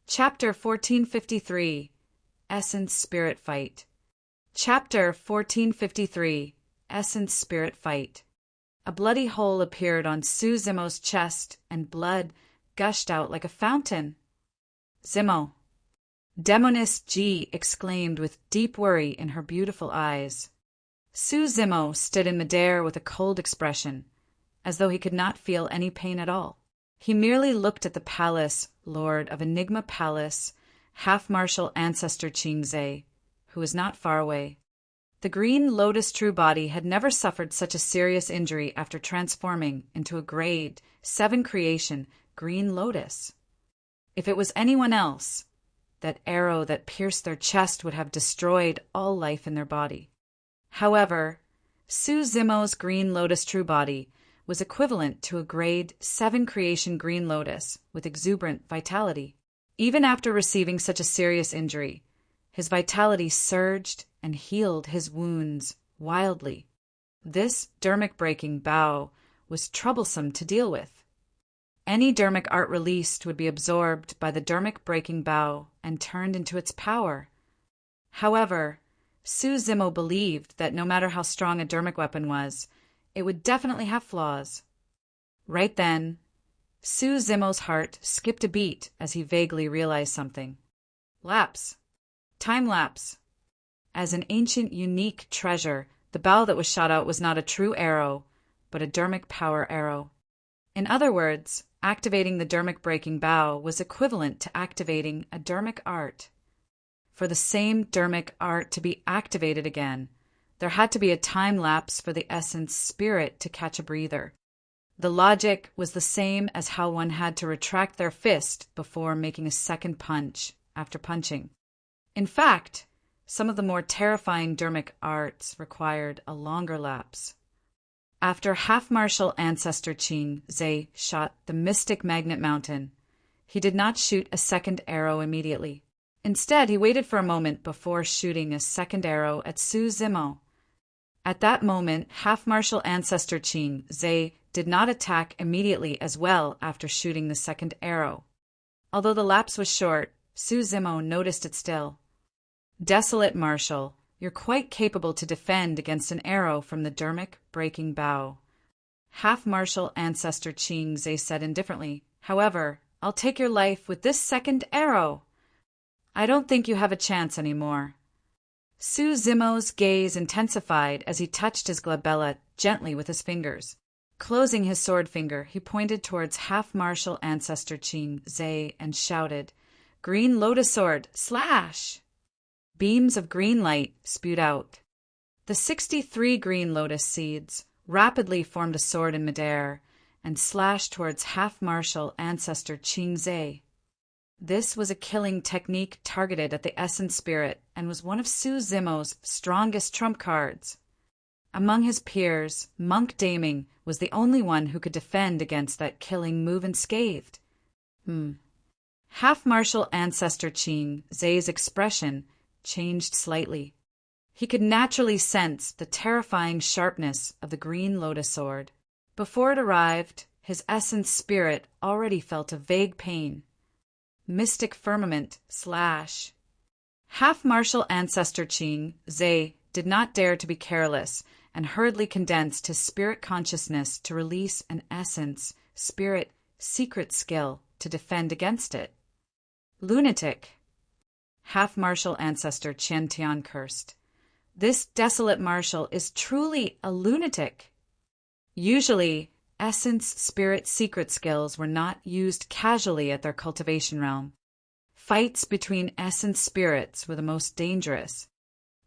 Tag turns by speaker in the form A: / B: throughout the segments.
A: Chapter 1453 Essence Spirit Fight. Chapter 1453 Essence Spirit Fight. A bloody hole appeared on Su Zimo's chest, and blood gushed out like a fountain. Zimo! Demoness G exclaimed with deep worry in her beautiful eyes. Su Zimo stood in midair with a cold expression, as though he could not feel any pain at all. He merely looked at the palace lord of Enigma Palace, half-martial ancestor Qingze, who was not far away. The green lotus true body had never suffered such a serious injury after transforming into a grade 7 creation green lotus. If it was anyone else, that arrow that pierced their chest would have destroyed all life in their body. However, Su Zimo's green lotus true body was equivalent to a grade 7 creation green lotus with exuberant vitality. Even after receiving such a serious injury, his vitality surged and healed his wounds wildly. This dermic-breaking bow was troublesome to deal with. Any dermic art released would be absorbed by the dermic-breaking bow and turned into its power. However, Su Zimo believed that no matter how strong a dermic weapon was, it would definitely have flaws. Right then, Su Zimo's heart skipped a beat as he vaguely realized something. Lapse. Time lapse. As an ancient, unique treasure, the bow that was shot out was not a true arrow, but a dermic power arrow. In other words, activating the dermic breaking bow was equivalent to activating a dermic art. For the same dermic art to be activated again, there had to be a time lapse for the essence spirit to catch a breather. The logic was the same as how one had to retract their fist before making a second punch after punching. In fact, some of the more terrifying dermic arts required a longer lapse. After half-martial ancestor Qingze shot the mystic magnet mountain, he did not shoot a second arrow immediately. Instead, he waited for a moment before shooting a second arrow at Su Zimo. At that moment, half-martial ancestor Qingze did not attack immediately as well after shooting the second arrow. Although the lapse was short, Su Zimo noticed it still. Desolate Marshal, you're quite capable to defend against an arrow from the dermic breaking bow. Half-martial ancestor Qingze said indifferently. However, I'll take your life with this second arrow. I don't think you have a chance anymore. Su Zimo's gaze intensified as he touched his glabella gently with his fingers. Closing his sword finger, he pointed towards half-martial ancestor Qingze and shouted, "Green lotus sword, slash!" Beams of green light spewed out. The 63 green lotus seeds rapidly formed a sword in midair and slashed towards half-martial ancestor Qingze. This was a killing technique targeted at the essence spirit and was one of Su Zimo's strongest trump cards. Among his peers, Monk Daming was the only one who could defend against that killing move unscathed. Half-martial ancestor Qingze's expression changed slightly. He could naturally sense the terrifying sharpness of the green lotus sword. Before it arrived, his essence spirit already felt a vague pain. Mystic firmament, slash. Half-martial ancestor Qingze did not dare to be careless and hurriedly condensed his spirit consciousness to release an essence spirit secret skill to defend against it. Lunatic. Half-martial ancestor Qian Tian cursed. This desolate marshal is truly a lunatic. Usually, essence spirit secret skills were not used casually at their cultivation realm. Fights between essence spirits were the most dangerous.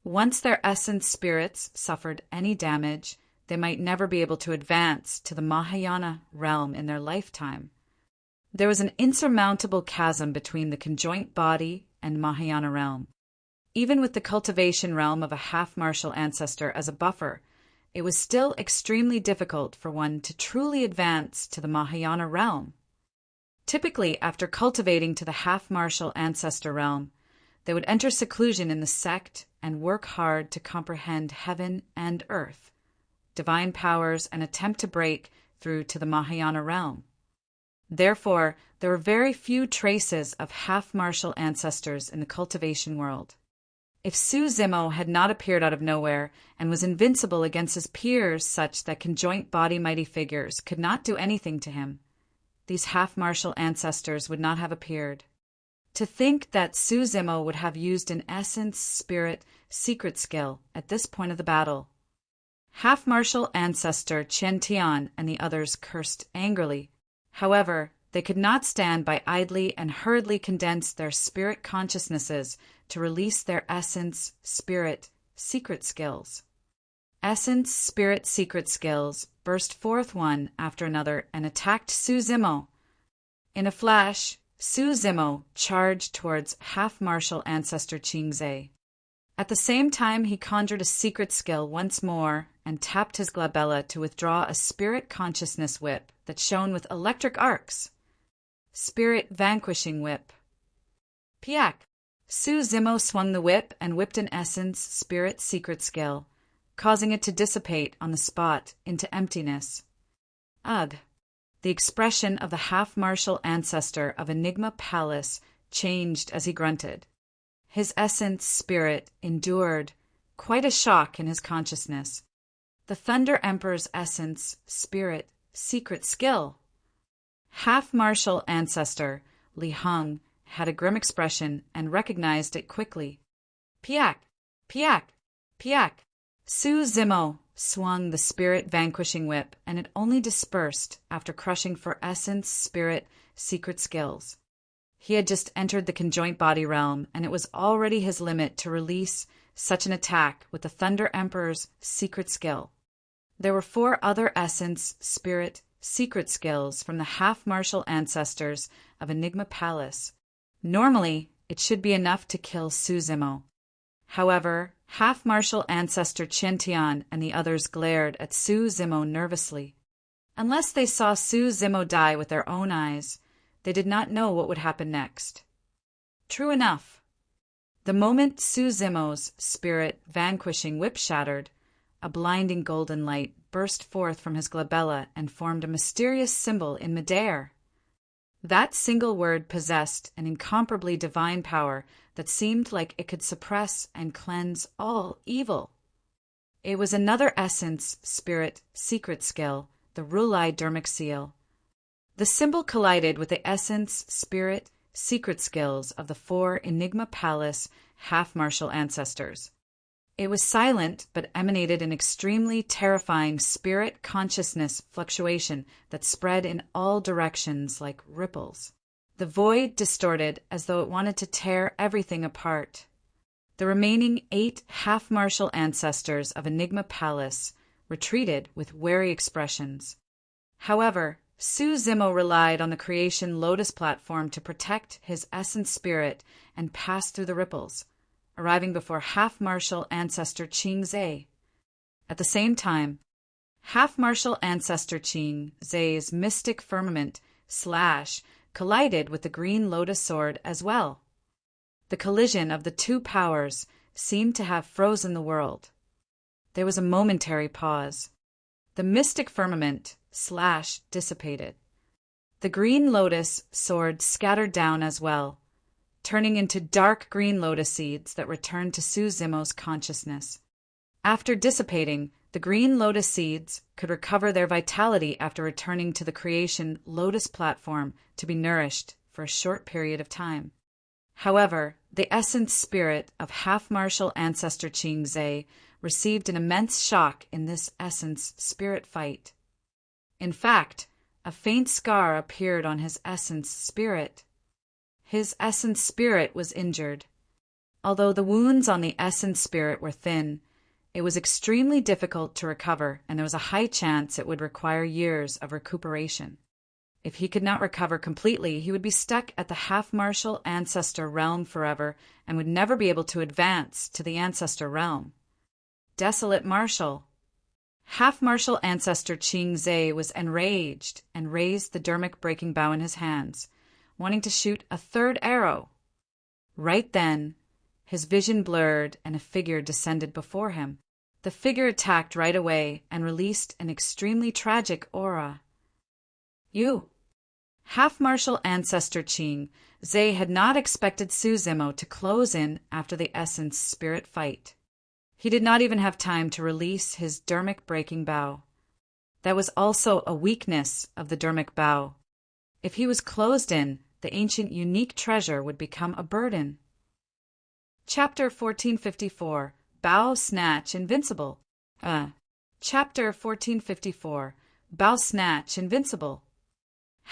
A: Once their essence spirits suffered any damage, they might never be able to advance to the Mahayana realm in their lifetime. There was an insurmountable chasm between the conjoint body and Mahayana realm. Even with the cultivation realm of a half-martial ancestor as a buffer, it was still extremely difficult for one to truly advance to the Mahayana realm. Typically, after cultivating to the half-martial ancestor realm, they would enter seclusion in the sect and work hard to comprehend heaven and earth, divine powers, and attempt to break through to the Mahayana realm. Therefore, there were very few traces of half-martial ancestors in the cultivation world. If Su Zimo had not appeared out of nowhere and was invincible against his peers such that conjoint body mighty figures could not do anything to him, these half-martial ancestors would not have appeared. To think that Su Zimo would have used an essence, spirit, secret skill at this point of the battle. Half-martial ancestor Chen Tian and the others cursed angrily. However, they could not stand by idly and hurriedly condense their spirit consciousnesses to release their essence, spirit, secret skills. Essence, spirit, secret skills burst forth one after another and attacked Su Zimo. In a flash, Su Zimo charged towards half-martial ancestor Qingze. At the same time, he conjured a secret skill once more and tapped his glabella to withdraw a spirit consciousness whip that shone with electric arcs. Spirit vanquishing whip. Piak! Su Zimo swung the whip and whipped an essence, spirit, secret skill, causing it to dissipate on the spot into emptiness. Ugh! The expression of the half-martial ancestor of Enigma Palace changed as he grunted. His essence, spirit, endured quite a shock in his consciousness. The Thunder Emperor's essence, spirit, secret skill. Half-martial ancestor Li Heng had a grim expression and recognized it quickly. Piak! Piak! Piak! Su Zimo swung the spirit vanquishing whip, and it only dispersed after crushing for essence, spirit, secret skills. He had just entered the conjoint body realm, and it was already his limit to release such an attack with the Thunder Emperor's secret skill. There were 4 other essence, spirit, secret skills from the half-martial ancestors of Enigma Palace. Normally, it should be enough to kill Su Zimo. However, half-martial ancestor Chen Tian and the others glared at Su Zimo nervously. Unless they saw Su Zimo die with their own eyes, they did not know what would happen next. True enough. The moment Su Zimo's spirit vanquishing whip shattered, a blinding golden light burst forth from his glabella and formed a mysterious symbol in midair. That single word possessed an incomparably divine power that seemed like it could suppress and cleanse all evil. It was another essence, spirit, secret skill, the Rulai Dermic Seal. The symbol collided with the essence, spirit, secret skills of the 4 Enigma Palace half-martial ancestors. It was silent, but emanated an extremely terrifying spirit consciousness fluctuation that spread in all directions like ripples. The void distorted as though it wanted to tear everything apart. The remaining 8 half-martial ancestors of Enigma Palace retreated with wary expressions. However, Su Zimo relied on the creation Lotus platform to protect his essence spirit and pass through the ripples, arriving before half-martial ancestor Qingze. At the same time, half-martial ancestor Qingze's mystic firmament slash collided with the green lotus sword as well. The collision of the 2 powers seemed to have frozen the world. There was a momentary pause. The mystic firmament slash dissipated. The green lotus sword scattered down as well, turning into dark green lotus seeds that returned to Su Zimo's consciousness. After dissipating, the green lotus seeds could recover their vitality after returning to the creation Lotus platform to be nourished for a short period of time. However, the essence spirit of half-martial ancestor Qingze received an immense shock in this essence spirit fight. In fact, a faint scar appeared on his essence spirit. His essence spirit was injured. Although the wounds on the essence spirit were thin, it was extremely difficult to recover, and there was a high chance it would require years of recuperation. If he could not recover completely, he would be stuck at the half-martial ancestor realm forever and would never be able to advance to the ancestor realm. Desolate martial. Half-martial ancestor Qingze was enraged and raised the dermic breaking bow in his hands, wanting to shoot a 3rd arrow. Right then, his vision blurred and a figure descended before him. The figure attacked right away and released an extremely tragic aura. You! Half-Martial Ancestor Qing Zhe had not expected Su Zimo to close in after the Essence Spirit fight. He did not even have time to release his dermic-breaking bow. That was also a weakness of the dermic bow. If he was closed in, the ancient unique treasure would become a burden. Chapter 1454 Bao Snatch Invincible. Chapter 1454 Bao Snatch Invincible.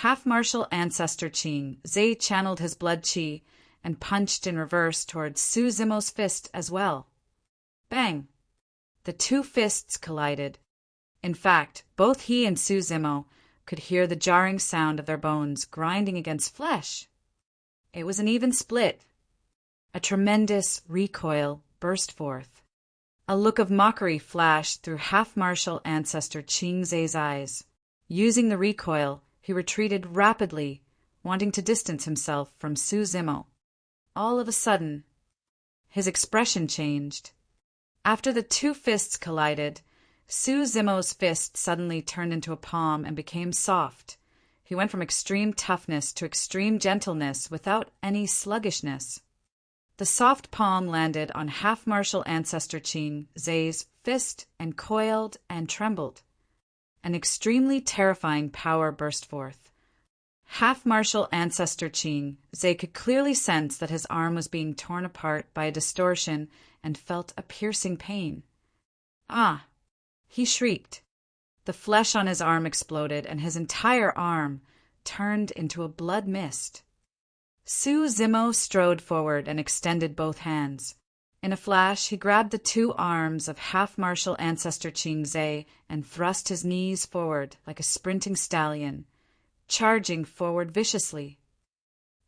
A: Half-Martial Ancestor Qing Zhe channeled his blood qi and punched in reverse towards Su Zimo's fist as well. Bang! The two fists collided. In fact, both he and Su Zimo could hear the jarring sound of their bones grinding against flesh. It was an even split. A tremendous recoil burst forth. A look of mockery flashed through Half-Martial Ancestor Qing Zhe's eyes. Using the recoil, he retreated rapidly, wanting to distance himself from Su Zimo. All of a sudden, his expression changed. After the two fists collided, Su Zimo's fist suddenly turned into a palm and became soft. He went from extreme toughness to extreme gentleness without any sluggishness. The soft palm landed on Half-Martial Ancestor Qing Zhe's fist and coiled and trembled. An extremely terrifying power burst forth. Half-Martial Ancestor Qing Zhe could clearly sense that his arm was being torn apart by a distortion and felt a piercing pain. Ah! He shrieked. The flesh on his arm exploded, and his entire arm turned into a blood mist. Su Zimo strode forward and extended both hands. In a flash, he grabbed the two arms of Half-Martial Ancestor Qing Zhe and thrust his knees forward like a sprinting stallion, charging forward viciously.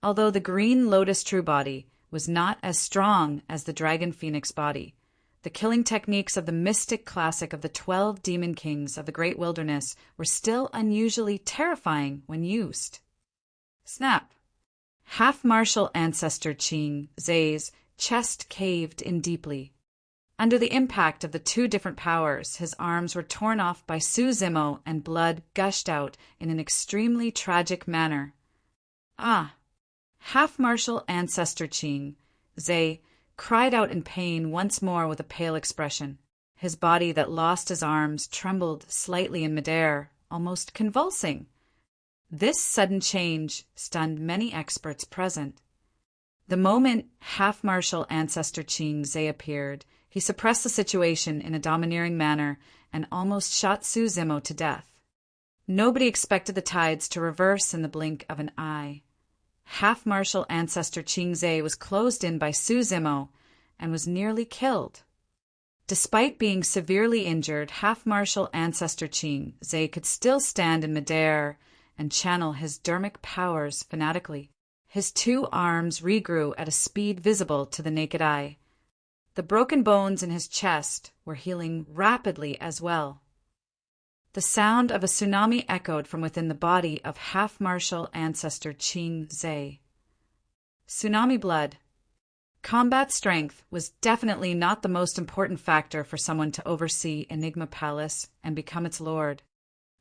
A: Although the green lotus true body was not as strong as the dragon phoenix body, the killing techniques of the mystic classic of the 12 demon kings of the great wilderness were still unusually terrifying when used. Snap! Half-Martial Ancestor Qing Zhe's chest caved in deeply. Under the impact of the two different powers, his arms were torn off by Su Zimo and blood gushed out in an extremely tragic manner. Ah! Half-Martial Ancestor Qing Zhe cried out in pain once more with a pale expression. His body that lost his arms trembled slightly in midair, almost convulsing. This sudden change stunned many experts present. The moment Half-Martial Ancestor Qing Zhe appeared, he suppressed the situation in a domineering manner and almost shot Su Zimo to death. Nobody expected the tides to reverse in the blink of an eye. Half-Martial Ancestor Qing Zhe was closed in by Su Zimo and was nearly killed. Despite being severely injured, Half-Martial Ancestor Qing Zhe could still stand in midair and channel his dermic powers fanatically. His two arms regrew at a speed visible to the naked eye. The broken bones in his chest were healing rapidly as well. The sound of a tsunami echoed from within the body of Half-Martial Ancestor Qing Zhe. Tsunami blood. Combat strength was definitely not the most important factor for someone to oversee Enigma Palace and become its lord.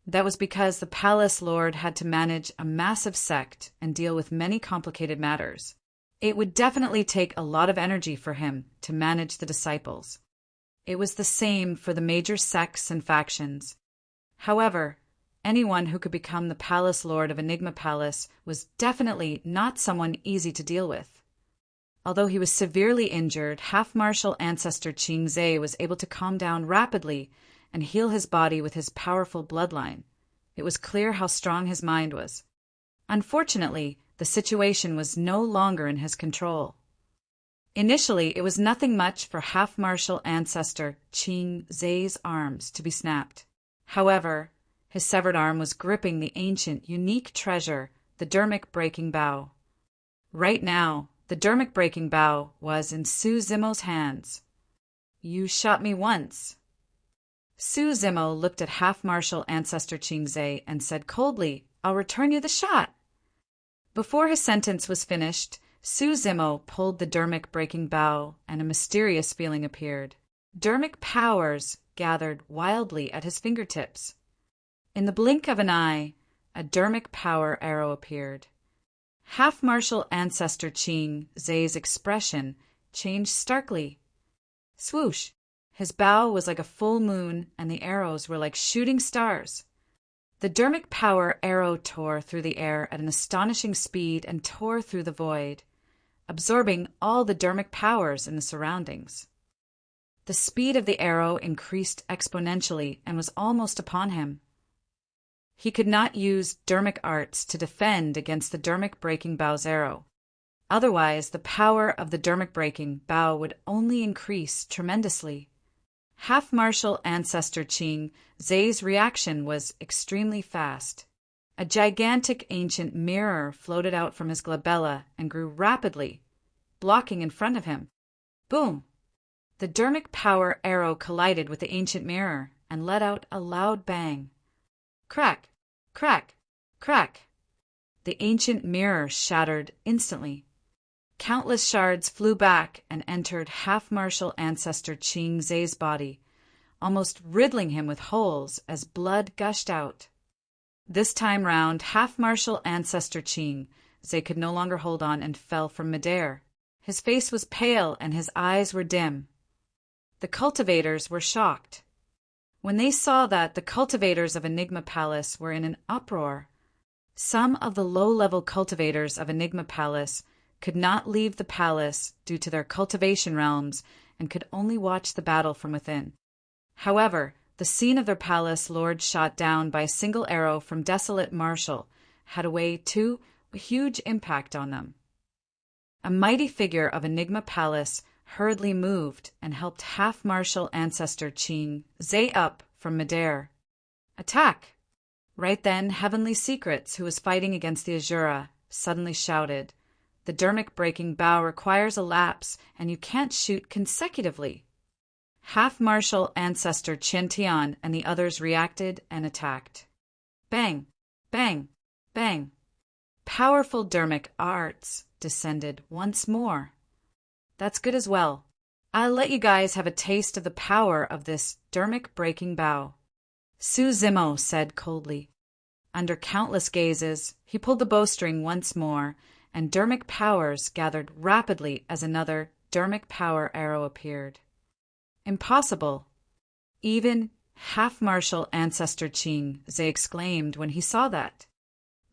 A: That was because the palace lord had to manage a massive sect and deal with many complicated matters. It would definitely take a lot of energy for him to manage the disciples. It was the same for the major sects and factions. However, anyone who could become the palace lord of Enigma Palace was definitely not someone easy to deal with. Although he was severely injured, Half-Martial Ancestor Qing Zhe was able to calm down rapidly and heal his body with his powerful bloodline. It was clear how strong his mind was. Unfortunately, the situation was no longer in his control. Initially, it was nothing much for Half-Martial Ancestor Qing Zhe's arms to be snapped. However, his severed arm was gripping the ancient, unique treasure, the dermic-breaking bow. Right now, the dermic-breaking bow was in Su Zimo's hands. "You shot me once." Su Zimo looked at Half-Martial Ancestor Qing Zhe and said coldly, "I'll return you the shot." Before his sentence was finished, Su Zimo pulled the dermic-breaking bow, and a mysterious feeling appeared. Dermic powers gathered wildly at his fingertips. In the blink of an eye, a dermic power arrow appeared. Half-martial ancestor Qing Zai's expression changed starkly. Swoosh! His bow was like a full moon, and the arrows were like shooting stars. The dermic power arrow tore through the air at an astonishing speed and tore through the void, absorbing all the dermic powers in the surroundings. The speed of the arrow increased exponentially and was almost upon him. He could not use dermic arts to defend against the dermic breaking bow's arrow. Otherwise, the power of the dermic breaking bow would only increase tremendously. Half-martial ancestor Qing Zai's reaction was extremely fast. A gigantic ancient mirror floated out from his glabella and grew rapidly, blocking in front of him. Boom! The dermic power arrow collided with the ancient mirror and let out a loud bang. Crack! Crack! Crack! The ancient mirror shattered instantly. Countless shards flew back and entered half-martial ancestor Qing Zai's body, almost riddling him with holes as blood gushed out. This time round, half-martial ancestor Qing Zai could no longer hold on and fell from midair. His face was pale and his eyes were dim. The cultivators were shocked. When they saw that, the cultivators of Enigma Palace were in an uproar. Some of the low-level cultivators of Enigma Palace could not leave the palace due to their cultivation realms and could only watch the battle from within. However, the scene of their palace lord shot down by a single arrow from Desolate Marshal had a huge impact on them. A mighty figure of Enigma Palace hurriedly moved and helped half-martial ancestor Qing Zai up from midair. Attack! Right then, Heavenly Secrets, who was fighting against the Azura, suddenly shouted, "The dermic breaking bow requires a lapse, and you can't shoot consecutively." Half-martial ancestor Qian Tian and the others reacted and attacked. Bang! Bang! Bang! Powerful dermic arts descended once more. That's good as well. I'll let you guys have a taste of the power of this dermic breaking bow. Su Zimo said coldly. Under countless gazes, he pulled the bowstring once more, and dermic powers gathered rapidly as another dermic power arrow appeared. Impossible! Even half-martial ancestor Qing Zai exclaimed when he saw that.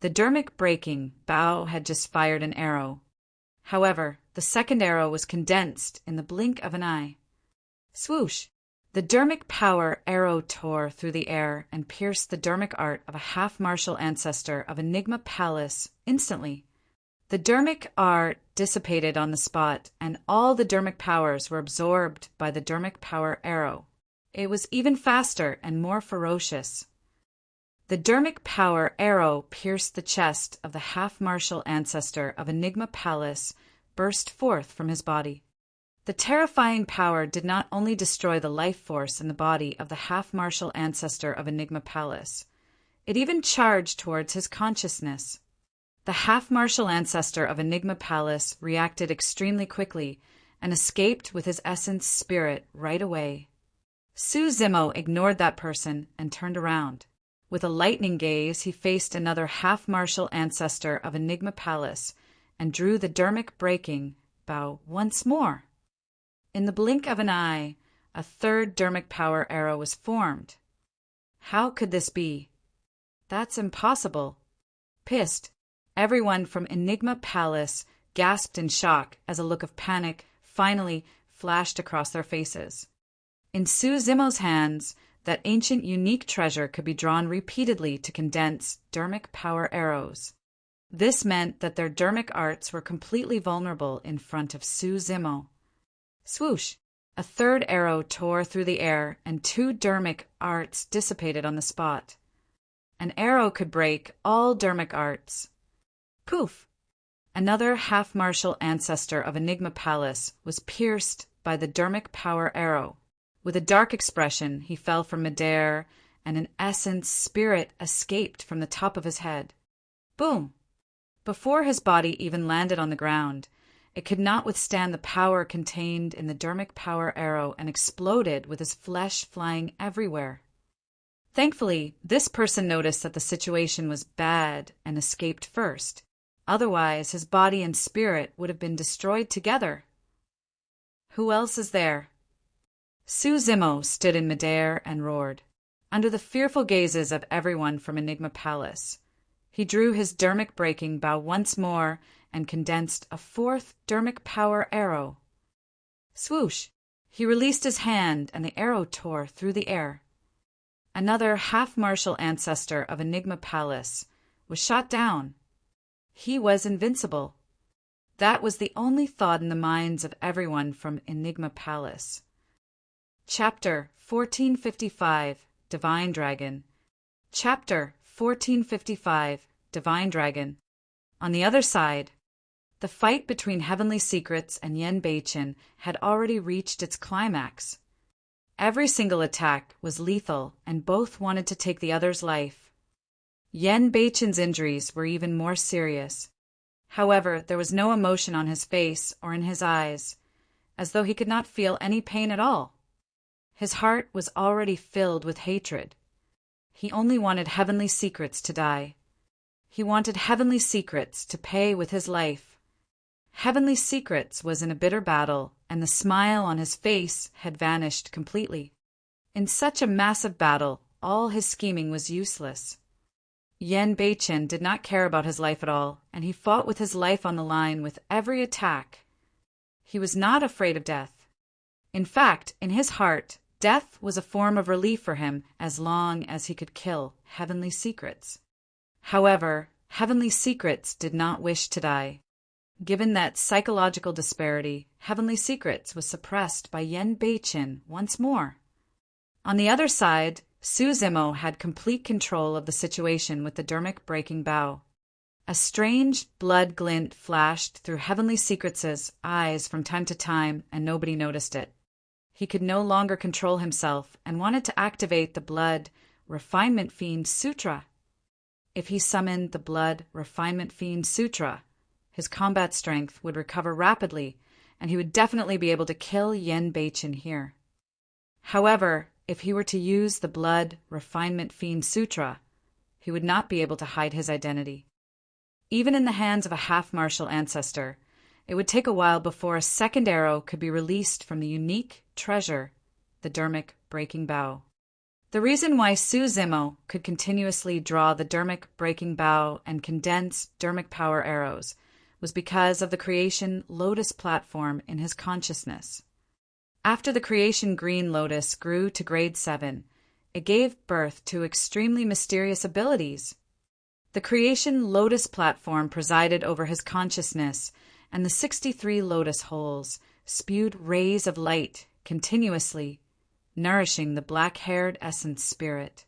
A: The dermic breaking bow had just fired an arrow. However, the second arrow was condensed in the blink of an eye. Swoosh! The dermic power arrow tore through the air and pierced the dermic art of a half-martial ancestor of Enigma Palace instantly. The dermic art dissipated on the spot, and all the dermic powers were absorbed by the dermic power arrow. It was even faster and more ferocious. The dermic power arrow pierced the chest of the half-martial ancestor of Enigma Palace, burst forth from his body. The terrifying power did not only destroy the life force in the body of the half-martial ancestor of Enigma Palace, it even charged towards his consciousness. The half-martial ancestor of Enigma Palace reacted extremely quickly and escaped with his essence spirit right away. Su Zimo ignored that person and turned around. With a lightning gaze, he faced another half-martial ancestor of Enigma Palace and drew the dermic breaking bow once more. In the blink of an eye, a third dermic power arrow was formed. How could this be? That's impossible. Pissed, everyone from Enigma Palace gasped in shock as a look of panic finally flashed across their faces. In Su Zimo's hands, that ancient unique treasure could be drawn repeatedly to condense dermic power arrows. This meant that their dermic arts were completely vulnerable in front of Su Zimo. Swoosh! A third arrow tore through the air, and two dermic arts dissipated on the spot. An arrow could break all dermic arts. Poof! Another half-martial ancestor of Enigma Palace was pierced by the dermic power arrow. With a dark expression, he fell from midair, and an essence spirit escaped from the top of his head. Boom! Before his body even landed on the ground, it could not withstand the power contained in the dermic power arrow and exploded with his flesh flying everywhere. Thankfully, this person noticed that the situation was bad and escaped first. Otherwise, his body and spirit would have been destroyed together. Who else is there? Zemo stood in midair and roared, under the fearful gazes of everyone from Enigma Palace. He drew his dermic-breaking bow once more and condensed a fourth dermic power arrow. Swoosh! He released his hand and the arrow tore through the air. Another half-martial ancestor of Enigma Palace was shot down. He was invincible. That was the only thought in the minds of everyone from Enigma Palace. Chapter 1455, Divine Dragon. Chapter 1455, Divine Dragon. On the other side, the fight between Heavenly Secrets and Yen Beichen had already reached its climax. Every single attack was lethal, and both wanted to take the other's life. Yen Beichen's injuries were even more serious. However, there was no emotion on his face or in his eyes, as though he could not feel any pain at all. His heart was already filled with hatred. He only wanted Heavenly Secrets to die. He wanted Heavenly Secrets to pay with his life. Heavenly Secrets was in a bitter battle, and the smile on his face had vanished completely. In such a massive battle, all his scheming was useless. Yen Beichen did not care about his life at all, and he fought with his life on the line with every attack. He was not afraid of death. In fact, in his heart, death was a form of relief for him as long as he could kill Heavenly Secrets. However, Heavenly Secrets did not wish to die. Given that psychological disparity, Heavenly Secrets was suppressed by Yen Beichen once more. On the other side, Zemo had complete control of the situation with the dermic-breaking bow. A strange blood glint flashed through Heavenly Secrets' eyes from time to time, and nobody noticed it. He could no longer control himself and wanted to activate the Blood Refinement Fiend Sutra. If he summoned the Blood Refinement Fiend Sutra, his combat strength would recover rapidly, and he would definitely be able to kill Yen Beichen here. However, if he were to use the Blood Refinement Fiend Sutra, he would not be able to hide his identity. Even in the hands of a half-martial ancestor, it would take a while before a second arrow could be released from the unique treasure, the dermic-breaking bow. The reason why Zemo could continuously draw the dermic-breaking bow and condense dermic power arrows was because of the creation lotus platform in his consciousness. After the creation green lotus grew to grade 7, it gave birth to extremely mysterious abilities. The creation lotus platform presided over his consciousness, and the 63 lotus holes spewed rays of light continuously, nourishing the black-haired essence spirit.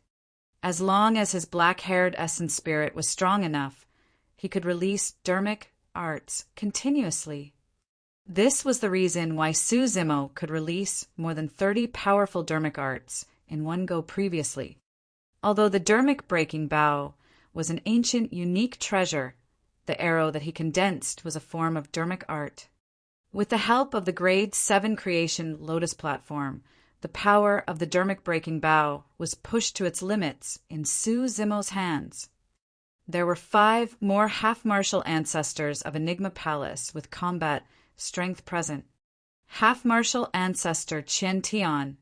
A: As long as his black-haired essence spirit was strong enough, he could release dermic arts continuously. This was the reason why Zemo could release more than 30 powerful dermic arts in one go previously. Although the dermic-breaking bow was an ancient, unique treasure, the arrow that he condensed was a form of dermic art. With the help of the Grade 7 creation lotus platform, the power of the dermic-breaking bow was pushed to its limits in Zemo's hands. There were 5 more half-martial ancestors of Enigma Palace with combat strength present. Half-martial ancestor Qian Tian,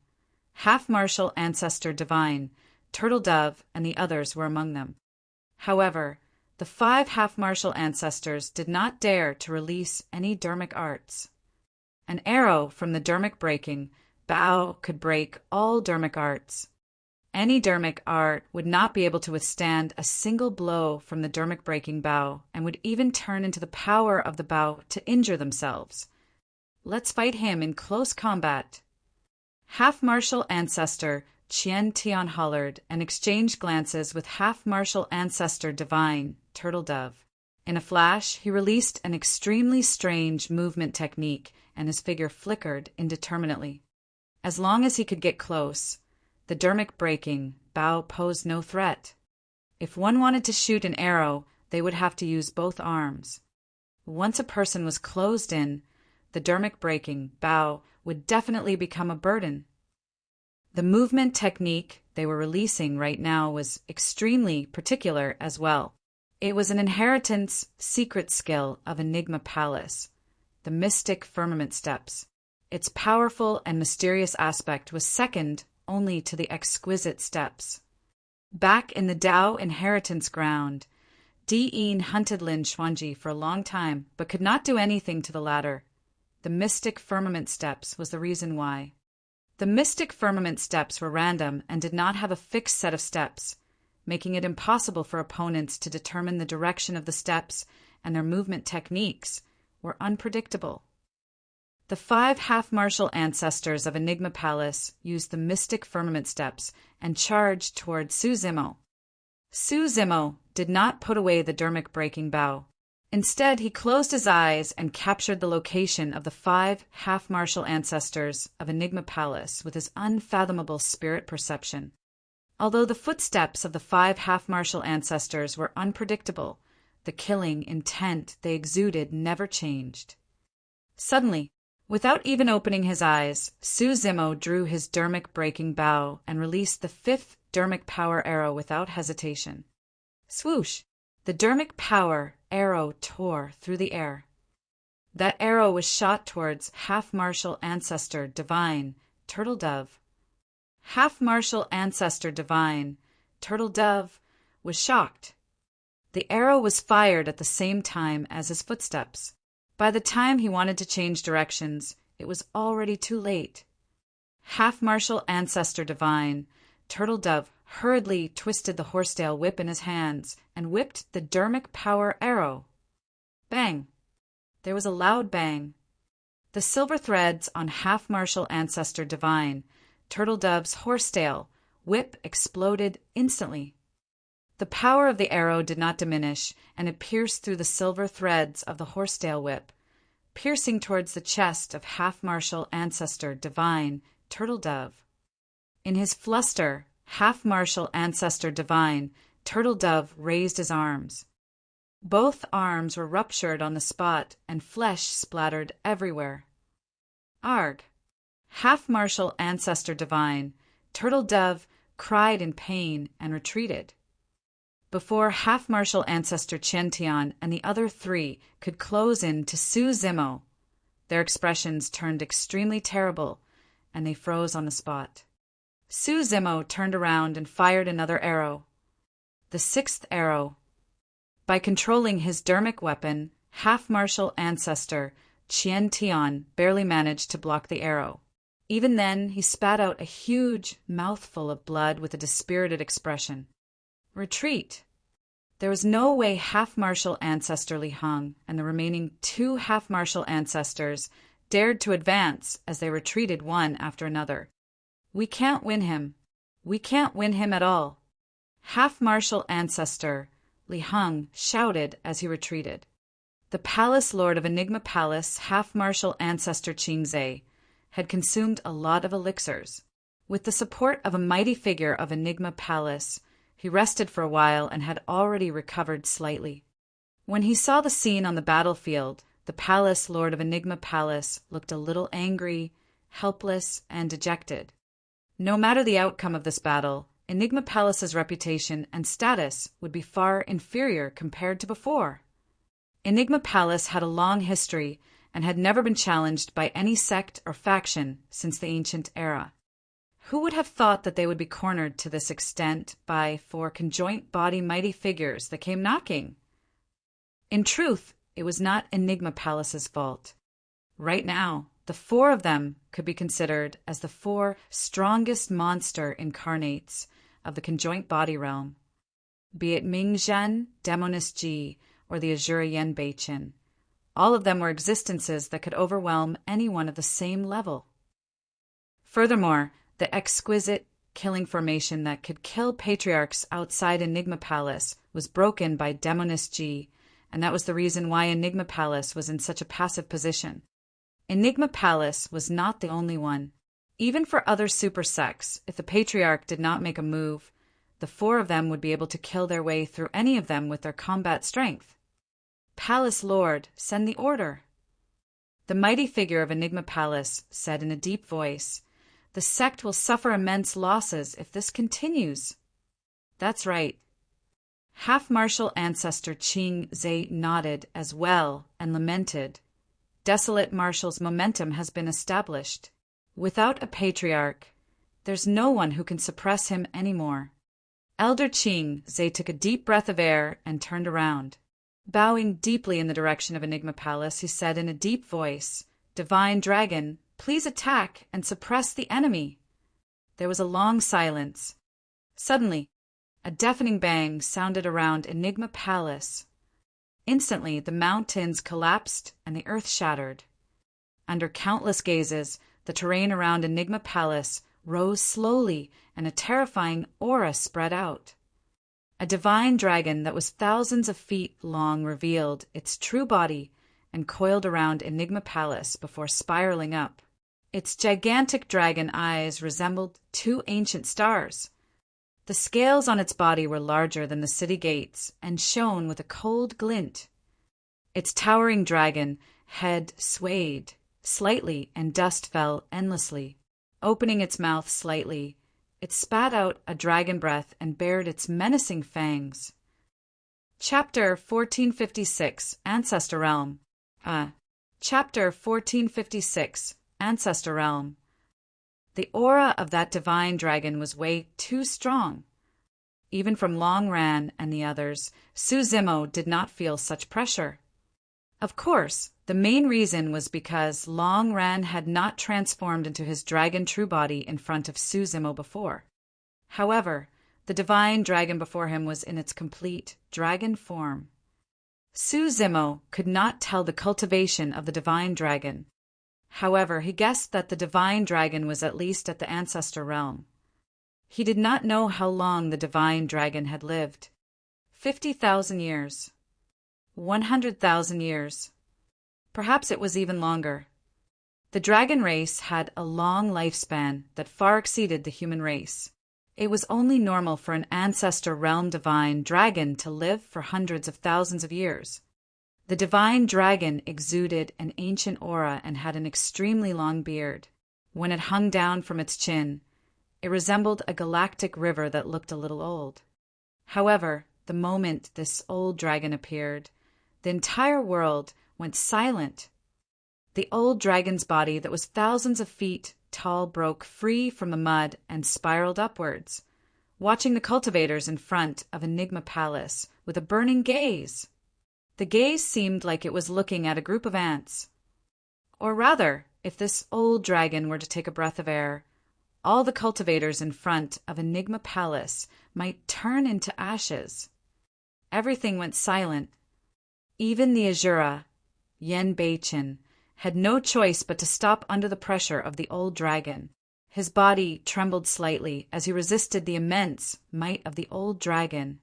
A: half-martial ancestor Divine, Turtle Dove, and the others were among them. However, the 5 half-martial ancestors did not dare to release any dermic arts. An arrow from the dermic-breaking bow could break all dermic arts. Any dermic art would not be able to withstand a single blow from the dermic-breaking bow and would even turn into the power of the bow to injure themselves. Let's fight him in close combat. Half-martial ancestor Qian Tian hollered and exchanged glances with half-martial ancestor Divine, Turtle Dove. In a flash, he released an extremely strange movement technique, and his figure flickered indeterminately. As long as he could get close, the dermic-breaking bow posed no threat. If one wanted to shoot an arrow, they would have to use both arms. Once a person was closed in, the dermic-breaking bow would definitely become a burden. The movement technique they were releasing right now was extremely particular as well. It was an inheritance secret skill of Enigma Palace, the mystic firmament steps. Its powerful and mysterious aspect was second only to the exquisite steps. Back in the Tao inheritance ground, Di'in hunted Lin Xuanji for a long time, but could not do anything to the latter. The mystic firmament steps was the reason why. The mystic firmament steps were random and did not have a fixed set of steps, making it impossible for opponents to determine the direction of the steps, and their movement techniques were unpredictable. The 5 half-martial ancestors of Enigma Palace used the mystic firmament steps and charged toward Su Zimo. Su Zimo did not put away the dermic-breaking bow. Instead, he closed his eyes and captured the location of the 5 half-martial ancestors of Enigma Palace with his unfathomable spirit perception. Although the footsteps of the 5 half-martial ancestors were unpredictable, the killing intent they exuded never changed. Suddenly, without even opening his eyes, Su Zimo drew his dermic-breaking bow and released the 5th dermic power arrow without hesitation. Swoosh! The dermic power arrow tore through the air. That arrow was shot towards half-martial ancestor divine, Turtle Dove. Half-martial ancestor divine, Turtle Dove, was shocked. The arrow was fired at the same time as his footsteps. By the time he wanted to change directions, it was already too late. Half-martial ancestor divine, Turtle Dove hurriedly twisted the horsetail whip in his hands and whipped the dermic power arrow. Bang! There was a loud bang. The silver threads on half-martial ancestor divine, Turtle Dove's horsetail whip exploded instantly. The power of the arrow did not diminish, and it pierced through the silver threads of the horsetail whip, piercing towards the chest of half-martial ancestor divine, Turtle Dove. In his fluster, half-martial ancestor divine, Turtle Dove raised his arms. Both arms were ruptured on the spot, and flesh splattered everywhere. Arg! Half-martial ancestor divine, Turtle Dove cried in pain and retreated. Before half-martial ancestor Qian Tian and the other 3 could close in to Su Zimo, their expressions turned extremely terrible, and they froze on the spot. Su Zimo turned around and fired another arrow. The 6th arrow. By controlling his dermic weapon, half-martial ancestor Qian Tian barely managed to block the arrow. Even then, he spat out a huge mouthful of blood with a dispirited expression. Retreat! There was no way half-martial ancestor Li Heng and the remaining 2 half-martial ancestors dared to advance as they retreated one after another. We can't win him. We can't win him at all. Half-martial ancestor Li Heng shouted as he retreated. The palace lord of Enigma Palace, half-martial ancestor Qingzhe, had consumed a lot of elixirs. With the support of a mighty figure of Enigma Palace, he rested for a while and had already recovered slightly. When he saw the scene on the battlefield, the palace lord of Enigma Palace looked a little angry, helpless, and dejected. No matter the outcome of this battle, Enigma Palace's reputation and status would be far inferior compared to before. Enigma Palace had a long history and had never been challenged by any sect or faction since the ancient era. Who would have thought that they would be cornered to this extent by 4 conjoint body mighty figures that came knocking? In truth, it was not Enigma Palace's fault. Right now, the 4 of them could be considered as the 4 strongest monster incarnates of the conjoint body realm, be it Ming Zhen, Demoness Ji, or the Azura Yen Beichin. All of them were existences that could overwhelm anyone of the same level. Furthermore, the exquisite killing formation that could kill patriarchs outside Enigma Palace was broken by Demoness Ji, and that was the reason why Enigma Palace was in such a passive position. Enigma Palace was not the only one. Even for other super sects, if the patriarch did not make a move, the 4 of them would be able to kill their way through any of them with their combat strength. Palace Lord, send the order. The mighty figure of Enigma Palace said in a deep voice, The sect will suffer immense losses if this continues. That's right. Half-Martial Ancestor Ching Zhe nodded as well and lamented. Desolate Martial's momentum has been established. Without a patriarch, there's no one who can suppress him anymore. Elder Ching Zhe took a deep breath of air and turned around. Bowing deeply in the direction of Enigma Palace, he said in a deep voice, "Divine Dragon, please attack and suppress the enemy." There was a long silence. Suddenly, a deafening bang sounded around Enigma Palace. Instantly, the mountains collapsed and the earth shattered. Under countless gazes, the terrain around Enigma Palace rose slowly and a terrifying aura spread out. A divine dragon that was thousands of feet long revealed its true body and coiled around Enigma Palace before spiraling up. Its gigantic dragon eyes resembled two ancient stars. The scales on its body were larger than the city gates and shone with a cold glint. Its towering dragon head swayed slightly and dust fell endlessly. Opening its mouth slightly, it spat out a dragon breath and bared its menacing fangs. Chapter 1456, Ancestor Realm. Chapter 1456, Ancestor Realm. The aura of that divine dragon was way too strong. Even from Long Ran and the others, Su Zimo did not feel such pressure. Of course, the main reason was because Long Ran had not transformed into his dragon true body in front of Su Zimo before. However, the divine dragon before him was in its complete dragon form. Su Zimo could not tell the cultivation of the divine dragon. However, he guessed that the divine dragon was at least at the ancestor realm. He did not know how long the divine dragon had lived. 50,000 years. 100,000 years. Perhaps it was even longer. The dragon race had a long lifespan that far exceeded the human race. It was only normal for an ancestor realm divine dragon to live for hundreds of thousands of years. The divine dragon exuded an ancient aura and had an extremely long beard. When it hung down from its chin, it resembled a galactic river that looked a little old. However, the moment this old dragon appeared, the entire world went silent. The old dragon's body that was thousands of feet tall broke free from the mud and spiraled upwards, watching the cultivators in front of Enigma Palace with a burning gaze. The gaze seemed like it was looking at a group of ants. Or rather, if this old dragon were to take a breath of air, all the cultivators in front of Enigma Palace might turn into ashes. Everything went silent. Even the Azura, Yen Beichin, had no choice but to stop under the pressure of the old dragon. His body trembled slightly as he resisted the immense might of the old dragon.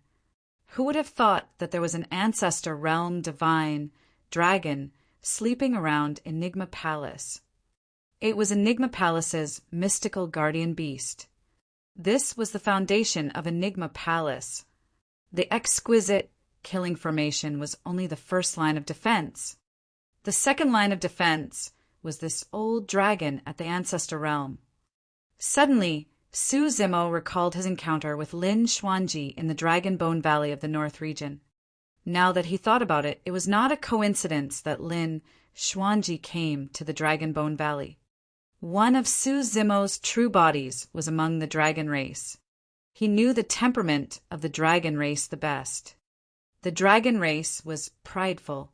A: Who would have thought that there was an ancestor realm divine dragon sleeping around Enigma Palace? It was Enigma Palace's mystical guardian beast. This was the foundation of Enigma Palace. The exquisite killing formation was only the first line of defense. The second line of defense was this old dragon at the ancestor realm. Suddenly, Su Zimo recalled his encounter with Lin Xuanji in the Dragon Bone Valley of the North region. Now that he thought about it, it was not a coincidence that Lin Xuanji came to the Dragon Bone Valley. One of Su Zimo's true bodies was among the dragon race. He knew the temperament of the dragon race the best. The dragon race was prideful.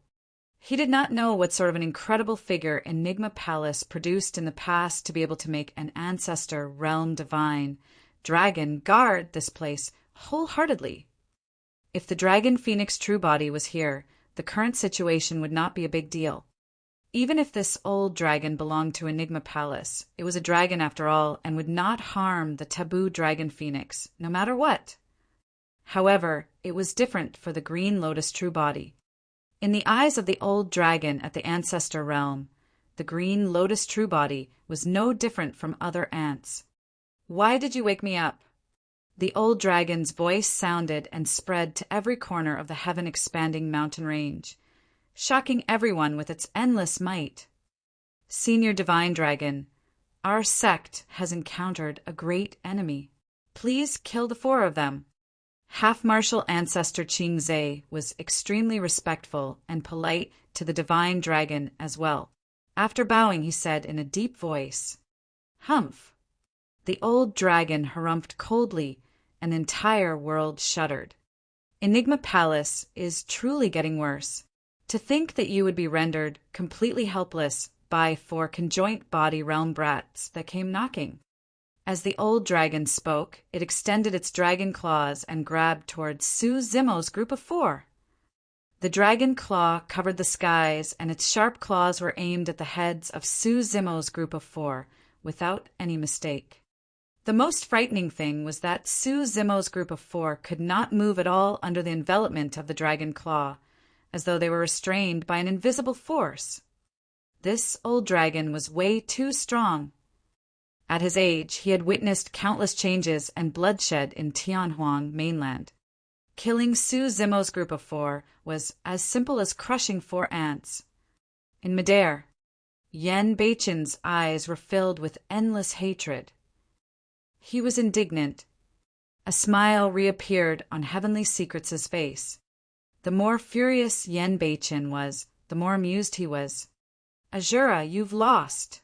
A: He did not know what sort of an incredible figure Enigma Palace produced in the past to be able to make an ancestor realm divine dragon guard this place wholeheartedly. If the dragon phoenix true body was here, the current situation would not be a big deal. Even if this old dragon belonged to Enigma Palace, it was a dragon after all and would not harm the taboo dragon phoenix, no matter what. However, it was different for the Green Lotus true body. In the eyes of the old dragon at the ancestor realm, the Green Lotus true body was no different from other ants. "Why did you wake me up?" The old dragon's voice sounded and spread to every corner of the heaven-expanding mountain range, shocking everyone with its endless might. "Senior Divine Dragon, Our sect has encountered a great enemy. Please kill the 4 of them." Half-Martial Ancestor Qing Zhe was extremely respectful and polite to the divine dragon as well. After bowing, he said in a deep voice, "Humph." The old dragon harumphed coldly, and the entire world shuddered. Enigma Palace is truly getting worse. To think that you would be rendered completely helpless by 4 conjoint body realm brats that came knocking. As the old dragon spoke, it extended its dragon claws and grabbed towards Su Zimo's group of 4. The dragon claw covered the skies, and its sharp claws were aimed at the heads of Su Zimo's group of 4, without any mistake. The most frightening thing was that Su Zimo's group of 4 could not move at all under the envelopment of the dragon claw, as though they were restrained by an invisible force. This old dragon was way too strong. At his age, he had witnessed countless changes and bloodshed in Tianhuang mainland. Killing Su Zimo's group of 4 was as simple as crushing 4 ants. In midair, Yan Beichen's eyes were filled with endless hatred. He was indignant. A smile reappeared on Heavenly Secrets' face. The more furious Yan Beichen was, the more amused he was. "Azura, you've lost."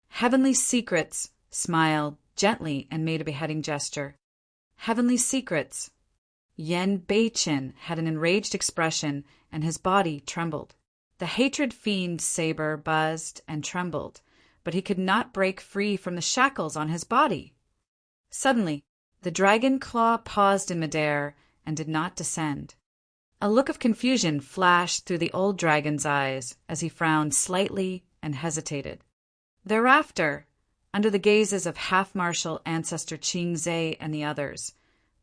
A: Heavenly Secrets smiled gently and made a beheading gesture. Heavenly Secrets. Yan Beichen had an enraged expression, and his body trembled. The hatred fiend's saber buzzed and trembled, but he could not break free from the shackles on his body. Suddenly, the dragon claw paused in midair and did not descend. A look of confusion flashed through the old dragon's eyes as he frowned slightly and hesitated. Thereafter, under the gazes of Half-Martial Ancestor Qing Zhe and the others,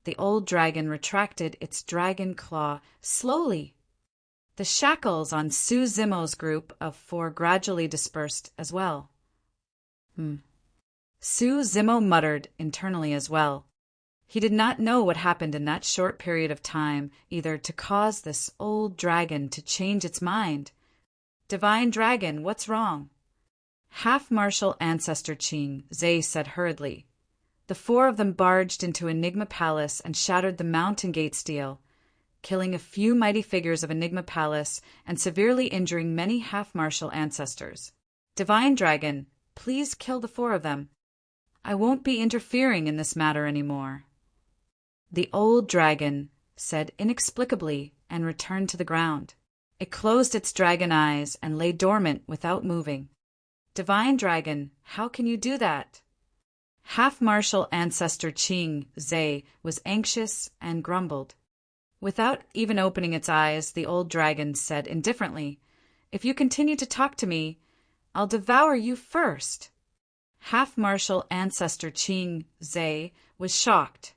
A: the old dragon retracted its dragon claw slowly. The shackles on Su Zimo's group of 4 gradually dispersed as well. Su Zimo muttered internally as well. He did not know what happened in that short period of time, either to cause this old dragon to change its mind. "Divine Dragon, what's wrong?" Half-Martial Ancestor Qing Zhe said hurriedly. The 4 of them barged into Enigma Palace and shattered the mountain gate steel, killing a few mighty figures of Enigma Palace and severely injuring many half-martial ancestors. "Divine Dragon, please kill the 4 of them. I won't be interfering in this matter anymore." The old dragon said inexplicably and returned to the ground. It closed its dragon eyes and lay dormant without moving. "Divine Dragon, how can you do that?" Half-Martial Ancestor Qing Zhe was anxious and grumbled. Without even opening its eyes, the old dragon said indifferently, "If you continue to talk to me, I'll devour you first." Half-Martial Ancestor Qing Zhe was shocked.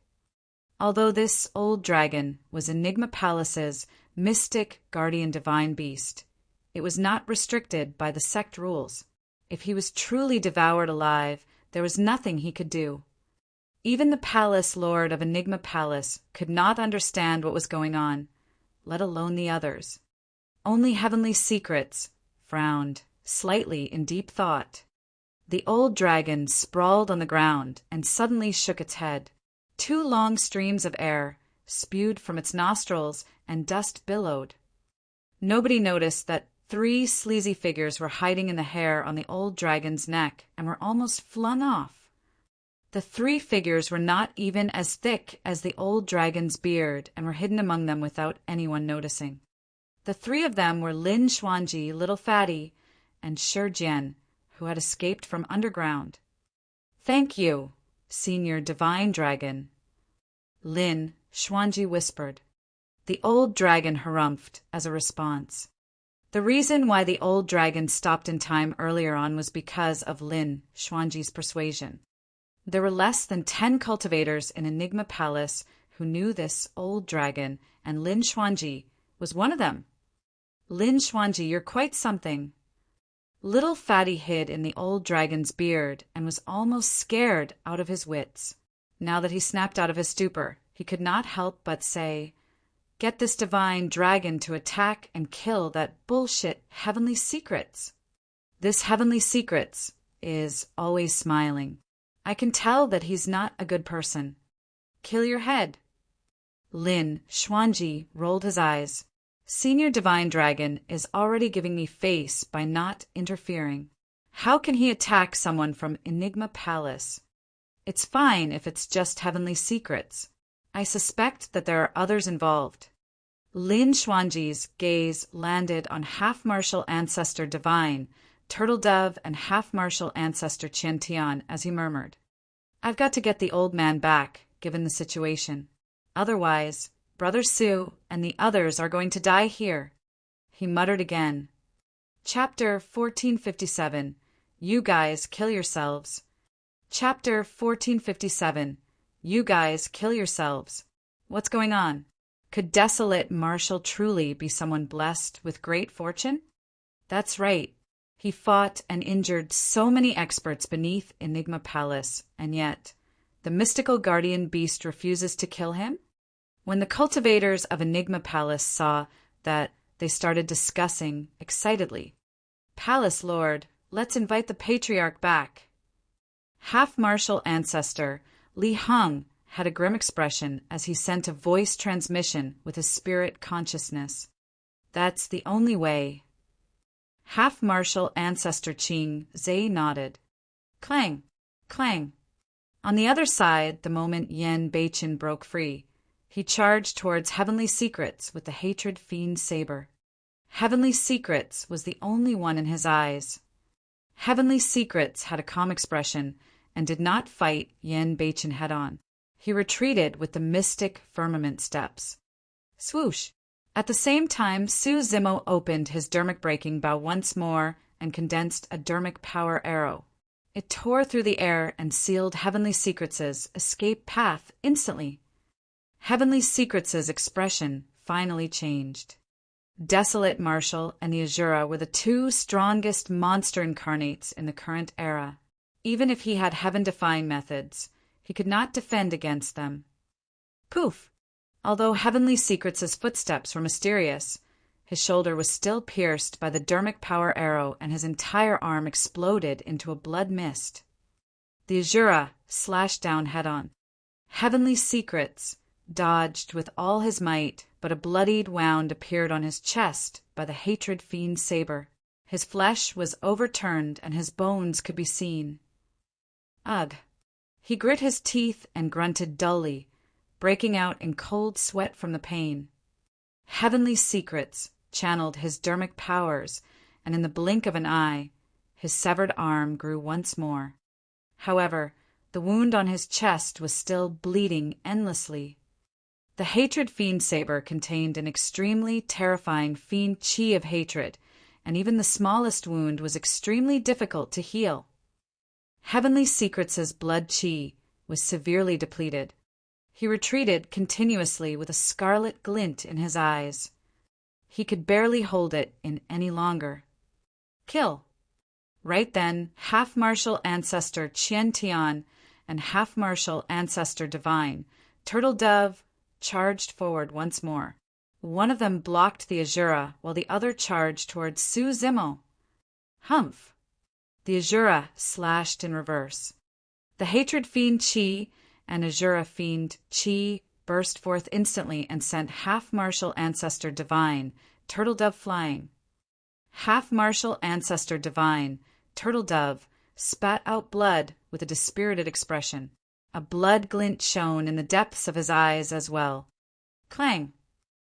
A: Although this old dragon was Enigma Palace's mystic guardian divine beast, it was not restricted by the sect rules. If he was truly devoured alive, there was nothing he could do. Even the palace lord of Enigma Palace could not understand what was going on, let alone the others. Only Heavenly Secrets frowned slightly in deep thought. The old dragon sprawled on the ground and suddenly shook its head. 2 long streams of air spewed from its nostrils and dust billowed. Nobody noticed that 3 sleazy figures were hiding in the hair on the old dragon's neck and were almost flung off. The 3 figures were not even as thick as the old dragon's beard and were hidden among them without anyone noticing. The 3 of them were Lin Xuanji, Little Fatty, and Shi Jian, who had escaped from underground. "Thank you, Senior Divine Dragon," Lin Xuanji whispered. The old dragon harumphed as a response. The reason why the old dragon stopped in time earlier on was because of Lin Xuanji's persuasion. There were less than 10 cultivators in Enigma Palace who knew this old dragon, and Lin Xuanji was one of them. "Lin Xuanji, you're quite something." Little Fatty hid in the old dragon's beard and was almost scared out of his wits. Now that he snapped out of his stupor, he could not help but say, "Get this divine dragon to attack and kill that bullshit Heavenly Secrets." This Heavenly Secrets, is always smiling. I can tell that he's not a good person. Kill your head. Lin Xuanji rolled his eyes. Senior Divine Dragon is already giving me face by not interfering. How can he attack someone from Enigma Palace? It's fine if it's just heavenly secrets. I suspect that there are others involved. Lin Xuanji's gaze landed on half-martial ancestor Divine, Turtle Dove, and half-martial ancestor Qian Tian as he murmured, I've got to get the old man back, given the situation. Otherwise, Brother Su and the others are going to die here. He muttered again. Chapter 1457. You guys kill yourselves. Chapter 1457. You guys kill yourselves. What's going on? Could Desolate Marshal truly be someone blessed with great fortune? That's right. He fought and injured so many experts beneath Enigma Palace, and yet the mystical guardian beast refuses to kill him? When the cultivators of Enigma Palace saw that, they started discussing excitedly. Palace Lord, let's invite the patriarch back. Half-martial ancestor Li Heng had a grim expression as he sent a voice transmission with his spirit consciousness. That's the only way. Half-martial ancestor Qing Zhe nodded. Clang, clang. On the other side, the moment Yen Beichen broke free, he charged towards Heavenly Secrets with the Hatred Fiend saber. Heavenly Secrets was the only one in his eyes. Heavenly Secrets had a calm expression and did not fight Yen Beichen head-on. He retreated with the mystic firmament steps. Swoosh! At the same time, Su Zimo opened his dermic-breaking bow once more and condensed a dermic power arrow. It tore through the air and sealed Heavenly Secrets' escape path instantly. Heavenly Secrets' expression finally changed. Desolate Marshal and the Azura were the two strongest monster incarnates in the current era. Even if he had heaven-defying methods, he could not defend against them. Poof! Although Heavenly Secrets' footsteps were mysterious, his shoulder was still pierced by the dermic power arrow and his entire arm exploded into a blood mist. The Azura slashed down head-on. Heavenly Secrets dodged with all his might, but a bloodied wound appeared on his chest by the Hatred Fiend saber. His flesh was overturned and his bones could be seen. Ugh! He grit his teeth and grunted dully, breaking out in cold sweat from the pain. Heavenly Secrets channeled his dermic powers, and in the blink of an eye, his severed arm grew once more. However, the wound on his chest was still bleeding endlessly. The Hatred Fiend saber contained an extremely terrifying fiend chi of hatred, and even the smallest wound was extremely difficult to heal. Heavenly Secrets' blood chi was severely depleted. He retreated continuously with a scarlet glint in his eyes. He could barely hold it in any longer. Kill! Right then, half-martial ancestor Qian Tian and half-martial ancestor Divine, Turtle Dove, charged forward once more. One of them blocked the Azura, while the other charged towards Su Zimo. Humph! The Azura slashed in reverse. The Hatred Fiend Chi and Azura Fiend Chi burst forth instantly and sent half-martial ancestor Divine, Turtle Dove flying. Half-martial ancestor Divine, Turtle Dove, spat out blood with a dispirited expression. A blood glint shone in the depths of his eyes as well. Clang!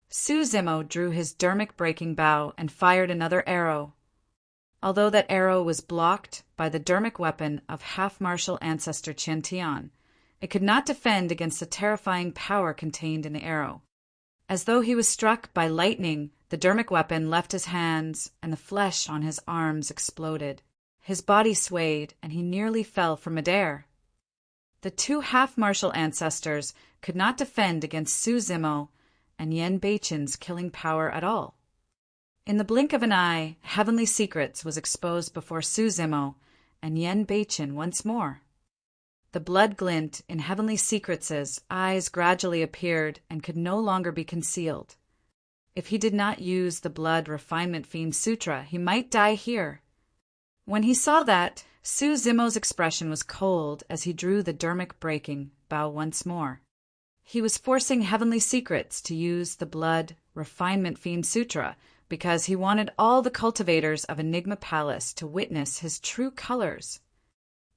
A: Su Zimo drew his dermic-breaking bow and fired another arrow. Although that arrow was blocked by the dermic weapon of half-martial ancestor Qian Tian, it could not defend against the terrifying power contained in the arrow. As though he was struck by lightning, the dermic weapon left his hands, and the flesh on his arms exploded. His body swayed, and he nearly fell from midair. The two half-martial ancestors could not defend against Su Zimo and Yen Beichen's killing power at all. In the blink of an eye, Heavenly Secrets was exposed before Su Zimo and Yen Beichen once more. The blood glint in Heavenly Secrets' eyes gradually appeared and could no longer be concealed. If he did not use the Blood Refinement Fiend Sutra, he might die here. When he saw that, Su Zimo's expression was cold as he drew the dermic-breaking bow once more. He was forcing Heavenly Secrets to use the Blood Refinement Fiend Sutra because he wanted all the cultivators of Enigma Palace to witness his true colors.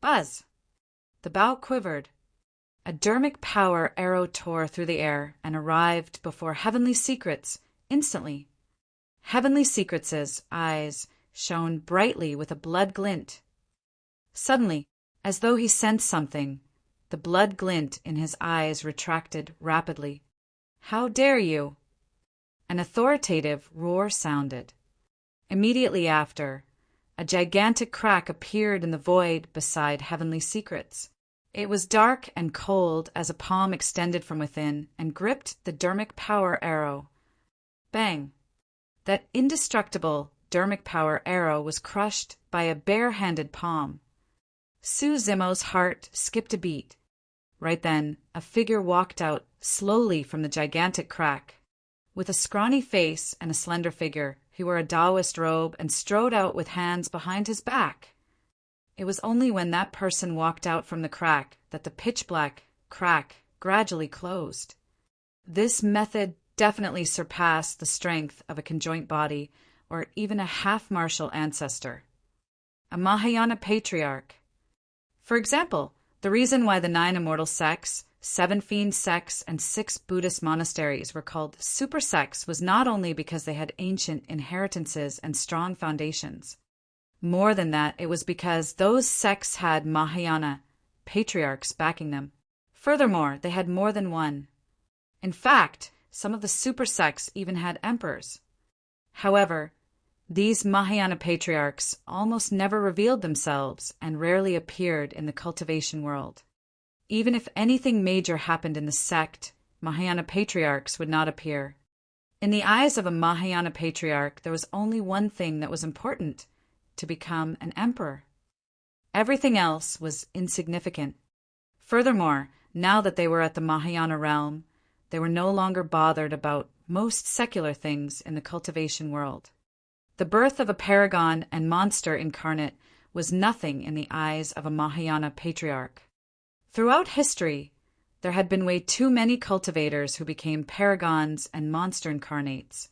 A: Buzz! The bow quivered. A dermic power arrow tore through the air and arrived before Heavenly Secrets instantly. Heavenly Secrets' eyes shone brightly with a blood glint. Suddenly, as though he sensed something, the blood glint in his eyes retracted rapidly. "How dare you?" An authoritative roar sounded. Immediately after, a gigantic crack appeared in the void beside Heavenly Secrets. It was dark and cold as a palm extended from within and gripped the dermic power arrow. Bang! That indestructible dermic power arrow was crushed by a bare-handed palm. Su Zimo's heart skipped a beat. Right then, a figure walked out slowly from the gigantic crack. With a scrawny face and a slender figure, he wore a Taoist robe and strode out with hands behind his back. It was only when that person walked out from the crack that the pitch-black crack gradually closed. This method definitely surpassed the strength of a conjoint body or even a half-martial ancestor. A Mahayana patriarch. For example, the reason why the 9 immortal sects, 7 fiend sects, and 6 Buddhist monasteries were called super sects was not only because they had ancient inheritances and strong foundations. More than that, it was because those sects had Mahayana patriarchs backing them. Furthermore, they had more than one. In fact, some of the super sects even had emperors. However, these Mahayana patriarchs almost never revealed themselves and rarely appeared in the cultivation world. Even if anything major happened in the sect, Mahayana patriarchs would not appear. In the eyes of a Mahayana patriarch, there was only one thing that was important: to become an emperor. Everything else was insignificant. Furthermore, now that they were at the Mahayana realm, they were no longer bothered about most secular things in the cultivation world. The birth of a paragon and monster incarnate was nothing in the eyes of a Mahayana patriarch. Throughout history, there had been way too many cultivators who became paragons and monster incarnates.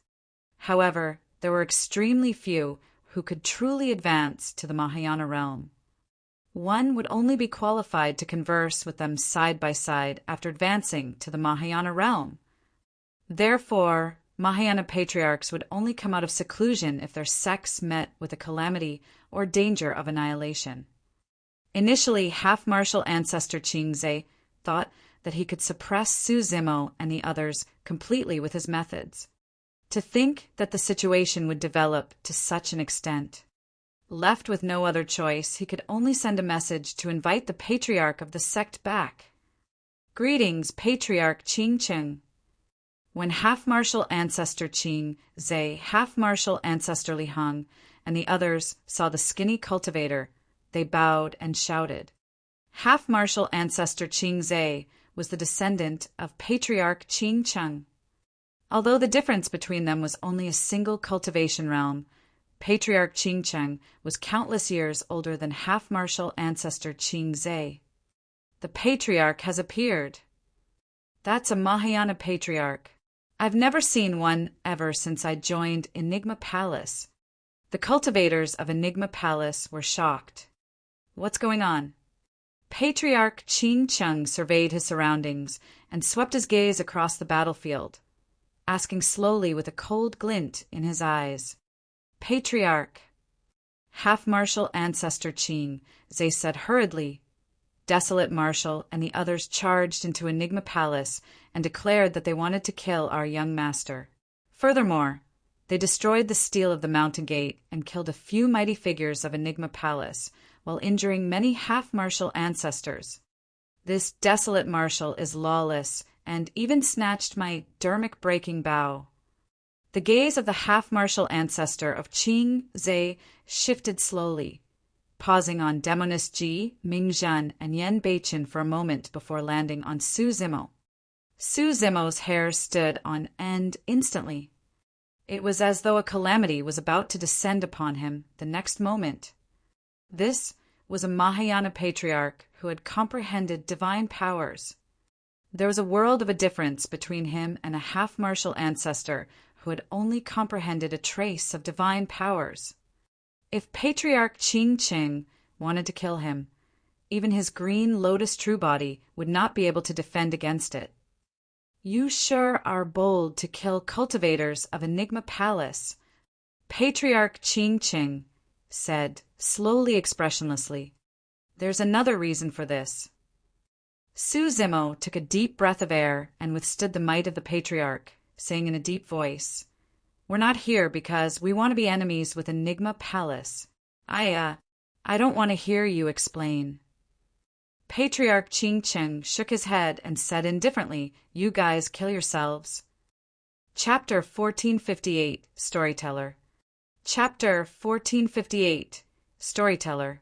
A: However, there were extremely few who could truly advance to the Mahayana realm. One would only be qualified to converse with them side by side after advancing to the Mahayana realm. Therefore, Mahayana patriarchs would only come out of seclusion if their sects met with a calamity or danger of annihilation. Initially, half-martial ancestor Qingze thought that he could suppress Su Zimo and the others completely with his methods. To think that the situation would develop to such an extent. Left with no other choice, he could only send a message to invite the patriarch of the sect back. "Greetings, Patriarch Qing Cheng." When half-martial ancestor Qing Ze, half-martial ancestor Li Heng, and the others saw the skinny cultivator, they bowed and shouted. Half-martial ancestor Qing Ze was the descendant of Patriarch Qing Cheng. Although the difference between them was only a single cultivation realm, Patriarch Qing Cheng was countless years older than half-martial ancestor Qing Ze. The patriarch has appeared. That's a Mahayana patriarch. I've never seen one ever since I joined Enigma Palace. The cultivators of Enigma Palace were shocked. What's going on? Patriarch Qing Cheng surveyed his surroundings and swept his gaze across the battlefield, asking slowly with a cold glint in his eyes. Patriarch. Half-martial ancestor Qing, Ze said hurriedly. Desolate Marshal and the others charged into Enigma Palace and declared that they wanted to kill our young master. Furthermore, they destroyed the steel of the mountain gate and killed a few mighty figures of Enigma Palace, while injuring many half-martial ancestors. This desolate marshal is lawless and even snatched my dermic-breaking bow. The gaze of the half-martial ancestor of Qing Ze shifted slowly, pausing on Demoness Ji, Ming Zhan, and Yen Beichen for a moment before landing on Su Zimo. Su Zimo's hair stood on end instantly. It was as though a calamity was about to descend upon him the next moment. This was a Mahayana patriarch who had comprehended divine powers. There was a world of a difference between him and a half-martial ancestor who had only comprehended a trace of divine powers. If Patriarch Ching wanted to kill him, even his green lotus true body would not be able to defend against it. "You sure are bold to kill cultivators of Enigma Palace," Patriarch Ching said, slowly expressionlessly. "There's another reason for this." Su Zimo took a deep breath of air and withstood the might of the patriarch, saying in a deep voice, "We're not here because we want to be enemies with Enigma Palace. I don't want to hear you explain." Patriarch Ching shook his head and said indifferently, "You guys kill yourselves." Chapter 1458, Storyteller. Chapter 1458, Storyteller.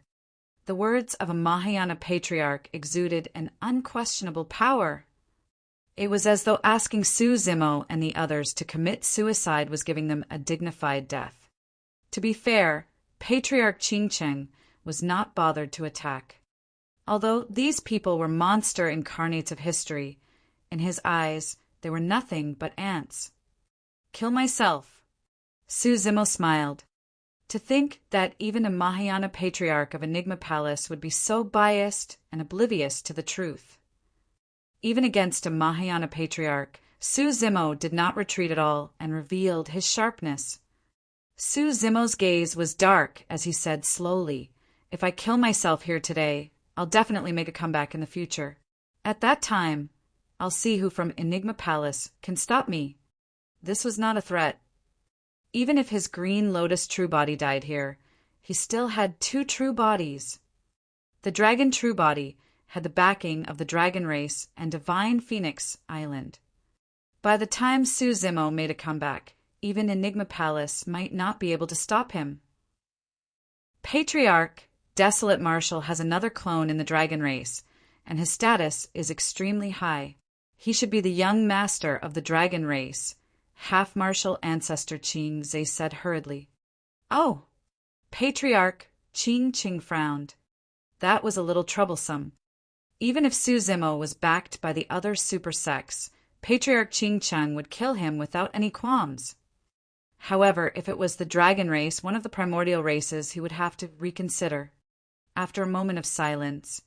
A: The words of a Mahayana patriarch exuded an unquestionable power. It was as though asking Su Zimo and the others to commit suicide was giving them a dignified death. To be fair, Patriarch Ching was not bothered to attack. Although these people were monster incarnates of history, in his eyes they were nothing but ants. "Kill myself." Su Zimo smiled. To think that even a Mahayana patriarch of Enigma Palace would be so biased and oblivious to the truth. Even against a Mahayana patriarch, Su Zimo did not retreat at all and revealed his sharpness. Su Zimo's gaze was dark as he said slowly, "If I kill myself here today, I'll definitely make a comeback in the future. At that time, I'll see who from Enigma Palace can stop me." This was not a threat. Even if his green lotus true body died here, he still had two true bodies. The dragon true body had the backing of the dragon race and divine Phoenix Island. By the time Su Zimo made a comeback, even Enigma Palace might not be able to stop him. Patriarch Desolate Marshal has another clone in the dragon race, and his status is extremely high. He should be the young master of the dragon race, half-martial ancestor Ching Zhe said hurriedly. "Oh!" Patriarch Ching frowned. That was a little troublesome. Even if Su Zimo was backed by the other super sects, Patriarch Ching would kill him without any qualms. However, if it was the dragon race, one of the primordial races, he would have to reconsider. After a moment of silence,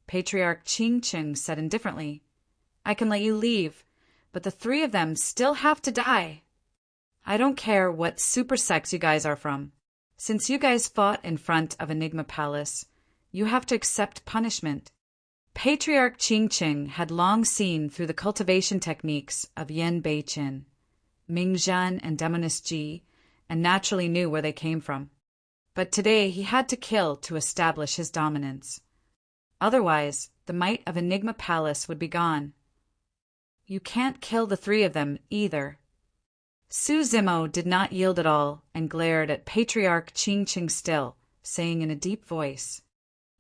A: Patriarch Ching said indifferently, "I can let you leave, but the three of them still have to die. I don't care what super sects you guys are from. Since you guys fought in front of Enigma Palace, you have to accept punishment." Patriarch Ching had long seen through the cultivation techniques of Yen Beichin, Mingzhan, and Demoness Ji, and naturally knew where they came from. But today he had to kill to establish his dominance. Otherwise, the might of Enigma Palace would be gone. "You can't kill the three of them either." Su Zimo did not yield at all and glared at Patriarch Ching still, saying in a deep voice.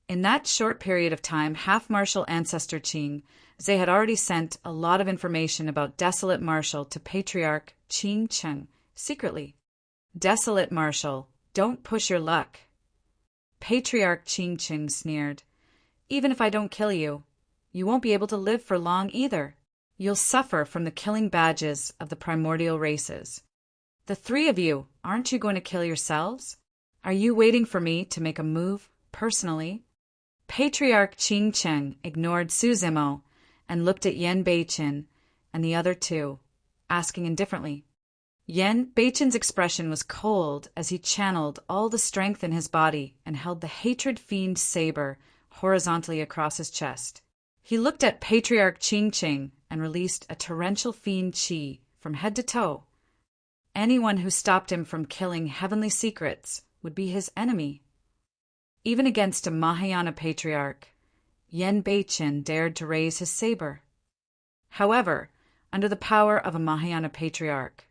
A: In that short period of time, half-martial ancestor Ching Zhe had already sent a lot of information about Desolate Marshal to Patriarch Ching secretly. "Desolate Marshal, don't push your luck." Patriarch Ching sneered. "Even if I don't kill you, you won't be able to live for long either. You'll suffer from the killing badges of the primordial races. The three of you, aren't you going to kill yourselves? Are you waiting for me to make a move personally?" Patriarch Ching ignored Su Zimo and looked at Yen Beichin and the other two, asking indifferently. Yen Beichin's expression was cold as he channeled all the strength in his body and held the hatred fiend saber horizontally across his chest. He looked at Patriarch Ching and released a torrential fiend chi from head to toe. Anyone who stopped him from killing heavenly secrets would be his enemy. Even against a Mahayana patriarch, Yen Beichin dared to raise his saber. However, under the power of a Mahayana patriarch,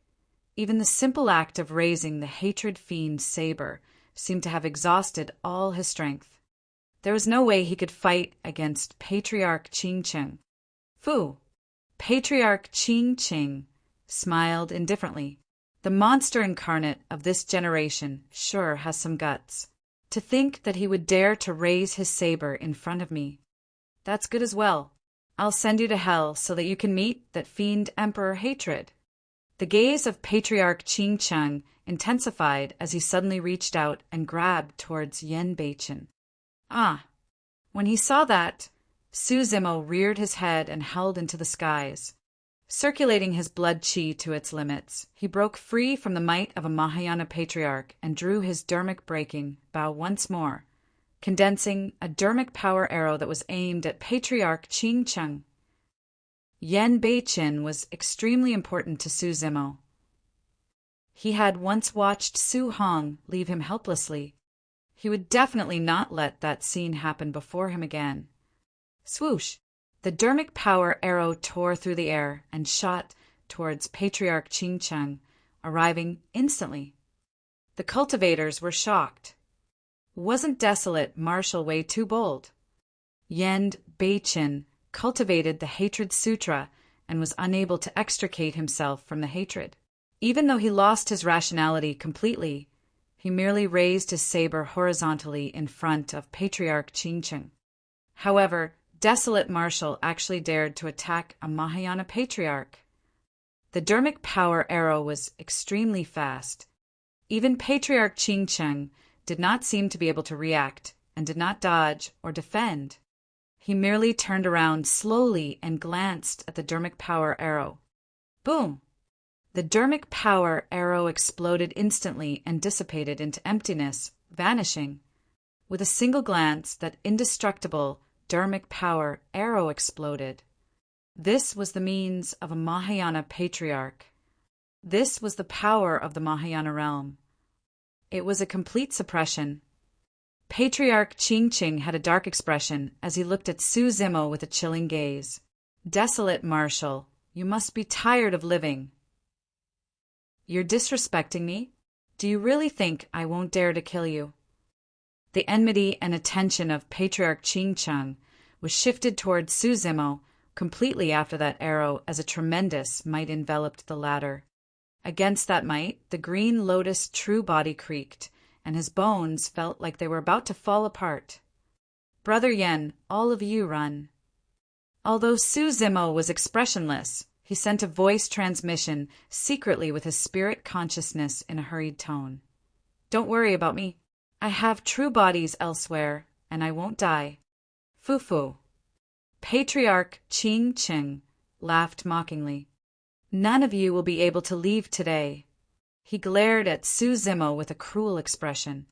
A: even the simple act of raising the hatred fiend saber seemed to have exhausted all his strength. There was no way he could fight against Patriarch Ching. "Fu!" Patriarch Ching smiled indifferently. The monster incarnate of this generation sure has some guts. To think that he would dare to raise his saber in front of me. That's good as well. I'll send you to hell so that you can meet that fiend emperor hatred. The gaze of Patriarch Ching Cheng intensified as he suddenly reached out and grabbed towards Yen Beichen. Ah! When he saw that, Su Zimo reared his head and held into the skies. Circulating his blood chi to its limits, he broke free from the might of a Mahayana patriarch and drew his dermic breaking bow once more, condensing a dermic power arrow that was aimed at Patriarch Ching Cheng. Yen Beichin was extremely important to Su Zimo. He had once watched Su Hong leave him helplessly. He would definitely not let that scene happen before him again. Swoosh! The dermic power arrow tore through the air and shot towards Patriarch Ching Cheng, arriving instantly. The cultivators were shocked. Wasn't Desolate Martial way too bold? Yen Beichin cultivated the Hatred Sutra and was unable to extricate himself from the hatred. Even though he lost his rationality completely, he merely raised his saber horizontally in front of Patriarch Ching Cheng. However, Desolate Martial actually dared to attack a Mahayana patriarch. The dermic power arrow was extremely fast. Even Patriarch Ching Cheng did not seem to be able to react and did not dodge or defend. He merely turned around slowly and glanced at the dermic power arrow. Boom! The dermic power arrow exploded instantly and dissipated into emptiness, vanishing. With a single glance, that indestructible dermic power arrow exploded. This was the means of a Mahayana patriarch. This was the power of the Mahayana realm. It was a complete suppression. Patriarch Ching Cheng had a dark expression as he looked at Su Zimo with a chilling gaze. Desolate Martial, you must be tired of living. You're disrespecting me? Do you really think I won't dare to kill you? The enmity and attention of Patriarch Ching Cheng was shifted toward Su Zimo completely after that arrow as a tremendous might enveloped the latter. Against that might, the green lotus true body creaked, and his bones felt like they were about to fall apart. Brother Yen, all of you run. Although Su Zimo was expressionless, he sent a voice transmission secretly with his spirit consciousness in a hurried tone. Don't worry about me. I have true bodies elsewhere, and I won't die. Fufu. Patriarch Ching Cheng laughed mockingly. None of you will be able to leave today. He glared at Su Zimo with a cruel expression.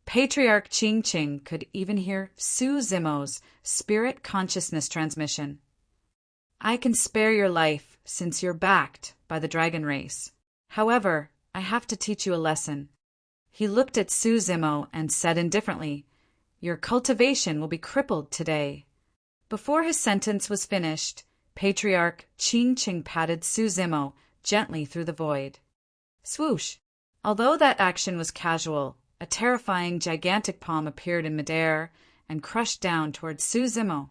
A: Patriarch Ching Cheng could even hear Su Zimo's spirit consciousness transmission. I can spare your life since you're backed by the dragon race. However, I have to teach you a lesson. He looked at Su Zimo and said indifferently, Your cultivation will be crippled today. Before his sentence was finished, Patriarch Ching Cheng patted Su Zimo gently through the void. Swoosh! Although that action was casual, a terrifying gigantic palm appeared in midair and crushed down towards Su Zimo.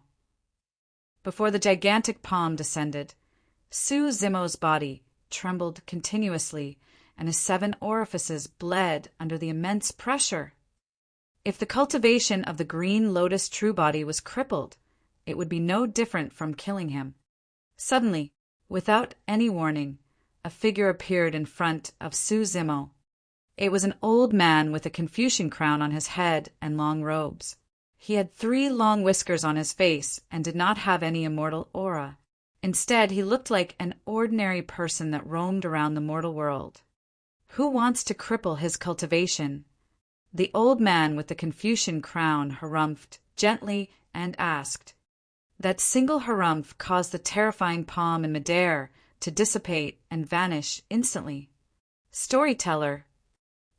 A: Before the gigantic palm descended, Su Zimo's body trembled continuously, and his 7 orifices bled under the immense pressure. If the cultivation of the green lotus true body was crippled, it would be no different from killing him. Suddenly, without any warning, a figure appeared in front of Su Zimo. It was an old man with a Confucian crown on his head and long robes. He had 3 long whiskers on his face and did not have any immortal aura. Instead, he looked like an ordinary person that roamed around the mortal world. Who wants to cripple his cultivation? The old man with the Confucian crown harumphed gently and asked. That single harumph caused the terrifying palm in midair to dissipate and vanish instantly. Storyteller.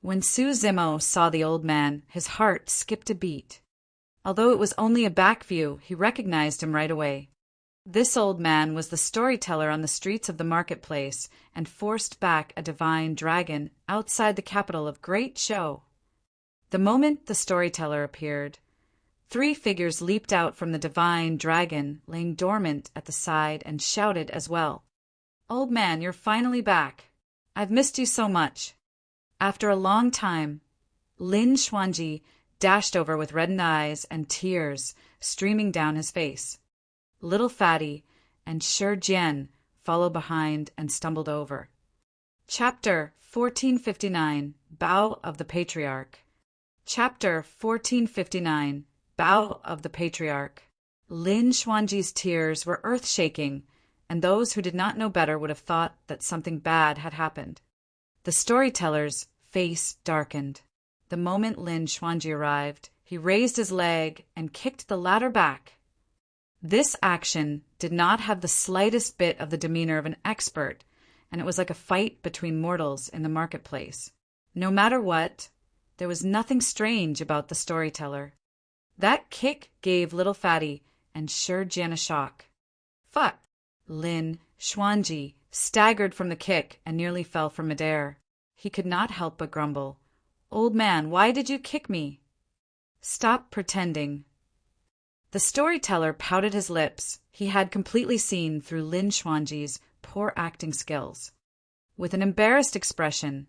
A: When Su Zimo saw the old man, his heart skipped a beat. Although it was only a back view, he recognized him right away. This old man was the storyteller on the streets of the marketplace and forced back a divine dragon outside the capital of Great Show. The moment the storyteller appeared, 3 figures leaped out from the divine dragon laying dormant at the side and shouted as well. Old man, you're finally back. I've missed you so much. After a long time, Lin Xuanji dashed over with reddened eyes and tears streaming down his face. Little Fatty and Shi Jian followed behind and stumbled over. Chapter 1459 Bow of the Patriarch. Chapter 1459 Bow of the Patriarch. Lin Xuanji's tears were earth-shaking, and those who did not know better would have thought that something bad had happened. The storyteller's face darkened. The moment Lin Xuanji arrived, he raised his leg and kicked the ladder back. This action did not have the slightest bit of the demeanor of an expert, and it was like a fight between mortals in the marketplace. No matter what, there was nothing strange about the storyteller. That kick gave Little Fatty and Shi Jian a shock. Fuck! Lin Xuanji staggered from the kick and nearly fell from midair. He could not help but grumble. "Old man, why did you kick me?" "Stop pretending." The storyteller pouted his lips. He had completely seen through Lin Xuanji's poor acting skills. With an embarrassed expression,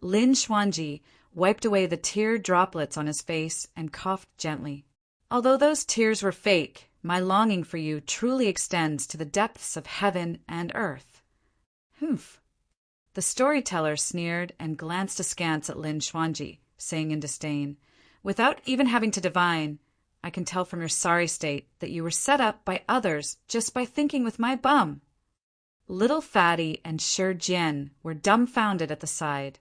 A: Lin Xuanji wiped away the tear droplets on his face and coughed gently. "Although those tears were fake, my longing for you truly extends to the depths of heaven and earth." "Humph." The storyteller sneered and glanced askance at Lin Xuanji, saying in disdain, "Without even having to divine, I can tell from your sorry state that you were set up by others just by thinking with my bum." Little Fatty and Shi Jian were dumbfounded at the sight.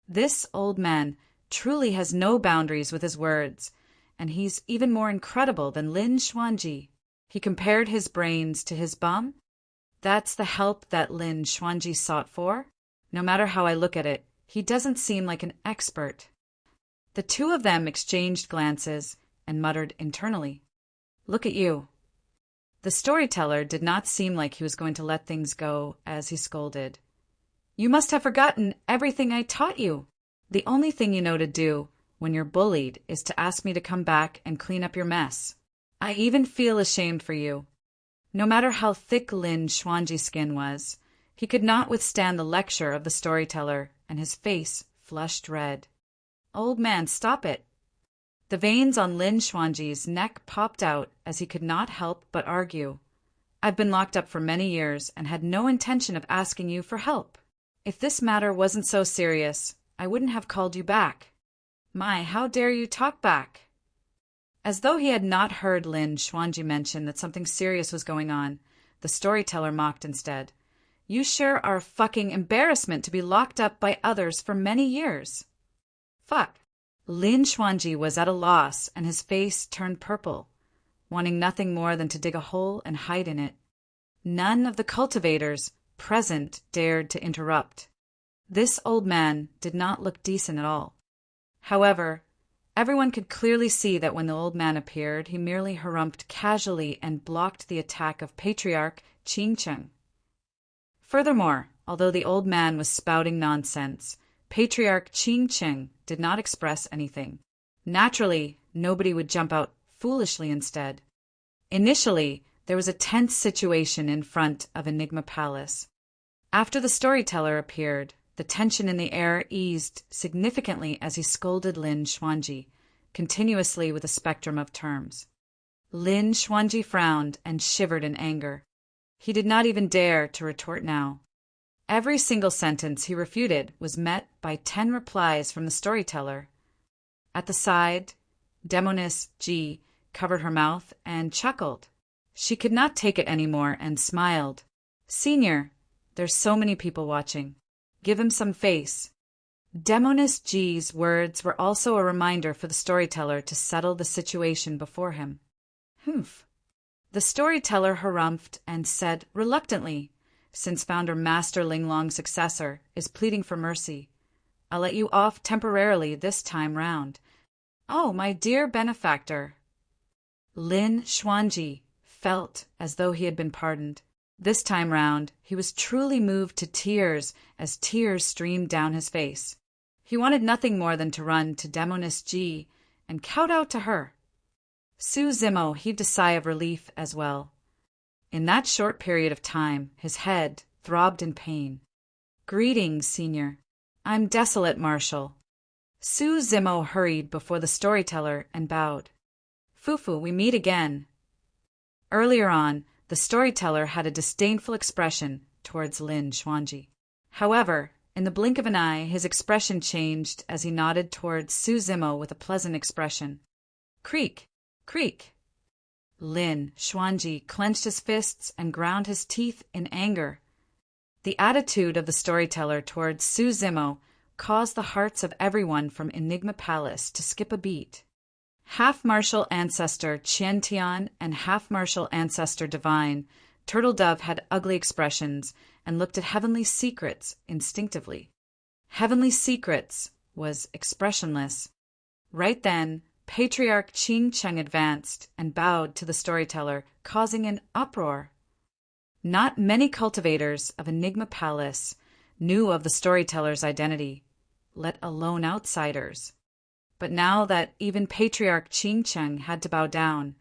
A: This old man truly has no boundaries with his words, and he's even more incredible than Lin Xuanji. He compared his brains to his bum? That's the help that Lin Xuanji sought for? No matter how I look at it, he doesn't seem like an expert. The two of them exchanged glances and muttered internally, "Look at you." The storyteller did not seem like he was going to let things go as he scolded. "You must have forgotten everything I taught you. The only thing you know to do when you're bullied is to ask me to come back and clean up your mess. I even feel ashamed for you." No matter how thick Lin Xuanji's skin was, he could not withstand the lecture of the storyteller, and his face flushed red. "Old man, stop it." The veins on Lin Xuanji's neck popped out as he could not help but argue. "I've been locked up for many years and had no intention of asking you for help. If this matter wasn't so serious, I wouldn't have called you back. My, how dare you talk back?" As though he had not heard Lin Xuanji mention that something serious was going on, the storyteller mocked instead. "You sure are a fucking embarrassment to be locked up by others for many years." "Fuck." Lin Xuanji was at a loss, and his face turned purple, wanting nothing more than to dig a hole and hide in it. None of the cultivators present dared to interrupt. This old man did not look decent at all. However, everyone could clearly see that when the old man appeared, he merely harumphed casually and blocked the attack of Patriarch Qingcheng. Furthermore, although the old man was spouting nonsense, Patriarch Qingcheng did not express anything. Naturally, nobody would jump out foolishly instead. Initially, there was a tense situation in front of Enigma Palace. After the storyteller appeared, the tension in the air eased significantly as he scolded Lin Xuanji, continuously with a spectrum of terms. Lin Xuanji frowned and shivered in anger. He did not even dare to retort now. Every single sentence he refuted was met by 10 replies from the storyteller. At the side, Demoness Ji covered her mouth and chuckled. She could not take it anymore and smiled. "Senior, there's so many people watching. Give him some face." Demoness Ji's words were also a reminder for the storyteller to settle the situation before him. "Humph." The storyteller harumphed and said reluctantly, "Since founder Master Linglong's successor is pleading for mercy, I'll let you off temporarily this time round." "Oh, my dear benefactor." Lin Xuanji felt as though he had been pardoned. This time round, he was truly moved to tears as tears streamed down his face. He wanted nothing more than to run to Demoness Ji and kowtow to her. Su Zimo heaved a sigh of relief as well. In that short period of time, his head throbbed in pain. "Greetings, Senior." "I'm desolate, Marshal." Su Zimo hurried before the storyteller and bowed. Fufu, we meet again. Earlier on, the storyteller had a disdainful expression towards Lin Xuanji. However, in the blink of an eye, his expression changed as he nodded towards Su Zimo with a pleasant expression. Creak, creak. Lin Xuanji clenched his fists and ground his teeth in anger. The attitude of the storyteller towards Su Zimo caused the hearts of everyone from Enigma Palace to skip a beat. Half-martial ancestor Qian Tian and half-martial ancestor Divine, Turtle Dove had ugly expressions and looked at Heavenly Secrets instinctively. Heavenly Secrets was expressionless. Right then, Patriarch Qing Cheng advanced and bowed to the storyteller, causing an uproar. Not many cultivators of Enigma Palace knew of the storyteller's identity, let alone outsiders. But now that even Patriarch Qing Cheng had to bow down,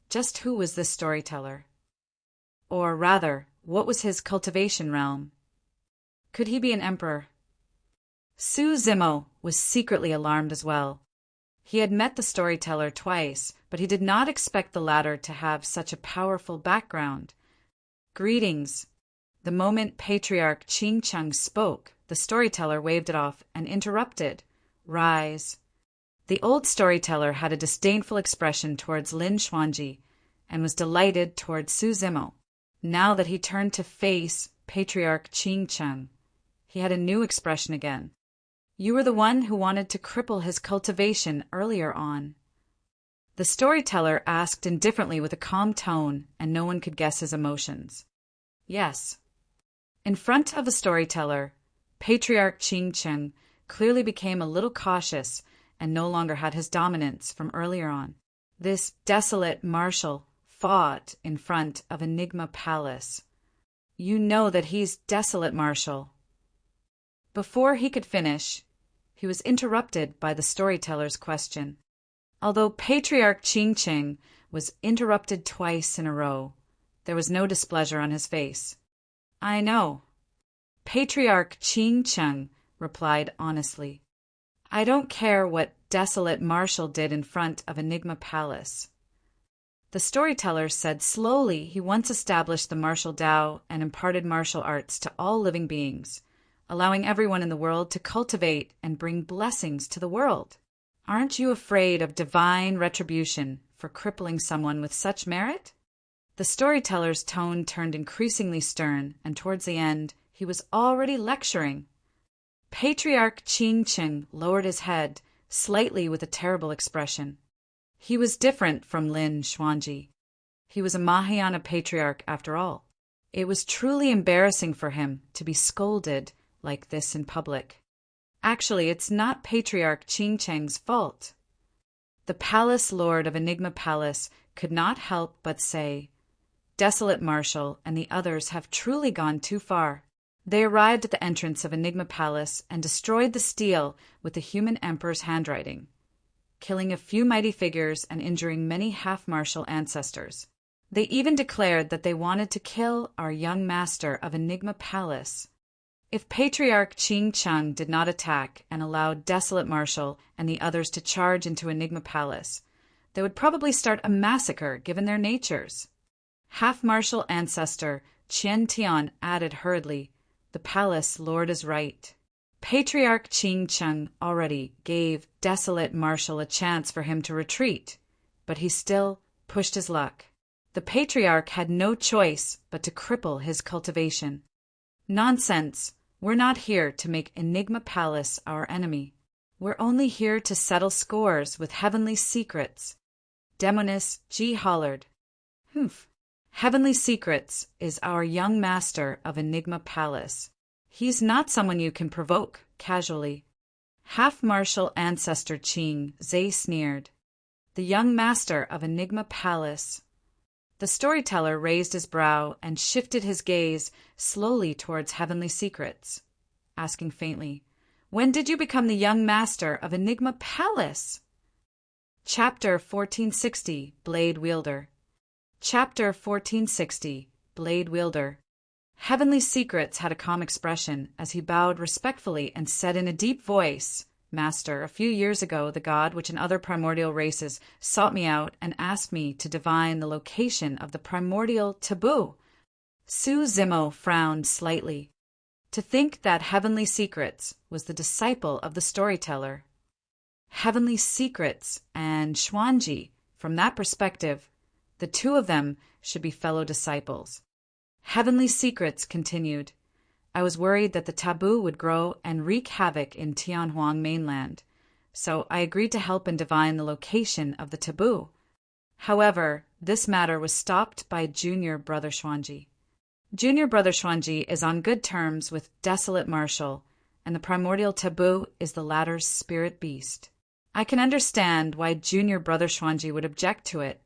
A: just who was this storyteller? Or rather, what was his cultivation realm? Could he be an emperor? Su Zimo was secretly alarmed as well. He had met the storyteller twice, but he did not expect the latter to have such a powerful background. Greetings. The moment Patriarch Qing Cheng spoke, the storyteller waved it off and interrupted. Rise. The old storyteller had a disdainful expression towards Lin Xuanji and was delighted towards Su Zimo. Now that he turned to face Patriarch Qing Cheng, he had a new expression again. You were the one who wanted to cripple his cultivation earlier on. The storyteller asked indifferently with a calm tone, and no one could guess his emotions. Yes. In front of the storyteller, Patriarch Qing Cheng clearly became a little cautious and no longer had his dominance from earlier on. This desolate marshal fought in front of Enigma Palace. You know that he's desolate marshal. Before he could finish, he was interrupted by the storyteller's question. Although Patriarch Qing Cheng was interrupted twice in a row, there was no displeasure on his face. I know. Patriarch Qing Cheng replied honestly. I don't care what desolate marshal did in front of Enigma Palace. The storyteller said slowly he once established the martial Tao and imparted martial arts to all living beings, allowing everyone in the world to cultivate and bring blessings to the world. Aren't you afraid of divine retribution for crippling someone with such merit? The storyteller's tone turned increasingly stern, and towards the end, he was already lecturing. Patriarch Qing Cheng lowered his head, slightly with a terrible expression. He was different from Lin Xuanji. He was a Mahayana patriarch after all. It was truly embarrassing for him to be scolded like this in public. Actually, it's not Patriarch Qing Cheng's fault. The palace lord of Enigma Palace could not help but say, Desolate Marshal and the others have truly gone too far. They arrived at the entrance of Enigma Palace and destroyed the stele with the human emperor's handwriting, killing a few mighty figures and injuring many half-martial ancestors. They even declared that they wanted to kill our young master of Enigma Palace. If Patriarch Qing Cheng did not attack and allowed Desolate Marshal and the others to charge into Enigma Palace, they would probably start a massacre given their natures. Half-martial ancestor Qian Tian added hurriedly, The palace lord is right. Patriarch Qing Cheng already gave Desolate Marshal a chance for him to retreat, but he still pushed his luck. The patriarch had no choice but to cripple his cultivation. Nonsense! We're not here to make Enigma Palace our enemy. We're only here to settle scores with Heavenly Secrets. Demonis G. hollered. Humph. Heavenly Secrets is our young master of Enigma Palace. He's not someone you can provoke casually. Half-martial ancestor Qing Zhe sneered. The young master of Enigma Palace. The storyteller raised his brow and shifted his gaze slowly towards Heavenly Secrets, asking faintly, When did you become the young master of Enigma Palace? Chapter 1460, Blade Wielder. Chapter 1460, Blade Wielder. Heavenly Secrets had a calm expression as he bowed respectfully and said in a deep voice, Master, a few years ago the god which in other primordial races sought me out and asked me to divine the location of the primordial taboo. Su Zimo frowned slightly. To think that Heavenly Secrets was the disciple of the storyteller. Heavenly Secrets and Xuanji, from that perspective, the two of them should be fellow disciples. Heavenly Secrets continued. I was worried that the taboo would grow and wreak havoc in Tianhuang mainland, so I agreed to help and divine the location of the taboo. However, this matter was stopped by Junior Brother Xuanji. Junior Brother Xuanji is on good terms with Desolate Marshal, and the primordial taboo is the latter's spirit beast. I can understand why Junior Brother Xuanji would object to it.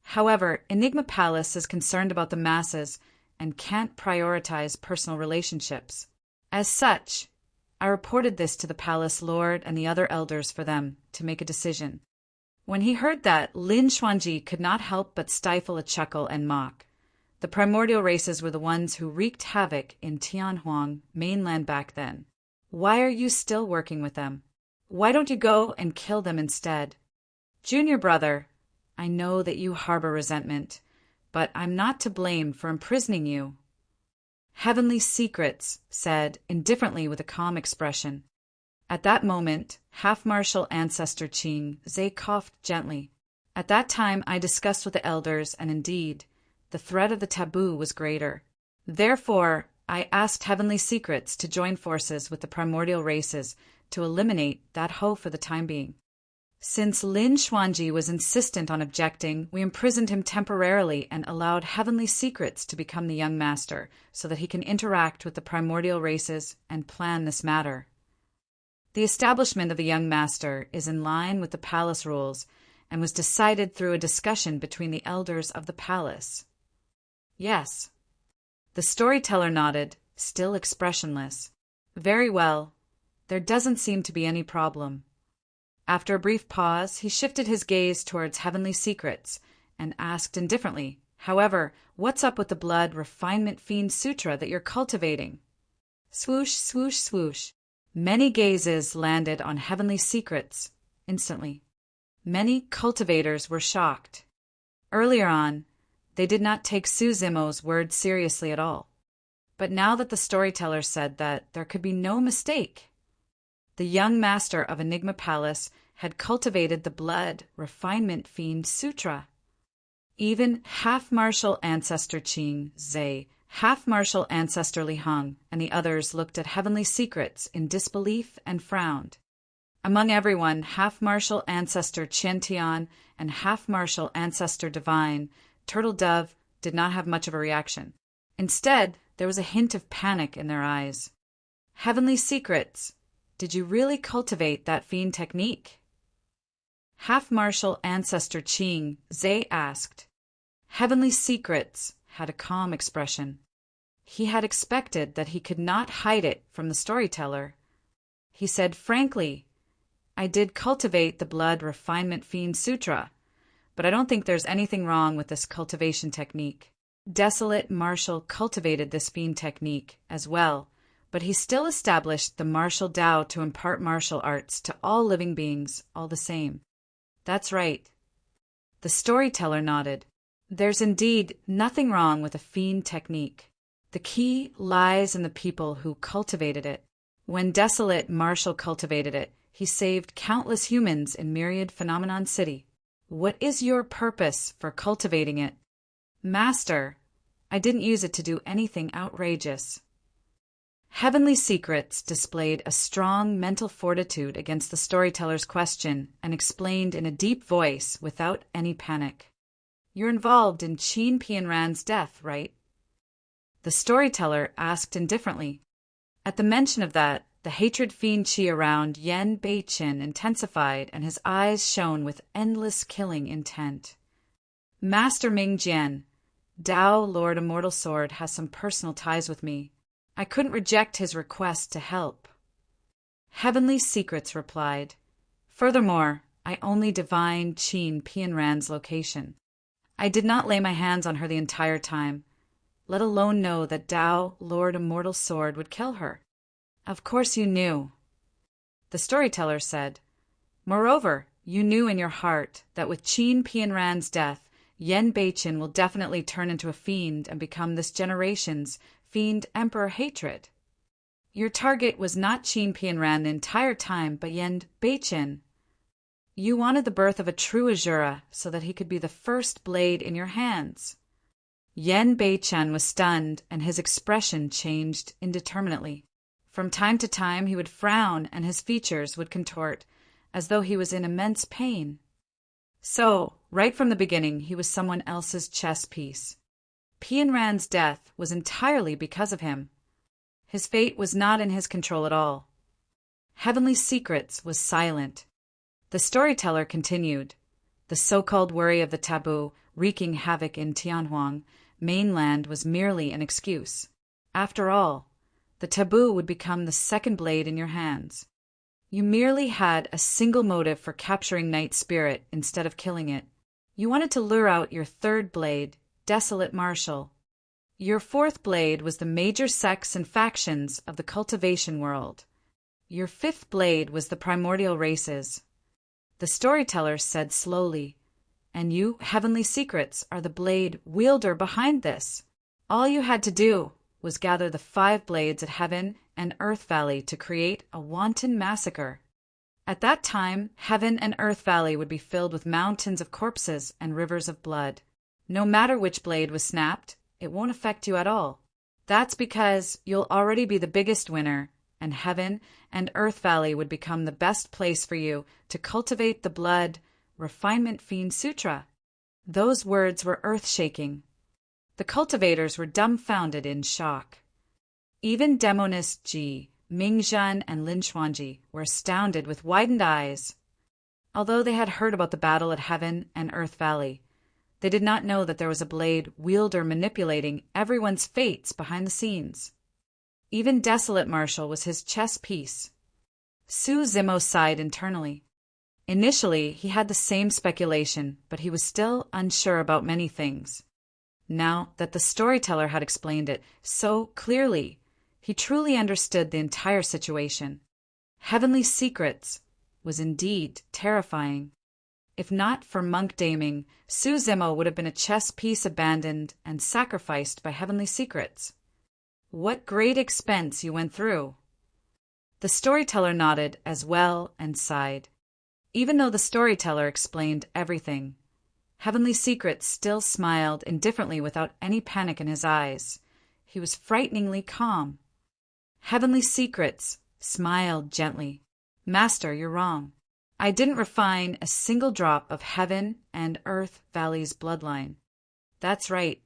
A: However, Enigma Palace is concerned about the masses and can't prioritize personal relationships. As such, I reported this to the palace lord and the other elders for them to make a decision. When he heard that, Lin Xuanji could not help but stifle a chuckle and mock. The primordial races were the ones who wreaked havoc in Tianhuang mainland back then. Why are you still working with them? Why don't you go and kill them instead? Junior brother, I know that you harbor resentment, but I'm not to blame for imprisoning you. Heavenly Secrets said indifferently with a calm expression. At that moment, Half-Marshal Ancestor Qing Zhe coughed gently. At that time I discussed with the elders, and indeed, the threat of the taboo was greater. Therefore, I asked Heavenly Secrets to join forces with the primordial races to eliminate that hoe for the time being. Since Lin Xuanji was insistent on objecting, we imprisoned him temporarily and allowed Heavenly Secrets to become the young master so that he can interact with the primordial races and plan this matter. The establishment of the young master is in line with the palace rules and was decided through a discussion between the elders of the palace. Yes. The storyteller nodded, still expressionless. Very well. There doesn't seem to be any problem. After a brief pause, he shifted his gaze towards Heavenly Secrets and asked indifferently, however, what's up with the blood refinement fiend sutra that you're cultivating? Swoosh, swoosh, swoosh. Many gazes landed on Heavenly Secrets instantly. Many cultivators were shocked. Earlier on, they did not take Su Zimo's words seriously at all. But now that the storyteller said that, there could be no mistake. The young master of Enigma Palace had cultivated the blood refinement fiend sutra. Even Half-Marshal Ancestor Qing Zhe, Half-Marshal Ancestor Li Heng, and the others looked at Heavenly Secrets in disbelief and frowned. Among everyone, Half-Marshal Ancestor Qian Tian and Half-Marshal Ancestor Divine, Turtle Dove, did not have much of a reaction. Instead, there was a hint of panic in their eyes. Heavenly Secrets, did you really cultivate that fiend technique? Half-Marshal Ancestor Qing Zhe asked. Heavenly Secrets had a calm expression. He had expected that he could not hide it from the storyteller. He said frankly, I did cultivate the blood refinement fiend sutra, but I don't think there's anything wrong with this cultivation technique. Desolate Marshal cultivated this fiend technique as well, but he still established the martial Tao to impart martial arts to all living beings, all the same. That's right. The storyteller nodded. There's indeed nothing wrong with a fiend technique. The key lies in the people who cultivated it. When Desolate Marshal cultivated it, he saved countless humans in Myriad Phenomenon City. What is your purpose for cultivating it? Master, I didn't use it to do anything outrageous. Heavenly Secrets displayed a strong mental fortitude against the storyteller's question and explained in a deep voice without any panic. You're involved in Qin Pianran's death, right? The storyteller asked indifferently. At the mention of that, the hatred fiend qi around Yan Beiqin intensified and his eyes shone with endless killing intent. Master Ming Jian, Dao Lord Immortal Sword has some personal ties with me. I couldn't reject his request to help. Heavenly Secrets replied. Furthermore, I only divined Qin Pianran's location. I did not lay my hands on her the entire time, let alone know that Dao Lord Immortal Sword would kill her. Of course you knew. The storyteller said, "Moreover, you knew in your heart that with Qin Pianran's death, Yen Beiqin will definitely turn into a fiend and become this generation's fiend emperor hatred. Your target was not Qin Pianran the entire time, but Yen Beiqin. You wanted the birth of a true Azura so that he could be the first blade in your hands." Yen Beiqian was stunned, and his expression changed indeterminately. From time to time he would frown, and his features would contort, as though he was in immense pain. So, right from the beginning, he was someone else's chess piece. Pianran's death was entirely because of him. His fate was not in his control at all. Heavenly Secrets was silent. The storyteller continued. The so-called worry of the taboo, wreaking havoc in Tianhuang mainland, was merely an excuse. After all, the taboo would become the second blade in your hands. You merely had a single motive for capturing Night Spirit instead of killing it. You wanted to lure out your third blade, Desolate Marshal. Your fourth blade was the major sects and factions of the cultivation world. Your fifth blade was the primordial races. The storyteller said slowly, "And you, Heavenly Secrets, are the blade wielder behind this. All you had to do was gather the 5 blades at Heaven and Earth Valley to create a wanton massacre. At that time, Heaven and Earth Valley would be filled with mountains of corpses and rivers of blood. No matter which blade was snapped, it won't affect you at all. That's because you'll already be the biggest winner, and Heaven and Earth Valley would become the best place for you to cultivate the blood refinement fiend sutra." Those words were earth-shaking. The cultivators were dumbfounded in shock. Even Demonist Ji, Mingzhan, and Lin Xuanji were astounded with widened eyes. Although they had heard about the battle at Heaven and Earth Valley, they did not know that there was a blade wielder manipulating everyone's fates behind the scenes. Even Desolate Marshal was his chess piece. Su Zimo sighed internally. Initially, he had the same speculation, but he was still unsure about many things. Now that the storyteller had explained it so clearly, he truly understood the entire situation. Heavenly Secrets was indeed terrifying. If not for monk daming, Su Zimo would have been a chess piece abandoned and sacrificed by Heavenly Secrets. What great expense you went through. The storyteller nodded as well and sighed. Even though the storyteller explained everything, Heavenly Secrets still smiled indifferently without any panic in his eyes. He was frighteningly calm. Heavenly Secrets smiled gently. "Master, you're wrong. I didn't refine a single drop of Heaven and Earth Valley's bloodline." "That's right."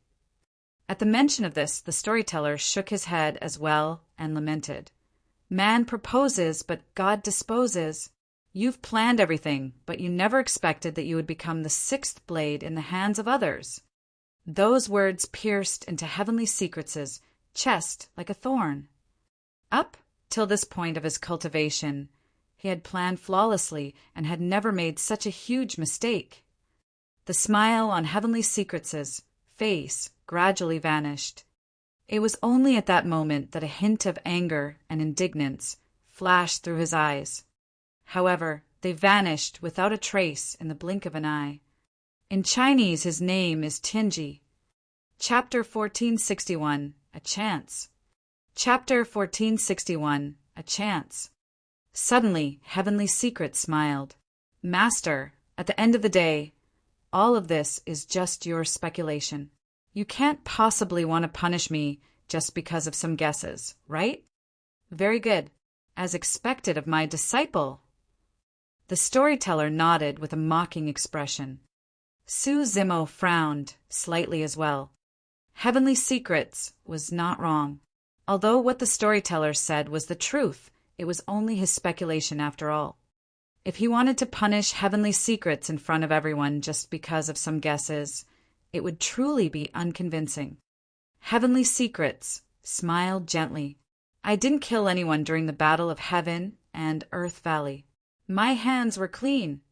A: At the mention of this, the storyteller shook his head as well and lamented. "Man proposes, but God disposes. You've planned everything, but you never expected that you would become the 6th blade in the hands of others." Those words pierced into Heavenly Secrets' chest like a thorn. Up till this point of his cultivation, he had planned flawlessly and had never made such a huge mistake. The smile on Heavenly Secrets' face gradually vanished. It was only at that moment that a hint of anger and indignance flashed through his eyes. However, they vanished without a trace in the blink of an eye. In Chinese, his name is Tianji. Chapter 1461, A Chance. Chapter 1461, A Chance. Suddenly, Heavenly Secret smiled. "Master, at the end of the day, all of this is just your speculation. You can't possibly want to punish me just because of some guesses, right? Very good. As expected of my disciple." The storyteller nodded with a mocking expression. Su Zimo frowned slightly as well. Heavenly Secrets was not wrong. Although what the storyteller said was the truth, it was only his speculation after all. If he wanted to punish Heavenly Secrets in front of everyone just because of some guesses, it would truly be unconvincing. Heavenly Secrets smiled gently. "I didn't kill anyone during the Battle of Heaven and Earth Valley. My hands were clean."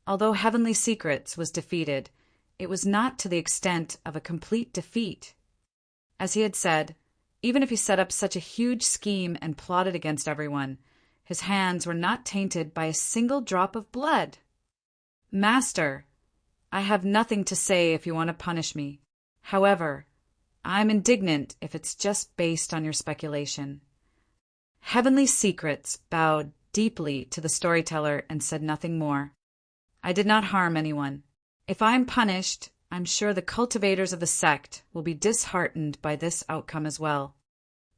A: Although Heavenly Secrets was defeated, it was not to the extent of a complete defeat. As he had said, even if he set up such a huge scheme and plotted against everyone, His hands were not tainted by a single drop of blood. "Master, I have nothing to say if you want to punish me. However, I'm indignant if it's just based on your speculation." Heavenly Secrets bowed deeply to the storyteller and said nothing more. "I did not harm anyone. If I'm punished, I'm sure the cultivators of the sect will be disheartened by this outcome as well."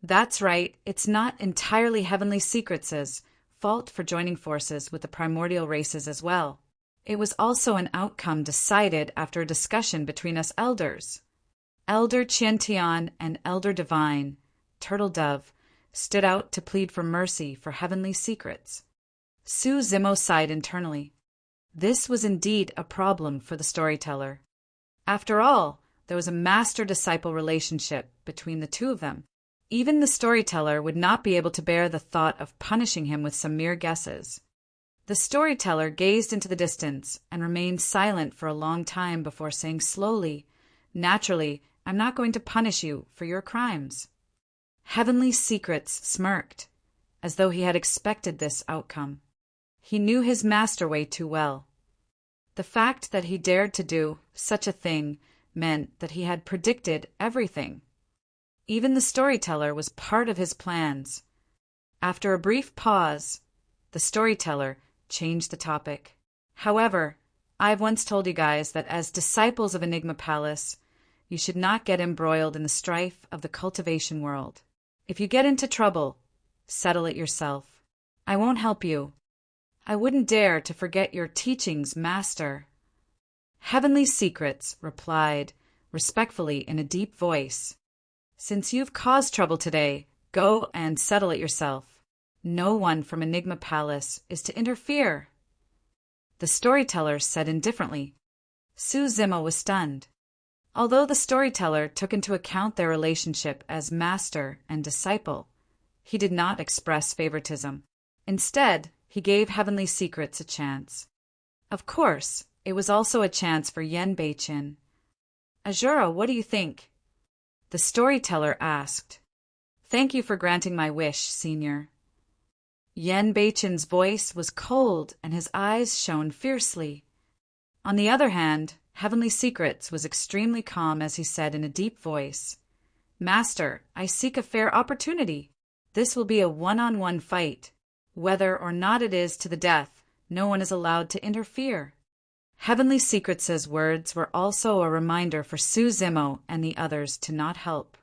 A: That's right, it's not entirely Heavenly Secrets' fault for joining forces with the primordial races as well. It was also an outcome decided after a discussion between us elders. Elder Qiantian and Elder Divine, Turtle Dove, stood out to plead for mercy for Heavenly Secrets. Su Zimo sighed internally. This was indeed a problem for the storyteller. After all, there was a master-disciple relationship between the two of them. Even the storyteller would not be able to bear the thought of punishing him with some mere guesses. The storyteller gazed into the distance and remained silent for a long time before saying slowly, "Naturally, I'm not going to punish you for your crimes." Heavenly Secrets smirked, as though he had expected this outcome. He knew his master way too well. The fact that he dared to do such a thing meant that he had predicted everything. Even the storyteller was part of his plans. After a brief pause, the storyteller changed the topic. "However, I've once told you guys that as disciples of Enigma Palace, you should not get embroiled in the strife of the cultivation world. If you get into trouble, settle it yourself. I won't help you. I wouldn't dare to forget your teachings, Master." Heavenly Secrets replied respectfully in a deep voice, "Since you've caused trouble today, go and settle it yourself. No one from Enigma Palace is to interfere." The storyteller said indifferently. Su Zimo was stunned. Although the storyteller took into account their relationship as master and disciple, he did not express favoritism. Instead, he gave Heavenly Secrets a chance. Of course, it was also a chance for Yen Beichin. "Azura, what do you think?" The storyteller asked. "Thank you for granting my wish, Senior." Yen Beichin's voice was cold and his eyes shone fiercely. On the other hand, Heavenly Secrets was extremely calm as he said in a deep voice, "Master, I seek a fair opportunity. This will be a one-on-one fight. Whether or not it is to the death, no one is allowed to interfere." Heavenly Secrets' words were also a reminder for Su Zimo and the others to not help.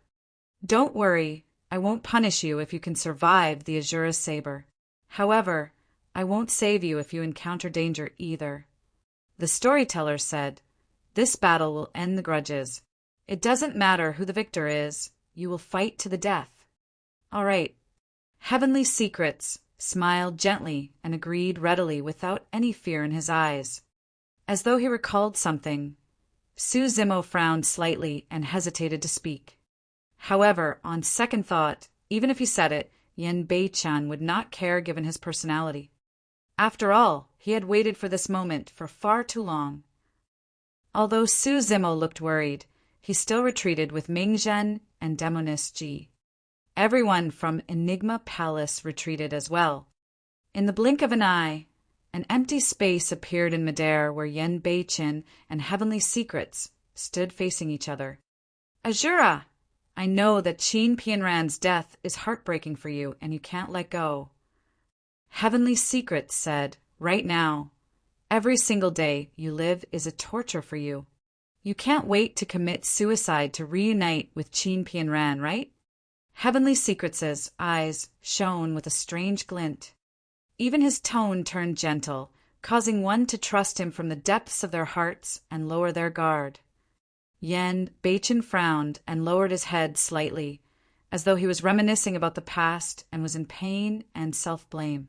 A: "Don't worry, I won't punish you if you can survive the Azura Saber. However, I won't save you if you encounter danger either." The storyteller said, "This battle will end the grudges. It doesn't matter who the victor is, you will fight to the death." "All right." Heavenly Secrets smiled gently and agreed readily without any fear in his eyes. As though he recalled something, Su Zimo frowned slightly and hesitated to speak. However, on second thought, even if he said it, Yen Beichin would not care given his personality. After all, he had waited for this moment for far too long. Although Su Zimo looked worried, he still retreated with Mingzhen and Demoness Ji. Everyone from Enigma Palace retreated as well. In the blink of an eye, an empty space appeared in midair where Yen Beichin and Heavenly Secrets stood facing each other. "Azura, I know that Qin Pianran's death is heartbreaking for you and you can't let go." Heavenly Secrets said, "Right now, every single day you live is a torture for you. You can't wait to commit suicide to reunite with Qin Pianran, right?" Heavenly Secrets' eyes shone with a strange glint. Even his tone turned gentle, causing one to trust him from the depths of their hearts and lower their guard. Yen Beichin frowned and lowered his head slightly, as though he was reminiscing about the past and was in pain and self-blame.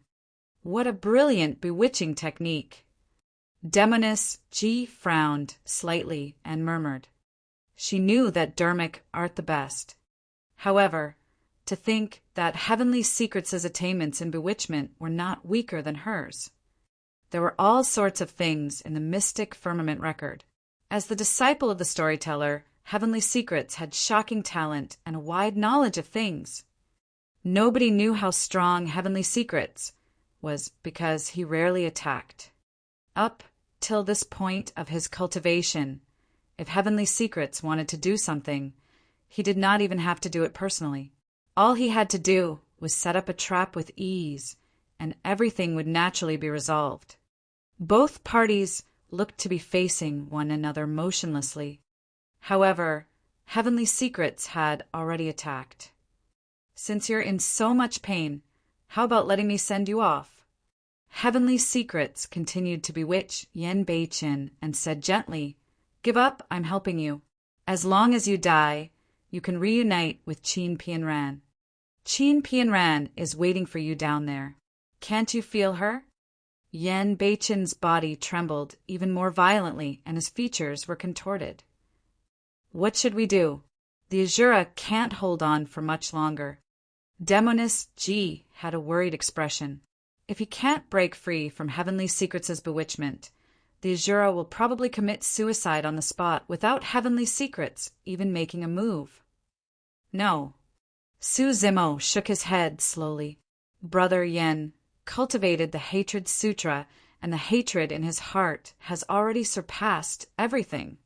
A: What a brilliant, bewitching technique! Demoness Ji frowned slightly and murmured. She knew that Dermic art the best. However, to think that Heavenly Secrets' attainments in bewitchment were not weaker than hers. There were all sorts of things in the mystic firmament record. As the disciple of the storyteller, Heavenly Secrets had shocking talent and a wide knowledge of things. Nobody knew how strong Heavenly Secrets, was because he rarely attacked. Up till this point of his cultivation, if Heavenly Secrets wanted to do something, he did not even have to do it personally. All he had to do was set up a trap with ease, and everything would naturally be resolved. Both parties looked to be facing one another motionlessly. However, Heavenly Secrets had already attacked. "Since you're in so much pain, how about letting me send you off?" Heavenly Secrets continued to bewitch Yen Bei-chin and said gently, "Give up, I'm helping you. As long as you die, you can reunite with Qin Pianran. Qin Pianran is waiting for you down there. Can't you feel her?" Yen Bei-chin's body trembled even more violently and his features were contorted. "What should we do? The Azura can't hold on for much longer." Demoness Ji had a worried expression. "If he can't break free from Heavenly Secrets' bewitchment, the Azura will probably commit suicide on the spot without Heavenly Secrets even making a move." "No." Su Zimo shook his head slowly. "Brother Yen cultivated the Hatred Sutra, and the hatred in his heart has already surpassed everything.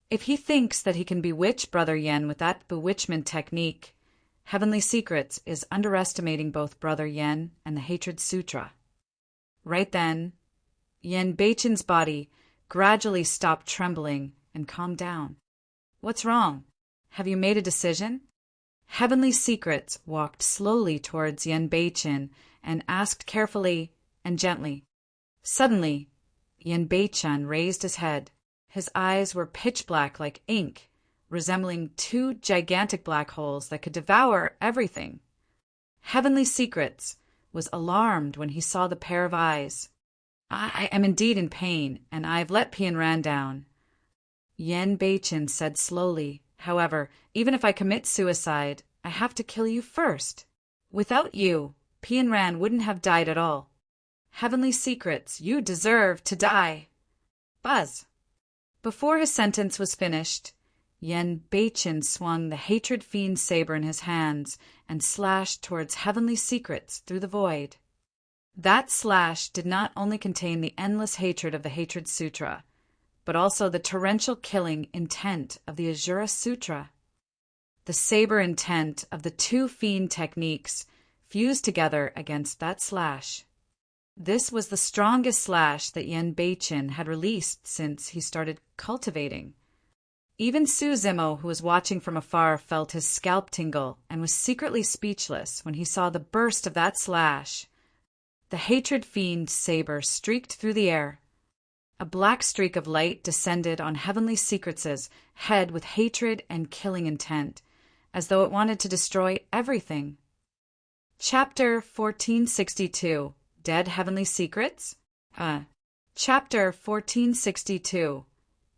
A: If he thinks that he can bewitch Brother Yen with that bewitchment technique, Heavenly Secrets is underestimating both Brother Yen and the Hatred Sutra." Right then, Yen Bei-chin's body gradually stopped trembling and calmed down. "What's wrong? Have you made a decision?" Heavenly Secrets walked slowly towards Yen Bei-chin and asked carefully and gently. Suddenly, Yen Bei-chin raised his head. His eyes were pitch black like ink, resembling two gigantic black holes that could devour everything. Heavenly Secrets was alarmed when he saw the pair of eyes. "I am indeed in pain, and I've let Pianran down." Yen Bei-chin said slowly, "However, even if I commit suicide, I have to kill you first. Without you, Pianran wouldn't have died at all. Heavenly Secrets, you deserve to die." Buzz! Before his sentence was finished, Yen Bei-chin swung the Hatred Fiend saber in his hands and slashed towards Heavenly Secrets through the void. That slash did not only contain the endless hatred of the Hatred Sutra, but also the torrential killing intent of the Azura Sutra. The saber intent of the two fiend techniques fused together against that slash. This was the strongest slash that Yen Bei-chin had released since he started cultivating. Even Su Zimo, who was watching from afar, felt his scalp tingle and was secretly speechless when he saw the burst of that slash. The Hatred Fiend saber streaked through the air. A black streak of light descended on Heavenly Secrets' head with hatred and killing intent, as though it wanted to destroy everything. Chapter 1462, Dead Heavenly Secrets? Chapter 1462,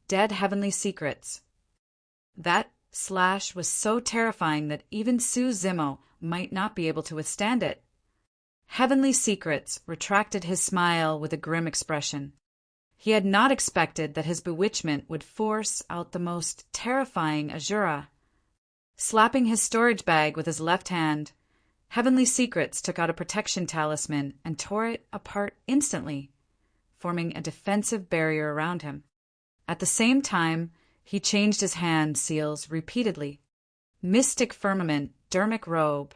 A: Dead Heavenly Secrets. That slash was so terrifying that even Su Zimo might not be able to withstand it. Heavenly Secrets retracted his smile with a grim expression. He had not expected that his bewitchment would force out the most terrifying Azura. Slapping his storage bag with his left hand, Heavenly Secrets took out a protection talisman and tore it apart instantly, forming a defensive barrier around him. At the same time, he changed his hand seals repeatedly. Mystic Firmament Dermic Robe.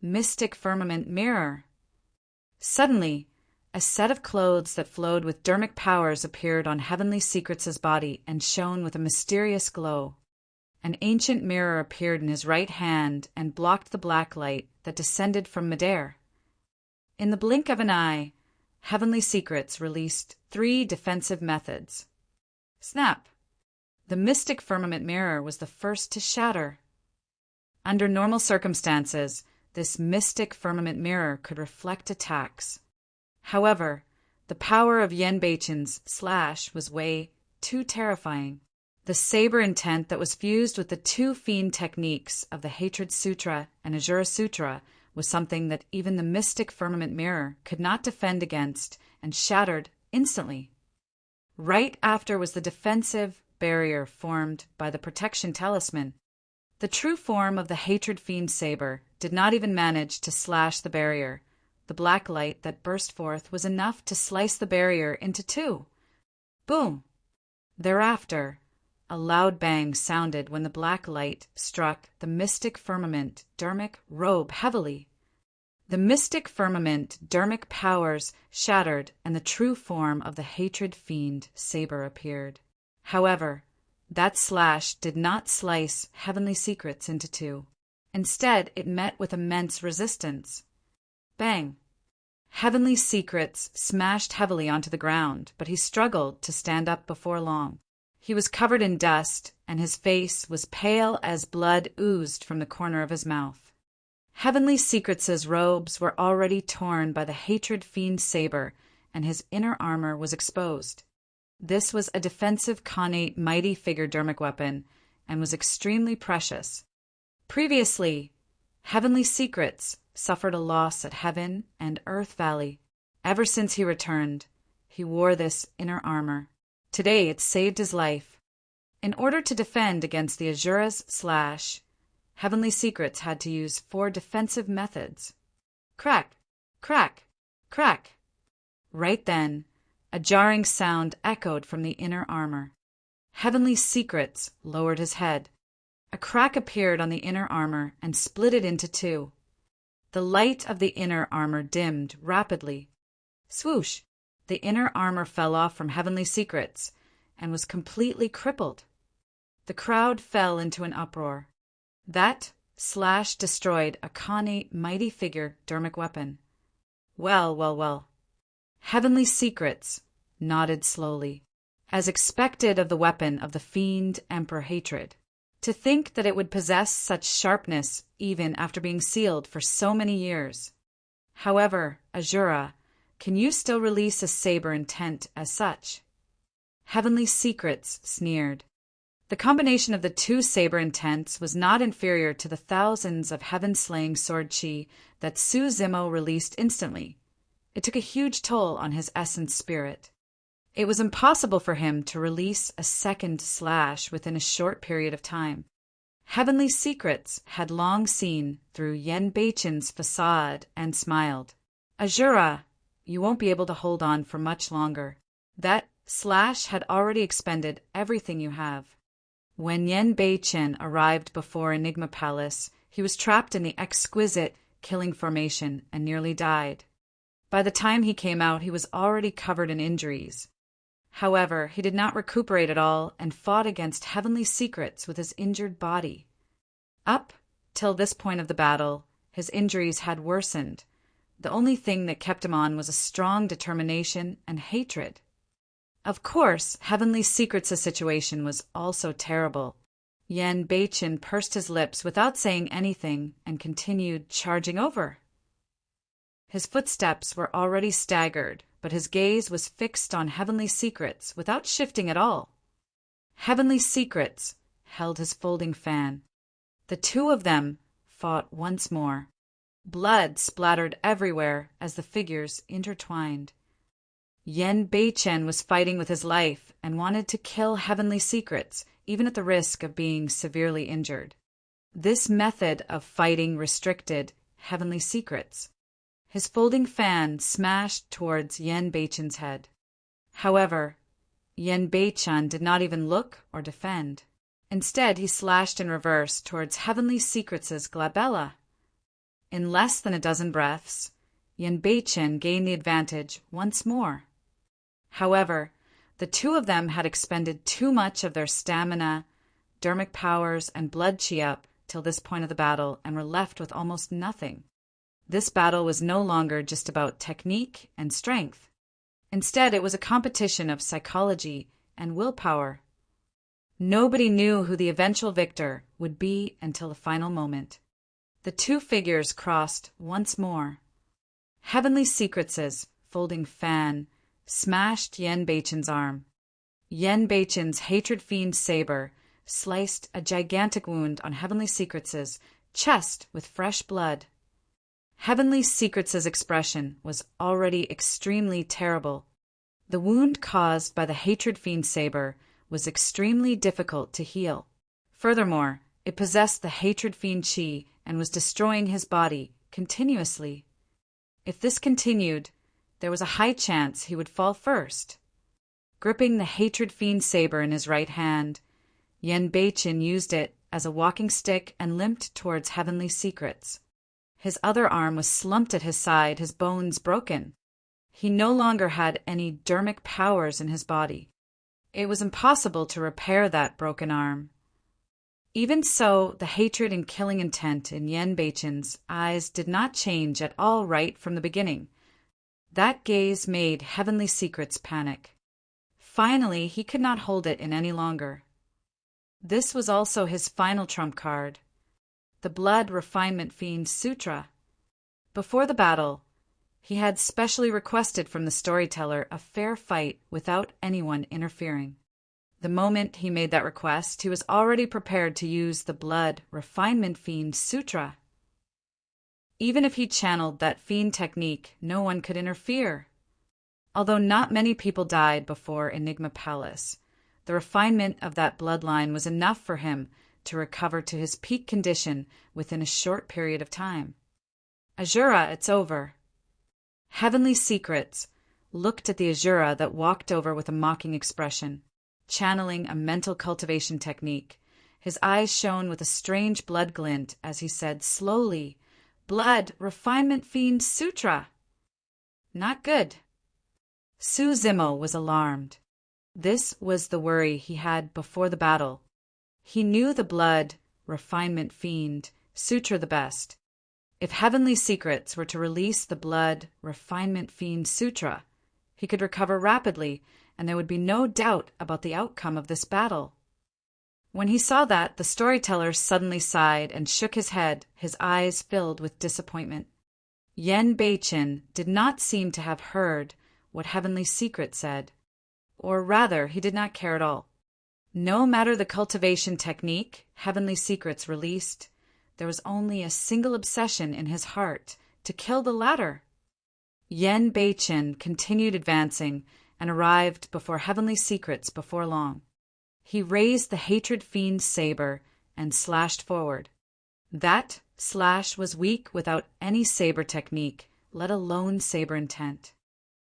A: Mystic Firmament Mirror. Suddenly, a set of clothes that flowed with dermic powers appeared on Heavenly Secrets' body and shone with a mysterious glow. An ancient mirror appeared in his right hand and blocked the black light that descended from midair. In the blink of an eye, Heavenly Secrets released 3 defensive methods. Snap! The Mystic Firmament Mirror was the first to shatter. Under normal circumstances, this Mystic Firmament Mirror could reflect attacks. However, the power of Yen Bei-chin's slash was way too terrifying. The saber intent that was fused with the two fiend techniques of the Hatred Sutra and Azura Sutra was something that even the Mystic Firmament Mirror could not defend against and shattered instantly. Right after was the defensive barrier formed by the protection talisman. The true form of the Hatred Fiend saber did not even manage to slash the barrier, The black light that burst forth was enough to slice the barrier into two. Boom! Thereafter, a loud bang sounded when the black light struck the mystic firmament dermic robe heavily. The mystic firmament dermic powers shattered and the true form of the hatred fiend Saber appeared. However, that slash did not slice Heavenly Secrets into two. Instead, it met with immense resistance. Bang! Heavenly Secrets smashed heavily onto the ground, but he struggled to stand up before long. He was covered in dust, and his face was pale as blood oozed from the corner of his mouth. Heavenly Secrets' robes were already torn by the hatred fiend Saber, and his inner armor was exposed. This was a defensive Khanate mighty figure dermic weapon, and was extremely precious. Previously, Heavenly Secrets suffered a loss at Heaven and Earth Valley. Ever since he returned, he wore this inner armor. Today it saved his life. In order to defend against the Asura's slash, Heavenly Secrets had to use 4 defensive methods. Crack, crack, crack. Right then, a jarring sound echoed from the inner armor. Heavenly Secrets lowered his head. A crack appeared on the inner armor and split it into 2. The light of the inner armor dimmed rapidly. Swoosh! The inner armor fell off from Heavenly Secrets and was completely crippled. The crowd fell into an uproar. That slash destroyed a Khanate mighty figure dermic weapon. Well, well, well. Heavenly Secrets nodded slowly, as expected of the weapon of the fiend Emperor Hatred. To think that it would possess such sharpness even after being sealed for so many years. However, Asura, can you still release a saber intent as such? Heavenly Secrets sneered. The combination of the 2 saber intents was not inferior to the thousands of heaven-slaying sword chi that Su Zimo released instantly. It took a huge toll on his essence spirit. It was impossible for him to release a second slash within a short period of time. Heavenly Secrets had long seen through Yen Beichen's facade and smiled. Asura, you won't be able to hold on for much longer. That slash had already expended everything you have. When Yen Beichen arrived before Enigma Palace, he was trapped in the exquisite killing formation and nearly died. By the time he came out, he was already covered in injuries. However, he did not recuperate at all and fought against Heavenly Secrets with his injured body. Up till this point of the battle, his injuries had worsened. The only thing that kept him on was a strong determination and hatred. Of course, Heavenly Secrets' situation was also terrible. Yen Beichen pursed his lips without saying anything and continued charging over. His footsteps were already staggered, but his gaze was fixed on Heavenly Secrets without shifting at all. Heavenly Secrets held his folding fan. The 2 of them fought once more. Blood splattered everywhere as the figures intertwined. Yen Beichen was fighting with his life and wanted to kill Heavenly Secrets, even at the risk of being severely injured. This method of fighting restricted Heavenly Secrets. His folding fan smashed towards Yen Beichen's head. However, Yen Beichen did not even look or defend. Instead, he slashed in reverse towards Heavenly Secrets' glabella. In less than a dozen breaths, Yen Beichen gained the advantage once more. However, the 2 of them had expended too much of their stamina, dermic powers, and blood chi up till this point of the battle and were left with almost nothing. This battle was no longer just about technique and strength. Instead, it was a competition of psychology and willpower. Nobody knew who the eventual victor would be until the final moment. The 2 figures crossed once more. Heavenly Secrets' folding fan smashed Yen Beichen's arm. Yen Beichen's hatred fiend saber sliced a gigantic wound on Heavenly Secrets' chest with fresh blood. Heavenly Secrets' expression was already extremely terrible. The wound caused by the hatred fiend saber was extremely difficult to heal. Furthermore, it possessed the hatred fiend chi and was destroying his body continuously. If this continued, there was a high chance he would fall first. Gripping the hatred fiend saber in his right hand, Yen Beichin used it as a walking stick and limped towards Heavenly Secrets. His other arm was slumped at his side, his bones broken. He no longer had any dermic powers in his body. It was impossible to repair that broken arm. Even so, the hatred and killing intent in Yen Beichin's eyes did not change at all right from the beginning. That gaze made Heavenly Secrets panic. Finally, he could not hold it in any longer. This was also his final trump card, the Blood Refinement Fiend Sutra. Before the battle, he had specially requested from the storyteller a fair fight without anyone interfering. The moment he made that request, he was already prepared to use the Blood Refinement Fiend Sutra. Even if he channeled that fiend technique, no one could interfere. Although not many people died before Enigma Palace, the refinement of that bloodline was enough for him to recover to his peak condition within a short period of time. Azura, it's over. Heavenly Secrets looked at the Azura that walked over with a mocking expression, channeling a mental cultivation technique. His eyes shone with a strange blood glint as he said slowly, "Blood Refinement Fiend Sutra." Not good. Su Zimo was alarmed. This was the worry he had before the battle. He knew the Blood Refinement Fiend Sutra the best. If Heavenly Secrets were to release the Blood Refinement Fiend Sutra, he could recover rapidly, and there would be no doubt about the outcome of this battle. When he saw that, the storyteller suddenly sighed and shook his head, his eyes filled with disappointment. Yen Beichin did not seem to have heard what Heavenly Secret said, or rather, he did not care at all. No matter the cultivation technique Heavenly Secrets released, there was only a single obsession in his heart, to kill the latter. Yen Beichin continued advancing and arrived before Heavenly Secrets before long. He raised the Hatred Fiend saber and slashed forward. That slash was weak without any saber technique, let alone saber intent.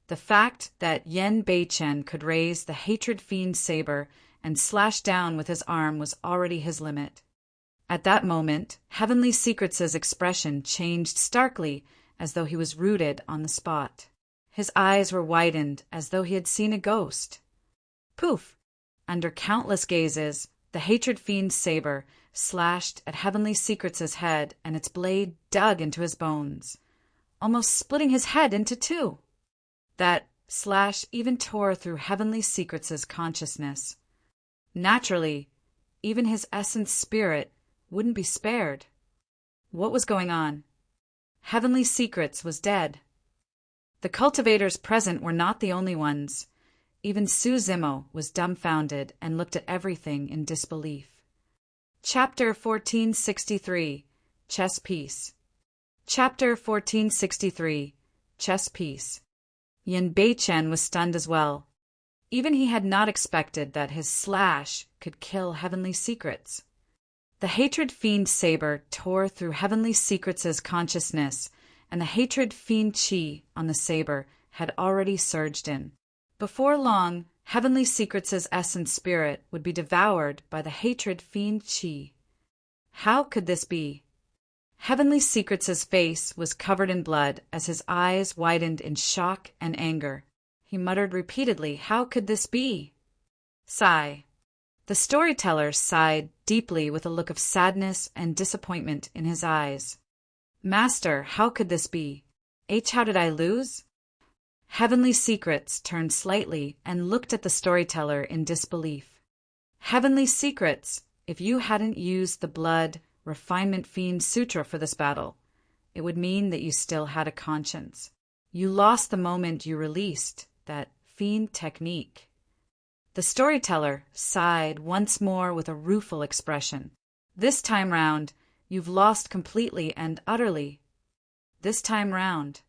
A: The fact that Yen Beichin could raise the Hatred Fiend saber and slash down with his arm was already his limit. At that moment, Heavenly Secrets' expression changed starkly, as though he was rooted on the spot. His eyes were widened as though he had seen a ghost. Poof! Under countless gazes, the Hatred Fiend saber slashed at Heavenly Secrets' head, and its blade dug into his bones, almost splitting his head into two. That slash even tore through Heavenly Secrets' consciousness. Naturally, even his essence spirit wouldn't be spared. What was going on? Heavenly Secrets was dead. The cultivators present were not the only ones. Even Su Zimo was dumbfounded and looked at everything in disbelief. Chapter 1463, Chess Piece. Chapter 1463, Chess Piece. Yen Beichin was stunned as well. Even he had not expected that his slash could kill Heavenly Secrets. The Hatred Fiend saber tore through Heavenly Secrets' consciousness, and the Hatred Fiend chi on the saber had already surged in. Before long, Heavenly Secrets' essence spirit would be devoured by the Hatred Fiend chi. How could this be? Heavenly Secrets' face was covered in blood as his eyes widened in shock and anger. He muttered repeatedly, "How could this be?" Sigh. The storyteller sighed deeply with a look of sadness and disappointment in his eyes. "Master, how could this be? How did I lose?" Heavenly Secrets turned slightly and looked at the storyteller in disbelief. "Heavenly Secrets, if you hadn't used the Blood Refinement Fiend Sutra for this battle, it would mean that you still had a conscience. You lost the moment you released that fiend technique." The storyteller sighed once more with a rueful expression. "This time round, you've lost completely and utterly." "This time round?"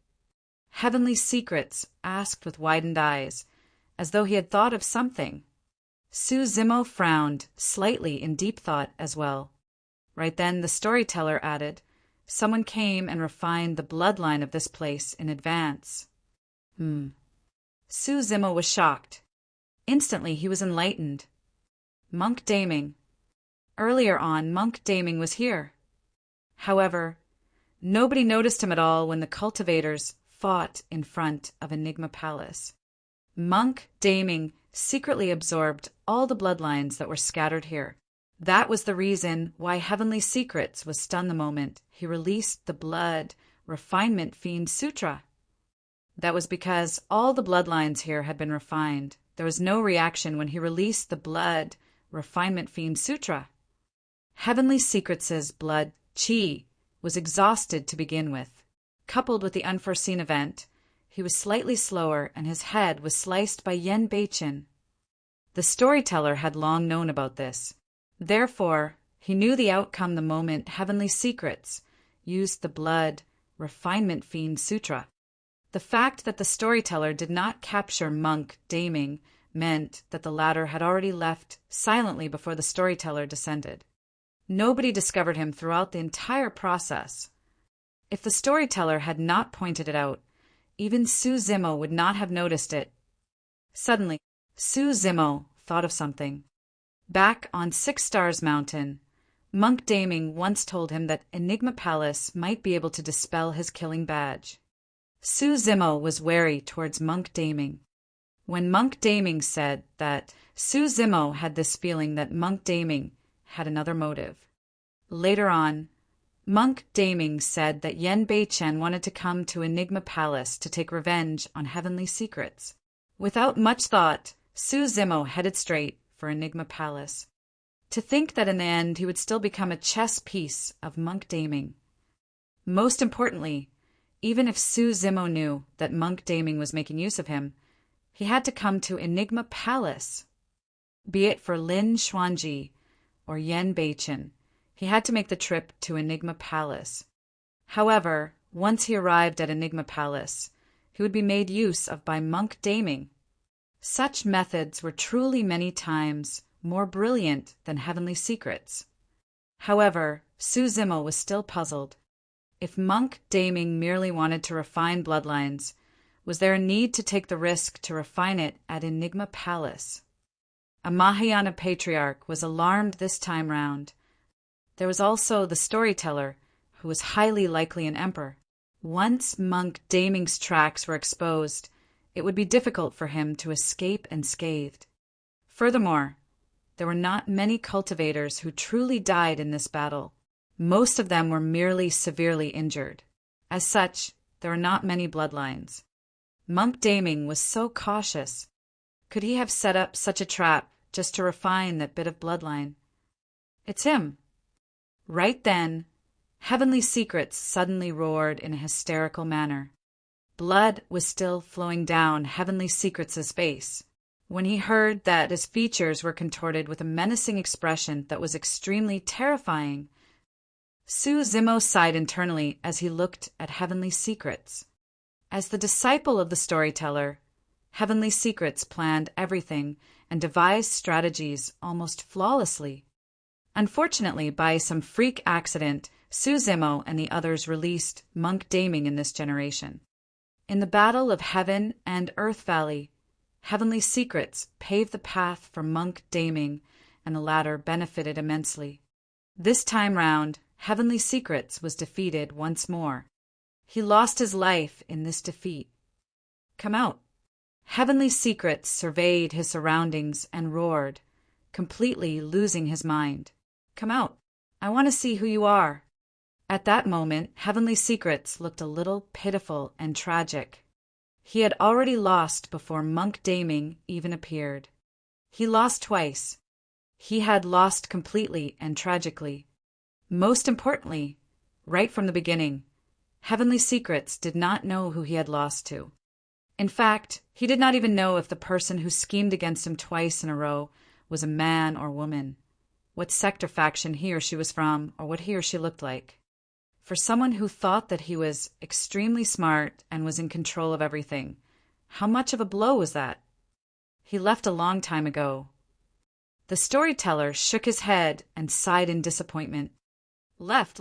A: Heavenly Secrets asked with widened eyes, as though he had thought of something. Su Zimo frowned, slightly in deep thought as well. Right then the storyteller added, Someone came and refined the bloodline of this place in advance. Su Zimo was shocked. Instantly he was enlightened. Monk Daming. Earlier on, Monk Daming was here. However, nobody noticed him at all when the cultivators fought in front of Enigma Palace. Monk Daming secretly absorbed all the bloodlines that were scattered here. That was the reason why Heavenly Secrets was stunned the moment he released the Blood Refinement Fiend Sutra. That was because all the bloodlines here had been refined. There was no reaction when he released the Blood Refinement Fiend Sutra. Heavenly Secrets' blood chi was exhausted to begin with. Coupled with the unforeseen event, he was slightly slower and his head was sliced by Yen Beichin. The storyteller had long known about this. Therefore, he knew the outcome the moment Heavenly Secrets used the Blood Refinement Fiend Sutra. The fact that the storyteller did not capture Monk Daming meant that the latter had already left silently before the storyteller descended. Nobody discovered him throughout the entire process. If the storyteller had not pointed it out, even Su Zimo would not have noticed it. Suddenly, Su Zimo thought of something. Back on Six Stars Mountain, Monk Daming once told him that Enigma Palace might be able to dispel his killing badge. Su Zimo was wary towards Monk Daming. When Monk Daming said that, Su Zimo had this feeling that Monk Daming had another motive. Later on, Monk Daming said that Yen Beichen wanted to come to Enigma Palace to take revenge on Heavenly Secrets. Without much thought, Su Zimo headed straight for Enigma Palace. To think that in the end he would still become a chess piece of Monk Daming. Most importantly, even if Su Zimo knew that Monk Daming was making use of him, he had to come to Enigma Palace. Be it for Lin Xuanji or Yen Beichen, he had to make the trip to Enigma Palace. However, once he arrived at Enigma Palace, he would be made use of by Monk Daming. Such methods were truly many times more brilliant than Heavenly Secrets. However, Su Zimo was still puzzled. If Monk Daming merely wanted to refine bloodlines, was there a need to take the risk to refine it at Enigma Palace? A Mahayana patriarch was alarmed this time round. There was also the storyteller, who was highly likely an emperor. Once Monk Daming's tracks were exposed, it would be difficult for him to escape unscathed. Furthermore, there were not many cultivators who truly died in this battle. Most of them were merely severely injured. As such, there were not many bloodlines. Monk Daming was so cautious. Could he have set up such a trap just to refine that bit of bloodline? It's him. Right then, Heavenly Secrets suddenly roared in a hysterical manner. Blood was still flowing down Heavenly Secrets' face. When he heard that his features were contorted with a menacing expression that was extremely terrifying, Su Zimo sighed internally as he looked at Heavenly Secrets. As the disciple of the storyteller, Heavenly Secrets planned everything and devised strategies almost flawlessly. Unfortunately, by some freak accident, Su Zimo and the others released Monk Daming in this generation. In the battle of Heaven and Earth Valley, Heavenly Secrets paved the path for Monk Daming, and the latter benefited immensely. This time round, Heavenly Secrets was defeated once more. He lost his life in this defeat. Come out. Heavenly Secrets surveyed his surroundings and roared, completely losing his mind. Come out. I want to see who you are. At that moment, Heavenly Secrets looked a little pitiful and tragic. He had already lost before Monk Daming even appeared. He lost twice. He had lost completely and tragically. Most importantly, right from the beginning, Heavenly Secrets did not know who he had lost to. In fact, he did not even know if the person who schemed against him twice in a row was a man or woman, what sector faction he or she was from, or what he or she looked like. For someone who thought that he was extremely smart and was in control of everything, how much of a blow was that? He left a long time ago. The storyteller shook his head and sighed in disappointment. Left.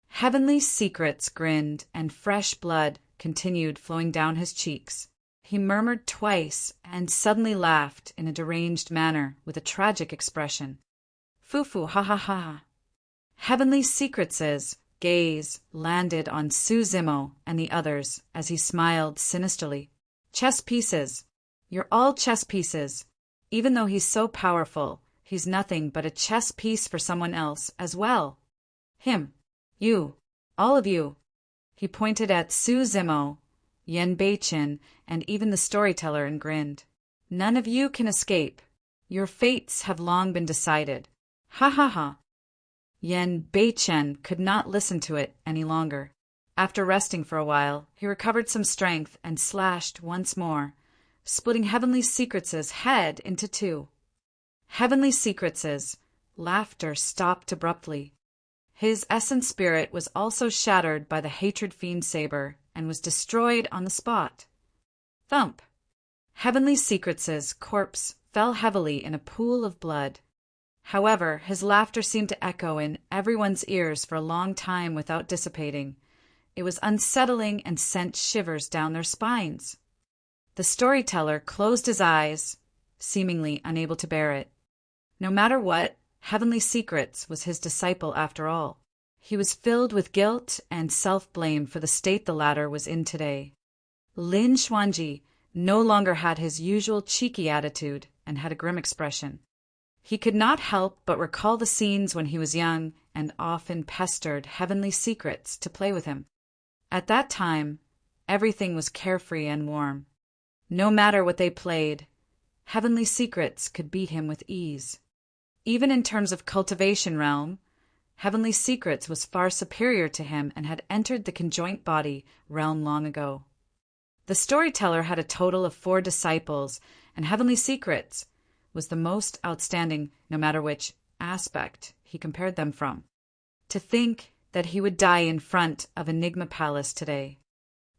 A: Heavenly Secrets grinned, and fresh blood continued flowing down his cheeks. He murmured twice and suddenly laughed in a deranged manner with a tragic expression. Foo-foo, ha ha ha. Heavenly Secrets' gaze landed on Suzimo and the others as he smiled sinisterly. Chess pieces. You're all chess pieces. Even though he's so powerful, he's nothing but a chess piece for someone else as well. Him. You. All of you. He pointed at Suzimo, Yenbei-chin, and even the storyteller and grinned. None of you can escape. Your fates have long been decided. Ha ha ha. Yenbei-chin could not listen to it any longer. After resting for a while, he recovered some strength and slashed once more, splitting Heavenly Secrets' head into two. Heavenly Secrets' laughter stopped abruptly. His essence spirit was also shattered by the hatred fiend saber and was destroyed on the spot. Thump! Heavenly Secrets' corpse fell heavily in a pool of blood. However, his laughter seemed to echo in everyone's ears for a long time without dissipating. It was unsettling and sent shivers down their spines. The storyteller closed his eyes, seemingly unable to bear it. No matter what, Heavenly Secrets was his disciple after all. He was filled with guilt and self-blame for the state the latter was in today. Lin Xuanji no longer had his usual cheeky attitude and had a grim expression. He could not help but recall the scenes when he was young and often pestered Heavenly Secrets to play with him. At that time, everything was carefree and warm. No matter what they played, Heavenly Secrets could beat him with ease. Even in terms of cultivation realm, Heavenly Secrets was far superior to him and had entered the conjoint body realm long ago. The storyteller had a total of 4 disciples, and Heavenly Secrets was the most outstanding no matter which aspect he compared them from. To think that he would die in front of Enigma Palace today.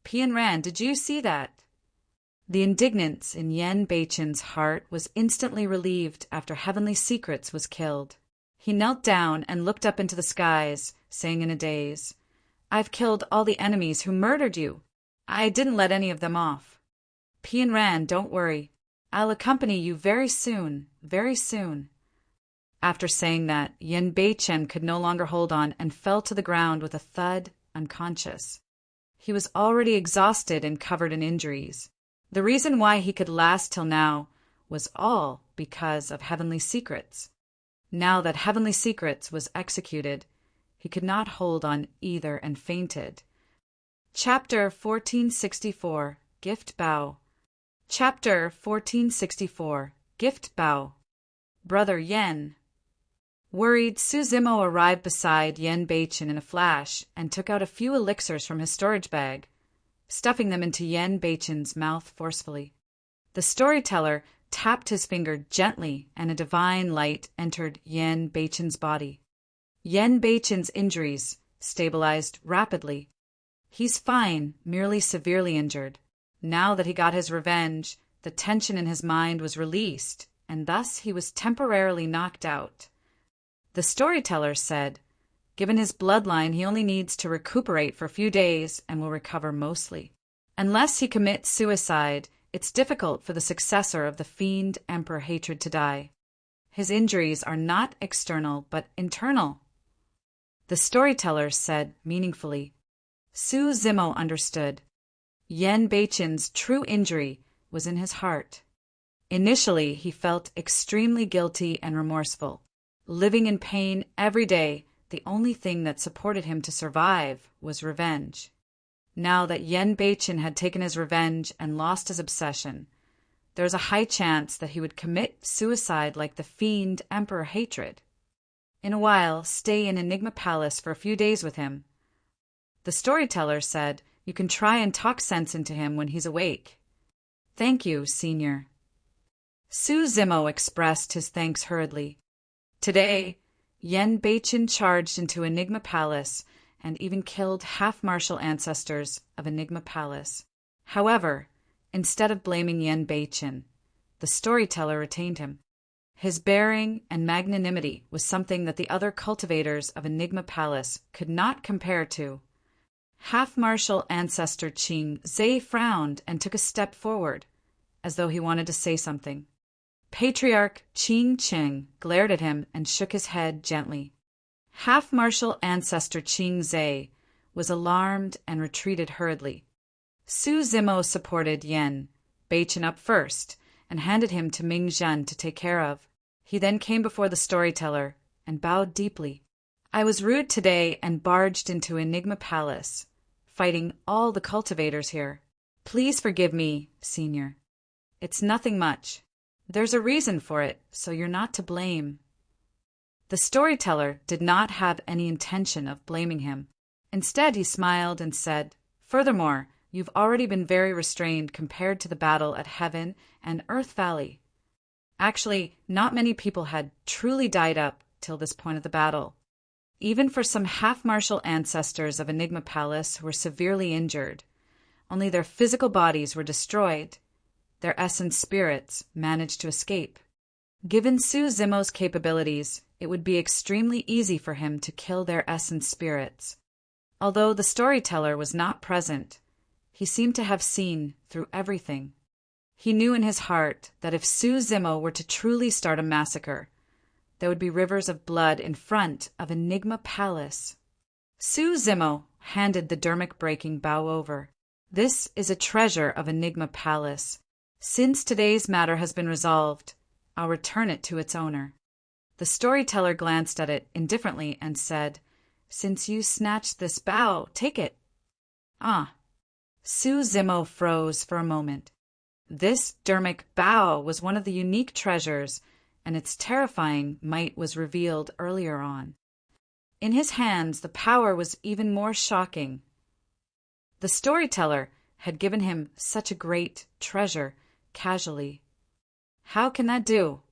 A: Pian Ran, did you see that? The indignance in Yenbei-chin's heart was instantly relieved after Heavenly Secrets was killed. He knelt down and looked up into the skies, saying in a daze, I've killed all the enemies who murdered you. I didn't let any of them off. Pian Ran, don't worry. I'll accompany you very soon, very soon. After saying that, Yenbei-chin could no longer hold on and fell to the ground with a thud, unconscious. He was already exhausted and covered in injuries. The reason why he could last till now was all because of Heavenly Secrets. Now that Heavenly Secrets was executed, he could not hold on either and fainted. Chapter 1464, Gift Bow. Chapter 1464, Gift Bow. Brother Yen. Worried, Suzimo arrived beside Yenbei-chin in a flash and took out a few elixirs from his storage bag, stuffing them into Yenbei-chin's mouth forcefully. The storyteller tapped his finger gently, and a divine light entered Yenbei-chin's body. Yenbei-chin's injuries stabilized rapidly. He's fine, merely severely injured. Now that he got his revenge, the tension in his mind was released, and thus he was temporarily knocked out. The storyteller said, given his bloodline, he only needs to recuperate for a few days and will recover mostly. Unless he commits suicide, it's difficult for the successor of the fiend Emperor Hatred to die. His injuries are not external, but internal. The storyteller said meaningfully. Suzimo understood. Yenbei-chin's true injury was in his heart. Initially, he felt extremely guilty and remorseful. Living in pain every day, the only thing that supported him to survive was revenge. Now that Yenbei-chin had taken his revenge and lost his obsession, there was a high chance that he would commit suicide like the fiend Emperor Hatred. In a while, stay in Enigma Palace for a few days with him. The storyteller said, you can try and talk sense into him when he's awake. Thank you, Senior. Suzimo expressed his thanks hurriedly. Today, Yenbei-chin charged into Enigma Palace and even killed half-martial ancestors of Enigma Palace. However, instead of blaming Yenbei-chin, the storyteller retained him. His bearing and magnanimity was something that the other cultivators of Enigma Palace could not compare to. Half-Marshal Ancestor Qing Zhe frowned and took a step forward, as though he wanted to say something. Patriarch Qing Cheng glared at him and shook his head gently. Half-Marshal Ancestor Qing Zhe was alarmed and retreated hurriedly. Su Zimo supported Yen, Beichin up first, and handed him to Ming Zhen to take care of. He then came before the storyteller and bowed deeply. I was rude today and barged into Enigma Palace, fighting all the cultivators here. Please forgive me, Senior. It's nothing much. There's a reason for it, so you're not to blame. The storyteller did not have any intention of blaming him. Instead, he smiled and said, Furthermore, you've already been very restrained compared to the battle at Heaven and Earth Valley. Actually, not many people had truly died up till this point of the battle. Even for some half-martial ancestors of Enigma Palace who were severely injured, only their physical bodies were destroyed. Their essence spirits managed to escape. Given Su Zimo's capabilities, it would be extremely easy for him to kill their essence spirits. Although the storyteller was not present, he seemed to have seen through everything. He knew in his heart that if Su Zimo were to truly start a massacre, there would be rivers of blood in front of Enigma Palace. Su Zimo handed the dermic-breaking bow over. This is a treasure of Enigma Palace. Since today's matter has been resolved, I'll return it to its owner. The storyteller glanced at it indifferently and said, Since you snatched this bow, take it. Ah. Su Zimo froze for a moment. This dermic bow was one of the unique treasures, and its terrifying might was revealed earlier on. In his hands, the power was even more shocking. The storyteller had given him such a great treasure casually. How can that do?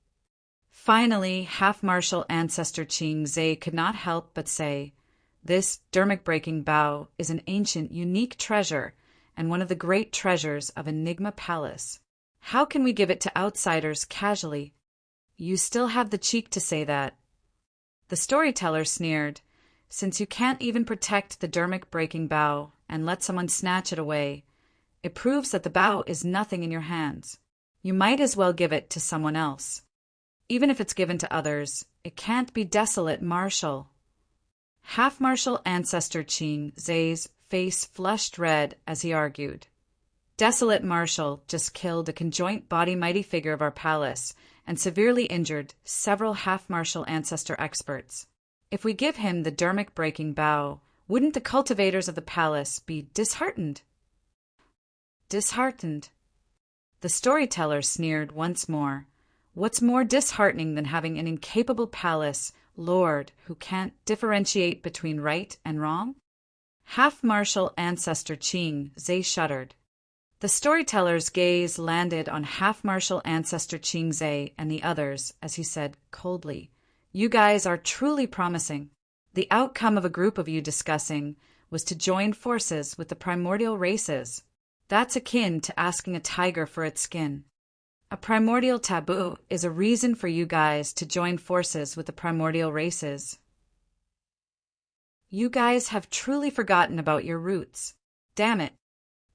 A: Finally, half-martial Ancestor Qing Zhe could not help but say, This dermic-breaking bow is an ancient, unique treasure and one of the great treasures of Enigma Palace. How can we give it to outsiders casually? You still have the cheek to say that. The storyteller sneered, Since you can't even protect the dermic-breaking bow and let someone snatch it away, it proves that the bow is nothing in your hands. You might as well give it to someone else. Even if it's given to others, it can't be desolate, Marshal. Half-Marshal Ancestor Qing Zhe's face flushed red as he argued. Desolate Marshal just killed a conjoint body mighty figure of our palace and severely injured several half-martial ancestor experts. If we give him the dermic-breaking bow, wouldn't the cultivators of the palace be disheartened? Disheartened. The storyteller sneered once more. What's more disheartening than having an incapable palace lord who can't differentiate between right and wrong? Half-Martial Ancestor Qing Zhe shuddered. The storyteller's gaze landed on Half-Martial Ancestor Qing Zhe and the others as he said coldly, You guys are truly promising. The outcome of a group of you discussing was to join forces with the primordial races. That's akin to asking a tiger for its skin. A primordial taboo is a reason for you guys to join forces with the primordial races. You guys have truly forgotten about your roots. Damn it.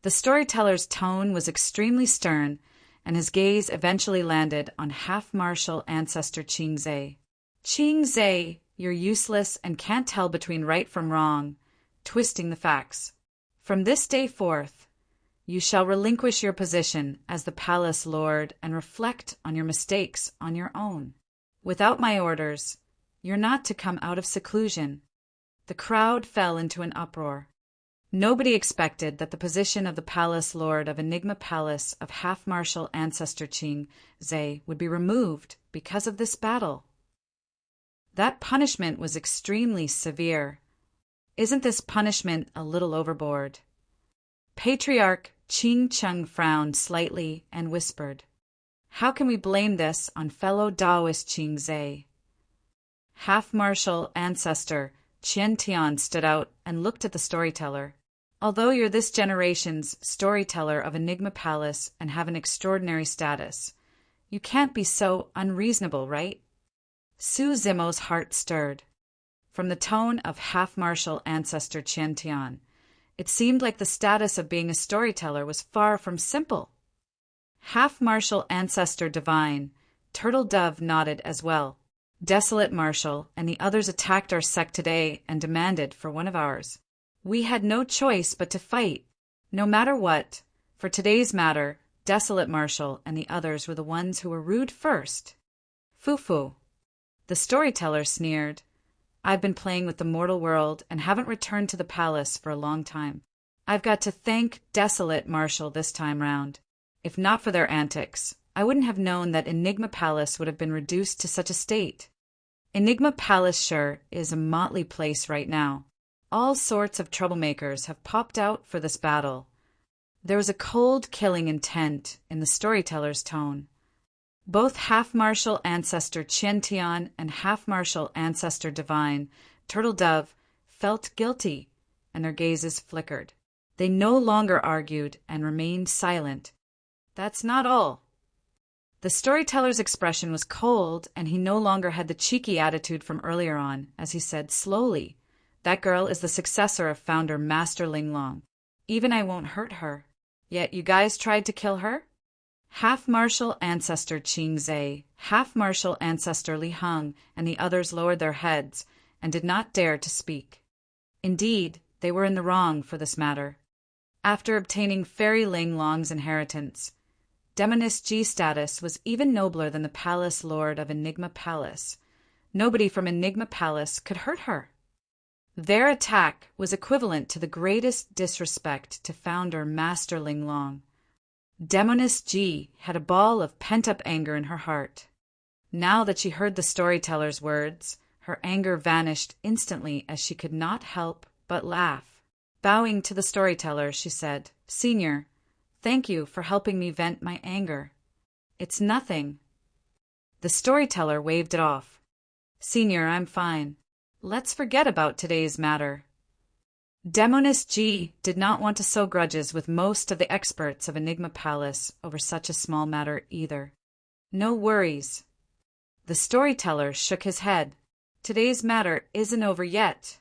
A: The storyteller's tone was extremely stern, and his gaze eventually landed on Half-Martial Ancestor Qing Zhe. Qing Zhe, you're useless and can't tell between right from wrong, twisting the facts. From this day forth, you shall relinquish your position as the palace lord and reflect on your mistakes on your own. Without my orders, you're not to come out of seclusion. The crowd fell into an uproar. Nobody expected that the position of the palace lord of Enigma Palace of Half-Martial Ancestor Qing Zhe would be removed because of this battle. That punishment was extremely severe. Isn't this punishment a little overboard? Patriarch Qing Cheng frowned slightly and whispered, How can we blame this on fellow Taoist Qing Zhe? Half-Martial Ancestor Qian Tian stood out and looked at the storyteller. Although you're this generation's storyteller of Enigma Palace and have an extraordinary status, You can't be so unreasonable, right? Su Zimo's heart stirred. From the tone of half-martial ancestor Qian Tian, it seemed like the status of being a storyteller was far from simple. Half-martial ancestor divine, Turtle Dove nodded as well. Desolate Marshal and the others attacked our sect today and demanded for one of ours. We had no choice but to fight, no matter what. For today's matter, Desolate Marshal and the others were the ones who were rude first. Fufu. The storyteller sneered. I've been playing with the mortal world and haven't returned to the palace for a long time. I've got to thank Desolate Marshal this time round. If not for their antics, I wouldn't have known that Enigma Palace would have been reduced to such a state. Enigma Palace sure is a motley place right now. All sorts of troublemakers have popped out for this battle. There was a cold, killing intent in the storyteller's tone. Both half-martial ancestor Qian Tian and half-martial ancestor divine, Turtle Dove, felt guilty, and their gazes flickered. They no longer argued and remained silent. That's not all. The storyteller's expression was cold, and he no longer had the cheeky attitude from earlier on, as he said slowly, "That girl is the successor of founder Master Linglong. Even I won't hurt her. Yet you guys tried to kill her?" Half-martial ancestor Qing Zhe, half-martial ancestor Li Heng, and the others lowered their heads and did not dare to speak. Indeed, they were in the wrong for this matter. After obtaining Fairy Linglong's inheritance, Demoness G status was even nobler than the Palace Lord of Enigma Palace. Nobody from Enigma Palace could hurt her. Their attack was equivalent to the greatest disrespect to founder Master Linglong. Demoness G had a ball of pent-up anger in her heart. Now that she heard the storyteller's words, her anger vanished instantly as she could not help but laugh. Bowing to the storyteller, she said, "Senior, thank you for helping me vent my anger." "It's nothing." The storyteller waved it off. "Senior, I'm fine. Let's forget about today's matter." Demoness G did not want to sow grudges with most of the experts of Enigma Palace over such a small matter either. "No worries." The storyteller shook his head. "Today's matter isn't over yet."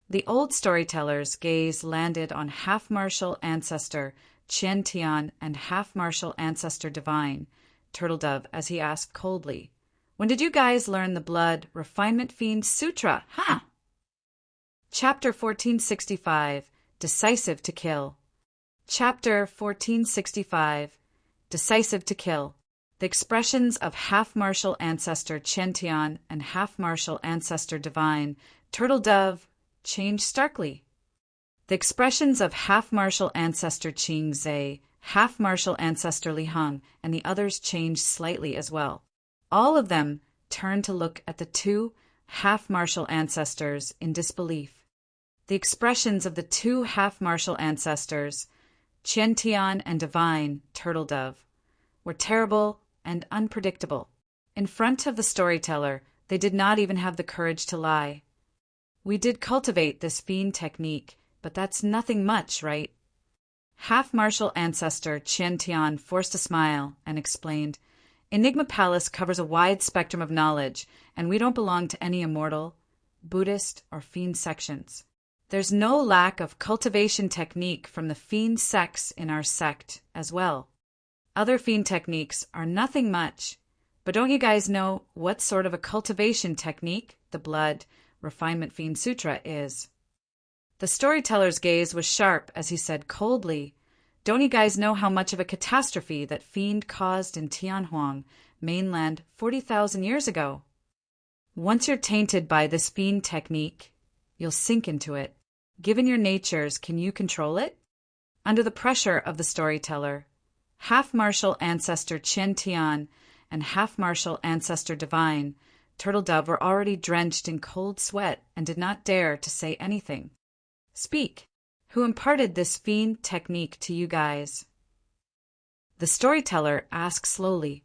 A: The old storyteller's gaze landed on half-martial ancestor Qian Tian and half-martial ancestor divine, Turtle Dove, as he asked coldly, "When did you guys learn the Blood Refinement Fiend Sutra, huh?" Chapter 1465, Decisive to Kill. Chapter 1465, Decisive to Kill. The expressions of half-martial ancestor Qian Tian and half-martial ancestor divine, Turtle Dove, changed starkly. The expressions of half-martial ancestor Qing Zhe, half-martial ancestor Li Heng, and the others changed slightly as well. All of them turned to look at the two half-martial ancestors in disbelief. The expressions of the two half-martial ancestors, Qian Tian and divine, Turtle Dove, were terrible and unpredictable. In front of the storyteller, they did not even have the courage to lie. "We did cultivate this fiend technique, but that's nothing much, right?" Half-martial ancestor Qian Tian forced a smile and explained, "Enigma Palace covers a wide spectrum of knowledge, and we don't belong to any immortal, Buddhist, or fiend sections. There's no lack of cultivation technique from the fiend sects in our sect as well. Other fiend techniques are nothing much, but don't you guys know what sort of a cultivation technique the Blood Refinement Fiend Sutra is?" The storyteller's gaze was sharp as he said coldly, "Don't you guys know how much of a catastrophe that fiend caused in Tianhuang, mainland, 40,000 years ago? Once you're tainted by this fiend technique, you'll sink into it. Given your natures, can you control it?" Under the pressure of the storyteller, half-martial ancestor Qian Tian and half-martial ancestor divine, Turtle Dove, were already drenched in cold sweat and did not dare to say anything. "Speak. Who imparted this fiend technique to you guys?" The storyteller asked slowly.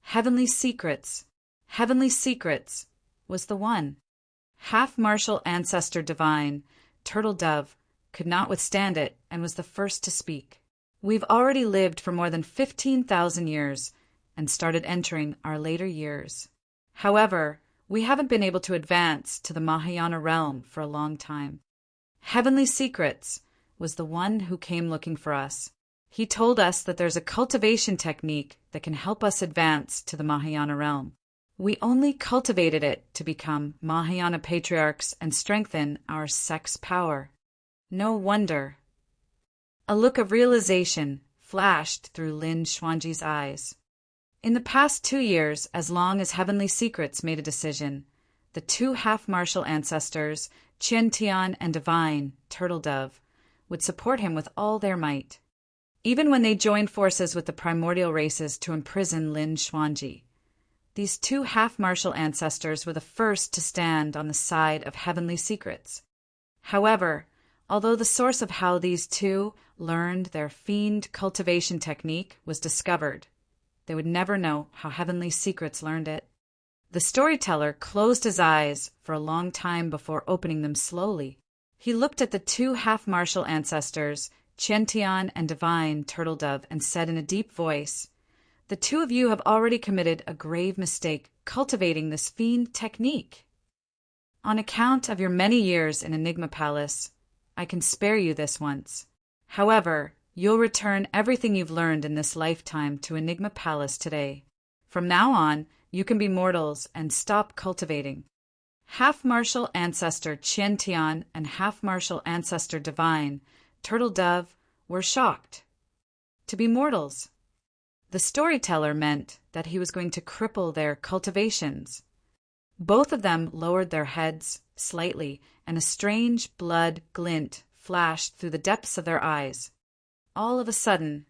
A: "Heavenly secrets. Heavenly secrets," was the one. Half-martial ancestor divine, Turtle Dove, could not withstand it and was the first to speak. "We've already lived for more than 15,000 years, and started entering our later years. However, we haven't been able to advance to the Mahayana realm for a long time. Heavenly Secrets was the one who came looking for us. He told us that there's a cultivation technique that can help us advance to the Mahayana realm. We only cultivated it to become Mahayana patriarchs and strengthen our sex power. No wonder. A look of realization flashed through Lin Xuanji's eyes. In the past 2 years, as long as Heavenly Secrets made a decision, the 2 half-martial ancestors, Qian Tian and Divine, Turtle Dove, would support him with all their might. Even when they joined forces with the primordial races to imprison Lin Xuanji, these 2 half-martial ancestors were the first to stand on the side of Heavenly Secrets. However, although the source of how these 2 learned their fiend cultivation technique was discovered, they would never know how Heavenly Secrets learned it. The storyteller closed his eyes for a long time before opening them slowly. He looked at the 2 half-martial ancestors, Qiantian and Divine Turtle Dove, and said in a deep voice, "The 2 of you have already committed a grave mistake cultivating this fiend technique. On account of your many years in Enigma Palace, I can spare you this once. However, you'll return everything you've learned in this lifetime to Enigma Palace today. From now on, you can be mortals and stop cultivating." Half-martial ancestor Qiantian and half-martial ancestor Divine, Turtle Dove, were shocked. To be mortals. The storyteller meant that he was going to cripple their cultivations. Both of them lowered their heads slightly, and a strange blood glint flashed through the depths of their eyes. All of a sudden,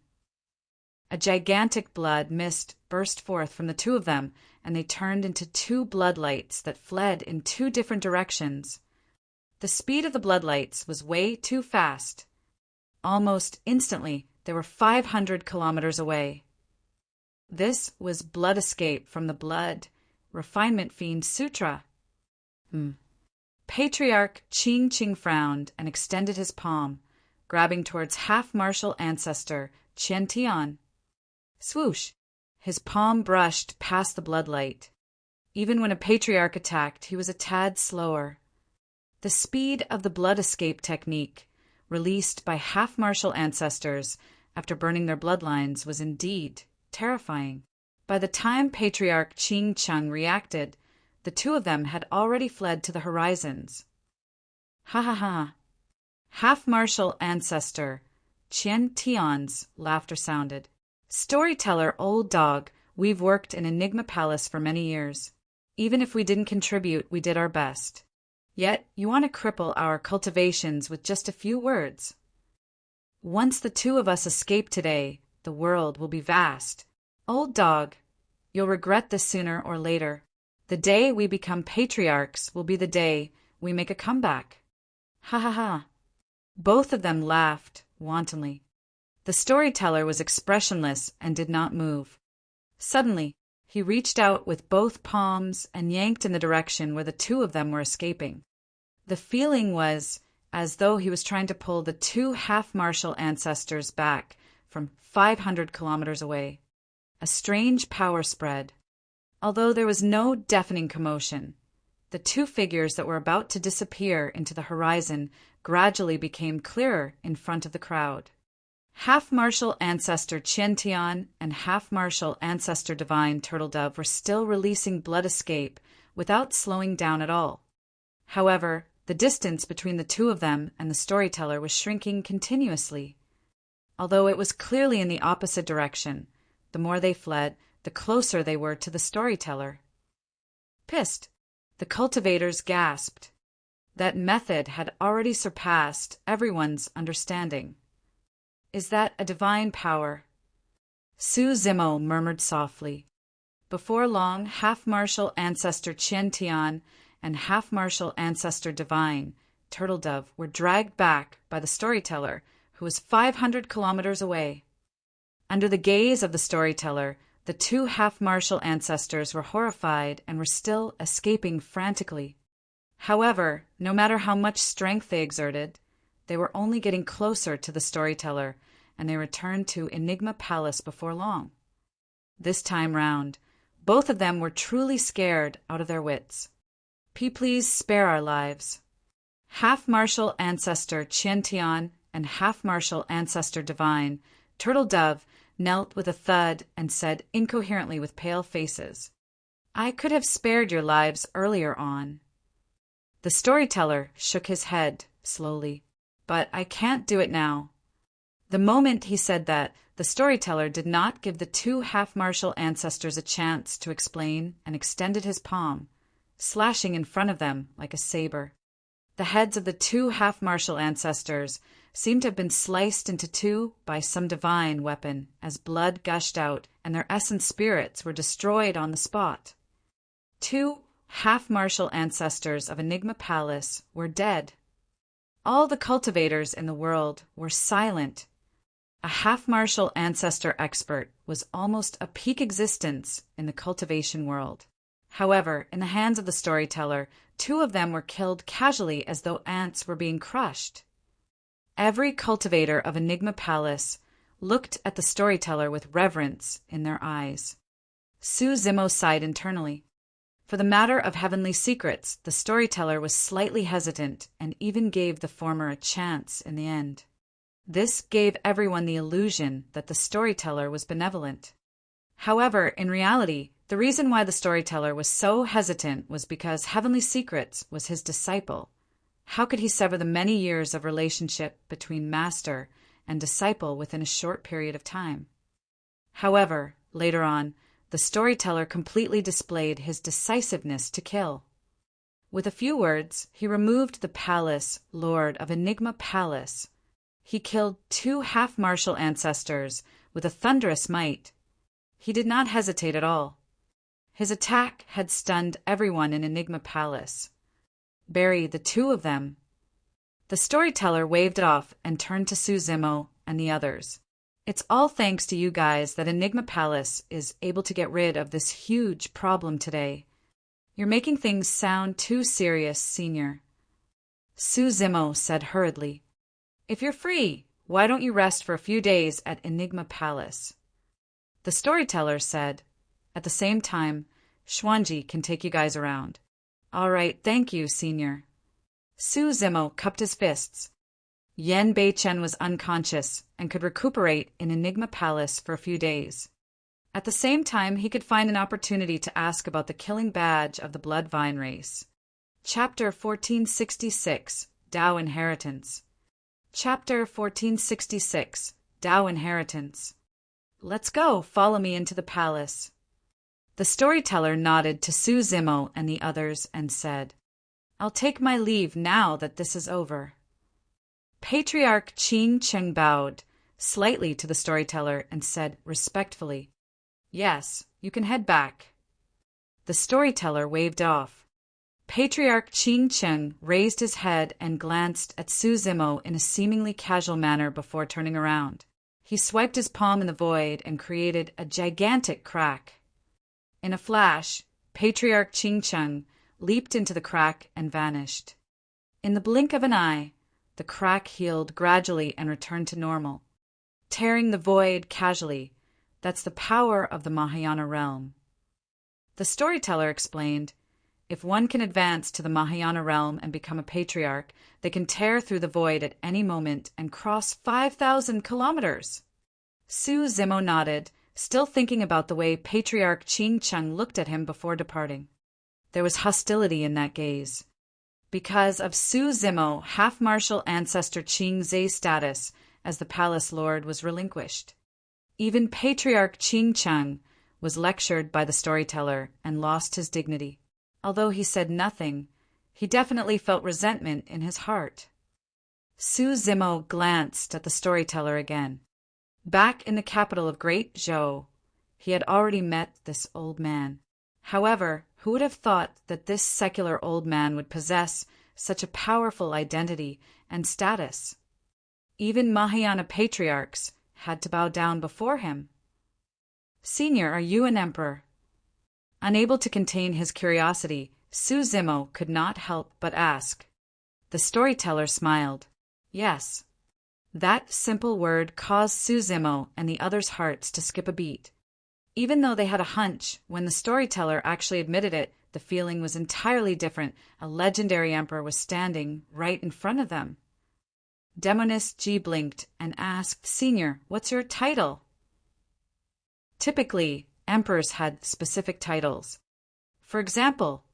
A: a gigantic blood mist burst forth from the 2 of them, and they turned into 2 bloodlights that fled in 2 different directions. The speed of the bloodlights was way too fast. Almost instantly, they were 500 kilometers away. This was blood escape from the blood refinement fiend Sutra. Patriarch Qing Qing frowned and extended his palm, grabbing towards half-martial ancestor Qian Tian. Swoosh! His palm brushed past the bloodlight. Even when a patriarch attacked, he was a tad slower. The speed of the blood escape technique, released by half-martial ancestors after burning their bloodlines, was indeed terrifying. By the time Patriarch Qing Cheng reacted, the 2 of them had already fled to the horizons. Ha ha ha! Half-martial ancestor Qian Tian's laughter sounded. "Storyteller, old dog, we've worked in Enigma Palace for many years. Even if we didn't contribute, we did our best. Yet you want to cripple our cultivations with just a few words. Once the 2 of us escape today, the world will be vast. Old dog, you'll regret this sooner or later. The day we become patriarchs will be the day we make a comeback." Ha ha ha! Both of them laughed wantonly. The storyteller was expressionless and did not move. Suddenly, he reached out with both palms and yanked in the direction where the 2 of them were escaping. The feeling was as though he was trying to pull the 2 half-martial ancestors back from 500 kilometers away. A strange power spread. Although there was no deafening commotion, the 2 figures that were about to disappear into the horizon gradually became clearer in front of the crowd. Half-martial ancestor Qiantian and half-martial ancestor Divine Turtle Dove were still releasing blood escape without slowing down at all. However, the distance between the 2 of them and the storyteller was shrinking continuously. Although it was clearly in the opposite direction, the more they fled, the closer they were to the storyteller. Pissed, the cultivators gasped. That method had already surpassed everyone's understanding. "Is that a divine power?" Su Zimo murmured softly. Before long, half-martial ancestor Qian Tian and half-martial ancestor Divine, Turtle Dove, were dragged back by the storyteller, who was 500 kilometers away. Under the gaze of the storyteller, the 2 half-martial ancestors were horrified and were still escaping frantically. However, no matter how much strength they exerted, they were only getting closer to the storyteller, and they returned to Enigma Palace before long. This time round, both of them were truly scared out of their wits. Please spare our lives. Half-martial ancestor Qian and half-martial ancestor divine, Turtle Dove, knelt with a thud and said incoherently with pale faces, I could have spared your lives earlier on. The storyteller shook his head slowly. But I can't do it now. The moment he said that, the storyteller did not give the two half-martial ancestors a chance to explain and extended his palm, slashing in front of them like a saber. The heads of the two half-martial ancestors seemed to have been sliced into two by some divine weapon as blood gushed out and their essence spirits were destroyed on the spot. Two half-martial ancestors of Enigma Palace were dead. All the cultivators in the world were silent. A half-martial ancestor expert was almost a peak existence in the cultivation world. However, in the hands of the storyteller, two of them were killed casually as though ants were being crushed. Every cultivator of Enigma Palace looked at the storyteller with reverence in their eyes. Su Zimo sighed internally. For the matter of heavenly secrets, the storyteller was slightly hesitant and even gave the former a chance in the end. This gave everyone the illusion that the storyteller was benevolent. However, in reality, the reason why the storyteller was so hesitant was because Heavenly Secrets was his disciple. How could he sever the many years of relationship between master and disciple within a short period of time? However, later on, the storyteller completely displayed his decisiveness to kill. With a few words, he removed the palace lord of Enigma Palace. He killed two half-martial ancestors with a thunderous might. He did not hesitate at all. His attack had stunned everyone in Enigma Palace. Bury the two of them. The storyteller waved it off and turned to Su Zimo and the others. It's all thanks to you guys that Enigma Palace is able to get rid of this huge problem today. You're making things sound too serious, Senior. Su Zimo said hurriedly. If you're free, why don't you rest for a few days at Enigma Palace? The storyteller said. At the same time, Xuanji can take you guys around. All right, thank you, Senior. Su Zimo cupped his fists. Yan Beichen was unconscious and could recuperate in Enigma Palace for a few days. At the same time, he could find an opportunity to ask about the killing badge of the Blood Vine race. Chapter 1466, Tao Inheritance. Chapter 1466, Tao Inheritance. Let's go, follow me into the palace. The storyteller nodded to Su Zimo and the others and said, I'll take my leave now that this is over. Patriarch Qing Cheng bowed slightly to the storyteller and said respectfully, Yes, you can head back. The storyteller waved off. Patriarch Qing Cheng raised his head and glanced at Su Zimo in a seemingly casual manner before turning around. He swiped his palm in the void and created a gigantic crack. In a flash, Patriarch Qing Cheng leaped into the crack and vanished. In the blink of an eye, the crack healed gradually and returned to normal. Tearing the void casually, that's the power of the Mahayana realm. The storyteller explained, if one can advance to the Mahayana realm and become a patriarch, they can tear through the void at any moment and cross 5,000 kilometers. Su Zimo nodded, still thinking about the way Patriarch Qing Cheng looked at him before departing. There was hostility in that gaze. Because of Su Zimo, half-martial ancestor Qing Zhe's status as the palace lord was relinquished. Even Patriarch Qing Cheng was lectured by the storyteller and lost his dignity. Although he said nothing, he definitely felt resentment in his heart. Su Zimo glanced at the storyteller again. Back in the capital of Great Zhou, he had already met this old man. However, who would have thought that this secular old man would possess such a powerful identity and status? Even Mahayana patriarchs had to bow down before him. Senior, are you an emperor? Unable to contain his curiosity, Su Zimo could not help but ask. The storyteller smiled. Yes. That simple word caused Su Zimo and the others' hearts to skip a beat. Even though they had a hunch, when the storyteller actually admitted it, the feeling was entirely different. A legendary emperor was standing right in front of them. Demoness G blinked and asked, "Senior, what's your title?" Typically, emperors had specific titles. For example,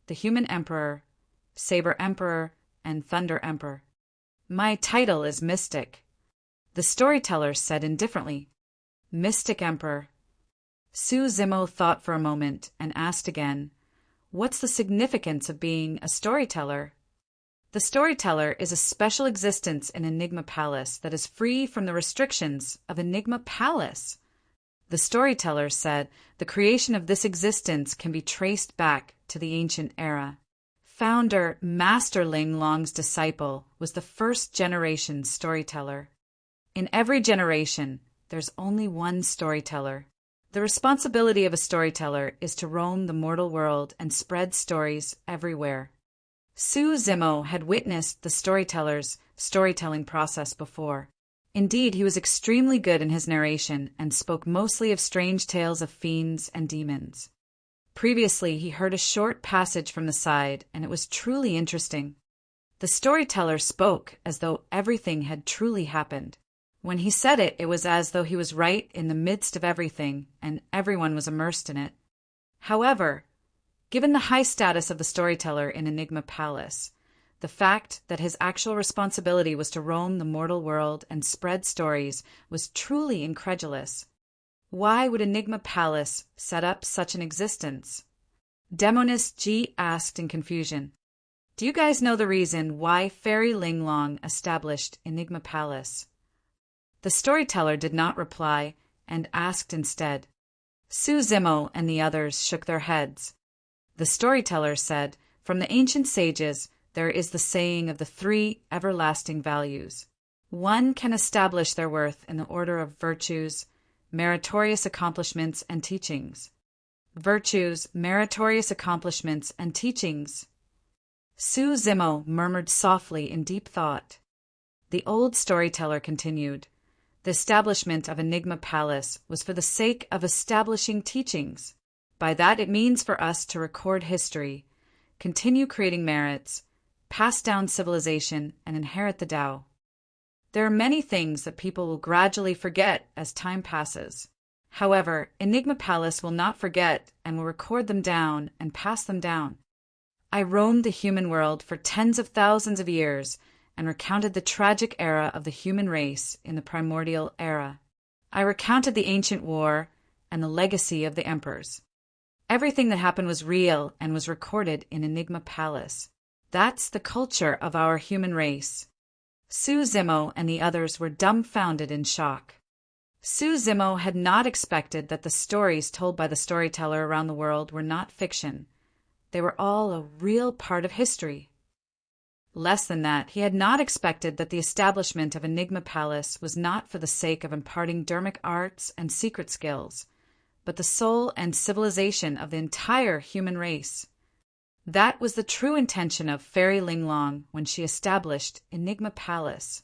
A: the Human Emperor, Saber Emperor, and Thunder Emperor. "My title is Mystic," the storyteller said indifferently. "Mystic Emperor." Su Zimo thought for a moment and asked again, "What's the significance of being a storyteller?" The storyteller is a special existence in Enigma Palace that is free from the restrictions of Enigma Palace. The storyteller said the creation of this existence can be traced back to the ancient era. Founder Master Ling Long's disciple was the first generation storyteller. In every generation, there's only one storyteller. The responsibility of a storyteller is to roam the mortal world and spread stories everywhere. Su Zimo had witnessed the storyteller's storytelling process before. Indeed, he was extremely good in his narration and spoke mostly of strange tales of fiends and demons. Previously, he heard a short passage from the side, and it was truly interesting. The storyteller spoke as though everything had truly happened. When he said it, it was as though he was right in the midst of everything, and everyone was immersed in it. However, given the high status of the storyteller in Enigma Palace, the fact that his actual responsibility was to roam the mortal world and spread stories was truly incredulous. Why would Enigma Palace set up such an existence? Demoness G asked in confusion. "Do you guys know the reason why Fairy Linglong established Enigma Palace?" The storyteller did not reply and asked instead. Su Zimo and the others shook their heads. The storyteller said, "From the ancient sages, there is the saying of the 3 everlasting values. One can establish their worth in the order of virtues, meritorious accomplishments, and teachings." Virtues, meritorious accomplishments, and teachings. Su Zimo murmured softly in deep thought. The old storyteller continued. The establishment of Enigma Palace was for the sake of establishing teachings. By that it means for us to record history, continue creating merits, pass down civilization, and inherit the Tao. There are many things that people will gradually forget as time passes. However, Enigma Palace will not forget and will record them down and pass them down. I roamed the human world for tens of thousands of years and recounted the tragic era of the human race in the primordial era. I recounted the ancient war and the legacy of the emperors. Everything that happened was real and was recorded in Enigma Palace. That's the culture of our human race. Su Zimo and the others were dumbfounded in shock. Su Zimo had not expected that the stories told by the storyteller around the world were not fiction. They were all a real part of history. Less than that, he had not expected that the establishment of Enigma Palace was not for the sake of imparting dermic arts and secret skills, but the soul and civilization of the entire human race. That was the true intention of Fairy Linglong when she established Enigma Palace.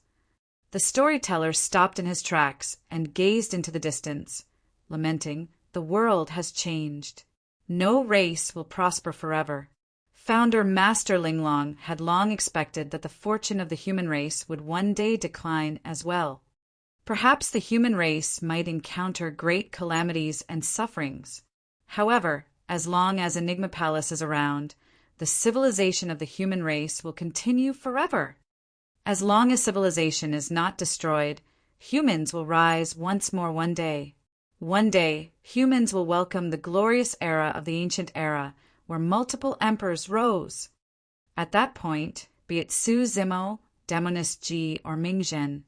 A: The storyteller stopped in his tracks and gazed into the distance, lamenting, "The world has changed. No race will prosper forever." Founder Master Linglong had long expected that the fortune of the human race would one day decline as well. Perhaps the human race might encounter great calamities and sufferings. However, as long as Enigma Palace is around, the civilization of the human race will continue forever. As long as civilization is not destroyed, humans will rise once more one day. One day, humans will welcome the glorious era of the ancient era, where multiple emperors rose. At that point, be it Su Zimo, Demoness Ji, or Mingzhen,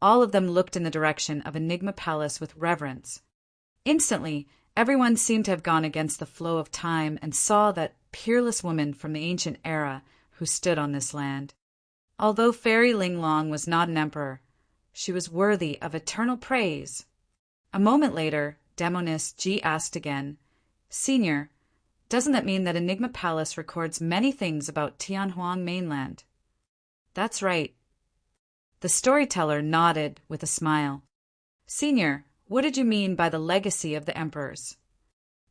A: all of them looked in the direction of Enigma Palace with reverence. Instantly, everyone seemed to have gone against the flow of time and saw that peerless woman from the ancient era who stood on this land. Although Fairy Linglong was not an emperor, she was worthy of eternal praise. A moment later, Demoness Ji asked again, "Senior, doesn't that mean that Enigma Palace records many things about Tianhuang mainland?" "That's right." The storyteller nodded with a smile. "Senior, What did you mean by the legacy of the emperors?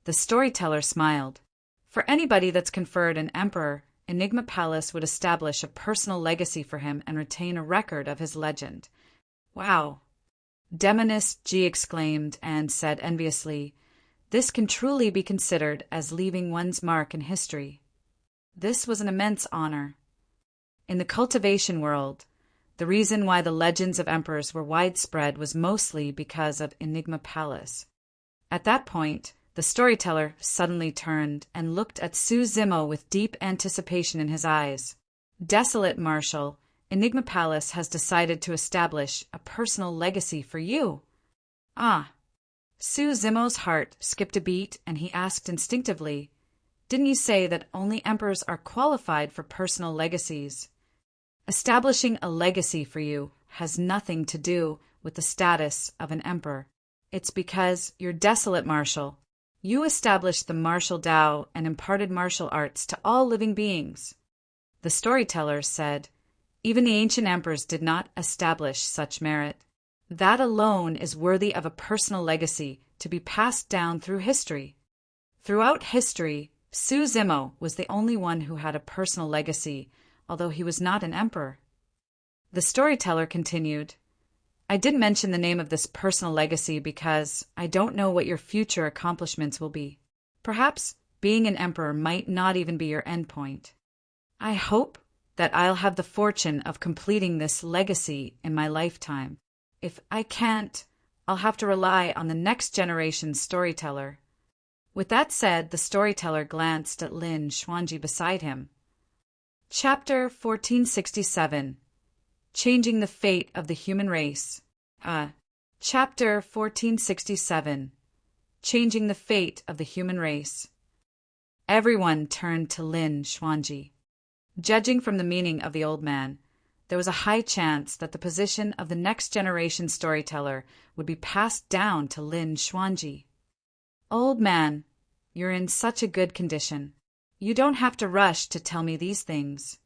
A: The storyteller smiled. For anybody that's conferred an emperor, Enigma Palace would establish a personal legacy for him and retain a record of his legend. Wow! Demonist G exclaimed and said enviously, this can truly be considered as leaving one's mark in history. This was an immense honor. In the cultivation world, the reason why the legends of emperors were widespread was mostly because of Enigma Palace. At that point, the storyteller suddenly turned and looked at Su Zimo with deep anticipation in his eyes. Desolate Marshal, Enigma Palace has decided to establish a personal legacy for you. Ah. Su Zimo's heart skipped a beat and he asked instinctively, didn't you say that only emperors are qualified for personal legacies? Establishing a legacy for you has nothing to do with the status of an emperor. It's because you're desolate martial. You established the martial Tao and imparted martial arts to all living beings. The storyteller said, even the ancient emperors did not establish such merit. That alone is worthy of a personal legacy to be passed down through history. Throughout history, Su Zimo was the only one who had a personal legacy, although he was not an emperor. The storyteller continued, I didn't mention the name of this personal legacy because I don't know what your future accomplishments will be. Perhaps being an emperor might not even be your endpoint. I hope that I'll have the fortune of completing this legacy in my lifetime. If I can't, I'll have to rely on the next generation's storyteller. With that said, the storyteller glanced at Lin Xuanji beside him. Chapter 1467. Changing the Fate of the Human Race. Chapter 1467. Changing the Fate of the Human Race. Everyone turned to Lin Xuanji. Judging from the meaning of the old man, there was a high chance that the position of the next generation storyteller would be passed down to Lin Xuanji. Old man, you're in such a good condition. You don't have to rush to tell me these things.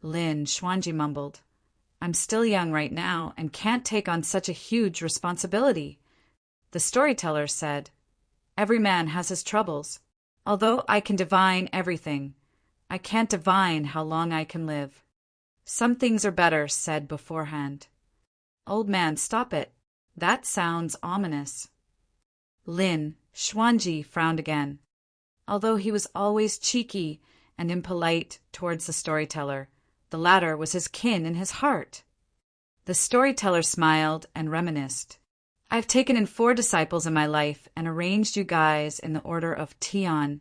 A: Lin Xuanji mumbled, I'm still young right now and can't take on such a huge responsibility. The storyteller said, every man has his troubles. Although I can divine everything, I can't divine how long I can live. Some things are better said beforehand. Old man, stop it. That sounds ominous. Lin Xuanji frowned again. Although he was always cheeky and impolite towards the storyteller, the latter was his kin in his heart. The storyteller smiled and reminisced. I've taken in 4 disciples in my life and arranged you guys in the order of Tian,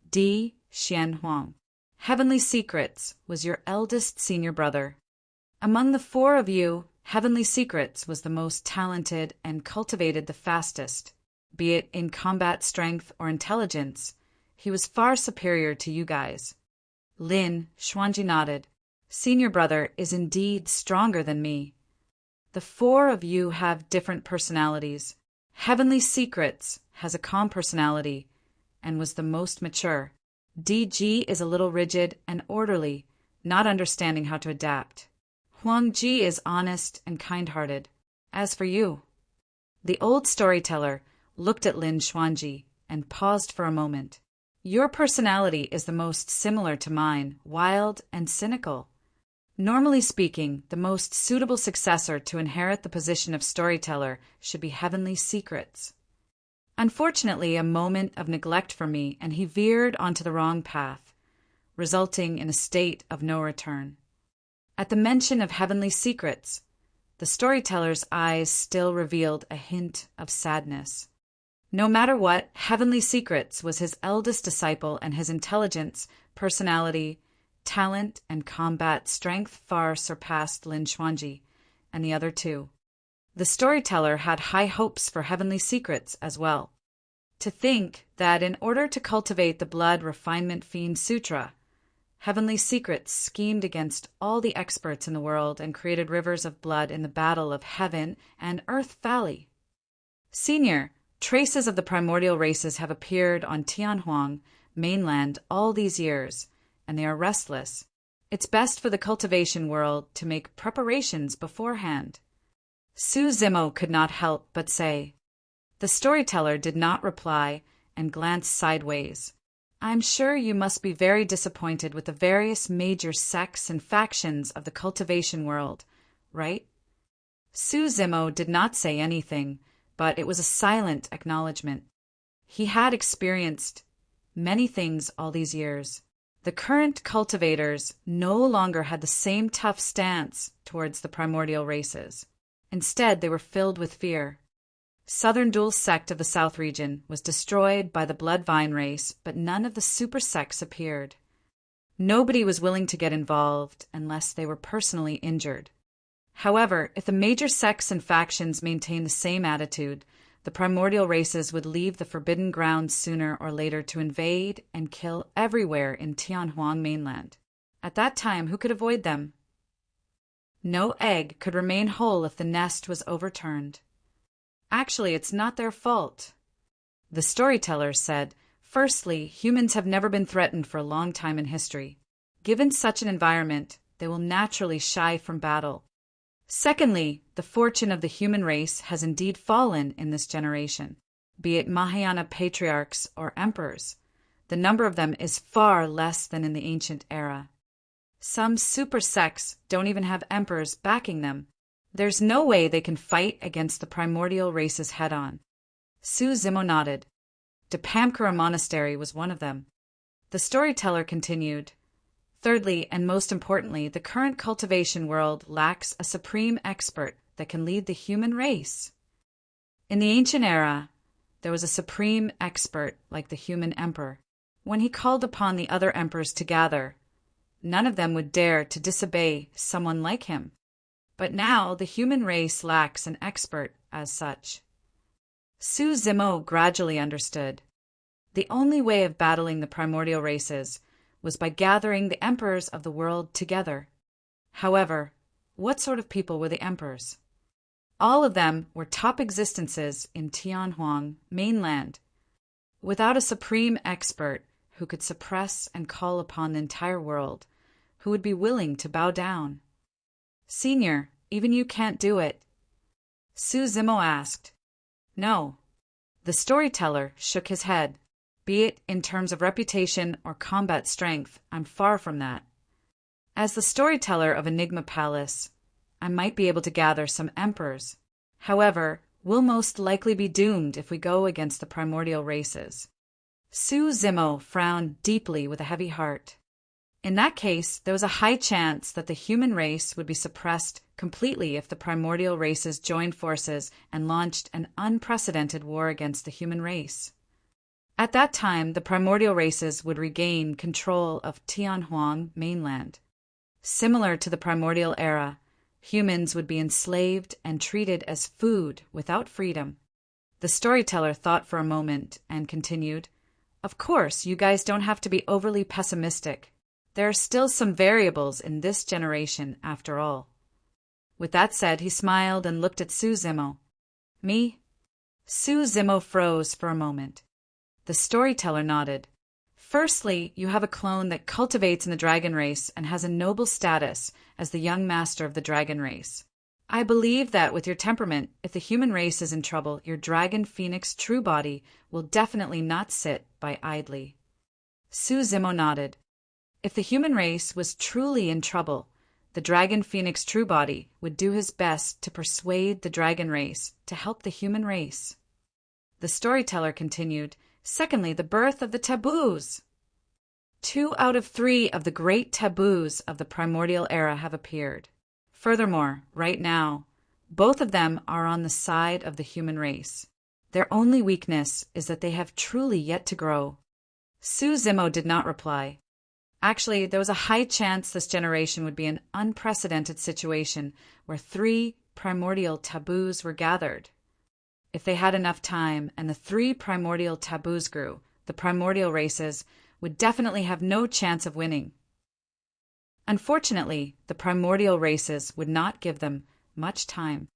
A: Di, Xian Huang. Heavenly Secrets was your eldest senior brother. Among the 4 of you, Heavenly Secrets was the most talented and cultivated the fastest. Be it in combat strength or intelligence, he was far superior to you guys. Lin Xuanji nodded. Senior brother is indeed stronger than me. The 4 of you have different personalities. Heavenly Secrets has a calm personality and was the most mature. DG is a little rigid and orderly, not understanding how to adapt. Huang Ji is honest and kind-hearted. As for you, the old storyteller looked at Lin Xuanji and paused for a moment. Your personality is the most similar to mine, wild and cynical. Normally speaking, the most suitable successor to inherit the position of storyteller should be Heavenly Secrets. Unfortunately, a moment of neglect from me, and he veered onto the wrong path, resulting in a state of no return. At the mention of Heavenly Secrets, the storyteller's eyes still revealed a hint of sadness. No matter what, Heavenly Secrets was his eldest disciple, and his intelligence, personality, talent, and combat strength far surpassed Lin Xuanji and the other 2. The storyteller had high hopes for Heavenly Secrets as well. To think that in order to cultivate the Blood Refinement Fiend Sutra, Heavenly Secrets schemed against all the experts in the world and created rivers of blood in the battle of Heaven and Earth Valley. Senior, traces of the primordial races have appeared on Tianhuang mainland all these years, and they are restless. It's best for the cultivation world to make preparations beforehand. Su Zimo could not help but say, The storyteller did not reply and glanced sideways. I'm sure you must be very disappointed with the various major sects and factions of the cultivation world, right? Zimo did not say anything, but it was a silent acknowledgement. He had experienced many things all these years. The current cultivators no longer had the same tough stance towards the primordial races. Instead, they were filled with fear. Southern Dual sect of the South region was destroyed by the Bloodvine race, but none of the super sects appeared. Nobody was willing to get involved unless they were personally injured. However, if the major sects and factions maintained the same attitude, the primordial races would leave the Forbidden Ground sooner or later to invade and kill everywhere in Tianhuang mainland. At that time, who could avoid them? No egg could remain whole if the nest was overturned. Actually, it's not their fault. The storyteller said, firstly, humans have never been threatened for a long time in history. Given such an environment, they will naturally shy from battle. Secondly, the fortune of the human race has indeed fallen in this generation, be it Mahayana patriarchs or emperors. The number of them is far less than in the ancient era. Some super sects don't even have emperors backing them. There's no way they can fight against the primordial races head-on. Zimo nodded. Depamkara Monastery was one of them. The storyteller continued, thirdly, and most importantly, the current cultivation world lacks a supreme expert that can lead the human race. In the ancient era, there was a supreme expert like the human emperor. When he called upon the other emperors to gather, none of them would dare to disobey someone like him. But now the human race lacks an expert as such. Zimo gradually understood. The only way of battling the primordial races was by gathering the emperors of the world together. However, what sort of people were the emperors? All of them were top existences in Tianhuang mainland. Without a supreme expert who could suppress and call upon the entire world, who would be willing to bow down? Senior, even you can't do it. Zimo asked. No. The storyteller shook his head. Be it in terms of reputation or combat strength, I'm far from that. As the storyteller of Enigma Palace, I might be able to gather some emperors. However, we'll most likely be doomed if we go against the primordial races. Zimo frowned deeply with a heavy heart. In that case, there was a high chance that the human race would be suppressed completely if the primordial races joined forces and launched an unprecedented war against the human race. At that time, the primordial races would regain control of Tianhuang mainland. Similar to the primordial era, humans would be enslaved and treated as food without freedom. The storyteller thought for a moment and continued, Of course, you guys don't have to be overly pessimistic. There are still some variables in this generation, after all. With that said, he smiled and looked at Zimo. Me? Zimo froze for a moment. The storyteller nodded. Firstly, you have a clone that cultivates in the dragon race and has a noble status as the young master of the dragon race. I believe that with your temperament, if the human race is in trouble, your dragon phoenix true body will definitely not sit by idly. Zimo nodded. If the human race was truly in trouble, the dragon phoenix true body would do his best to persuade the dragon race to help the human race. The storyteller continued, Secondly, the birth of the taboos. 2 out of 3 of the great taboos of the primordial era have appeared. Furthermore, right now, both of them are on the side of the human race. Their only weakness is that they have truly yet to grow. Zimo did not reply. Actually, there was a high chance this generation would be an unprecedented situation where 3 primordial taboos were gathered. If they had enough time and the 3 primordial taboos grew, the primordial races would definitely have no chance of winning. Unfortunately, the primordial races would not give them much time.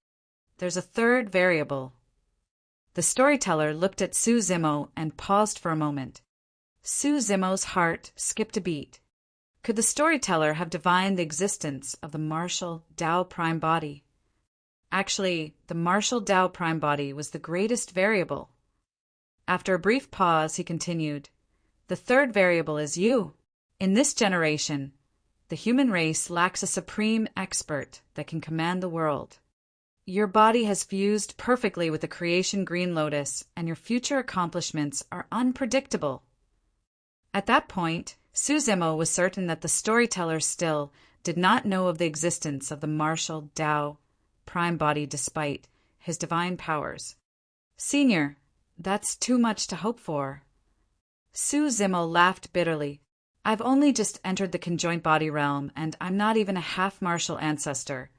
A: There's a third variable. The storyteller looked at Zimo and paused for a moment. Zimo's heart skipped a beat. Could the storyteller have divined the existence of the martial Tao prime body? Actually, the martial Tao prime body was the greatest variable. After a brief pause, he continued, "The third variable is you. In this generation, the human race lacks a supreme expert that can command the world. Your body has fused perfectly with the creation Green Lotus, and your future accomplishments are unpredictable." At that point, Su Zimo was certain that the storyteller still did not know of the existence of the martial Tao prime body despite his divine powers. "Senior, that's too much to hope for." Su Zimo laughed bitterly. "I've only just entered the conjoint body realm, and I'm not even a half-martial ancestor,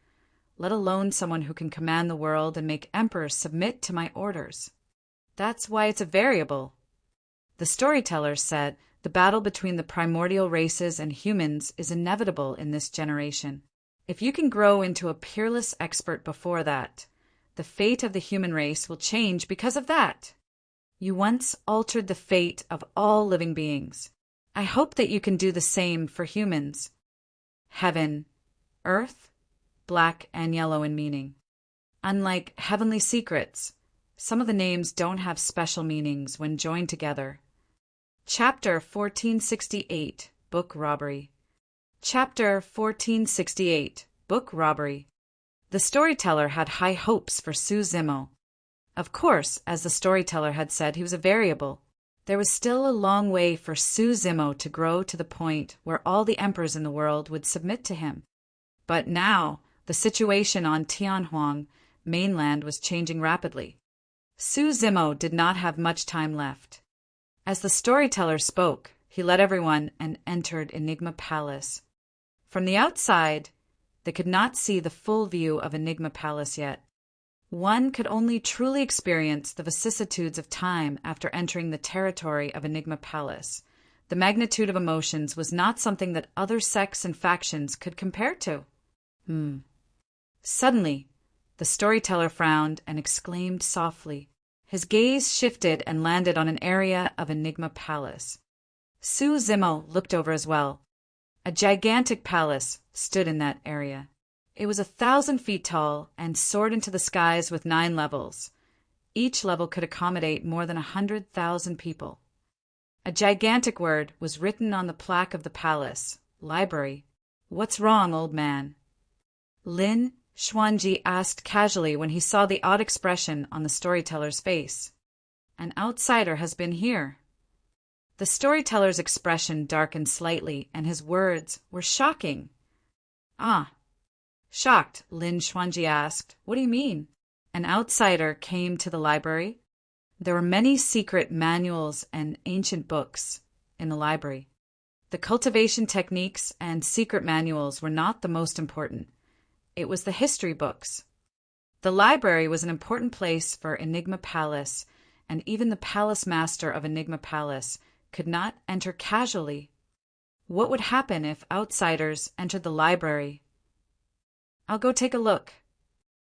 A: let alone someone who can command the world and make emperors submit to my orders. That's why it's a variable." The storyteller said, "The battle between the primordial races and humans is inevitable in this generation. If you can grow into a peerless expert before that, the fate of the human race will change because of that. You once altered the fate of all living beings. I hope that you can do the same for humans." Heaven, earth, black and yellow in meaning. Unlike heavenly secrets, some of the names don't have special meanings when joined together. Chapter 1468, Book Robbery. Chapter 1468, Book Robbery. The storyteller had high hopes for Su Zimo. Of course, as the storyteller had said, he was a variable. There was still a long way for Su Zimo to grow to the point where all the emperors in the world would submit to him. But now, the situation on Tianhuang mainland was changing rapidly. Su Zimo did not have much time left. As the storyteller spoke, he led everyone and entered Enigma Palace. From the outside, they could not see the full view of Enigma Palace yet. One could only truly experience the vicissitudes of time after entering the territory of Enigma Palace. The magnitude of emotions was not something that other sects and factions could compare to. Suddenly, the storyteller frowned and exclaimed softly. His gaze shifted and landed on an area of Enigma Palace. Su Zimo looked over as well. A gigantic palace stood in that area. It was 1,000 feet tall and soared into the skies with 9 levels. Each level could accommodate more than 100,000 people. A gigantic word was written on the plaque of the palace, "Library." "What's wrong, old man?" Lin Xuanji asked casually when he saw the odd expression on the storyteller's face. "An outsider has been here." The storyteller's expression darkened slightly, and his words were shocking. "Ah." Shocked, Lin Xuanji asked, "What do you mean? An outsider came to the library?" There were many secret manuals and ancient books in the library. The cultivation techniques and secret manuals were not the most important. It was the history books. The library was an important place for Enigma Palace, and even the palace master of Enigma Palace could not enter casually. What would happen if outsiders entered the library? "I'll go take a look."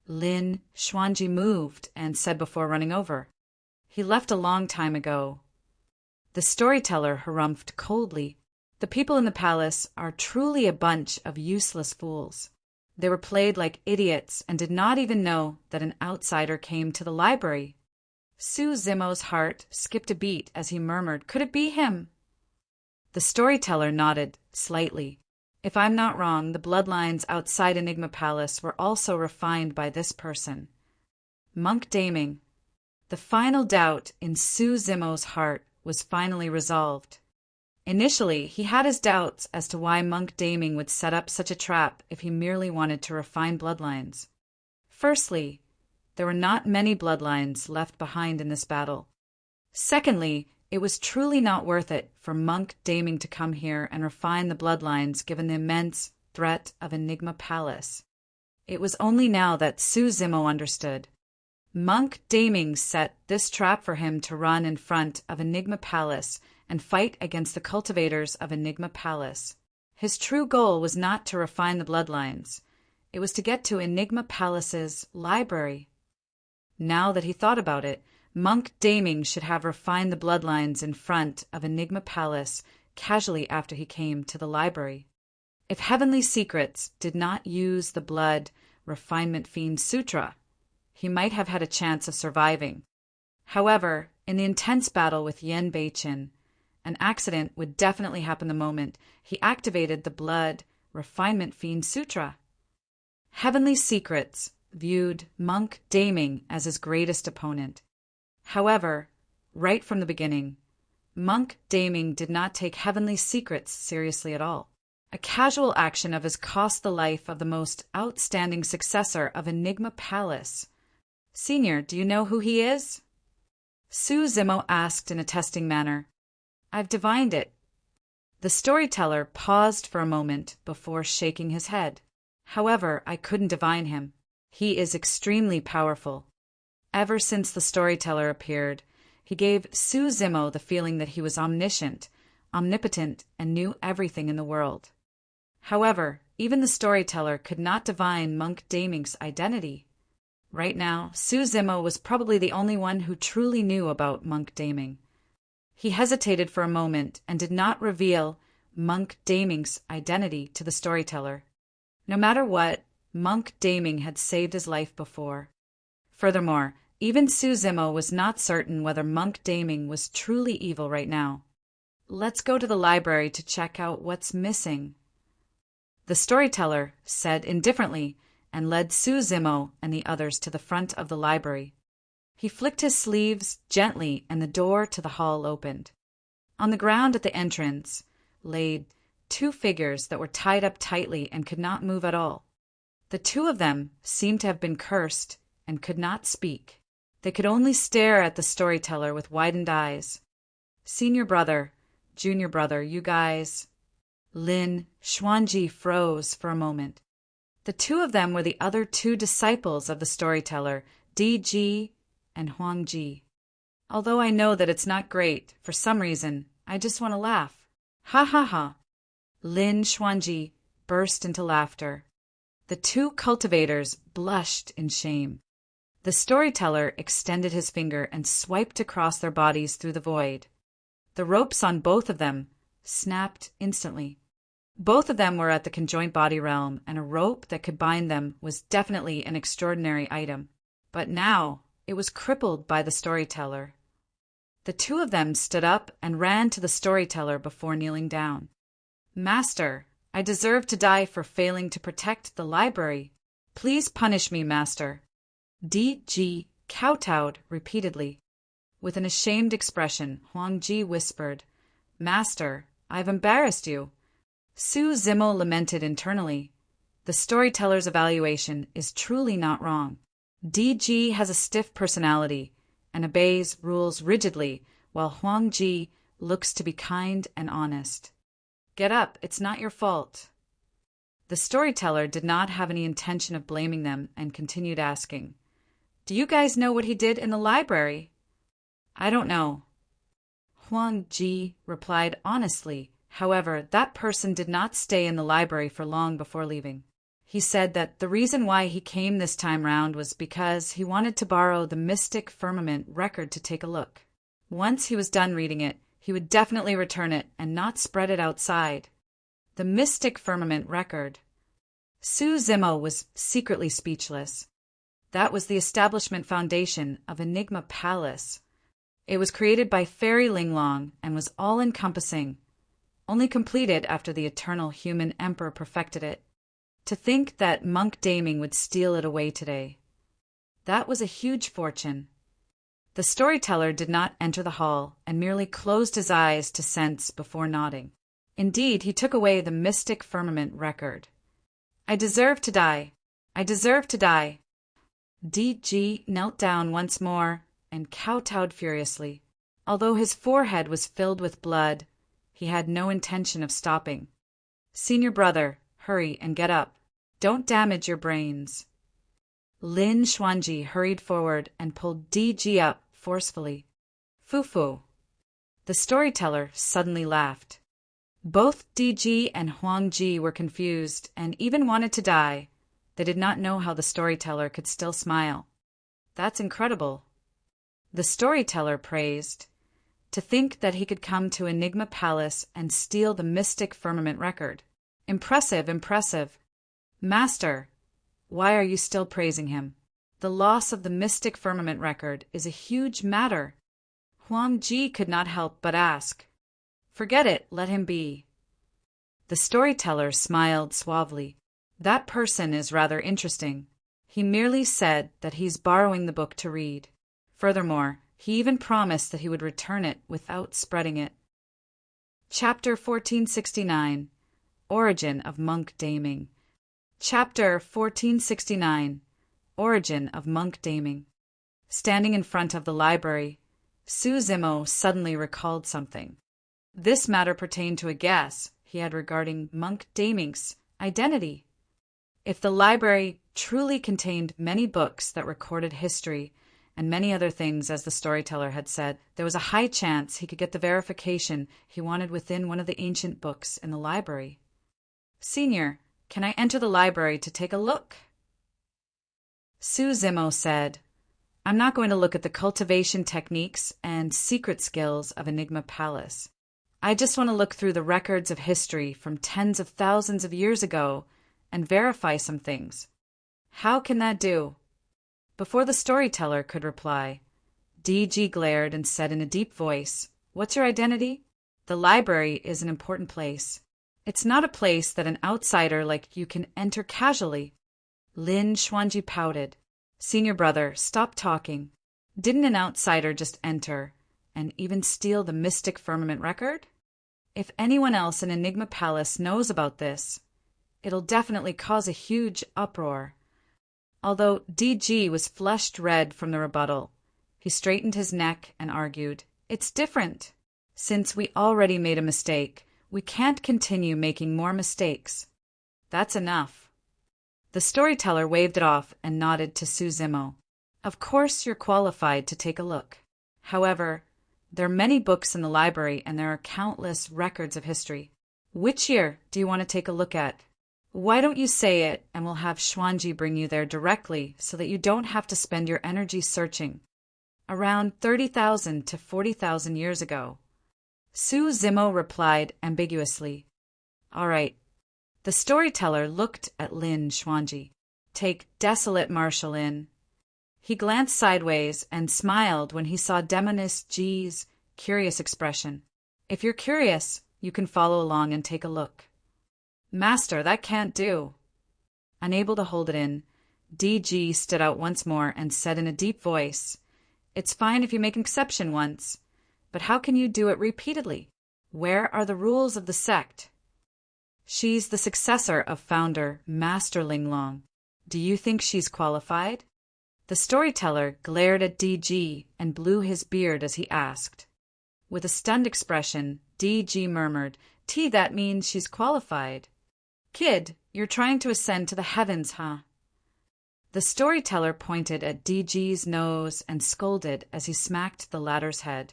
A: Lin Xuanji moved and said before running over, "He left a long time ago." The storyteller harumphed coldly. "The people in the palace are truly a bunch of useless fools. They were played like idiots and did not even know that an outsider came to the library." Su Zimo's heart skipped a beat as he murmured, "Could it be him?" The storyteller nodded slightly. "If I'm not wrong, the bloodlines outside Enigma Palace were also refined by this person. Monk Daming." The final doubt in Su Zimo's heart was finally resolved. Initially, he had his doubts as to why Monk Daming would set up such a trap if he merely wanted to refine bloodlines. Firstly, there were not many bloodlines left behind in this battle. Secondly, it was truly not worth it for Monk Daming to come here and refine the bloodlines given the immense threat of Enigma Palace. It was only now that Su Zimo understood. Monk Daming set this trap for him to run in front of Enigma Palace and fight against the cultivators of Enigma Palace. His true goal was not to refine the bloodlines. It was to get to Enigma Palace's library. Now that he thought about it, Monk Daming should have refined the bloodlines in front of Enigma Palace casually after he came to the library. If heavenly secrets did not use the blood Refinement Fiend Sutra, he might have had a chance of surviving. However, in the intense battle with Yen Beichin, an accident would definitely happen the moment he activated the Blood Refinement Fiend Sutra. Heavenly Secrets viewed Monk Daming as his greatest opponent. However, right from the beginning, Monk Daming did not take Heavenly Secrets seriously at all. A casual action of his cost the life of the most outstanding successor of Enigma Palace. Senior, do you know who he is? Su Zimo asked in a testing manner. I've divined it. The storyteller paused for a moment before shaking his head. However, I couldn't divine him. He is extremely powerful. Ever since the storyteller appeared, he gave Su Zimo the feeling that he was omniscient, omnipotent, and knew everything in the world. However, even the storyteller could not divine Monk Daming's identity. Right now, Su Zimo was probably the only one who truly knew about Monk Daming. He hesitated for a moment and did not reveal Monk Daming's identity to the storyteller. No matter what, Monk Daming had saved his life before. Furthermore, even Su Zimo was not certain whether Monk Daming was truly evil right now. Let's go to the library to check out what's missing, the storyteller said indifferently and led Su Zimo and the others to the front of the library. He flicked his sleeves gently and the door to the hall opened. On the ground at the entrance lay two figures that were tied up tightly and could not move at all. The two of them seemed to have been cursed and could not speak. They could only stare at the storyteller with widened eyes. Senior brother, junior brother, you guys. Lin Xuanji froze for a moment. The two of them were the other two disciples of the storyteller, DG and Huangji. Although I know that it's not great, for some reason, I just want to laugh. Ha ha ha. Lin Xuanji burst into laughter. The two cultivators blushed in shame. The storyteller extended his finger and swiped across their bodies through the void. The ropes on both of them snapped instantly. Both of them were at the conjoint body realm, and a rope that could bind them was definitely an extraordinary item. But now it was crippled by the storyteller. The two of them stood up and ran to the storyteller before kneeling down. Master, I deserve to die for failing to protect the library. Please punish me, Master. DG kowtowed repeatedly. With an ashamed expression, Huangji whispered, Master, I've embarrassed you. Su Zimo lamented internally. The storyteller's evaluation is truly not wrong. DG has a stiff personality and obeys rules rigidly, while Huangji looks to be kind and honest. Get up, it's not your fault. The storyteller did not have any intention of blaming them and continued asking, Do you guys know what he did in the library? I don't know. Huangji replied honestly. However, that person did not stay in the library for long before leaving. He said that the reason why he came this time round was because he wanted to borrow the Mystic Firmament record to take a look. Once he was done reading it, he would definitely return it and not spread it outside. The Mystic Firmament record. Su Zimo was secretly speechless. That was the establishment foundation of Enigma Palace. It was created by Fairy Linglong and was all-encompassing, only completed after the eternal human emperor perfected it. To think that Monk Daming would steal it away today. That was a huge fortune. The storyteller did not enter the hall and merely closed his eyes to sense before nodding. Indeed, he took away the Mystic Firmament record. I deserve to die. I deserve to die. DG knelt down once more and kowtowed furiously. Although his forehead was filled with blood, he had no intention of stopping. Senior brother, hurry and get up. Don't damage your brains. Lin Xuanji hurried forward and pulled DG up forcefully. Fufu. The storyteller suddenly laughed. Both DG and Huangji were confused and even wanted to die. They did not know how the storyteller could still smile. That's incredible. The storyteller praised. To think that he could come to Enigma Palace and steal the Mystic Firmament record. Impressive, impressive. Master, Why are you still praising him? The loss of the mystic firmament record is a huge matter. Huang Ji could not help but ask. Forget it, let him be. The storyteller smiled suavely. That person is rather interesting. He merely said that he's borrowing the book to read. Furthermore, he even promised that he would return it without spreading it. Chapter 1469. Origin of Monk Daming. Chapter 1469. Origin of Monk Daming. Standing in front of the library, Su Zimo suddenly recalled something. This matter pertained to a guess he had regarding Monk Daming's identity. If the library truly contained many books that recorded history and many other things, as the storyteller had said, there was a high chance he could get the verification he wanted within one of the ancient books in the library. Senior, can I enter the library to take a look? Su Zimo said, I'm not going to look at the cultivation techniques and secret skills of Enigma Palace. I just want to look through the records of history from tens of thousands of years ago and verify some things. How can that do? Before the storyteller could reply, DG glared and said in a deep voice, What's your identity? The library is an important place. It's not a place that an outsider like you can enter casually. Lin Xuanji pouted. Senior brother, stop talking. Didn't an outsider just enter and even steal the mystic firmament record? If anyone else in Enigma Palace knows about this, it'll definitely cause a huge uproar. Although DG was flushed red from the rebuttal, he straightened his neck and argued, It's different. Since we already made a mistake, we can't continue making more mistakes. That's enough. The storyteller waved it off and nodded to Su Zimo. Of course you're qualified to take a look. However, there are many books in the library and there are countless records of history. Which year do you want to take a look at? Why don't you say it and we'll have Xuanji bring you there directly so that you don't have to spend your energy searching. Around 30,000 to 40,000 years ago. Su Zimo replied ambiguously. All right. The storyteller looked at Lin Xuanji. Take Desolate Marshal Inn. He glanced sideways and smiled when he saw Demoness G's curious expression. If you're curious, you can follow along and take a look. Master, that can't do. Unable to hold it in, DG stood out once more and said in a deep voice, It's fine if you make an exception once, but how can you do it repeatedly? Where are the rules of the sect? She's the successor of founder Master Linglong. Do you think she's qualified? The storyteller glared at DG and blew his beard as he asked. With a stunned expression, DG murmured, that means she's qualified. Kid, you're trying to ascend to the heavens, huh? The storyteller pointed at DG's nose and scolded as he smacked the latter's head.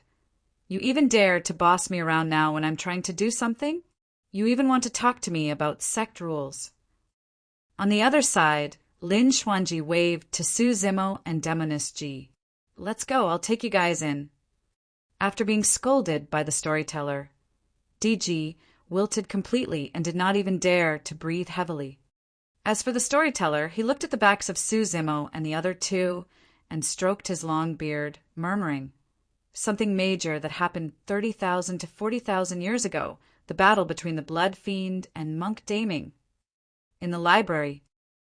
A: You even dare to boss me around now when I'm trying to do something? You even want to talk to me about sect rules. On the other side, Lin Xuanji waved to Su Zimo and Demoness G. Let's go, I'll take you guys in. After being scolded by the storyteller, DG wilted completely and did not even dare to breathe heavily. As for the storyteller, he looked at the backs of Su Zimo and the other two and stroked his long beard, murmuring, Something major that happened 30,000 to 40,000 years ago, the battle between the Blood Fiend and Monk Daming. In the library,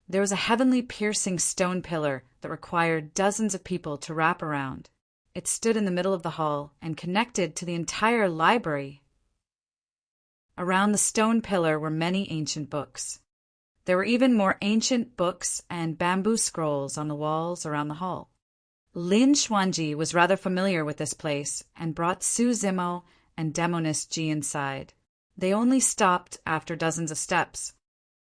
A: there was a heavenly piercing stone pillar that required dozens of people to wrap around. It stood in the middle of the hall and connected to the entire library. Around the stone pillar were many ancient books. There were even more ancient books and bamboo scrolls on the walls around the hall. Lin Xuanji was rather familiar with this place and brought Su Zimo and Demoness G inside. They only stopped after dozens of steps.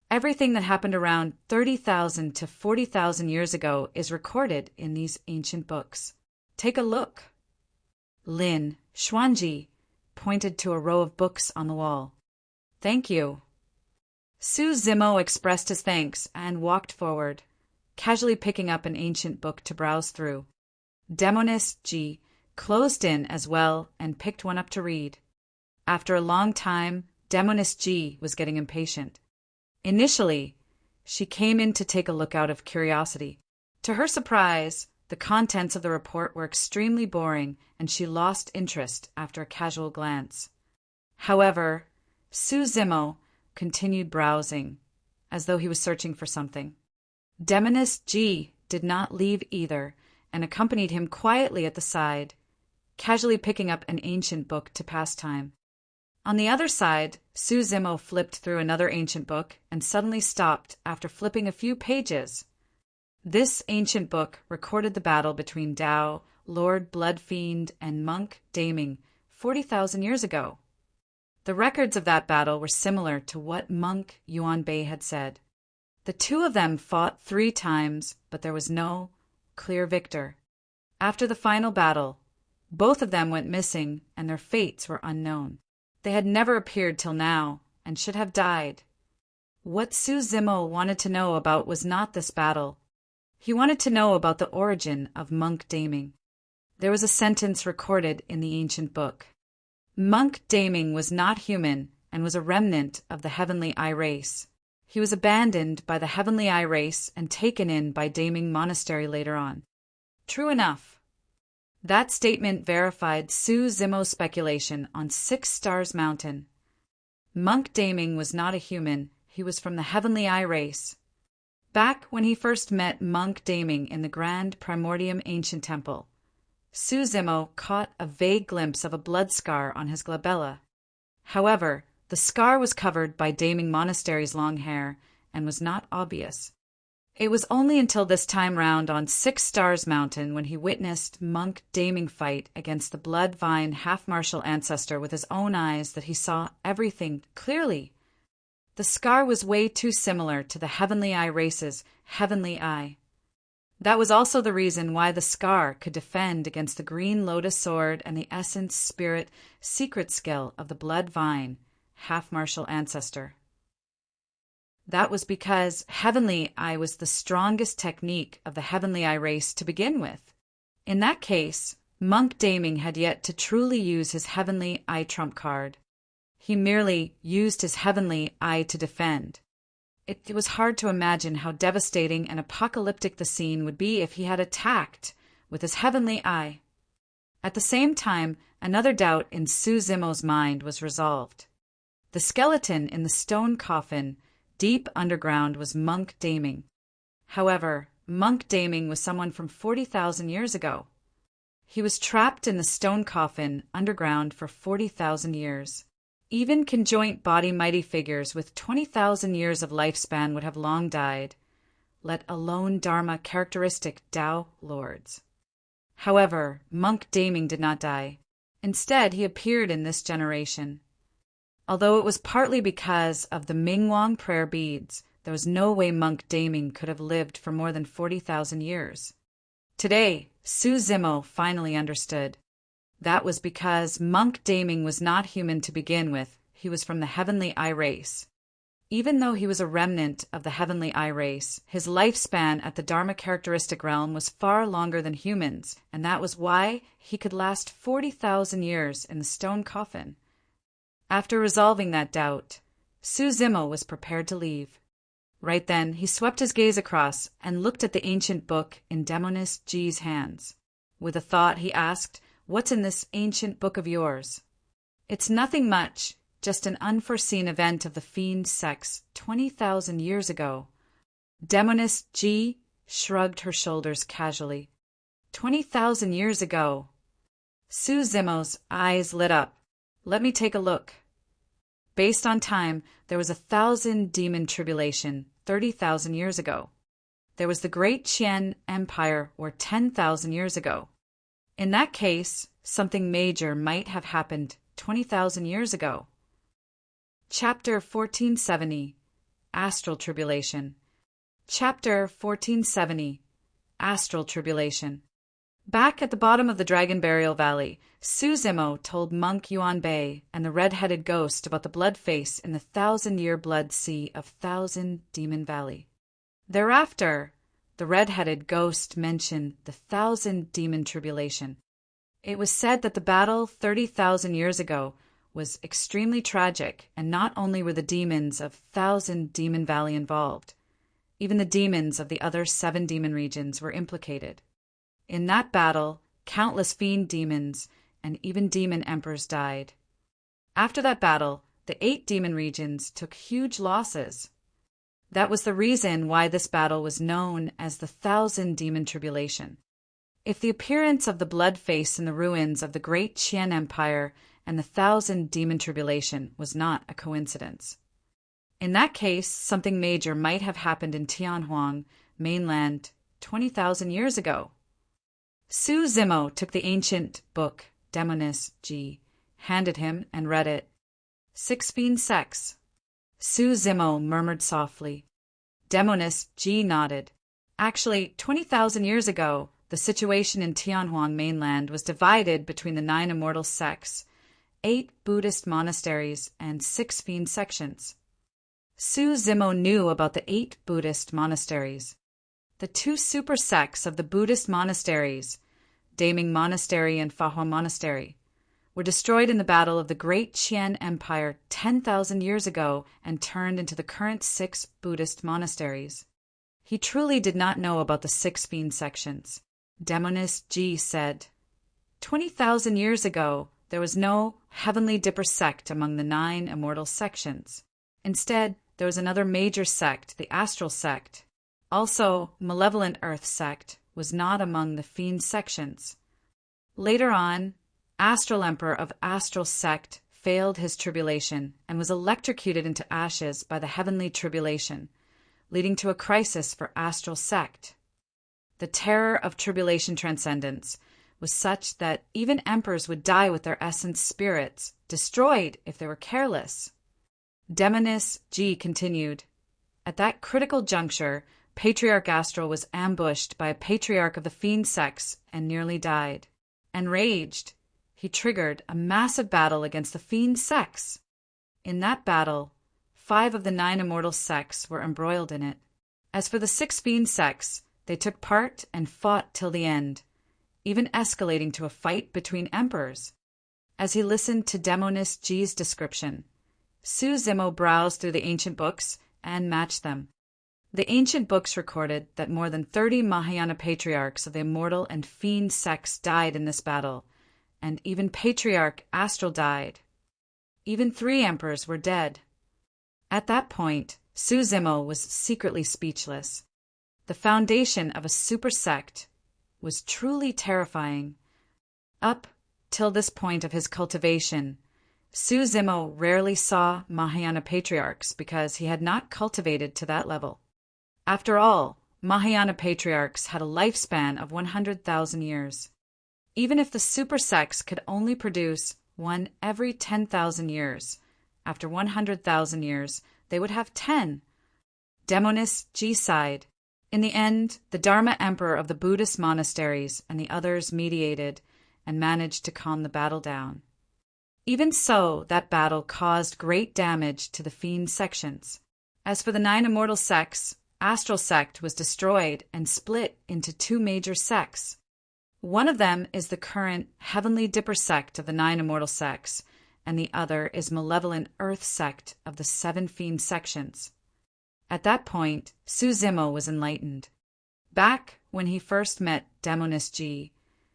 A: Everything that happened around 30,000 to 40,000 years ago is recorded in these ancient books. Take a look. Lin Xuanji pointed to a row of books on the wall. Thank you. Su Zimo expressed his thanks and walked forward, casually picking up an ancient book to browse through. Demoness G closed in as well and picked one up to read. After a long time, Demoness G was getting impatient. Initially, She came in to take a look out of curiosity. To her surprise, the contents of the report were extremely boring, and she lost interest after a casual glance. However, Su Zimo continued browsing, as though he was searching for something. Demonist G did not leave either, and accompanied him quietly at the side, casually picking up an ancient book to pass time. On the other side, Su Zimo flipped through another ancient book and suddenly stopped after flipping a few pages. This ancient book recorded the battle between Dao, Lord Bloodfiend, and Monk Daming 40,000 years ago. The records of that battle were similar to what Monk Yuanbei had said. The two of them fought 3 times, but there was no clear victor. After the final battle, both of them went missing and their fates were unknown. They had never appeared till now and should have died. What Su Zimo wanted to know about was not this battle. He wanted to know about the origin of Monk Daming. There was a sentence recorded in the ancient book. Monk Daming was not human and was a remnant of the Heavenly Eye race. He was abandoned by the Heavenly Eye race and taken in by Daming Monastery later on. True enough. That statement verified Su Zimo's speculation on 6 Stars Mountain. Monk Daming was not a human, he was from the Heavenly Eye race. Back when he first met Monk Daming in the Grand Primordium Ancient Temple, Su Zimo caught a vague glimpse of a blood scar on his glabella. However, the scar was covered by Daming Monastery's long hair and was not obvious. It was only until this time round on 6 Stars Mountain when he witnessed Monk Daming fight against the Blood Vine half-martial ancestor with his own eyes that he saw everything clearly. The scar was way too similar to the Heavenly Eye race's Heavenly Eye. That was also the reason why the scar could defend against the Green Lotus Sword and the Essence Spirit secret skill of the Blood Vine half-martial ancestor. That was because Heavenly Eye was the strongest technique of the Heavenly Eye race to begin with. In that case, Monk Daming had yet to truly use his Heavenly Eye trump card. He merely used his Heavenly Eye to defend. It was hard to imagine how devastating and apocalyptic the scene would be if he had attacked with his Heavenly Eye. At the same time, another doubt in Su Zimo's mind was resolved. The skeleton in the stone coffin deep underground was Monk Daming. However, Monk Daming was someone from 40,000 years ago. He was trapped in the stone coffin underground for 40,000 years. Even conjoint body mighty figures with 20,000 years of lifespan would have long died, let alone Dharma characteristic Tao lords. However, Monk Daming did not die. Instead, he appeared in this generation. Although it was partly because of the Mingwang prayer beads, there was no way Monk Daming could have lived for more than 40,000 years. Today, Su Zimo finally understood. That was because Monk Daming was not human to begin with, he was from the Heavenly Eye race. Even though he was a remnant of the Heavenly Eye race, his lifespan at the Dharma characteristic realm was far longer than humans, and that was why he could last 40,000 years in the stone coffin. After resolving that doubt, Su Zimo was prepared to leave. Right then, he swept his gaze across and looked at the ancient book in Demonist G's hands. With a thought, he asked, "What's in this ancient book of yours?" "It's nothing much, just an unforeseen event of the fiend sex 20,000 years ago." Demonist G shrugged her shoulders casually. 20,000 years ago. Su Zimo's eyes lit up. "Let me take a look." Based on time, there was 1,000 demon tribulation 30,000 years ago. There was the Great Qian Empire or 10,000 years ago. In that case, something major might have happened 20,000 years ago. Chapter 1470, Astral Tribulation. Chapter 1470, Astral Tribulation. Back at the bottom of the Dragon Burial Valley, Su Zimo told Monk Yuanbei and the red-headed ghost about the blood face in the 1,000-year blood sea of Thousand Demon Valley. Thereafter, the red-headed ghost mentioned the 1,000 Demon Tribulation. It was said that the battle 30,000 years ago was extremely tragic, and not only were the demons of 1,000 Demon Valley involved. Even the demons of the other 7 demon regions were implicated. In that battle, countless fiend demons and even demon emperors died. After that battle, the 8 demon regions took huge losses. That was the reason why this battle was known as the 1,000 Demon Tribulation. If the appearance of the blood face in the ruins of the great Qian Empire and the 1,000 Demon Tribulation was not a coincidence. In that case, something major might have happened in Tianhuang mainland 20,000 years ago. Su Zimo took the ancient book, Demonis G, handed him and read it. 6 fiend sects. Su Zimo murmured softly. Demonis G nodded. Actually, 20,000 years ago, the situation in Tianhuang mainland was divided between the 9 immortal sects, 8 Buddhist monasteries, and 6 fiend sections. Su Zimo knew about the 8 Buddhist monasteries. The 2 super sects of the Buddhist monasteries, Daming Monastery and Fahua Monastery, were destroyed in the battle of the Great Qian Empire 10,000 years ago and turned into the current 6 Buddhist monasteries. He truly did not know about the 6 fiend sections. Demonis G said, 20,000 years ago, there was no Heavenly Dipper sect among the 9 immortal sections. Instead, there was another major sect, the Astral sect. Also, Malevolent Earth sect was not among the fiend sections. Later on, Astral Emperor of Astral sect failed his tribulation and was electrocuted into ashes by the heavenly tribulation, leading to a crisis for Astral sect. The terror of tribulation transcendence was such that even emperors would die with their essence spirits, destroyed if they were careless. Demonis G continued, at that critical juncture, Patriarch Astral was ambushed by a patriarch of the fiend sects and nearly died. Enraged, he triggered a massive battle against the fiend sects. In that battle, 5 of the 9 immortal sects were embroiled in it. As for the 6 fiend sects, they took part and fought till the end, even escalating to a fight between emperors. As he listened to Demonis G's description, Su Zimo browsed through the ancient books and matched them. The ancient books recorded that more than 30 Mahayana patriarchs of the immortal and fiend sects died in this battle, and even Patriarch Astral died. Even 3 emperors were dead. At that point, Su Zimo was secretly speechless. The foundation of a super sect was truly terrifying. Up till this point of his cultivation, Su Zimo rarely saw Mahayana patriarchs because he had not cultivated to that level. After all, Mahayana patriarchs had a lifespan of 100,000 years. Even if the super sects could only produce one every 10,000 years, after 100,000 years, they would have 10. Demonis G sighed. In the end, the Dharma Emperor of the Buddhist monasteries and the others mediated and managed to calm the battle down. Even so, that battle caused great damage to the fiend sections. As for the 9 immortal sects, Astral sect was destroyed and split into 2 major sects. One of them is the current Heavenly Dipper sect of the 9 immortal sects, and the other is Malevolent Earth sect of the 7 fiend sections. At that point, Su Zimo was enlightened. Back when he first met Demonis G,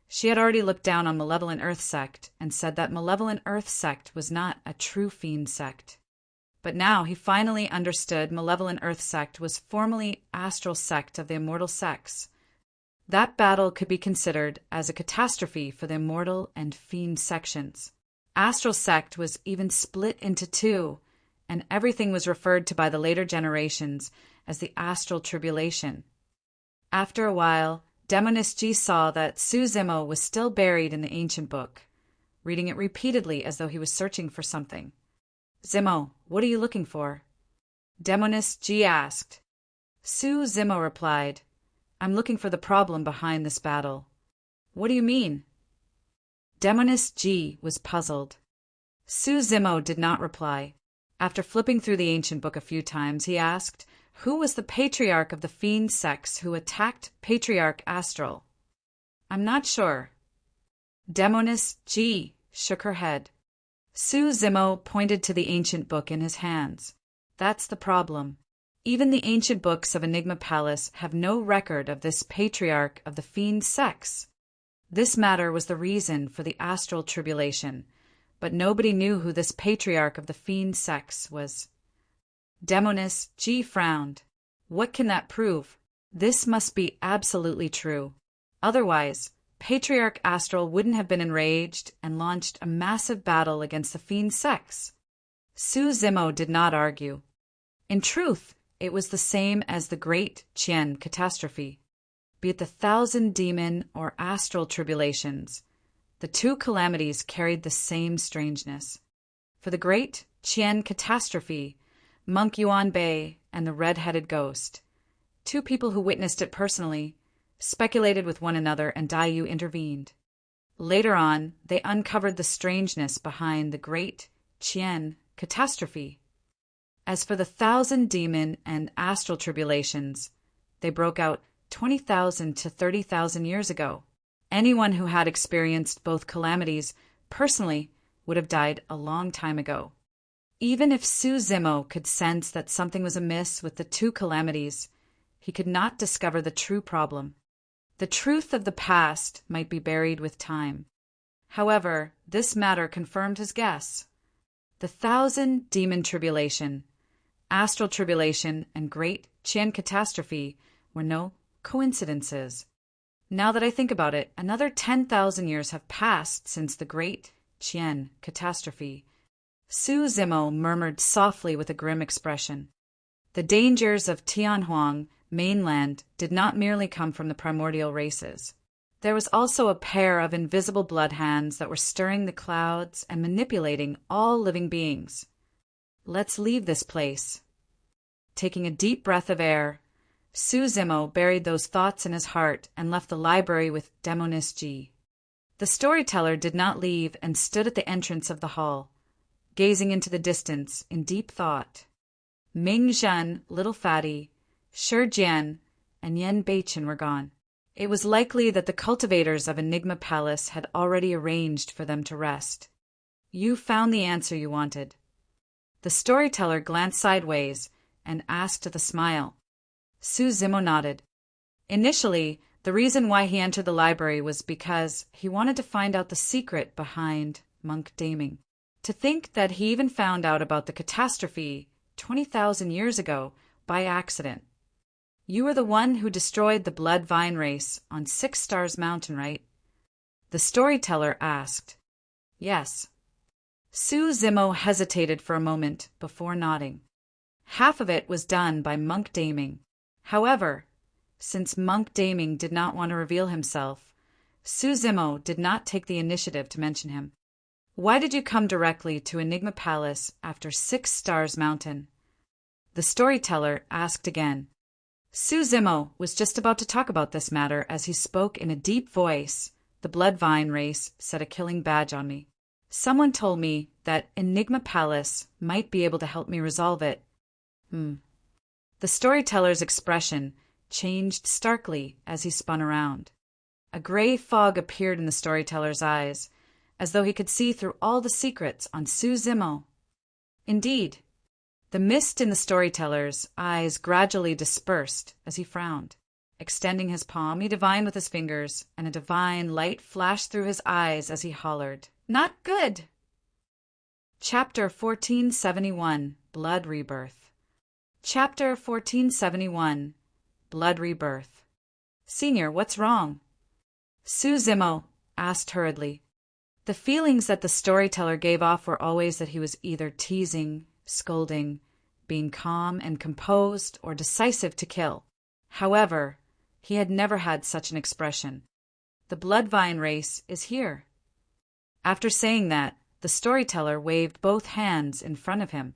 A: she had already looked down on Malevolent Earth sect and said that Malevolent Earth sect was not a true fiend sect. But now he finally understood Malevolent Earth sect was formerly Astral sect of the immortal sects. That battle could be considered as a catastrophe for the immortal and fiend sections. Astral sect was even split into 2, and everything was referred to by the later generations as the Astral Tribulation. After a while, Demonis G saw that Su Zimo was still buried in the ancient book, reading it repeatedly as though he was searching for something. Zimo, what are you looking for? Demonis G asked. Su Zimo replied, I'm looking for the problem behind this battle. What do you mean? Demonis G was puzzled. Su Zimo did not reply. After flipping through the ancient book a few times, he asked, who was the patriarch of the fiend sects who attacked Patriarch Astral? I'm not sure. Demonis G shook her head. Su Zimo pointed to the ancient book in his hands. That's the problem. Even the ancient books of Enigma Palace have no record of this patriarch of the fiend's sex. This matter was the reason for the astral tribulation, but nobody knew who this patriarch of the fiend's sex was. Demonis G frowned. What can that prove? This must be absolutely true. Otherwise, Patriarch Astral wouldn't have been enraged and launched a massive battle against the fiend's sex. Su Zimo did not argue. In truth, it was the same as the Great Qian catastrophe. Be it the 1,000 demon or astral tribulations, the two calamities carried the same strangeness. For the Great Qian catastrophe, Monk Yuan Bei and the red-headed ghost, two people who witnessed it personally, speculated with one another, and Dai Yu intervened. Later on, they uncovered the strangeness behind the Great Qian catastrophe. As for the 1,000 demon and astral tribulations, they broke out 20,000 to 30,000 years ago. Anyone who had experienced both calamities personally would have died a long time ago. Even if Su Zimo could sense that something was amiss with the two calamities, he could not discover the true problem. The truth of the past might be buried with time. However, this matter confirmed his guess. The 1,000 demon tribulation, astral tribulation, and Great Qian catastrophe were no coincidences. Now that I think about it, another 10,000 years have passed since the Great Qian catastrophe. Su Zimo murmured softly with a grim expression. The dangers of Tianhuang mainland did not merely come from the primordial races. There was also a pair of invisible blood hands that were stirring the clouds and manipulating all living beings. Let's leave this place. Taking a deep breath of air, Su Zimo buried those thoughts in his heart and left the library with Demonis G. The storyteller did not leave and stood at the entrance of the hall, gazing into the distance in deep thought. Ming Zhen, Little Fatty, Shi Jian, and Yen Beichen were gone. It was likely that the cultivators of Enigma Palace had already arranged for them to rest. You found the answer you wanted. The storyteller glanced sideways and asked with a smile. Su Zimo nodded. Initially, the reason why he entered the library was because he wanted to find out the secret behind monk daming. To think that he even found out about the catastrophe 20,000 years ago by accident. You were the one who destroyed the Blood Vine race on 6 Stars Mountain, right? The storyteller asked. Yes. Su Zimo hesitated for a moment before nodding. Half of it was done by monk daming. However, since monk daming did not want to reveal himself, Su Zimo did not take the initiative to mention him. Why did you come directly to Enigma Palace after 6 Stars Mountain? The storyteller asked again. Su Zimo was just about to talk about this matter as he spoke in a deep voice. The Blood Vine race set a killing badge on me. Someone told me that Enigma Palace might be able to help me resolve it. The storyteller's expression changed starkly as he spun around. A gray fog appeared in the storyteller's eyes, as though he could see through all the secrets on Su Zimo. Indeed, the mist in the storyteller's eyes gradually dispersed as he frowned. Extending his palm, he divined with his fingers, and a divine light flashed through his eyes as he hollered, "Not good!" Chapter 1471, Blood Rebirth. Chapter 1471, Blood Rebirth. Senior, what's wrong? Su Zimo asked hurriedly. The feelings that the storyteller gave off were always that he was either teasing, scolding, being calm and composed, or decisive to kill. However, he had never had such an expression. The Blood Vine race is here. After saying that, the storyteller waved both hands in front of him.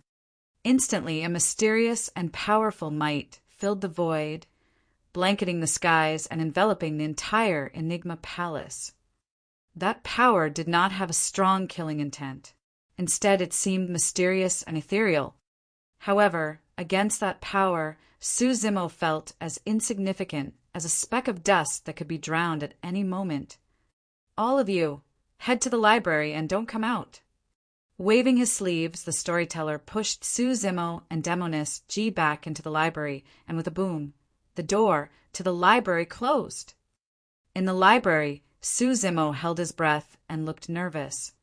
A: Instantly, a mysterious and powerful might filled the void, blanketing the skies and enveloping the entire Enigma Palace. That power did not have a strong killing intent. Instead, it seemed mysterious and ethereal. However, against that power, Su Zimo felt as insignificant as a speck of dust that could be drowned at any moment. All of you, head to the library and don't come out. Waving his sleeves, the storyteller pushed Su Zimo and Demoness G back into the library, and with a boom, the door to the library closed. In the library, Su Zimo held his breath and looked nervous.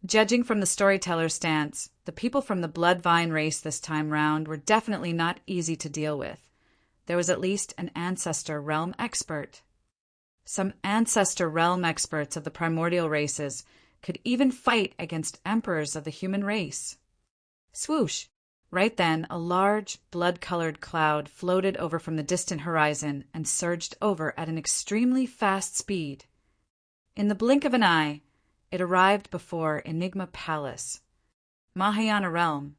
A: Judging from the storyteller's stance, the people from the Bloodvine race this time round were definitely not easy to deal with. There was at least an ancestor realm expert. Some ancestor realm experts of the primordial races could even fight against emperors of the human race. Swoosh! Right then, a large, blood-colored cloud floated over from the distant horizon and surged over at an extremely fast speed. In the blink of an eye, it arrived before Enigma Palace, Mahayana Realm.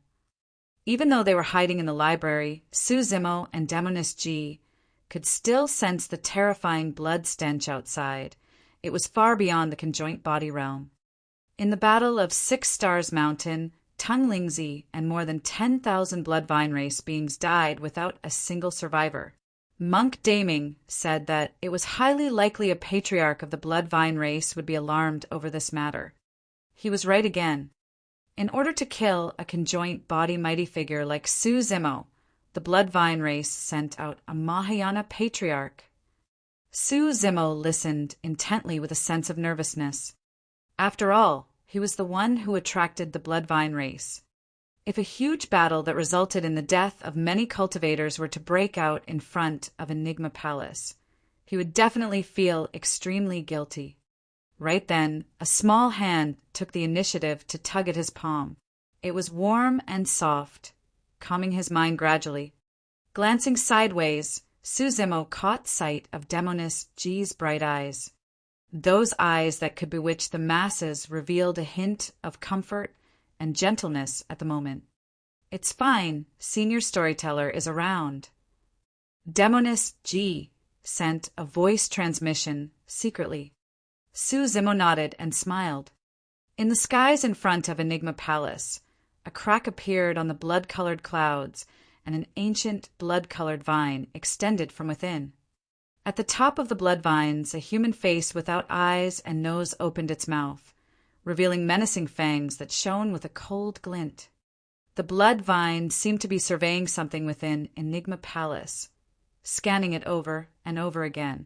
A: Even though they were hiding in the library, Su Zimo and Demoness G could still sense the terrifying blood stench outside. It was far beyond the conjoint body realm. In the Battle of 6 Stars Mountain, Tung Lingzi and more than 10,000 Bloodvine race beings died without a single survivor. Monk Daming said that it was highly likely a patriarch of the Bloodvine race would be alarmed over this matter. He was right again. In order to kill a conjoint body mighty figure like Su Zimo, the Bloodvine race sent out a Mahayana patriarch. Su Zimo listened intently with a sense of nervousness. After all, he was the one who attracted the Bloodvine race. If a huge battle that resulted in the death of many cultivators were to break out in front of Enigma Palace, he would definitely feel extremely guilty. Right then, a small hand took the initiative to tug at his palm. It was warm and soft, calming his mind gradually. Glancing sideways, Su Zimo caught sight of Demoness G's bright eyes. Those eyes that could bewitch the masses revealed a hint of comfort and gentleness at the moment. "It's fine, Senior Storyteller is around." Demoness G sent a voice transmission secretly. Su Zimo nodded and smiled. In the skies in front of Enigma Palace, a crack appeared on the blood-colored clouds, and an ancient blood-colored vine extended from within. At the top of the blood vines, a human face without eyes and nose opened its mouth, revealing menacing fangs that shone with a cold glint. The blood vine seemed to be surveying something within Enigma Palace, scanning it over and over again.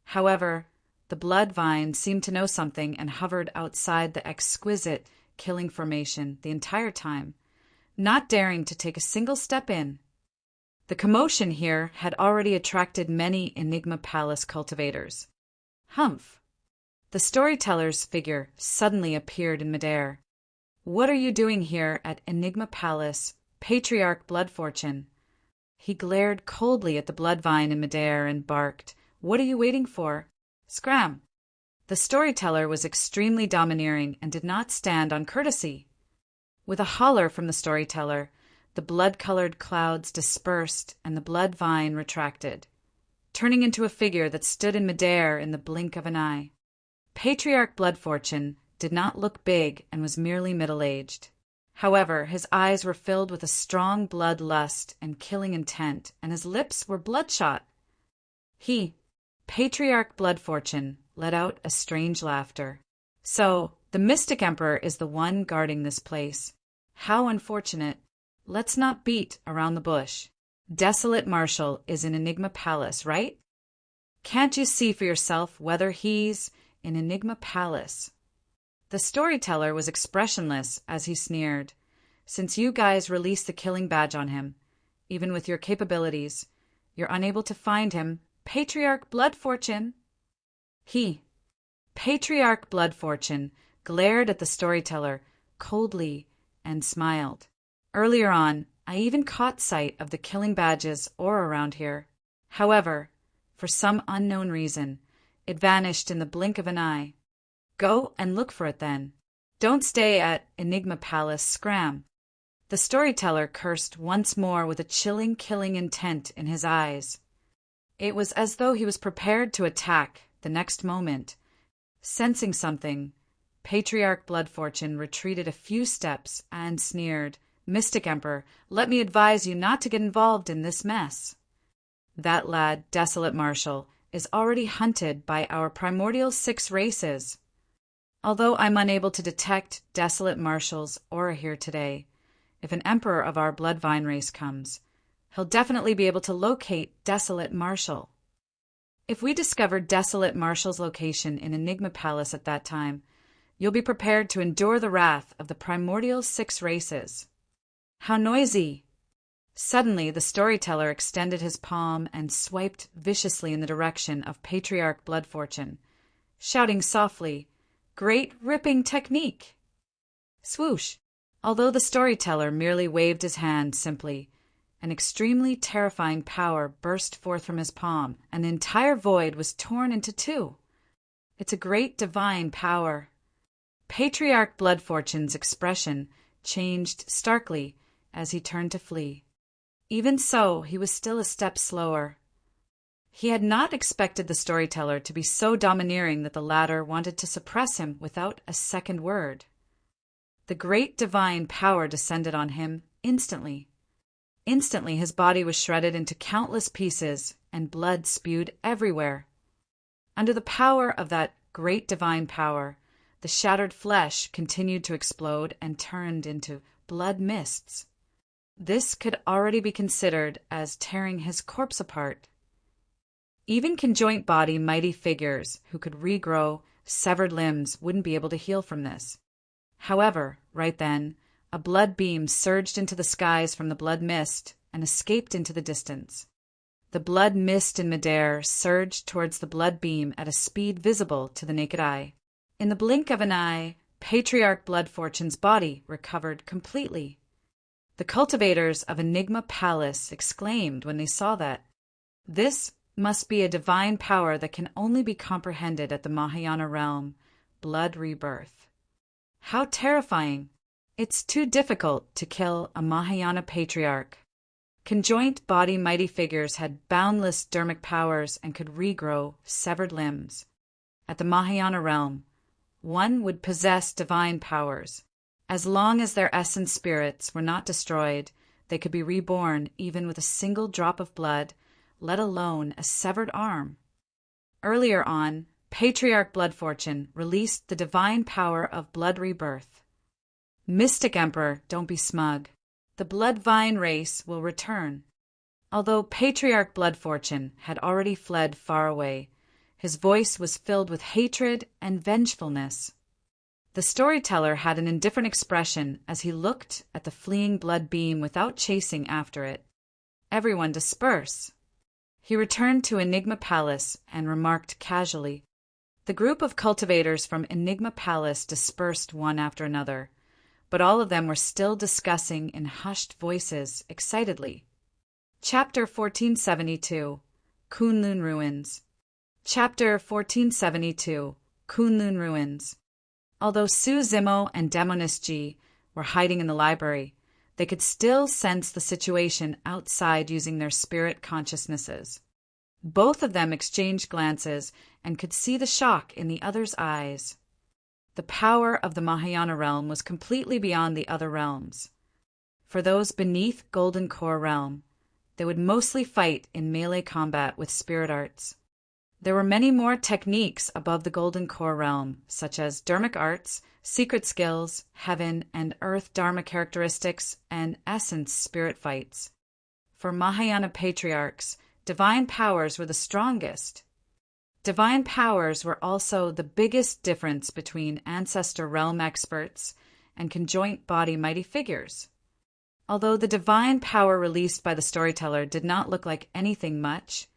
A: However, the blood vine seemed to know something and hovered outside the exquisite killing formation the entire time, not daring to take a single step in. The commotion here had already attracted many Enigma Palace cultivators. Humph! The storyteller's figure suddenly appeared in midair. "What are you doing here at Enigma Palace, Patriarch Bloodfortune?" He glared coldly at the bloodvine in midair and barked, "What are you waiting for? Scram!" The storyteller was extremely domineering and did not stand on courtesy. With a holler from the storyteller, the blood-colored clouds dispersed and the blood vine retracted, turning into a figure that stood in midair in the blink of an eye. Patriarch Bloodfortune did not look big and was merely middle-aged. However, his eyes were filled with a strong blood lust and killing intent, and his lips were bloodshot. He, Patriarch Bloodfortune, let out a strange laughter. "So, the Mystic Emperor is the one guarding this place. How unfortunate. Let's not beat around the bush. Desolate Marshal is in Enigma Palace, right? Can't you see for yourself whether he's in Enigma Palace?" The storyteller was expressionless as he sneered. "Since you guys released the killing badge on him, even with your capabilities, you're unable to find him, Patriarch Bloodfortune." He, Patriarch Bloodfortune, glared at the storyteller coldly and smiled. "Earlier on, I even caught sight of the killing badge's aura around here. However, for some unknown reason, it vanished in the blink of an eye. Go and look for it then. Don't stay at Enigma Palace, scram." The storyteller cursed once more with a chilling killing intent in his eyes. It was as though he was prepared to attack the next moment. Sensing something, Patriarch Bloodfortune retreated a few steps and sneered, "Mystic Emperor, let me advise you not to get involved in this mess. That lad, Desolate Marshal, is already hunted by our primordial 6 races." Although I'm unable to detect Desolate Marshal's aura here today, if an emperor of our bloodvine race comes, he'll definitely be able to locate Desolate Marshal. If we discover Desolate Marshal's location in Enigma Palace at that time, you'll be prepared to endure the wrath of the primordial 6 races. How noisy! Suddenly, the storyteller extended his palm and swiped viciously in the direction of Patriarch Bloodfortune, shouting softly, "Great ripping technique!" Swoosh! Although the storyteller merely waved his hand simply, an extremely terrifying power burst forth from his palm, and the entire void was torn into 2. It's a great divine power. Patriarch Bloodfortune's expression changed starkly as he turned to flee. Even so, he was still a step slower. He had not expected the storyteller to be so domineering that the latter wanted to suppress him without a second word. The great divine power descended on him instantly. Instantly, his body was shredded into countless pieces, and blood spewed everywhere. Under the power of that great divine power, the shattered flesh continued to explode and turned into blood mists. This could already be considered as tearing his corpse apart. Even conjoint body mighty figures who could regrow severed limbs wouldn't be able to heal from this. However, right then, a blood beam surged into the skies from the blood mist and escaped into the distance. The blood mist in midair surged towards the blood beam at a speed visible to the naked eye. In the blink of an eye, Patriarch Bloodfortune's body recovered completely. The cultivators of Enigma Palace exclaimed when they saw that. This must be a divine power that can only be comprehended at the Mahayana realm, blood rebirth. How terrifying! It's too difficult to kill a Mahayana patriarch. Conjoint body mighty figures had boundless dermic powers and could regrow severed limbs. At the Mahayana realm, one would possess divine powers. As long as their essence spirits were not destroyed, they could be reborn even with a single drop of blood, let alone a severed arm. Earlier on, Patriarch Bloodfortune released the divine power of blood rebirth. Mystic Emperor, don't be smug. The Bloodvine race will return. Although Patriarch Bloodfortune had already fled far away, his voice was filled with hatred and vengefulness. The storyteller had an indifferent expression as he looked at the fleeing blood beam without chasing after it. Everyone disperse. He returned to Enigma Palace and remarked casually. The group of cultivators from Enigma Palace dispersed one after another, but all of them were still discussing in hushed voices excitedly. Chapter 1472, Kunlun Ruins. Chapter 1472, Kunlun Ruins. Although Su Zimo and Demonis Ji were hiding in the library, they could still sense the situation outside using their spirit consciousnesses. Both of them exchanged glances and could see the shock in the other's eyes. The power of the Mahayana realm was completely beyond the other realms. For those beneath Golden Core realm, they would mostly fight in melee combat with spirit arts. There were many more techniques above the Golden Core realm, such as dermic arts, secret skills, heaven and earth dharma characteristics, and essence spirit fights. For Mahayana patriarchs, divine powers were the strongest. Divine powers were also the biggest difference between ancestor realm experts and conjoint body mighty figures. Although the divine power released by the storyteller did not look like anything much,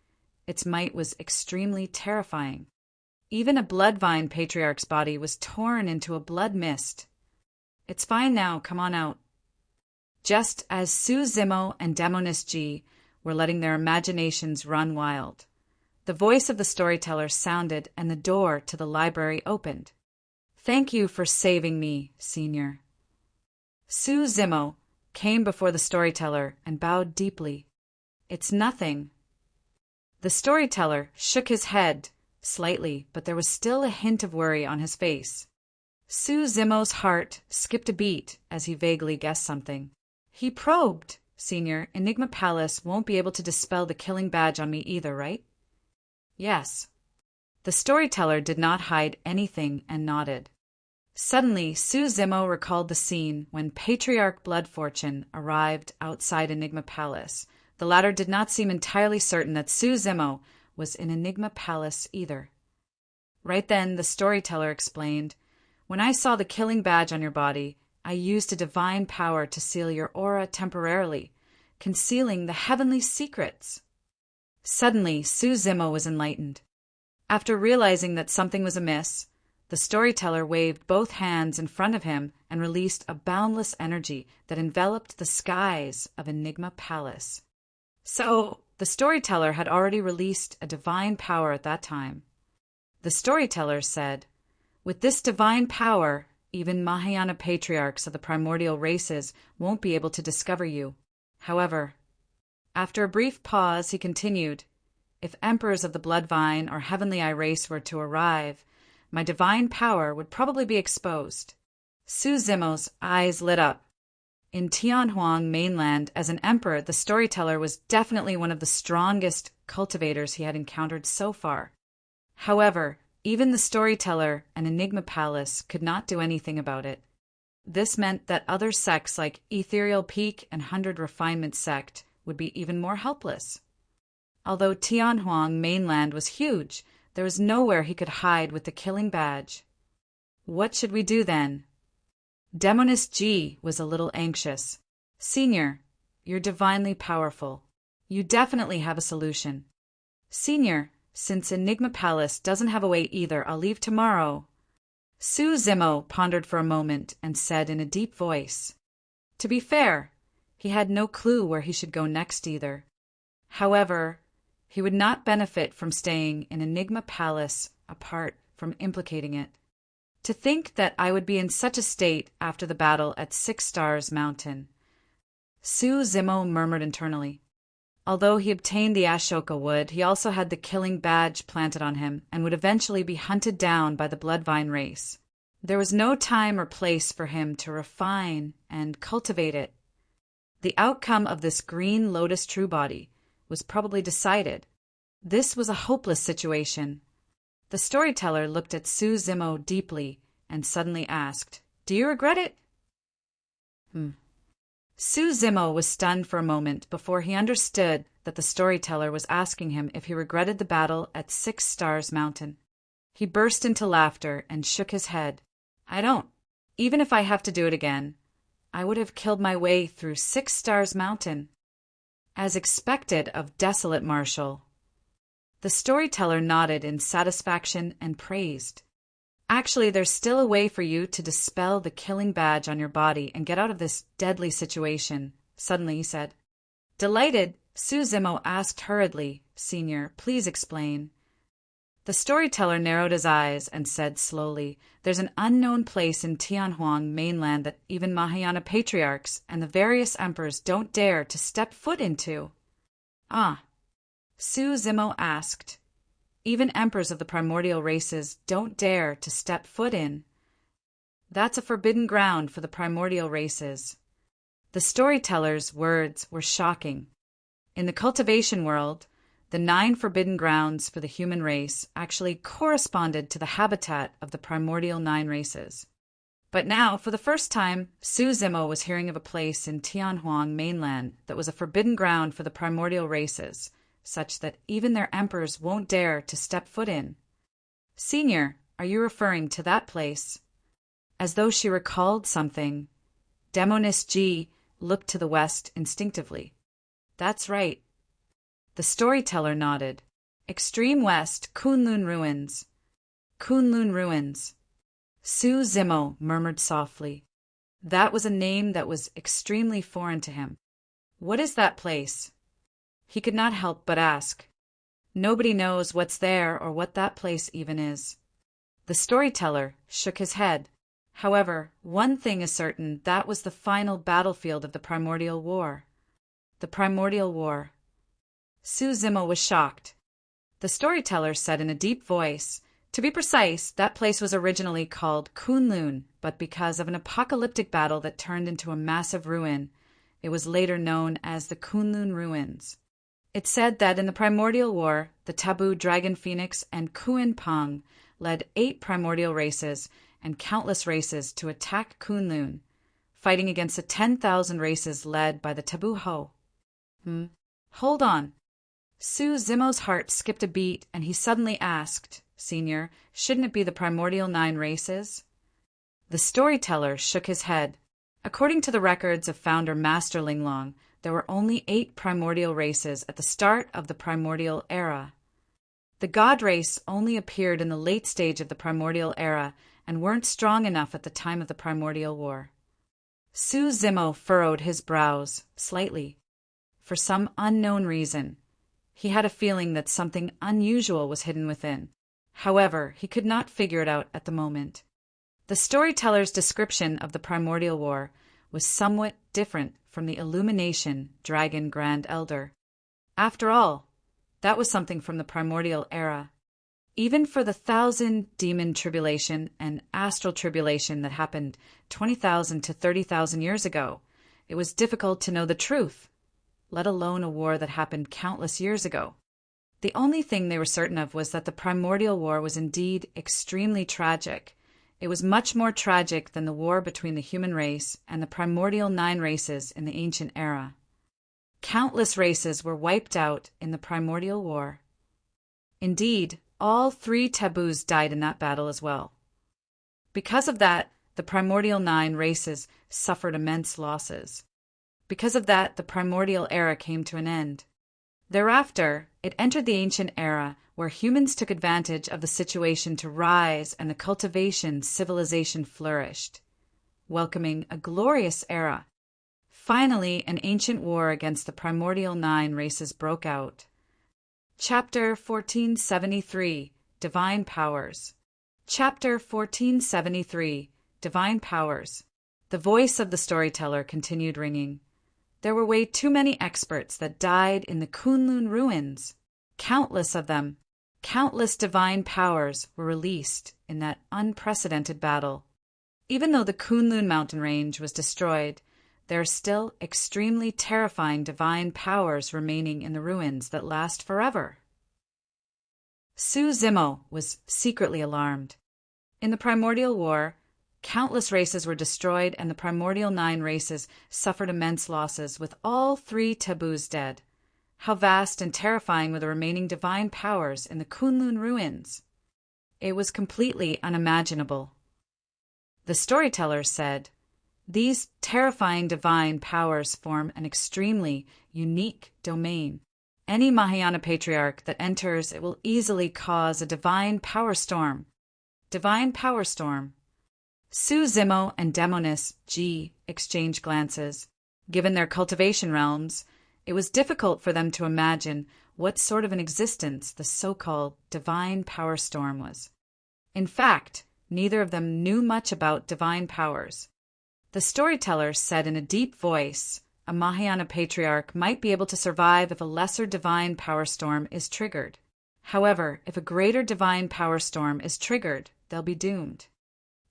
A: its might was extremely terrifying. Even a bloodvine patriarch's body was torn into a blood mist. It's fine now, come on out. Just as Su Zimo and Demonis Ji were letting their imaginations run wild, the voice of the storyteller sounded and the door to the library opened. Thank you for saving me, Senior. Su Zimo came before the storyteller and bowed deeply. It's nothing. The storyteller shook his head slightly, but there was still a hint of worry on his face. Su Zimo's heart skipped a beat as he vaguely guessed something. He probed, Senior, Enigma Palace won't be able to dispel the killing badge on me either, right? Yes. The storyteller did not hide anything and nodded. Suddenly, Su Zimo recalled the scene when Patriarch Bloodfortune arrived outside Enigma Palace. The latter did not seem entirely certain that Su Zimo was in Enigma Palace either. Right then, the storyteller explained, "When I saw the killing badge on your body, I used a divine power to seal your aura temporarily, concealing the heavenly secrets." Suddenly, Su Zimo was enlightened. After realizing that something was amiss, the storyteller waved both hands in front of him and released a boundless energy that enveloped the skies of Enigma Palace. So, the storyteller had already released a divine power at that time. The storyteller said, "With this divine power, even Mahayana patriarchs of the primordial races won't be able to discover you. However," after a brief pause, he continued, "if emperors of the Bloodvine or Heavenly Eye race were to arrive, my divine power would probably be exposed." Su Zimo's eyes lit up. In Tianhuang mainland, as an emperor, the storyteller was definitely one of the strongest cultivators he had encountered so far. However, even the storyteller and Enigma Palace could not do anything about it. This meant that other sects like Ethereal Peak and 100 Refinement Sect would be even more helpless. Although Tianhuang mainland was huge, there was nowhere he could hide with the killing badge. What should we do then? Demoness G was a little anxious. "Senior, you're divinely powerful. You definitely have a solution." "Senior, since Enigma Palace doesn't have a way either, I'll leave tomorrow." Su Zimo pondered for a moment and said in a deep voice. To be fair, he had no clue where he should go next either. However, he would not benefit from staying in Enigma Palace apart from implicating it. To think that I would be in such a state after the battle at 6 Stars Mountain. Su Zimo murmured internally. Although he obtained the Ashoka wood, he also had the killing badge planted on him and would eventually be hunted down by the Bloodvine race. There was no time or place for him to refine and cultivate it. The outcome of this green lotus true body was probably decided. This was a hopeless situation. The storyteller looked at Su Zimo deeply and suddenly asked, "Do you regret it?" Su Zimo was stunned for a moment before he understood that the storyteller was asking him if he regretted the battle at 6 Stars Mountain. He burst into laughter and shook his head. "I don't. Even if I have to do it again, I would have killed my way through 6 Stars Mountain." As expected of desolate Marshall. The storyteller nodded in satisfaction and praised. "Actually, there's still a way for you to dispel the killing badge on your body and get out of this deadly situation," suddenly he said. Delighted, Su Zimo asked hurriedly, "Senior, please explain." The storyteller narrowed his eyes and said slowly, "There's an unknown place in Tianhuang mainland that even Mahayana patriarchs and the various emperors don't dare to step foot into." "Ah," Su Zimo asked. "Even emperors of the primordial races don't dare to step foot in." "That's a forbidden ground for the primordial races." The storyteller's words were shocking. In the cultivation world, the 9 forbidden grounds for the human race actually corresponded to the habitat of the primordial 9 races. But now, for the first time, Su Zimo was hearing of a place in Tianhuang mainland that was a forbidden ground for the primordial races, such that even their emperors won't dare to step foot in. "Senior, are you referring to that place?" As though she recalled something, Demoness G looked to the west instinctively. "That's right." The storyteller nodded. "Extreme west, Kunlun Ruins." Kunlun Ruins. Su Zimo murmured softly. That was a name that was extremely foreign to him. "What is that place?" He could not help but ask. Nobody knows what's there or what that place even is. The storyteller shook his head. However, one thing is certain, that was the final battlefield of the Primordial War. The Primordial War. Su Zimo was shocked. The storyteller said in a deep voice, "To be precise, that place was originally called Kunlun, but because of an apocalyptic battle that turned into a massive ruin, it was later known as the Kunlun Ruins." It said that in the Primordial War, the taboo Dragon Phoenix and Kuan Pang led 8 primordial races and countless races to attack Kunlun, fighting against the 10,000 races led by the Taboo Ho. Hold on. Su Zimo's heart skipped a beat, and he suddenly asked, Senior, shouldn't it be the primordial 9 races? The storyteller shook his head. According to the records of founder Master Linglong, there were only 8 primordial races at the start of the primordial era. The god race only appeared in the late stage of the primordial era and weren't strong enough at the time of the primordial war. Su Zimo furrowed his brows slightly. For some unknown reason, he had a feeling that something unusual was hidden within. However, he could not figure it out at the moment. The storyteller's description of the primordial war was somewhat different from the Illumination Dragon Grand Elder. After all, that was something from the primordial era. Even for the 1,000 demon tribulation and astral tribulation that happened 20,000 to 30,000 years ago, it was difficult to know the truth, let alone a war that happened countless years ago. The only thing they were certain of was that the primordial war was indeed extremely tragic. It was much more tragic than the war between the human race and the primordial 9 races in the ancient era. Countless races were wiped out in the primordial war. Indeed, all 3 taboos died in that battle as well. Because of that, the primordial 9 races suffered immense losses. Because of that, the primordial era came to an end. Thereafter, it entered the ancient era, where humans took advantage of the situation to rise and the cultivation civilization flourished, welcoming a glorious era. Finally, an ancient war against the primordial 9 races broke out. Chapter 1473, Divine Powers. Chapter 1473, Divine Powers. The voice of the storyteller continued ringing. There were way too many experts that died in the Kunlun ruins. Countless of them, countless divine powers were released in that unprecedented battle. Even though the Kunlun mountain range was destroyed, there are still extremely terrifying divine powers remaining in the ruins that last forever. Su Zimo was secretly alarmed. In the primordial war, countless races were destroyed and the primordial 9 races suffered immense losses, with all 3 taboos dead. How vast and terrifying were the remaining divine powers in the Kunlun ruins! It was completely unimaginable. The storyteller said, These terrifying divine powers form an extremely unique domain. Any Mahayana patriarch that enters it will easily cause a divine power storm. Divine power storm. Su Zimo and Demonis G exchanged glances. Given their cultivation realms, it was difficult for them to imagine what sort of an existence the so-called divine power storm was. In fact, neither of them knew much about divine powers. The storyteller said in a deep voice, a Mahayana patriarch might be able to survive if a lesser divine power storm is triggered. However, if a greater divine power storm is triggered, they'll be doomed.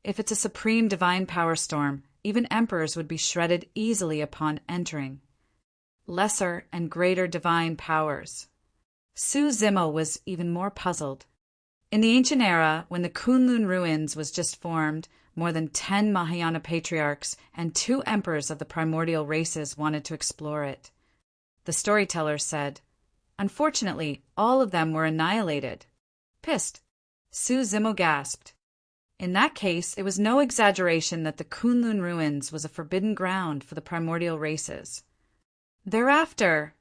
A: If it's a supreme divine power storm, even emperors would be shredded easily upon entering. Lesser and greater divine powers. Su Zimo was even more puzzled. In the ancient era, when the Kunlun ruins was just formed, more than 10 Mahayana patriarchs and 2 emperors of the primordial races wanted to explore it. The storyteller said, Unfortunately, all of them were annihilated. Pissed. Su Zimo gasped. In that case, it was no exaggeration that the Kunlun ruins was a forbidden ground for the primordial races. Thereafter,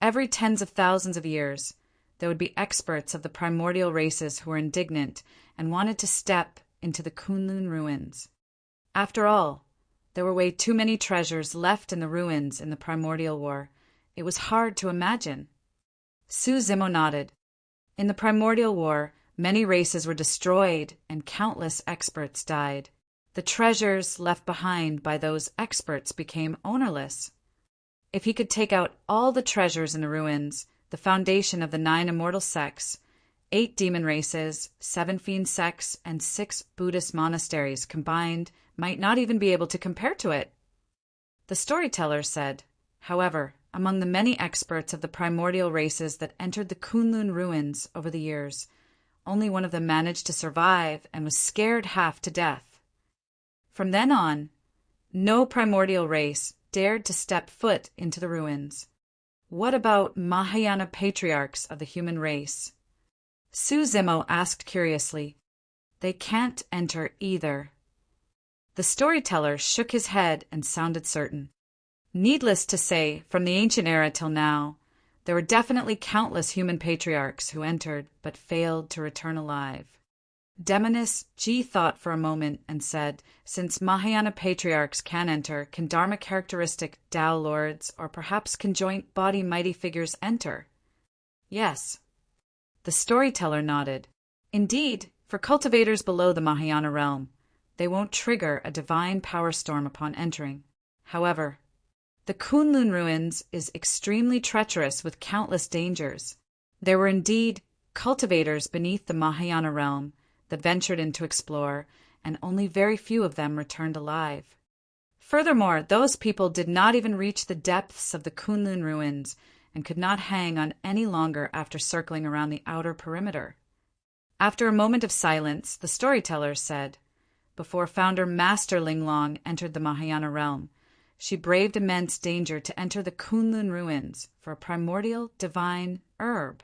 A: every tens of thousands of years, there would be experts of the primordial races who were indignant and wanted to step into the Kunlun ruins. After all, there were way too many treasures left in the ruins in the primordial war. It was hard to imagine. Su Zimo nodded. In the primordial war, many races were destroyed and countless experts died. The treasures left behind by those experts became ownerless. If he could take out all the treasures in the ruins, the foundation of the 9 immortal sects, 8 demon races, 7 fiend sects, and 6 Buddhist monasteries combined might not even be able to compare to it. The storyteller said, however, among the many experts of the primordial races that entered the Kunlun ruins over the years, only one of them managed to survive and was scared half to death. From then on, no primordial race dared to step foot into the ruins. What about Mahayana patriarchs of the human race? Suzimo asked curiously. They can't enter either. The storyteller shook his head and sounded certain. Needless to say, from the ancient era till now, there were definitely countless human patriarchs who entered but failed to return alive. Demonis G thought for a moment and said, since Mahayana patriarchs can enter, can Dharma characteristic Tao lords or perhaps conjoint body mighty figures enter? Yes. The storyteller nodded. Indeed, for cultivators below the Mahayana realm, they won't trigger a divine power storm upon entering. However, the Kunlun ruins is extremely treacherous with countless dangers. There were indeed cultivators beneath the Mahayana realm that ventured in to explore, and only very few of them returned alive. Furthermore, those people did not even reach the depths of the Kunlun ruins and could not hang on any longer after circling around the outer perimeter. After a moment of silence, the storyteller said, before founder Master Linglong entered the Mahayana realm, she braved immense danger to enter the Kunlun ruins for a primordial divine herb.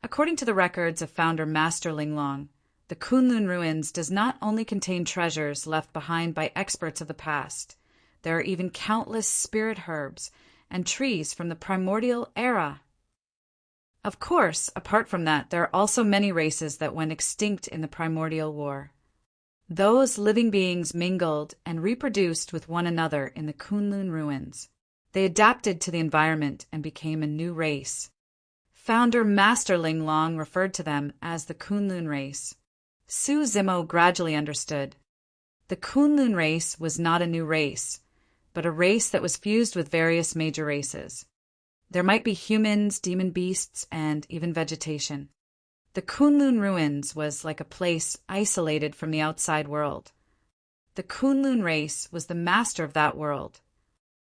A: According to the records of founder Master Linglong, the Kunlun ruins does not only contain treasures left behind by experts of the past, there are even countless spirit herbs and trees from the primordial era. Of course, apart from that, there are also many races that went extinct in the primordial war. Those living beings mingled and reproduced with one another in the Kunlun ruins. They adapted to the environment and became a new race. Founder Master Linglong referred to them as the Kunlun race. Suzimo gradually understood. The Kunlun race was not a new race, but a race that was fused with various major races. There might be humans, demon beasts, and even vegetation. The Kunlun ruins was like a place isolated from the outside world. The Kunlun race was the master of that world.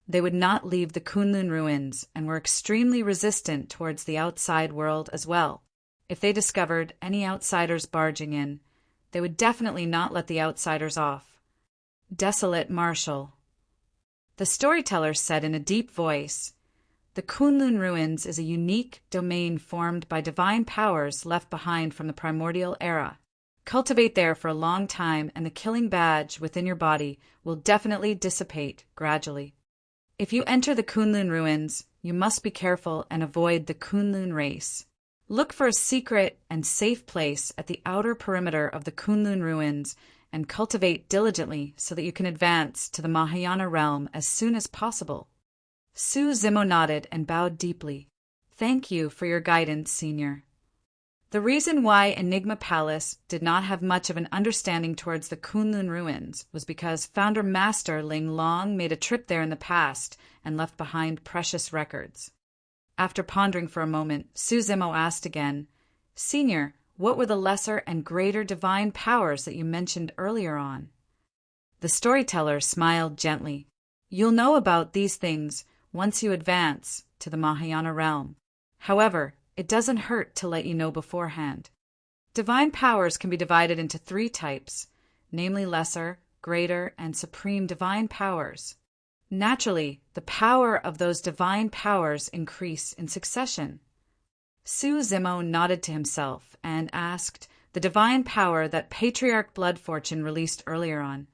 A: They would not leave the Kunlun ruins and were extremely resistant towards the outside world as well. If they discovered any outsiders barging in, they would definitely not let the outsiders off. Desolate Marshal. The storyteller said in a deep voice, the Kunlun ruins is a unique domain formed by divine powers left behind from the primordial era. Cultivate there for a long time and the killing badge within your body will definitely dissipate gradually. If you enter the Kunlun ruins, you must be careful and avoid the Kunlun race. Look for a secret and safe place at the outer perimeter of the Kunlun ruins and cultivate diligently so that you can advance to the Mahayana realm as soon as possible. Suzimo nodded and bowed deeply. Thank you for your guidance, Senior. The reason why Enigma Palace did not have much of an understanding towards the Kunlun ruins was because founder Master Linglong made a trip there in the past and left behind precious records. After pondering for a moment, Suzimo asked again, Senior, what were the lesser and greater divine powers that you mentioned earlier on? The storyteller smiled gently. You'll know about these things once you advance to the Mahayana realm. However, it doesn't hurt to let you know beforehand. Divine powers can be divided into 3 types, namely lesser, greater, and supreme divine powers. Naturally, the power of those divine powers increase in succession. Suzimo nodded to himself and asked, the divine power that Patriarch Bloodfortune released earlier on,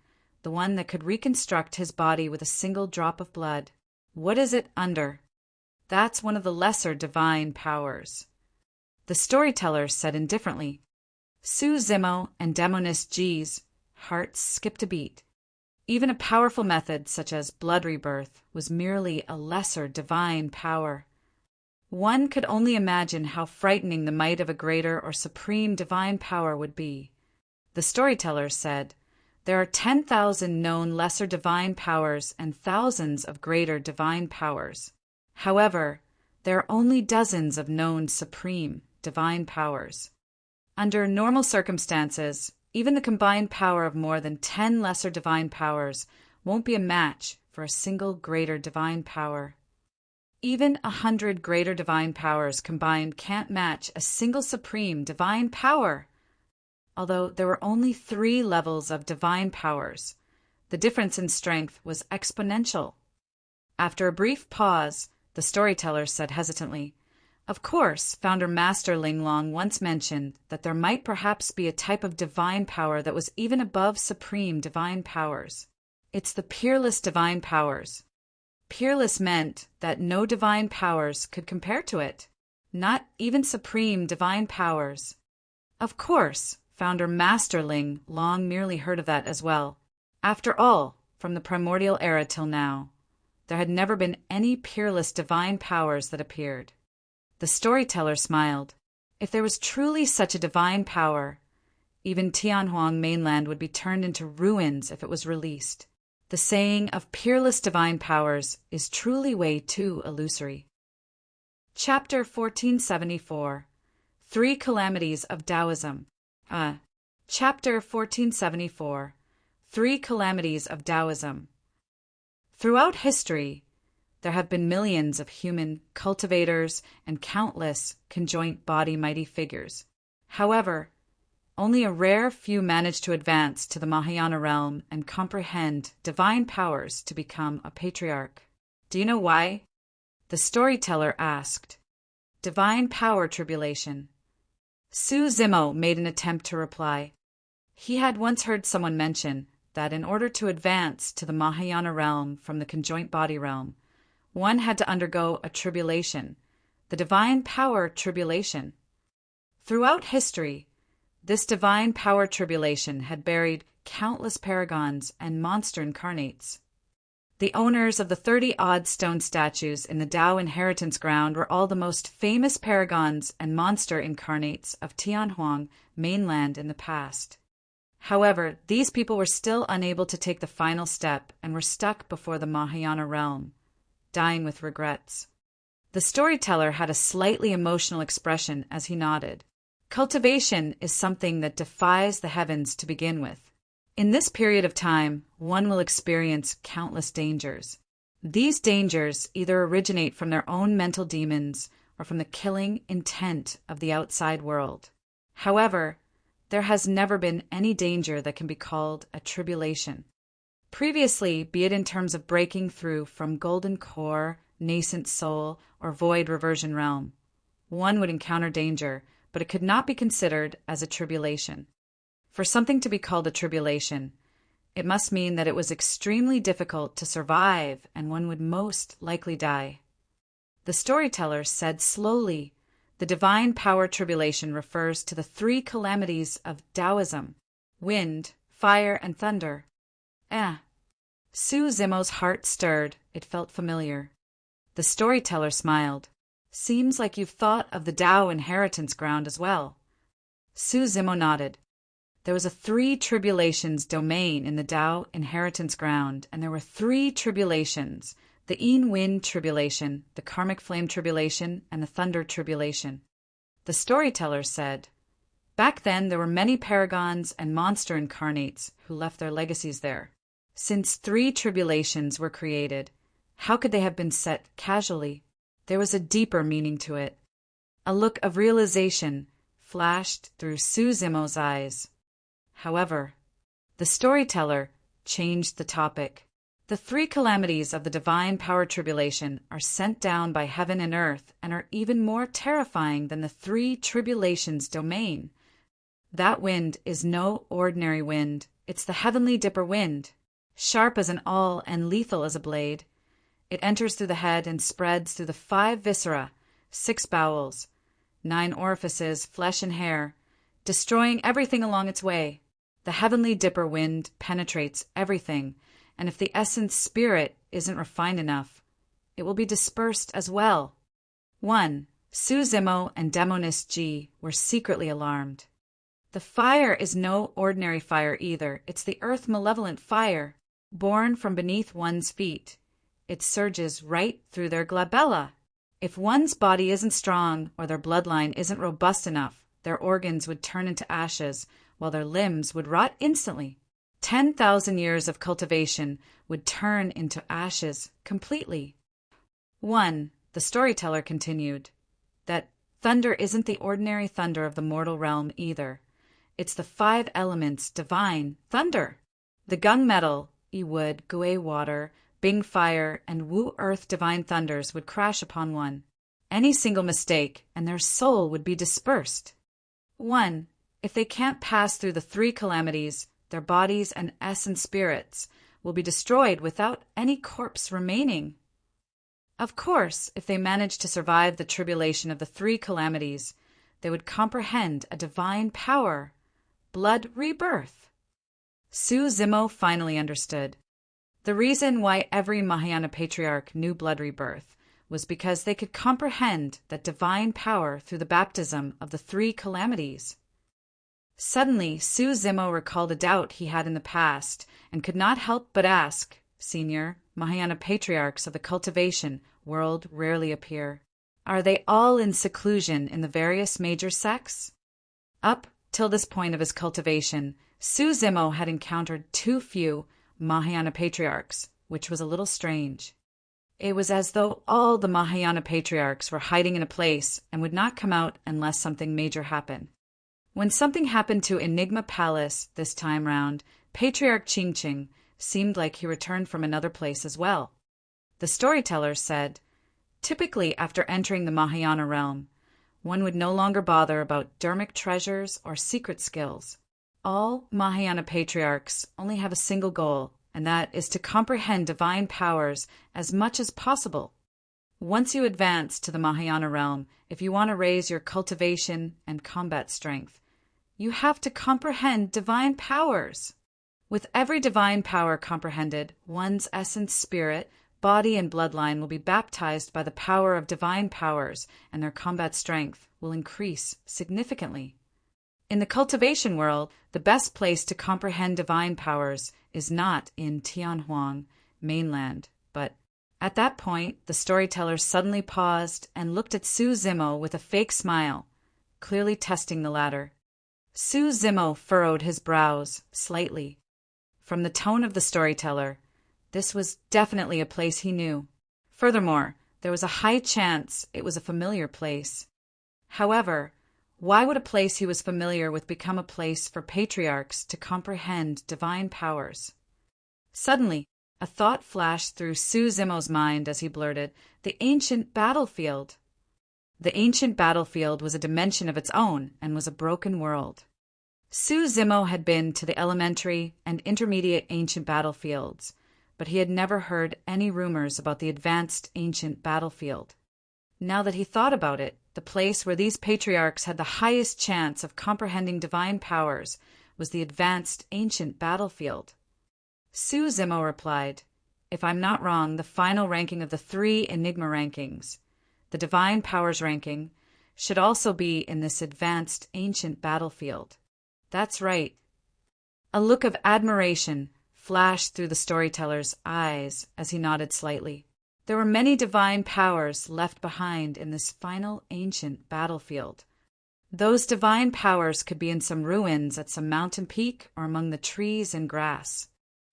A: the one that could reconstruct his body with a single drop of blood, what is it under? That's one of the lesser divine powers. The storyteller said indifferently. Suzimo and Demonis G's hearts skipped a beat. Even a powerful method such as blood rebirth was merely a lesser divine power. One could only imagine how frightening the might of a greater or supreme divine power would be. The storyteller said, there are 10,000 known lesser divine powers and thousands of greater divine powers. However, there are only dozens of known supreme divine powers. Under normal circumstances, even the combined power of more than 10 lesser divine powers won't be a match for a single greater divine power. Even 100 greater divine powers combined can't match a single supreme divine power. Although there were only 3 levels of divine powers, the difference in strength was exponential. After a brief pause, the storyteller said hesitantly, "Of course, Founder Master Ling Long once mentioned that there might perhaps be a type of divine power that was even above supreme divine powers. It's the peerless divine powers. Peerless meant that no divine powers could compare to it, not even supreme divine powers. Of course, Founder Master Ling Long merely heard of that as well. After all, from the primordial era till now, there had never been any peerless divine powers that appeared." The storyteller smiled. If there was truly such a divine power, even Tianhuang mainland would be turned into ruins if it was released. The saying of peerless divine powers is truly way too illusory. Chapter 1474. 3 Calamities of Taoism. Chapter 1474. 3 Calamities of Taoism. Throughout history, there have been millions of human cultivators and countless conjoint body mighty figures. However, only a rare few manage to advance to the Mahayana realm and comprehend divine powers to become a patriarch. Do you know why? The storyteller asked. Divine power tribulation. Su Zimo made an attempt to reply. He had once heard someone mention that in order to advance to the Mahayana realm from the conjoint body realm, one had to undergo a tribulation, the divine power tribulation. Throughout history, this divine power tribulation had buried countless paragons and monster incarnates. The owners of the 30-odd stone statues in the Tao inheritance ground were all the most famous paragons and monster incarnates of Tianhuang mainland in the past. However, these people were still unable to take the final step and were stuck before the Mahayana realm, dying with regrets. The storyteller had a slightly emotional expression as he nodded. Cultivation is something that defies the heavens to begin with. In this period of time, one will experience countless dangers. These dangers either originate from their own mental demons or from the killing intent of the outside world. However, there has never been any danger that can be called a tribulation. Previously, be it in terms of breaking through from golden core, nascent soul, or void reversion realm, one would encounter danger, but it could not be considered as a tribulation. For something to be called a tribulation, it must mean that it was extremely difficult to survive and one would most likely die. The storyteller said slowly, the divine power tribulation refers to the 3 calamities of Taoism: wind, fire, and thunder. Su Zimo's heart stirred. It felt familiar. The storyteller smiled. Seems like you've thought of the Tao inheritance ground as well. Su Zimo nodded. There was a 3 tribulations domain in the Tao inheritance ground, and there were 3 tribulations: the Yin Wind tribulation, the Karmic Flame tribulation, and the Thunder tribulation. The storyteller said, back then there were many paragons and monster incarnates who left their legacies there. Since 3 tribulations were created, how could they have been set casually? There was a deeper meaning to it. A look of realization flashed through Su Zimo's eyes. However, the storyteller changed the topic. The 3 calamities of the divine power tribulation are sent down by heaven and earth and are even more terrifying than the 3 tribulations domain. That wind is no ordinary wind. It's the heavenly dipper wind, sharp as an awl and lethal as a blade. It enters through the head and spreads through the 5 viscera, 6 bowels, 9 orifices, flesh and hair, destroying everything along its way. The heavenly dipper wind penetrates everything, and if the essence spirit isn't refined enough, it will be dispersed as well. 1. Su Zimo and Demonist Ji were secretly alarmed. The fire is no ordinary fire either. It's the earth malevolent fire, born from beneath one's feet. It surges right through their glabella. If one's body isn't strong or their bloodline isn't robust enough, their organs would turn into ashes, while their limbs would rot instantly. 10,000 years of cultivation would turn into ashes completely. 1. The storyteller continued that thunder isn't the ordinary thunder of the mortal realm either. It's the 5 elements divine thunder. The gung metal, I wood, gui water, bing fire, and wu earth divine thunders would crash upon one. Any single mistake, and their soul would be dispersed. 1. If they can't pass through the 3 calamities, their bodies and essence spirits will be destroyed without any corpse remaining. Of course, if they manage to survive the tribulation of the 3 calamities, they would comprehend a divine power, blood rebirth. Su Zimo finally understood. The reason why every Mahayana patriarch knew blood rebirth was because they could comprehend that divine power through the baptism of the 3 calamities. Suddenly, Su Zimo recalled a doubt he had in the past and could not help but ask, Senior, Mahayana patriarchs of the cultivation world rarely appear. Are they all in seclusion in the various major sects? Up till this point of his cultivation, Su Zimo had encountered too few Mahayana patriarchs, which was a little strange. It was as though all the Mahayana patriarchs were hiding in a place and would not come out unless something major happened. When something happened to Enigma Palace this time round, Patriarch Ching seemed like he returned from another place as well. The storyteller said, typically after entering the Mahayana realm, one would no longer bother about dharmic treasures or secret skills. All Mahayana patriarchs only have a single goal, and that is to comprehend divine powers as much as possible. Once you advance to the Mahayana realm, if you want to raise your cultivation and combat strength, you have to comprehend divine powers. With every divine power comprehended, one's essence, spirit, body, and bloodline will be baptized by the power of divine powers, and their combat strength will increase significantly. In the cultivation world, the best place to comprehend divine powers is not in Tianhuang mainland, but at that point, the storyteller suddenly paused and looked at Su Zimo with a fake smile, clearly testing the latter. Su Zimo furrowed his brows slightly. From the tone of the storyteller, this was definitely a place he knew. Furthermore, there was a high chance it was a familiar place. However, why would a place he was familiar with become a place for patriarchs to comprehend divine powers? Suddenly, a thought flashed through Su Zimo's mind as he blurted, the ancient battlefield. The ancient battlefield was a dimension of its own and was a broken world. Su Zimo had been to the elementary and intermediate ancient battlefields, but he had never heard any rumors about the advanced ancient battlefield. Now that he thought about it, the place where these patriarchs had the highest chance of comprehending divine powers was the advanced ancient battlefield. Su Zimo replied, if I'm not wrong, the final ranking of the 3 Enigma rankings, the divine powers ranking, should also be in this advanced ancient battlefield. That's right. A look of admiration flashed through the storyteller's eyes as he nodded slightly. There were many divine powers left behind in this final ancient battlefield. Those divine powers could be in some ruins at some mountain peak or among the trees and grass.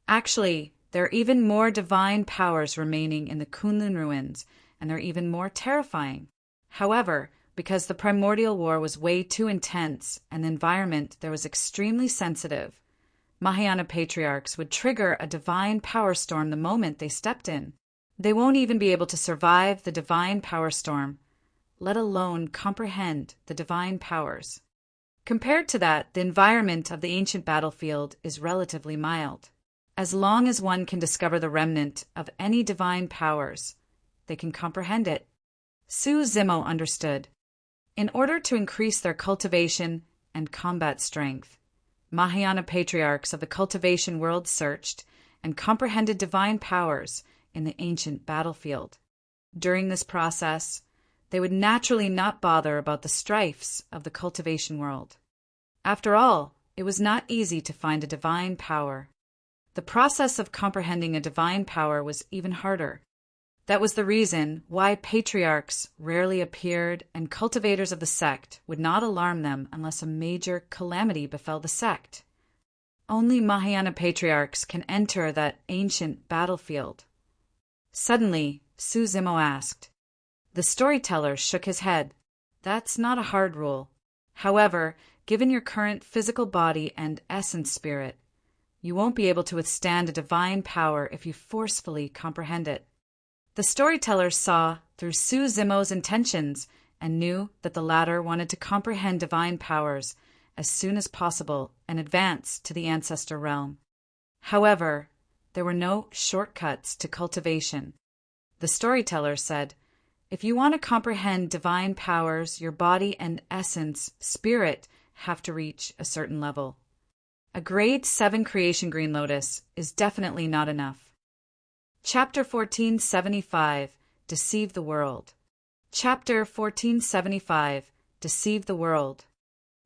A: Actually, there are even more divine powers remaining in the Kunlun ruins, and they're even more terrifying. However, because the primordial war was way too intense and the environment there was extremely sensitive, Mahayana patriarchs would trigger a divine power storm the moment they stepped in. They won't even be able to survive the divine power storm, let alone comprehend the divine powers. Compared to that, the environment of the ancient battlefield is relatively mild. As long as one can discover the remnant of any divine powers, they can comprehend it. Su Zimo understood. In order to increase their cultivation and combat strength, Mahayana patriarchs of the cultivation world searched and comprehended divine powers in the ancient battlefield. During this process, they would naturally not bother about the strifes of the cultivation world. After all, it was not easy to find a divine power. The process of comprehending a divine power was even harder. That was the reason why patriarchs rarely appeared and cultivators of the sect would not alarm them unless a major calamity befell the sect. Only Mahayana patriarchs can enter that ancient battlefield. Suddenly, Su Zimo asked, The storyteller shook his head. That's not a hard rule. However, given your current physical body and essence spirit, you won't be able to withstand a divine power if you forcefully comprehend it. The storyteller saw through Su Zimo's intentions and knew that the latter wanted to comprehend divine powers as soon as possible and advance to the ancestor realm. However, there were no shortcuts to cultivation. The storyteller said, if you want to comprehend divine powers, your body and essence, spirit, have to reach a certain level. A grade 7 creation green lotus is definitely not enough. Chapter 1475, Deceive the World. Chapter 1475, Deceive the World.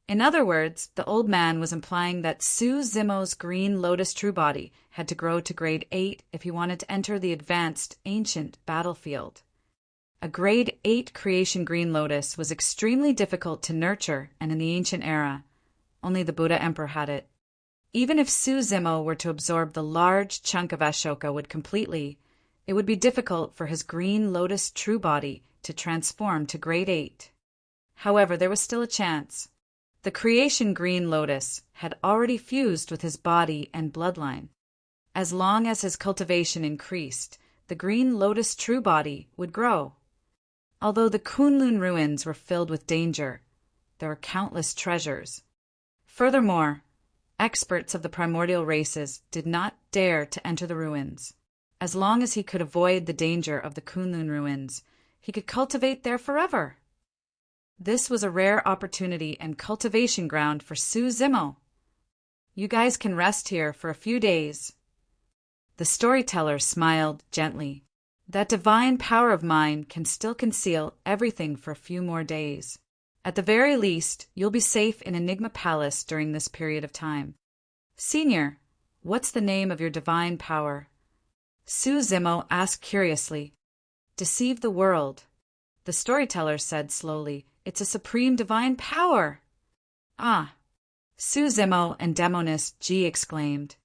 A: In other words, the old man was implying that Su Zimo's green lotus true body had to grow to grade 8 if he wanted to enter the advanced, ancient battlefield. A grade 8 creation green lotus was extremely difficult to nurture, and in the ancient era, only the Buddha Emperor had it. Even if Su Zimo were to absorb the large chunk of Ashoka wood completely, it would be difficult for his green lotus true body to transform to grade 8. However, there was still a chance. The creation green lotus had already fused with his body and bloodline. As long as his cultivation increased, the green lotus true body would grow. Although the Kunlun ruins were filled with danger, there were countless treasures. Furthermore, experts of the primordial races did not dare to enter the ruins. As long as he could avoid the danger of the Kunlun ruins, he could cultivate there forever. This was a rare opportunity and cultivation ground for Su Zimo. You guys can rest here for a few days. The storyteller smiled gently. That divine power of mine can still conceal everything for a few more days. At the very least, you'll be safe in Enigma Palace during this period of time. Senior, what's the name of your divine power? Su Zimo asked curiously. Deceive the world. The storyteller said slowly, it's a supreme divine power. Ah! Su Zimo and Demonist Ji exclaimed.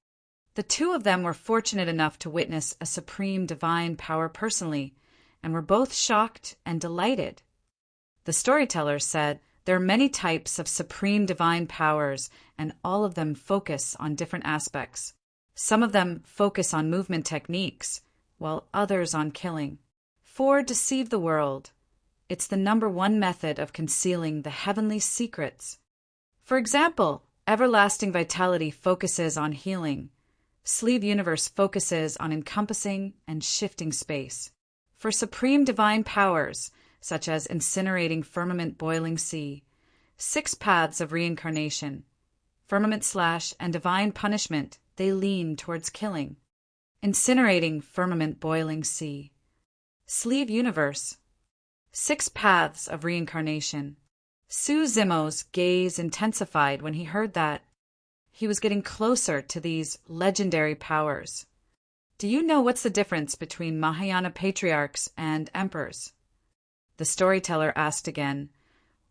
A: The two of them were fortunate enough to witness a supreme divine power personally, and were both shocked and delighted. The storyteller said, there are many types of supreme divine powers, and all of them focus on different aspects. Some of them focus on movement techniques, while others on killing. For deceive the world, it's the #1 method of concealing the heavenly secrets. For example, everlasting vitality focuses on healing. Sleeve Universe focuses on encompassing and shifting space. For supreme divine powers, such as incinerating firmament boiling sea, 6 paths of reincarnation, firmament slash and divine punishment, they lean towards killing. Incinerating firmament boiling sea. Sleeve Universe, 6 paths of reincarnation. Su Zimo's gaze intensified when he heard that. He was getting closer to these legendary powers. Do you know what's the difference between Mahayana patriarchs and emperors? The storyteller asked again,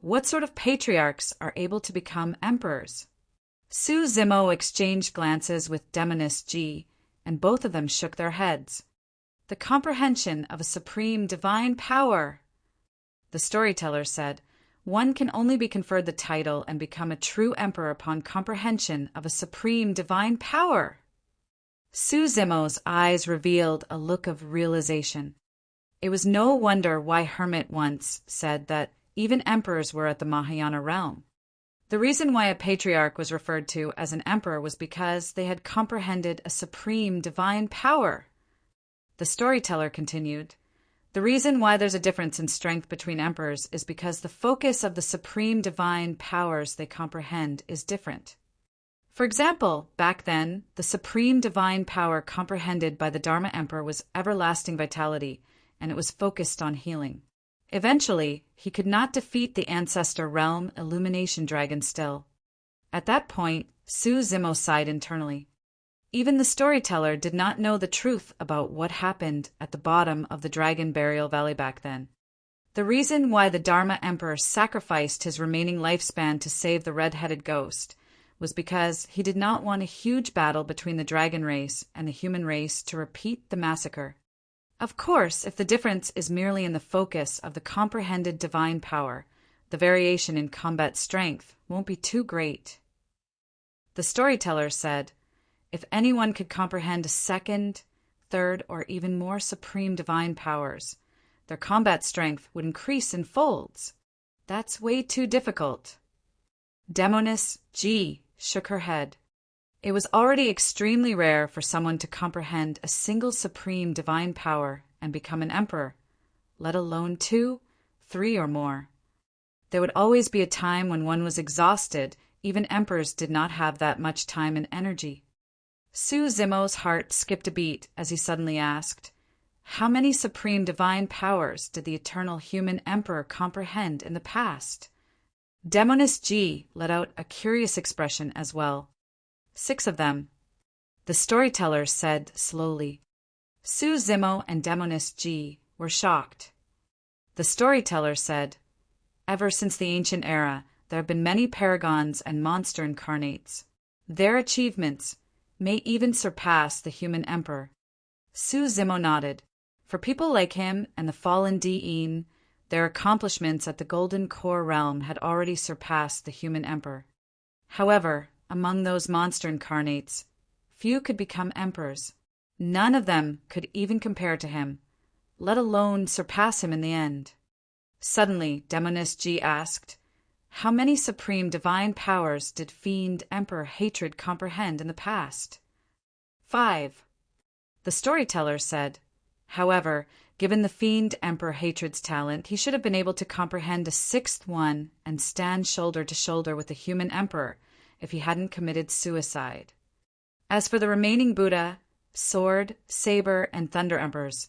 A: what sort of patriarchs are able to become emperors? Su Zimo exchanged glances with Demonist Ji, and both of them shook their heads. The comprehension of a supreme divine power. The storyteller said, one can only be conferred the title and become a true emperor upon comprehension of a supreme divine power. Su Zimo's eyes revealed a look of realization. It was no wonder why Hermit once said that even emperors were at the Mahayana realm. The reason why a patriarch was referred to as an emperor was because they had comprehended a supreme divine power. The storyteller continued, the reason why there's a difference in strength between emperors is because the focus of the supreme divine powers they comprehend is different. For example, back then, the supreme divine power comprehended by the Dharma Emperor was everlasting vitality, and it was focused on healing. Eventually, he could not defeat the ancestor realm illumination dragon still. At that point, Su Zimo sighed internally. Even the storyteller did not know the truth about what happened at the bottom of the Dragon Burial Valley back then. The reason why the Dharma Emperor sacrificed his remaining lifespan to save the red-headed ghost was because he did not want a huge battle between the dragon race and the human race to repeat the massacre. Of course, if the difference is merely in the focus of the comprehended divine power, the variation in combat strength won't be too great. The storyteller said, if anyone could comprehend a second, third, or even more supreme divine powers, their combat strength would increase in folds. That's way too difficult. Demoness G shook her head. It was already extremely rare for someone to comprehend a single supreme divine power and become an emperor, let alone 2, 3, or more. There would always be a time when one was exhausted. Even emperors did not have that much time and energy. Su Zimo's heart skipped a beat as he suddenly asked, how many supreme divine powers did the eternal human emperor comprehend in the past? Demoness G let out a curious expression as well. 6 of them. The storyteller said slowly. Su Zimo and Demoness G were shocked. The storyteller said, ever since the ancient era, there have been many paragons and monster incarnates. Their achievements may even surpass the human emperor. Su Zimo nodded. For people like him and the fallen Di'in, their accomplishments at the Golden Core realm had already surpassed the human emperor. However, among those monster incarnates, few could become emperors. None of them could even compare to him, let alone surpass him in the end. Suddenly, Demoness G asked, how many supreme divine powers did Fiend Emperor Hatred comprehend in the past? 5. The storyteller said, however, given the Fiend Emperor Hatred's talent, he should have been able to comprehend a 6th one and stand shoulder to shoulder with the human emperor if he hadn't committed suicide. As for the remaining Buddha, Sword, Saber, and Thunder Emperors,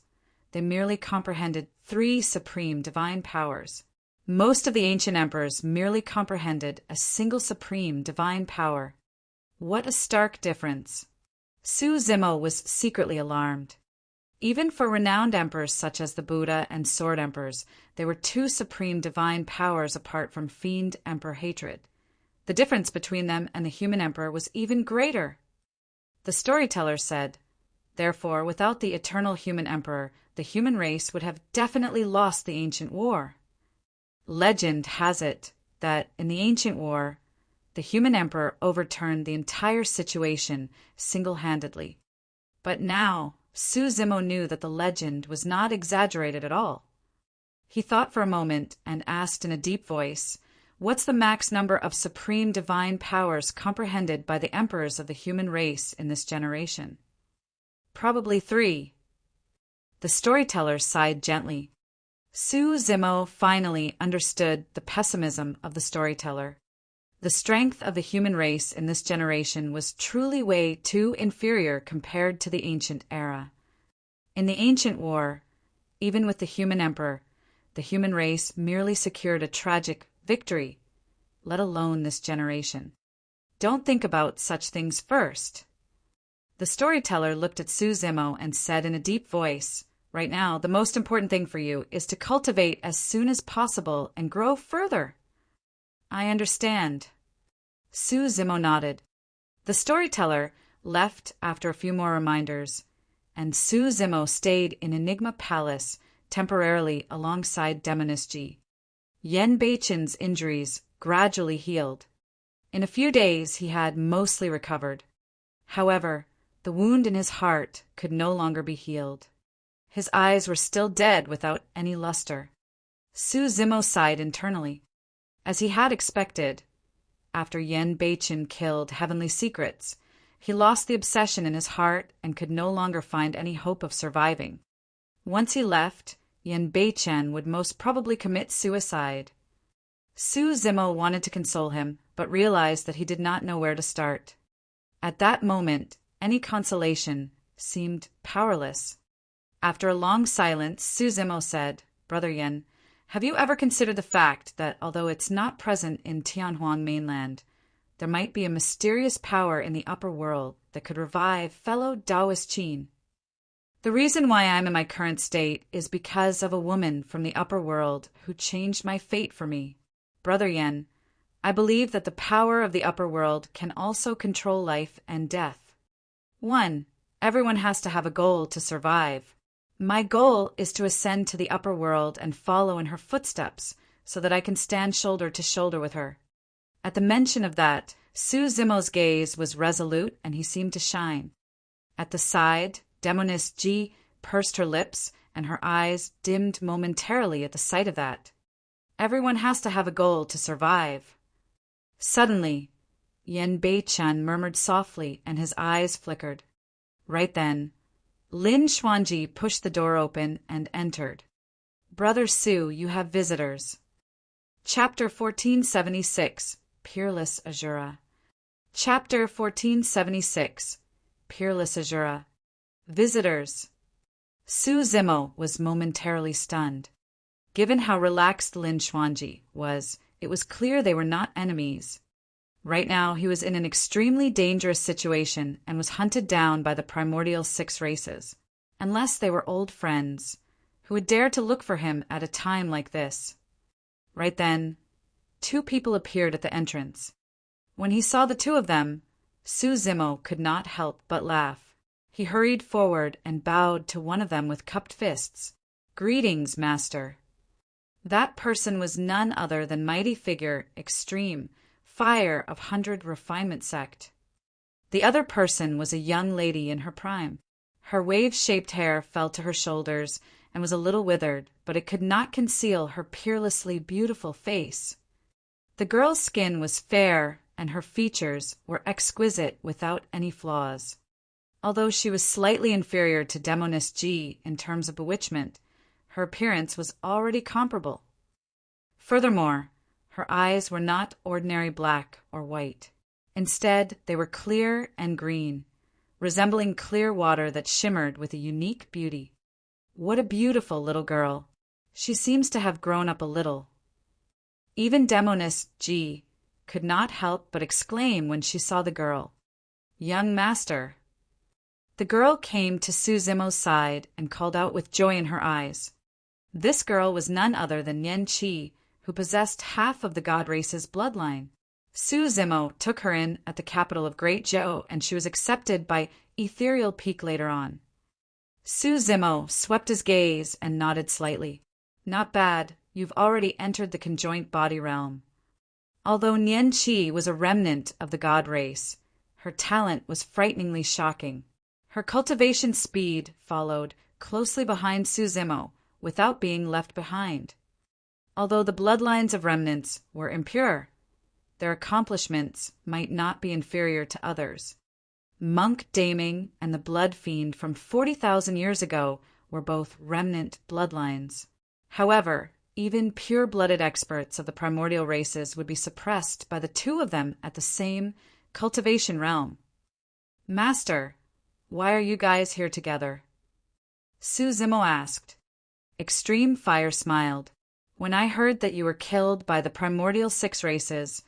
A: they merely comprehended 3 supreme divine powers. Most of the ancient emperors merely comprehended a single supreme divine power. What a stark difference! Su Zimo was secretly alarmed. Even for renowned emperors such as the Buddha and Sword Emperors, there were 2 supreme divine powers apart from Fiend Emperor Hatred. The difference between them and the human emperor was even greater. The storyteller said, therefore, without the eternal human emperor, the human race would have definitely lost the ancient war. Legend has it that in the ancient war, the human emperor overturned the entire situation single-handedly. But now, Su Zimo knew that the legend was not exaggerated at all. He thought for a moment and asked in a deep voice, what's the max number of supreme divine powers comprehended by the emperors of the human race in this generation? Probably 3. The storyteller sighed gently. Su Zimo finally understood the pessimism of the storyteller. The strength of the human race in this generation was truly way too inferior compared to the ancient era. In the ancient war, even with the human emperor, the human race merely secured a tragic victory, let alone this generation. Don't think about such things first. The storyteller looked at Su Zimo and said in a deep voice, right now, the most important thing for you is to cultivate as soon as possible and grow further. I understand. Su Zimo nodded. The storyteller left after a few more reminders, and Su Zimo stayed in Enigma Palace temporarily alongside Demoness G. Yen Beichen's injuries gradually healed. In a few days he had mostly recovered. However, the wound in his heart could no longer be healed. His eyes were still dead without any luster. Su Zimo sighed internally. As he had expected, after Yen Beichen killed Heavenly Secrets, he lost the obsession in his heart and could no longer find any hope of surviving. Once he left, Yen Beichen would most probably commit suicide. Su Zimo wanted to console him, but realized that he did not know where to start. At that moment, any consolation seemed powerless. After a long silence, Su Zimo said, Brother Yen, have you ever considered the fact that although it's not present in Tianhuang mainland, there might be a mysterious power in the upper world that could revive fellow Taoist Qin? The reason why I'm in my current state is because of a woman from the upper world who changed my fate for me. Brother Yen, I believe that the power of the upper world can also control life and death. 1. Everyone has to have a goal to survive. My goal is to ascend to the upper world and follow in her footsteps so that I can stand shoulder to shoulder with her. At the mention of that, Su Zimo's gaze was resolute and he seemed to shine. At the side, Demoness Ji pursed her lips and her eyes dimmed momentarily at the sight of that. Everyone has to have a goal to survive. Suddenly, Yen Bei-chan murmured softly and his eyes flickered. Right then, Lin Xuanji pushed the door open and entered. Brother Su, you have visitors. Chapter 1476, Peerless Azura. Chapter 1476, Peerless Azura. Visitors. Su Zimo was momentarily stunned. Given how relaxed Lin Xuanji was, it was clear they were not enemies. Right now, he was in an extremely dangerous situation and was hunted down by the primordial 6 races, unless they were old friends, who would dare to look for him at a time like this. Right then, 2 people appeared at the entrance. When he saw the 2 of them, Su Zimo could not help but laugh. He hurried forward and bowed to one of them with cupped fists. Greetings, master. That person was none other than mighty figure, Extreme, Fire of 100 Refinement Sect. The other person was a young lady in her prime. Her wave-shaped hair fell to her shoulders and was a little withered, but it could not conceal her peerlessly beautiful face. The girl's skin was fair and her features were exquisite without any flaws. Although she was slightly inferior to Demoness Ji in terms of bewitchment, her appearance was already comparable. Furthermore, her eyes were not ordinary black or white. Instead, they were clear and green, resembling clear water that shimmered with a unique beauty. What a beautiful little girl. She seems to have grown up a little. Even Demoness Ji could not help but exclaim when she saw the girl. Young master. The girl came to Su Zimo's side and called out with joy in her eyes. This girl was none other than Yen Qi, who possessed half of the god race's bloodline. Su Zimo took her in at the capital of Great Zhou, and she was accepted by Ethereal Peak later on. Su Zimo swept his gaze and nodded slightly. Not bad, you've already entered the conjoint body realm. Although Yen Qi was a remnant of the god race, her talent was frighteningly shocking. Her cultivation speed followed closely behind Su Zimo without being left behind. Although the bloodlines of remnants were impure, their accomplishments might not be inferior to others. Monk Daming and the Blood Fiend from 40,000 years ago were both remnant bloodlines. However, even pure-blooded experts of the primordial races would be suppressed by the 2 of them at the same cultivation realm. Master, why are you guys here together? Su Zimo asked. Extreme Fire smiled. When I heard that you were killed by the primordial 6 races,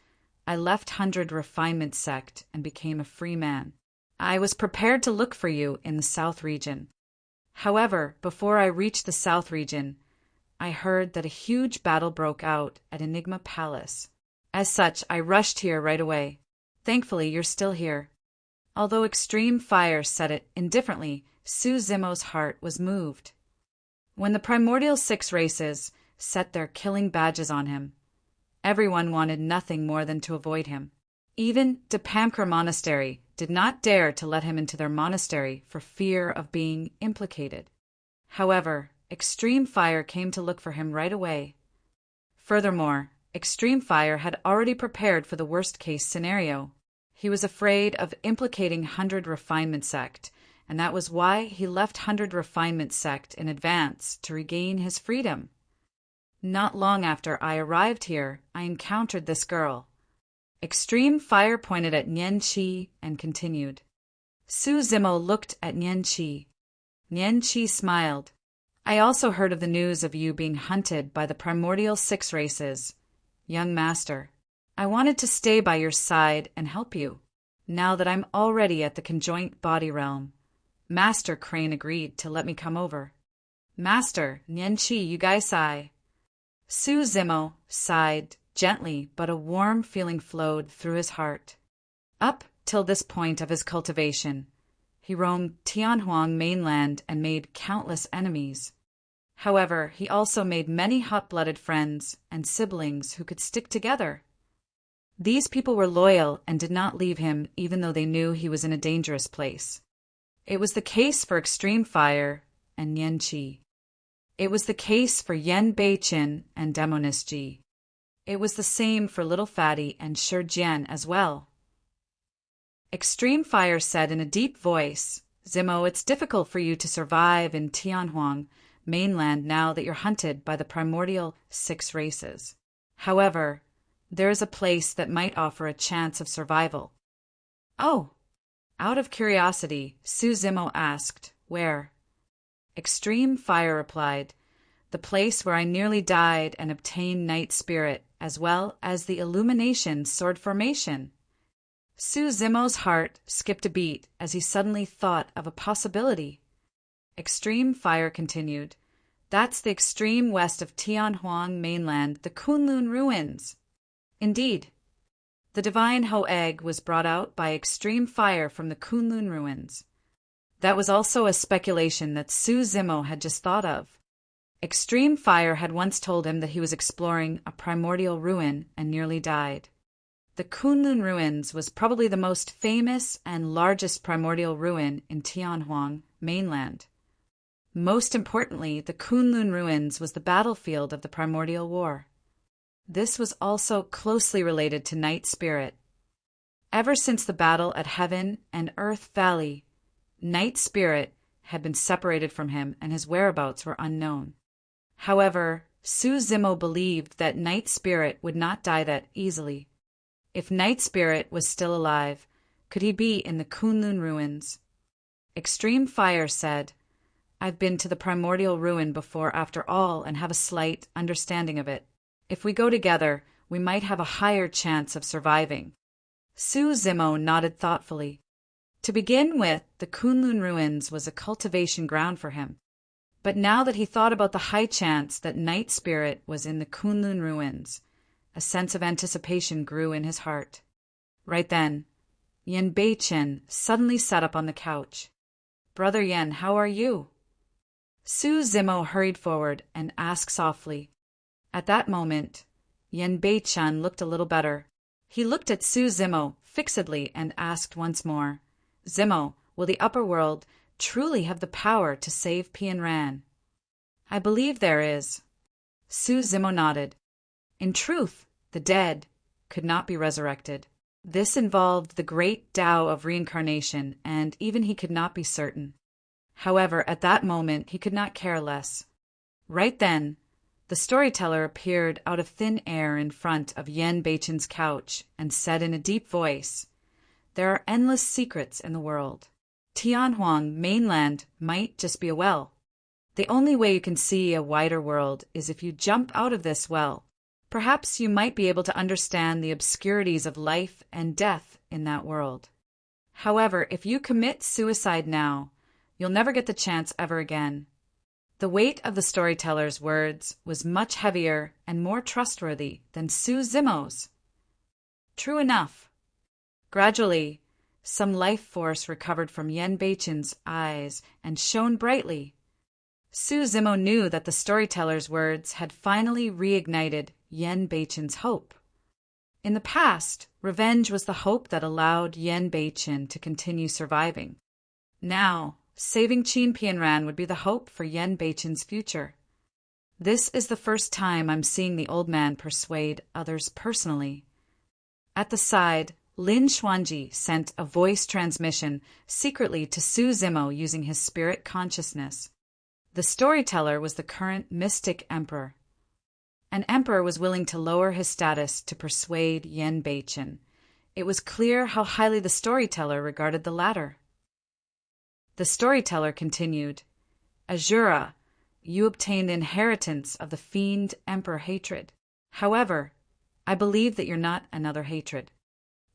A: I left 100 Refinement Sect and became a free man. I was prepared to look for you in the South region. However, before I reached the South region, I heard that a huge battle broke out at Enigma Palace. As such, I rushed here right away. Thankfully, you're still here. Although Extreme Fire said it indifferently, Su Zimo's heart was moved. When the primordial 6 races set their killing badges on him, everyone wanted nothing more than to avoid him. Even Depamkar Monastery did not dare to let him into their monastery for fear of being implicated. However, Extreme Fire came to look for him right away. Furthermore, Extreme Fire had already prepared for the worst-case scenario. He was afraid of implicating 100 Refinement Sect, and that was why he left 100 Refinement Sect in advance to regain his freedom. Not long after I arrived here, I encountered this girl. Extreme Fire pointed at Yen Qi and continued. Su Zimo looked at Yen Qi. Yen Qi smiled. I also heard of the news of you being hunted by the primordial 6 races. Young master, I wanted to stay by your side and help you, now that I'm already at the conjoint body realm. Master Crane agreed to let me come over. Master, Yen Qi Yugaisai. Su Zimo sighed gently, but a warm feeling flowed through his heart. Up till this point of his cultivation, He roamed Tianhuang mainland and made countless enemies. However, he also made many hot-blooded friends and siblings who could stick together. These people were loyal and did not leave him even though they knew he was in a dangerous place. It was the case for Extreme Fire and Yan Qi. It was the case for Yan Beiqin and Demoness Ji. It was the same for Little Fatty and Shi Jian as well. Extreme Fire said in a deep voice, "Zimo, it's difficult for you to survive in Tianhuang mainland now that you're hunted by the primordial 6 races. However, there is a place that might offer a chance of survival." "Oh." Out of curiosity, Su Zimo asked, "Where?" Extreme Fire replied, "The place where I nearly died and obtained Night Spirit, as well as the Illumination Sword Formation." Su Zimo's heart skipped a beat as he suddenly thought of a possibility. Extreme Fire continued, "That's the extreme west of Tianhuang mainland, the Kunlun Ruins." Indeed, the divine Ho egg was brought out by Extreme Fire from the Kunlun Ruins. That was also a speculation that Su Zimo had just thought of. Extreme Fire had once told him that he was exploring a primordial ruin and nearly died. The Kunlun Ruins was probably the most famous and largest primordial ruin in Tianhuang mainland. Most importantly, the Kunlun Ruins was the battlefield of the Primordial War. This was also closely related to Night Spirit. Ever since the battle at Heaven and Earth Valley, Night Spirit had been separated from him and his whereabouts were unknown. However, Su Zimo believed that Night Spirit would not die that easily. If Night Spirit was still alive, could he be in the Kunlun Ruins? Extreme Fire said, "I've been to the primordial ruin before after all and have a slight understanding of it. If we go together, we might have a higher chance of surviving." Su Zimo nodded thoughtfully. To begin with, the Kunlun Ruins was a cultivation ground for him. But now that he thought about the high chance that Night Spirit was in the Kunlun Ruins, a sense of anticipation grew in his heart. Right then, Yan Beiqin suddenly sat up on the couch. "Brother Yan, how are you?" Su Zimo hurried forward and asked softly. At that moment, Yan Beiqin looked a little better. He looked at Su Zimo fixedly and asked once more, "Zimo, will the upper world truly have the power to save Pian Ran?" "I believe there is." Su Zimo nodded. In truth, the dead could not be resurrected. This involved the great Tao of reincarnation, and even he could not be certain. However, at that moment, he could not care less. Right then, the storyteller appeared out of thin air in front of Yan Beiqin's couch and said in a deep voice, "There are endless secrets in the world. Tianhuang mainland might just be a well. The only way you can see a wider world is if you jump out of this well. Perhaps you might be able to understand the obscurities of life and death in that world. However, if you commit suicide now, you'll never get the chance ever again." The weight of the storyteller's words was much heavier and more trustworthy than Su Zimo's. True enough. Gradually, some life force recovered from Yan Beiqin's eyes and shone brightly. Su Zimo knew that the storyteller's words had finally reignited Yan Beiqin's hope. In the past, revenge was the hope that allowed Yan Beiqin to continue surviving. Now, saving Qin Pianran would be the hope for Yan Beiqin's future. This is the first time I'm seeing the old man persuade others personally. At the side, Lin Xuanji sent a voice transmission secretly to Su Zimo using his spirit consciousness. The storyteller was the current mystic emperor. An emperor was willing to lower his status to persuade Yan Beiqin. It was clear how highly the storyteller regarded the latter. The storyteller continued, "Azura, you obtained the inheritance of the fiend emperor hatred. However, I believe that you're not another hatred.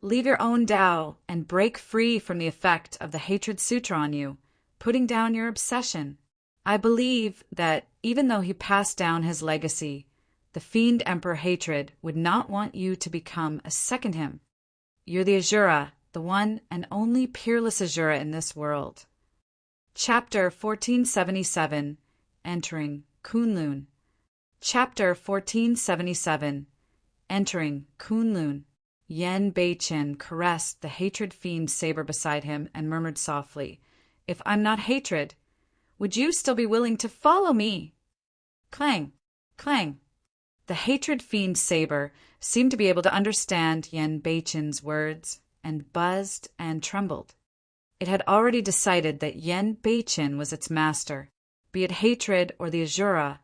A: Leave your own Tao and break free from the effect of the hatred sutra on you, putting down your obsession. I believe that even though he passed down his legacy, the fiend emperor hatred would not want you to become a second him. You're the Azura, the one and only peerless Azura in this world. Chapter 1477, Entering Kunlun. Chapter 1477, Entering Kunlun. Yen Beichen caressed the hatred fiend's saber beside him and murmured softly, "If I'm not hatred, would you still be willing to follow me?" Clang! Clang! The hatred fiend's saber seemed to be able to understand Yen Beichen's words, and buzzed and trembled. It had already decided that Yen Beichen was its master. Be it hatred or the Azura,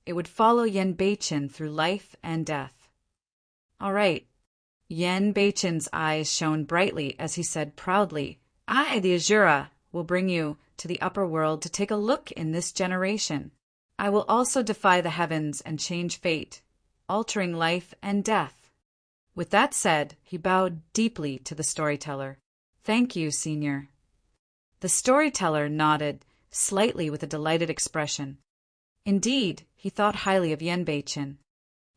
A: it would follow Yen Beichen through life and death. All right. Yen Beichen's eyes shone brightly as he said proudly, "I, the Azura, will bring you to the upper world to take a look in this generation. I will also defy the heavens and change fate, altering life and death." With that said, he bowed deeply to the storyteller. "Thank you, Senior." The storyteller nodded, slightly with a delighted expression. Indeed, he thought highly of Yen Beichen.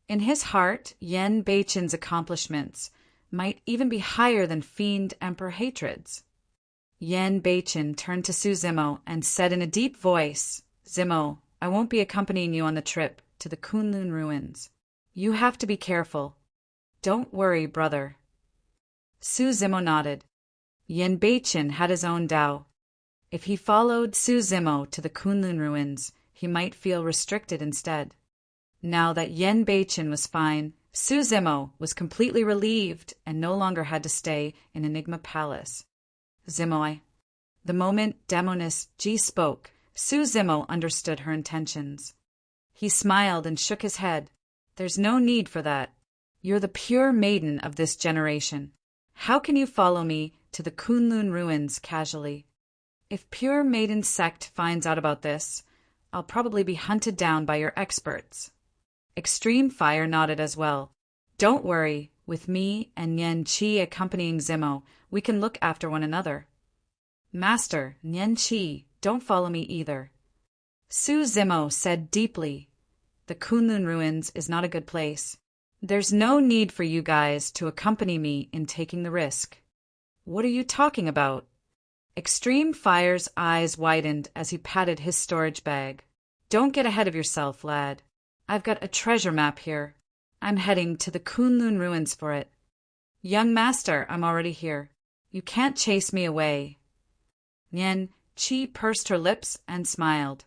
A: In his heart, Yen Beichen's accomplishments might even be higher than Fiend Emperor Hatred's. Yen Beichen turned to Su Zimo and said in a deep voice, "Zimo, I won't be accompanying you on the trip to the Kunlun ruins. You have to be careful." "Don't worry, brother." Su Zimo nodded. Yen Beichen had his own Tao. If he followed Su Zimo to the Kunlun ruins, he might feel restricted instead. Now that Yen Beichen was fine, Su Zimo was completely relieved and no longer had to stay in Enigma Palace. "Zimoi." The moment Demoness Ji spoke, Su Zimo understood her intentions. He smiled and shook his head. "There's no need for that. You're the pure maiden of this generation. How can you follow me to the Kunlun ruins casually? If Pure Maiden Sect finds out about this, I'll probably be hunted down by your experts." Extreme Fire nodded as well. "Don't worry, with me and Nian Qi accompanying Zimo, we can look after one another." "Master, Nian Qi, don't follow me either." Su Zimo said deeply, "The Kunlun ruins is not a good place. There's no need for you guys to accompany me in taking the risk." "What are you talking about?" Extreme Fire's eyes widened as he patted his storage bag. "Don't get ahead of yourself, lad. I've got a treasure map here. I'm heading to the Kunlun ruins for it. Young master, I'm already here. You can't chase me away." Nian Qi pursed her lips and smiled.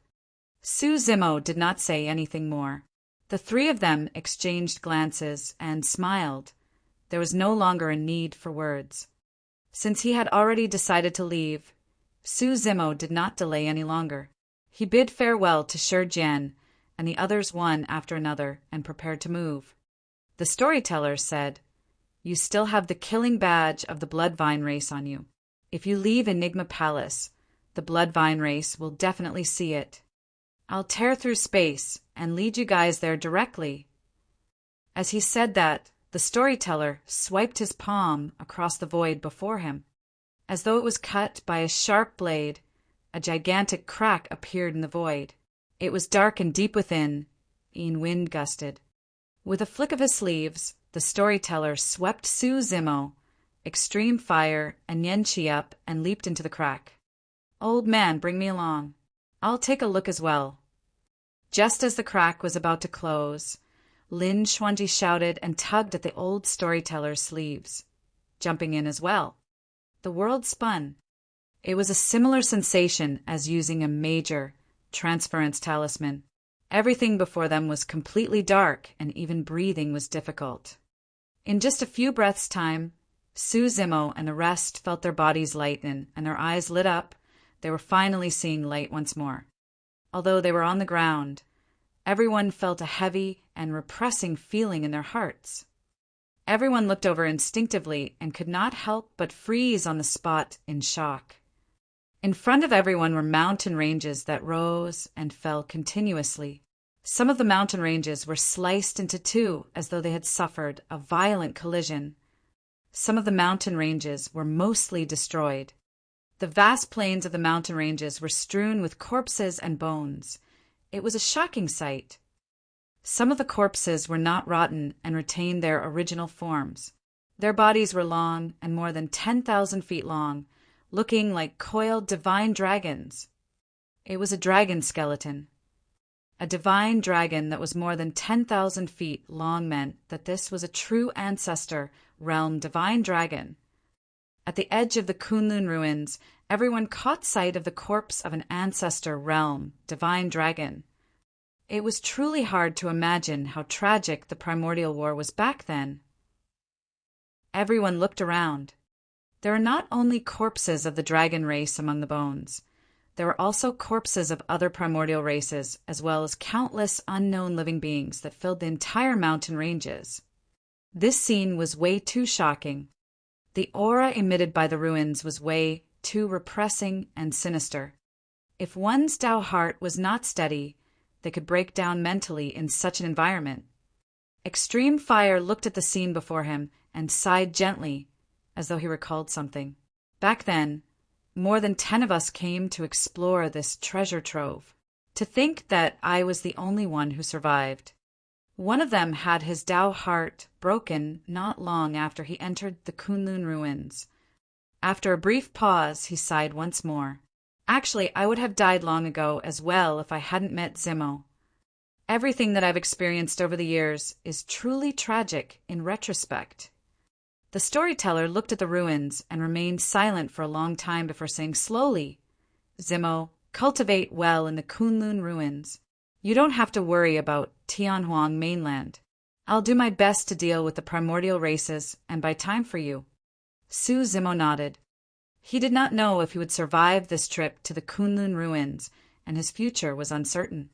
A: Su Zimo did not say anything more. The three of them exchanged glances and smiled. There was no longer a need for words. Since he had already decided to leave, Su Zimo did not delay any longer. He bid farewell to Shi Jian and the others one after another and prepared to move. The storyteller said, "You still have the killing badge of the Bloodvine race on you. If you leave Enigma Palace, the Bloodvine race will definitely see it. I'll tear through space and lead you guys there directly." As he said that, the storyteller swiped his palm across the void before him. As though it was cut by a sharp blade, a gigantic crack appeared in the void. It was dark and deep within, e'en wind gusted. With a flick of his sleeves, the storyteller swept Su Zimo, Extreme Fire, and Nian Qi up and leaped into the crack. "Old man, bring me along. I'll take a look as well." Just as the crack was about to close, Lin Xuanji shouted and tugged at the old storyteller's sleeves, jumping in as well. The world spun. It was a similar sensation as using a major transference talisman. Everything before them was completely dark, and even breathing was difficult. In just a few breaths' time, Su Zimo and the rest felt their bodies lighten, and their eyes lit up. They were finally seeing light once more. Although they were on the ground, everyone felt a heavy and repressing feeling in their hearts. Everyone looked over instinctively and could not help but freeze on the spot in shock. In front of everyone were mountain ranges that rose and fell continuously. Some of the mountain ranges were sliced into two as though they had suffered a violent collision. Some of the mountain ranges were mostly destroyed. The vast plains of the mountain ranges were strewn with corpses and bones. It was a shocking sight. Some of the corpses were not rotten and retained their original forms. Their bodies were long and more than 10,000 feet long, looking like coiled divine dragons. It was a dragon skeleton. A divine dragon that was more than 10,000 feet long meant that this was a true ancestor realm divine dragon. At the edge of the Kunlun ruins, everyone caught sight of the corpse of an ancestor realm divine dragon. It was truly hard to imagine how tragic the primordial war was back then. Everyone looked around. There were not only corpses of the dragon race among the bones. There were also corpses of other primordial races, as well as countless unknown living beings that filled the entire mountain ranges. This scene was way too shocking. The aura emitted by the ruins was way too repressing and sinister. If one's Tao heart was not steady, they could break down mentally in such an environment. Extreme Fire looked at the scene before him and sighed gently, as though he recalled something. Back then, more than 10 of us came to explore this treasure trove. To think that I was the only one who survived. One of them had his Tao heart broken not long after he entered the Kunlun ruins. After a brief pause, he sighed once more. Actually, I would have died long ago as well if I hadn't met Zemo. Everything that I've experienced over the years is truly tragic in retrospect. The storyteller looked at the ruins and remained silent for a long time before saying slowly, Zemo, cultivate well in the Kunlun ruins. You don't have to worry about Tianhuang mainland. I'll do my best to deal with the primordial races and buy time for you. Su Zemo nodded. He did not know if he would survive this trip to the Kunlun ruins, and his future was uncertain.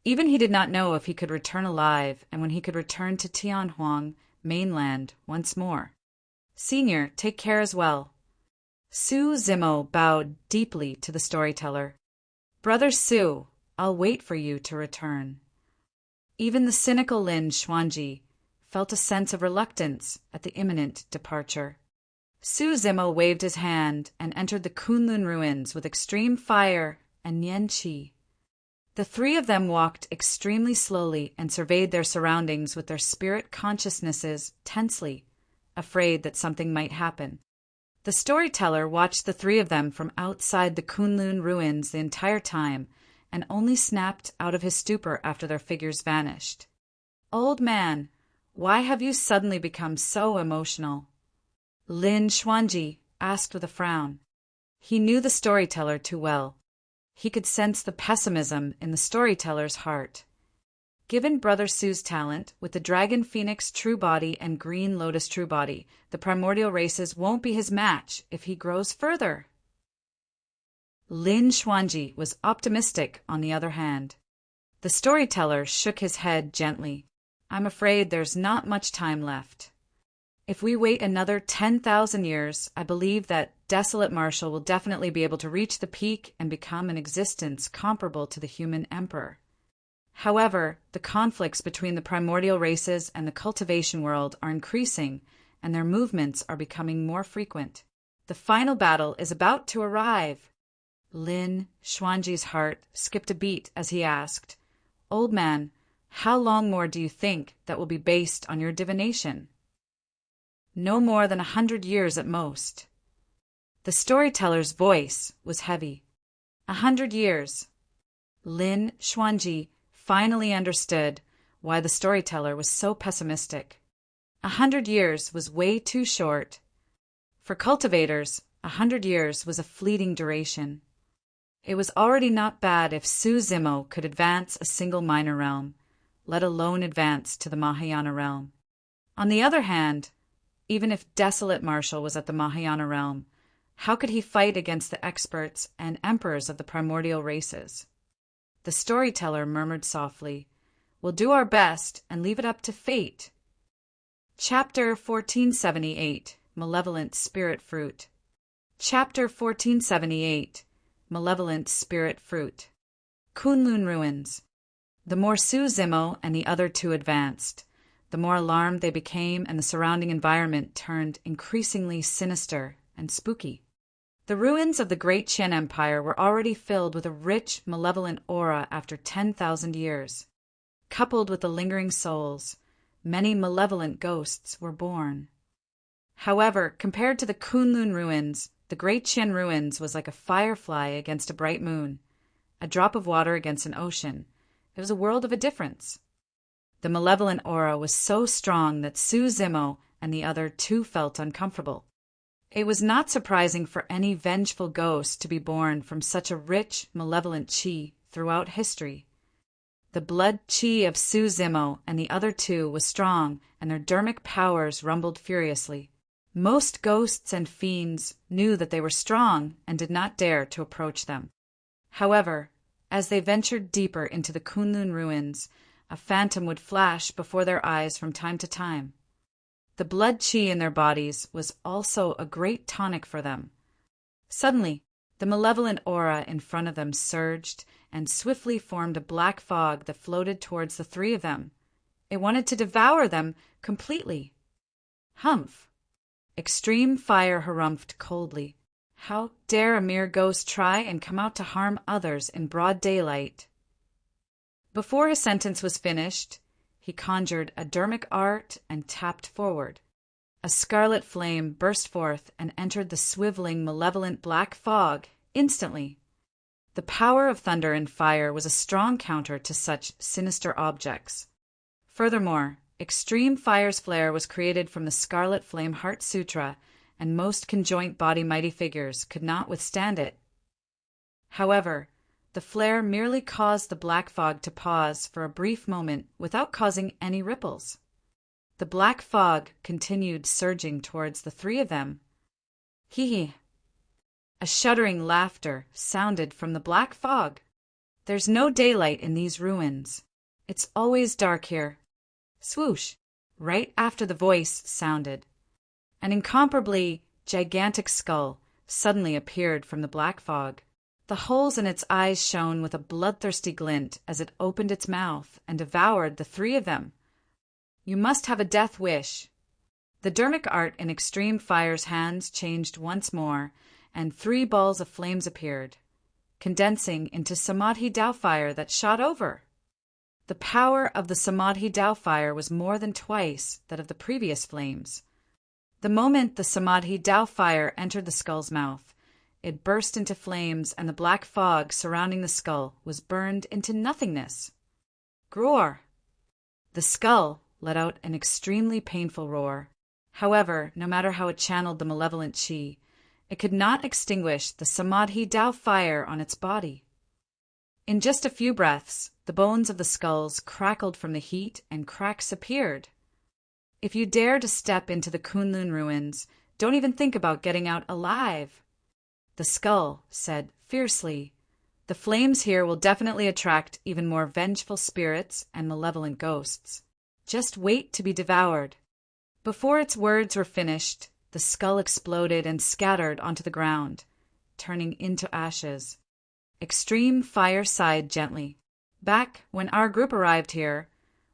A: Even he did not know if he could return alive and when he could return to Tianhuang mainland once more. Senior, take care as well. Su Zemo bowed deeply to the storyteller. Brother Su, I'll wait for you to return. Even the cynical Lin Xuanji felt a sense of reluctance at the imminent departure. Su Zemo waved his hand and entered the Kunlun ruins with Extreme Fire and Nian Qi. The three of them walked extremely slowly and surveyed their surroundings with their spirit consciousnesses tensely, afraid that something might happen. The storyteller watched the three of them from outside the Kunlun ruins the entire time and only snapped out of his stupor after their figures vanished. Old man, why have you suddenly become so emotional? Lin Xuanji asked with a frown. He knew the storyteller too well. He could sense the pessimism in the storyteller's heart. Given Brother Su's talent, with the Dragon Phoenix True Body and Green Lotus True Body, the primordial races won't be his match if he grows further. Lin Xuanji was optimistic, on the other hand. The storyteller shook his head gently. I'm afraid there's not much time left. If we wait another 10,000 years, I believe that Desolate Marshal will definitely be able to reach the peak and become an existence comparable to the human emperor. However, the conflicts between the primordial races and the cultivation world are increasing, and their movements are becoming more frequent. The final battle is about to arrive. Lin Xuanji's heart skipped a beat as he asked, Old man, how long more do you think that will be based on your divination? No more than 100 years at most. The storyteller's voice was heavy. 100 years. Lin Xuanji finally understood why the storyteller was so pessimistic. 100 years was way too short. For cultivators, 100 years was a fleeting duration. It was already not bad if Su Zemo could advance a single minor realm, let alone advance to the Mahayana realm. On the other hand, even if Desolate Marshal was at the Mahayana realm, how could he fight against the experts and emperors of the primordial races? The storyteller murmured softly, We'll do our best and leave it up to fate. Chapter 1478, Malevolent Spirit Fruit. Chapter 1478, Malevolent Spirit Fruit. Kunlun Ruins. The more Su Zemo and the other two advanced, the more alarmed they became and the surrounding environment turned increasingly sinister and spooky. The ruins of the great Qin Empire were already filled with a rich, malevolent aura after 10,000 years. Coupled with the lingering souls, many malevolent ghosts were born. However, compared to the Kunlun ruins, the Great Qian ruins was like a firefly against a bright moon, a drop of water against an ocean. It was a world of a difference. The malevolent aura was so strong that Su Zimo and the other too felt uncomfortable. It was not surprising for any vengeful ghost to be born from such a rich, malevolent qi throughout history. The blood qi of Su Zimo and the other two was strong, and their dermic powers rumbled furiously. Most ghosts and fiends knew that they were strong and did not dare to approach them. However, as they ventured deeper into the Kunlun ruins, a phantom would flash before their eyes from time to time. The blood qi in their bodies was also a great tonic for them. Suddenly, the malevolent aura in front of them surged and swiftly formed a black fog that floated towards the three of them. It wanted to devour them completely. Humph! Extreme fire harumphed coldly. How dare a mere ghost try and come out to harm others in broad daylight? Before his sentence was finished, he conjured a dermic art and tapped forward. A scarlet flame burst forth and entered the swiveling, malevolent black fog instantly. The power of thunder and fire was a strong counter to such sinister objects. Furthermore, extreme fire's flare was created from the scarlet flame Heart Sutra, and most conjoint body mighty figures could not withstand it. However, the flare merely caused the black fog to pause for a brief moment without causing any ripples. The black fog continued surging towards the three of them. Hee. A shuddering laughter sounded from the black fog. There's no daylight in these ruins. It's always dark here. Swoosh! Right after the voice sounded, an incomparably gigantic skull suddenly appeared from the black fog. The holes in its eyes shone with a bloodthirsty glint as it opened its mouth and devoured the three of them. You must have a death wish. The dermic art in Extreme Fire's hands changed once more, and 3 balls of flames appeared, condensing into Samadhi Dao fire that shot over. The power of the Samadhi Dao fire was more than twice that of the previous flames. The moment the Samadhi Dao fire entered the skull's mouth, it burst into flames, and the black fog surrounding the skull was burned into nothingness. Groar! The skull let out an extremely painful roar. However, no matter how it channeled the malevolent qi, it could not extinguish the Samadhi Dao fire on its body. In just a few breaths, the bones of the skulls crackled from the heat and cracks appeared. If you dare to step into the Kunlun ruins, don't even think about getting out alive. The skull said fiercely, "The flames here will definitely attract even more vengeful spirits and malevolent ghosts. Just wait to be devoured." Before its words were finished, the skull exploded and scattered onto the ground, turning into ashes. Extreme Fire sighed gently. Back when our group arrived here,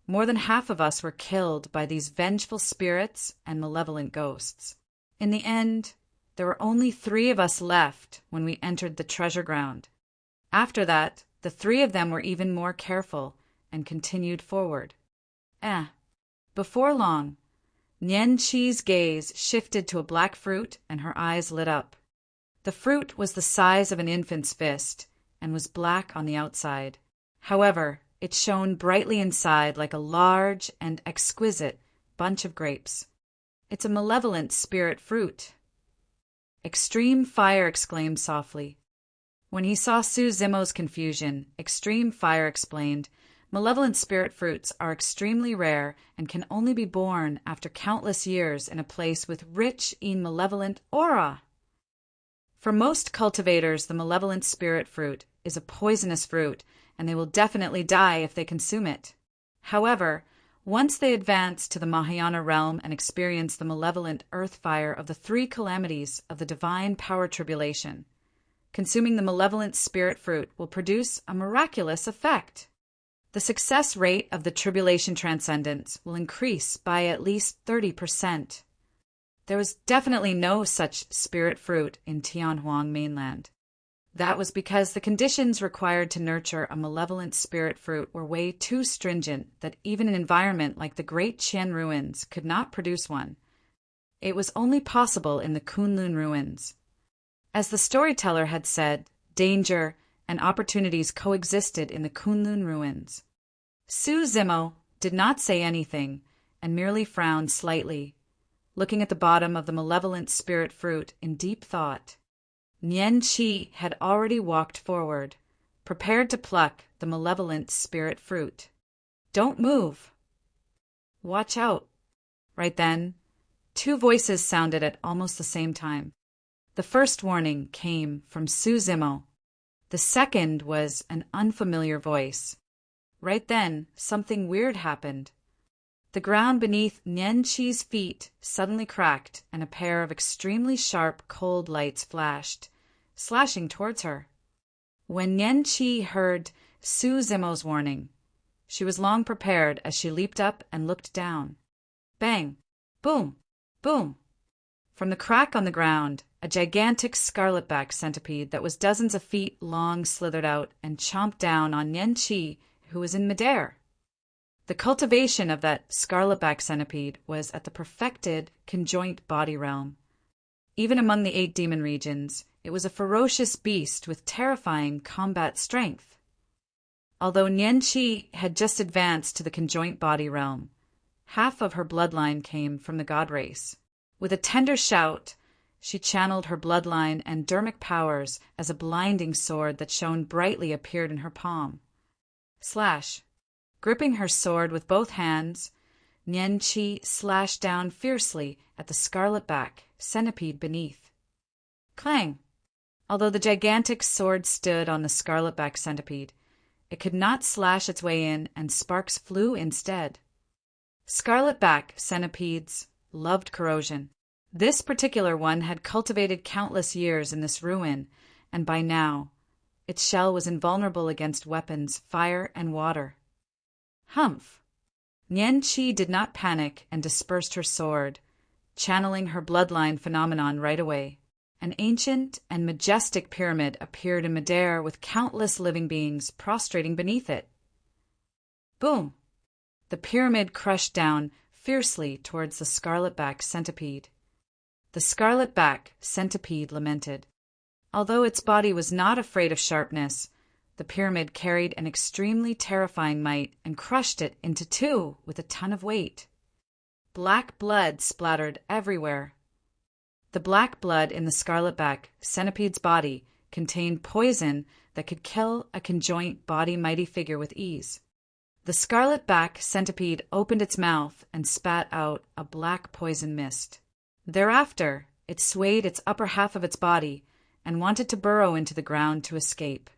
A: more than half of us were killed by these vengeful spirits and malevolent ghosts. In the end, there were only 3 of us left when we entered the treasure ground. After that, the 3 of them were even more careful and continued forward. Before long, Nian Qi's gaze shifted to a black fruit and her eyes lit up. The fruit was the size of an infant's fist and was black on the outside. However, it shone brightly inside like a large and exquisite bunch of grapes. It's a malevolent spirit fruit. Extreme Fire exclaimed softly. When he saw Su Zimo's confusion, Extreme Fire explained, "Malevolent spirit fruits are extremely rare and can only be born after countless years in a place with rich in malevolent aura. For most cultivators, the malevolent spirit fruit is a poisonous fruit, and they will definitely die if they consume it. However, once they advance to the Mahayana realm and experience the malevolent earth fire of the 3 calamities of the divine power tribulation, consuming the malevolent spirit fruit will produce a miraculous effect. The success rate of the tribulation transcendence will increase by at least 30%. There was definitely no such spirit fruit in Tianhuang mainland. That was because the conditions required to nurture a malevolent spirit fruit were way too stringent that even an environment like the Great Qian ruins could not produce one. It was only possible in the Kunlun ruins. As the storyteller had said, danger and opportunities coexisted in the Kunlun ruins. Su Zimo did not say anything and merely frowned slightly, looking at the bottom of the malevolent spirit fruit in deep thought. Nian Qi had already walked forward, prepared to pluck the malevolent spirit fruit. "Don't move. Watch out." Right then, two voices sounded at almost the same time. The first warning came from Su Zimo. The second was an unfamiliar voice. Right then, something weird happened. The ground beneath Nian Qi's feet suddenly cracked, and a pair of extremely sharp cold lights flashed, slashing towards her. When Nian Qi heard Su Zimo's warning, she was long prepared as she leaped up and looked down. Bang! Boom! Boom! From the crack on the ground, a gigantic scarlet-back centipede that was dozens of feet long slithered out and chomped down on Nian Qi, who was in midair. The cultivation of that scarlet-back centipede was at the perfected conjoint body realm. Even among the 8 demon regions, it was a ferocious beast with terrifying combat strength. Although Nian Qi had just advanced to the conjoint body realm, half of her bloodline came from the god race. With a tender shout, she channeled her bloodline and dermic powers as a blinding sword that shone brightly appeared in her palm. Slash! Gripping her sword with both hands, Nian Qi slashed down fiercely at the scarlet-back centipede beneath. Clang! Although the gigantic sword stood on the scarlet-back centipede, it could not slash its way in, and sparks flew instead. Scarlet-back centipedes loved corrosion. This particular one had cultivated countless years in this ruin, and by now, its shell was invulnerable against weapons, fire, and water. Humph! Nian Qi did not panic and dispersed her sword, channeling her bloodline phenomenon right away. An ancient and majestic pyramid appeared in midair with countless living beings prostrating beneath it. Boom! The pyramid crushed down fiercely towards the scarlet-back centipede. The scarlet-back centipede lamented. Although its body was not afraid of sharpness, the pyramid carried an extremely terrifying might and crushed it into two with a ton of weight. Black blood splattered everywhere. The black blood in the scarlet-back centipede's body contained poison that could kill a conjoint body mighty figure with ease. The scarlet-back centipede opened its mouth and spat out a black poison mist. Thereafter, it swayed its upper half of its body and wanted to burrow into the ground to escape.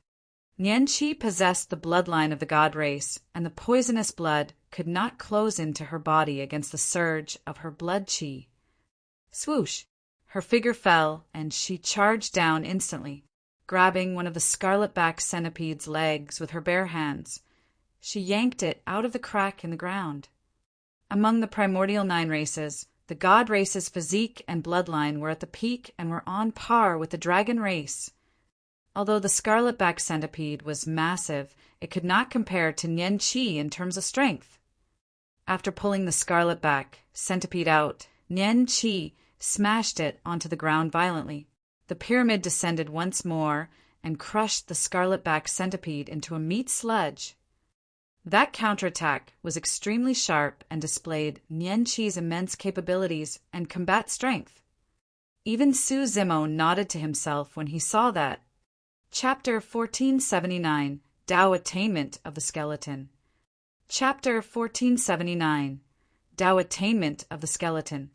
A: Nian Qi possessed the bloodline of the god race, and the poisonous blood could not close into her body against the surge of her blood qi. Swoosh! Her figure fell, and she charged down instantly, grabbing one of the scarlet-back centipede's legs with her bare hands. She yanked it out of the crack in the ground. Among the primordial 9 races, the god race's physique and bloodline were at the peak and were on par with the dragon race. Although the scarlet-back centipede was massive, it could not compare to Nian Qi in terms of strength. After pulling the scarlet-back centipede out, Nian Qi smashed it onto the ground violently. The pyramid descended once more and crushed the scarlet-back centipede into a meat sludge. That counterattack was extremely sharp and displayed Nian Qi's immense capabilities and combat strength. Even Su Zimo nodded to himself when he saw that. Chapter 1479, Tao Attainment of the Skeleton. Chapter 1479, Tao Attainment of the Skeleton.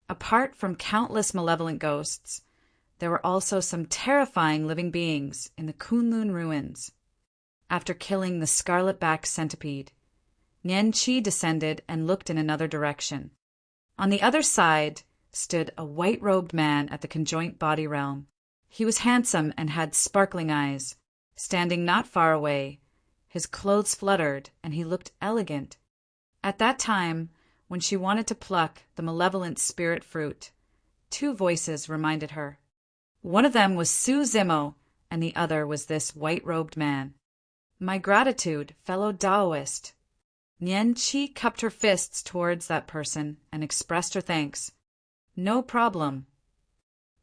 A: Apart from countless malevolent ghosts, there were also some terrifying living beings in the Kunlun ruins. After killing the scarlet-back centipede, Nian Qi descended and looked in another direction. On the other side stood a white-robed man at the conjoint body realm. He was handsome and had sparkling eyes. Standing not far away, his clothes fluttered and he looked elegant. At that time, when she wanted to pluck the malevolent spirit fruit, 2 voices reminded her. One of them was Su Zimo, and the other was this white-robed man. My gratitude, fellow Taoist. Nian Qi cupped her fists towards that person and expressed her thanks. No problem.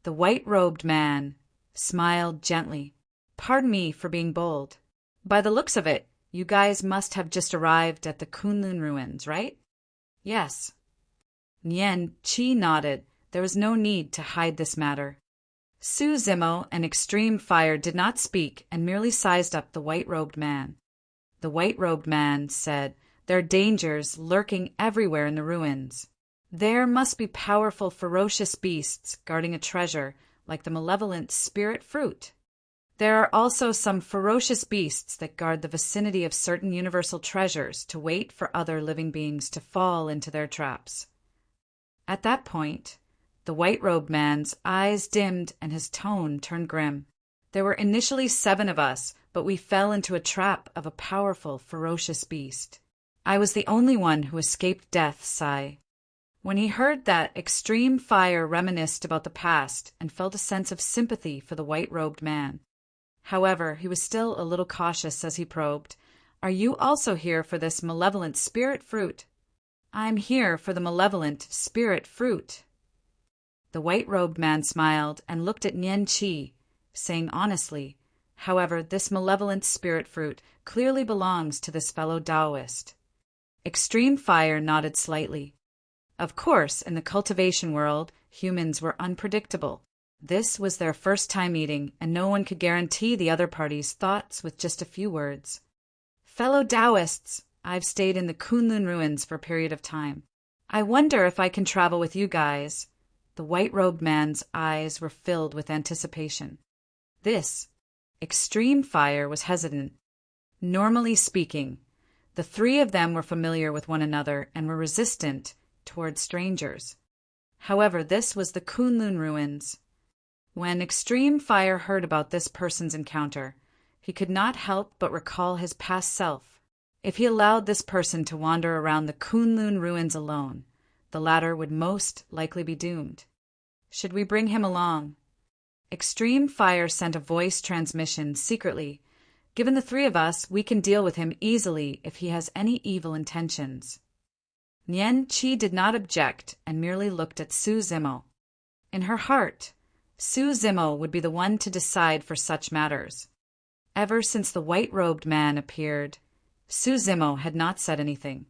A: The white-robed man smiled gently. Pardon me for being bold. By the looks of it, you guys must have just arrived at the Kunlun ruins, right? Yes. Nian Qi nodded. There was no need to hide this matter. Su Zimo and Extreme Fire did not speak and merely sized up the white-robed man. The white-robed man said, "There are dangers lurking everywhere in the ruins. There must be powerful, ferocious beasts guarding a treasure like the malevolent spirit fruit. There are also some ferocious beasts that guard the vicinity of certain universal treasures to wait for other living beings to fall into their traps." At that point, the white-robed man's eyes dimmed and his tone turned grim. There were initially 7 of us, but we fell into a trap of a powerful, ferocious beast. I was the only one who escaped death, Sai. When he heard that, Extreme Fire reminisced about the past and felt a sense of sympathy for the white-robed man. However, he was still a little cautious as he probed, "Are you also here for this malevolent spirit fruit?" "I'm here for the malevolent spirit fruit." The white-robed man smiled and looked at Nian Qi, saying honestly, "However, this malevolent spirit fruit clearly belongs to this fellow Taoist." Extreme Fire nodded slightly. Of course, in the cultivation world, humans were unpredictable. This was their first time meeting, and no one could guarantee the other party's thoughts with just a few words. "Fellow Taoists, I've stayed in the Kunlun ruins for a period of time. I wonder if I can travel with you guys." The white-robed man's eyes were filled with anticipation. This Extreme Fire was hesitant. Normally speaking, the 3 of them were familiar with one another and were resistant toward strangers. However, this was the Kunlun ruins. When Extreme Fire heard about this person's encounter, he could not help but recall his past self. If he allowed this person to wander around the Kunlun ruins alone, the latter would most likely be doomed. "Should we bring him along?" Extreme Fire sent a voice transmission secretly. "Given the 3 of us, we can deal with him easily if he has any evil intentions." Nian Qi did not object and merely looked at Su Zimo. In her heart, Su Zimo would be the one to decide for such matters. Ever since the white-robed man appeared, Su Zimo had not said anything.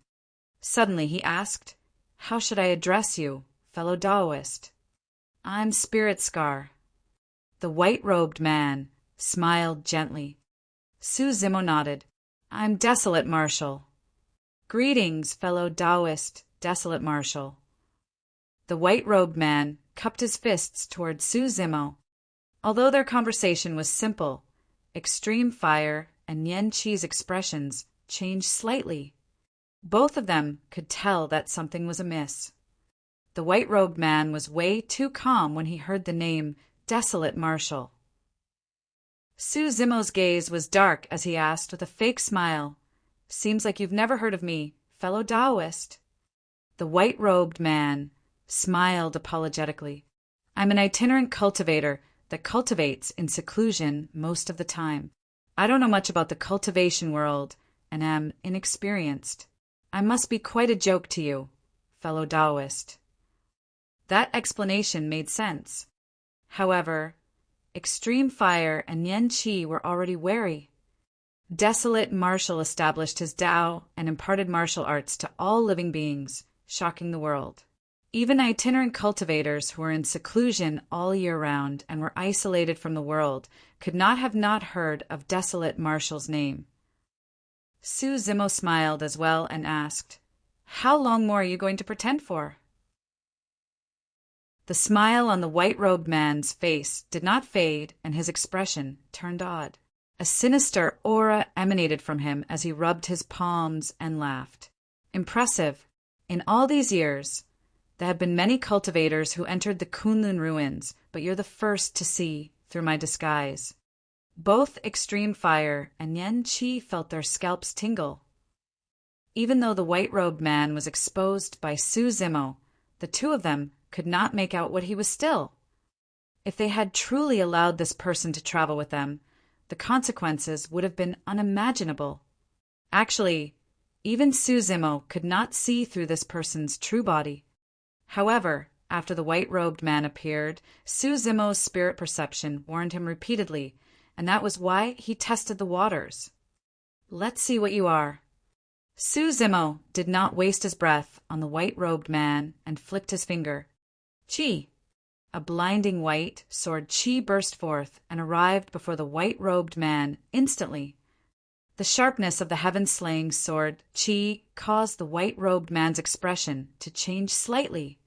A: Suddenly he asked, "How should I address you, fellow Taoist?" "I'm Spirit Scar." The white-robed man smiled gently. Su Zimo nodded. "I'm Desolate Marshal." "Greetings, fellow Taoist, Desolate Marshal." The white-robed man cupped his fists toward Su Zimo. Although their conversation was simple, Extreme Fire and Nian Qi's expressions changed slightly. Both of them could tell that something was amiss. The white-robed man was way too calm when he heard the name Desolate Marshal. Su Zimo's gaze was dark as he asked with a fake smile, "Seems like you've never heard of me, fellow Taoist." The white-robed man smiled apologetically. "I'm an itinerant cultivator that cultivates in seclusion most of the time. I don't know much about the cultivation world and am inexperienced. I must be quite a joke to you, fellow Taoist." That explanation made sense. However, Extreme Fire and Nian Qi were already wary. Desolate Marshal established his Tao and imparted martial arts to all living beings, shocking the world. Even itinerant cultivators who were in seclusion all year round and were isolated from the world could not have not heard of Desolate Marshal's name. Su Zimo smiled as well and asked, "How long more are you going to pretend for?" The smile on the white-robed man's face did not fade, and his expression turned odd. A sinister aura emanated from him as he rubbed his palms and laughed. "Impressive. In all these years, there have been many cultivators who entered the Kunlun ruins, but you're the first to see through my disguise." Both Extreme Fire and Nian Qi felt their scalps tingle. Even though the white-robed man was exposed by Su Zimo, the 2 of them could not make out what he was still. If they had truly allowed this person to travel with them, the consequences would have been unimaginable. Actually, even Su Zimo could not see through this person's true body. However, After the white-robed man appeared, Suzimo's spirit perception warned him repeatedly, and that was why he tested the waters. "Let's see what you are." Suzimo did not waste his breath on the white-robed man and flicked his finger. Chi! A blinding white sword chi burst forth and arrived before the white-robed man instantly. The sharpness of the heaven-slaying sword chi caused the white-robed man's expression to change slightly.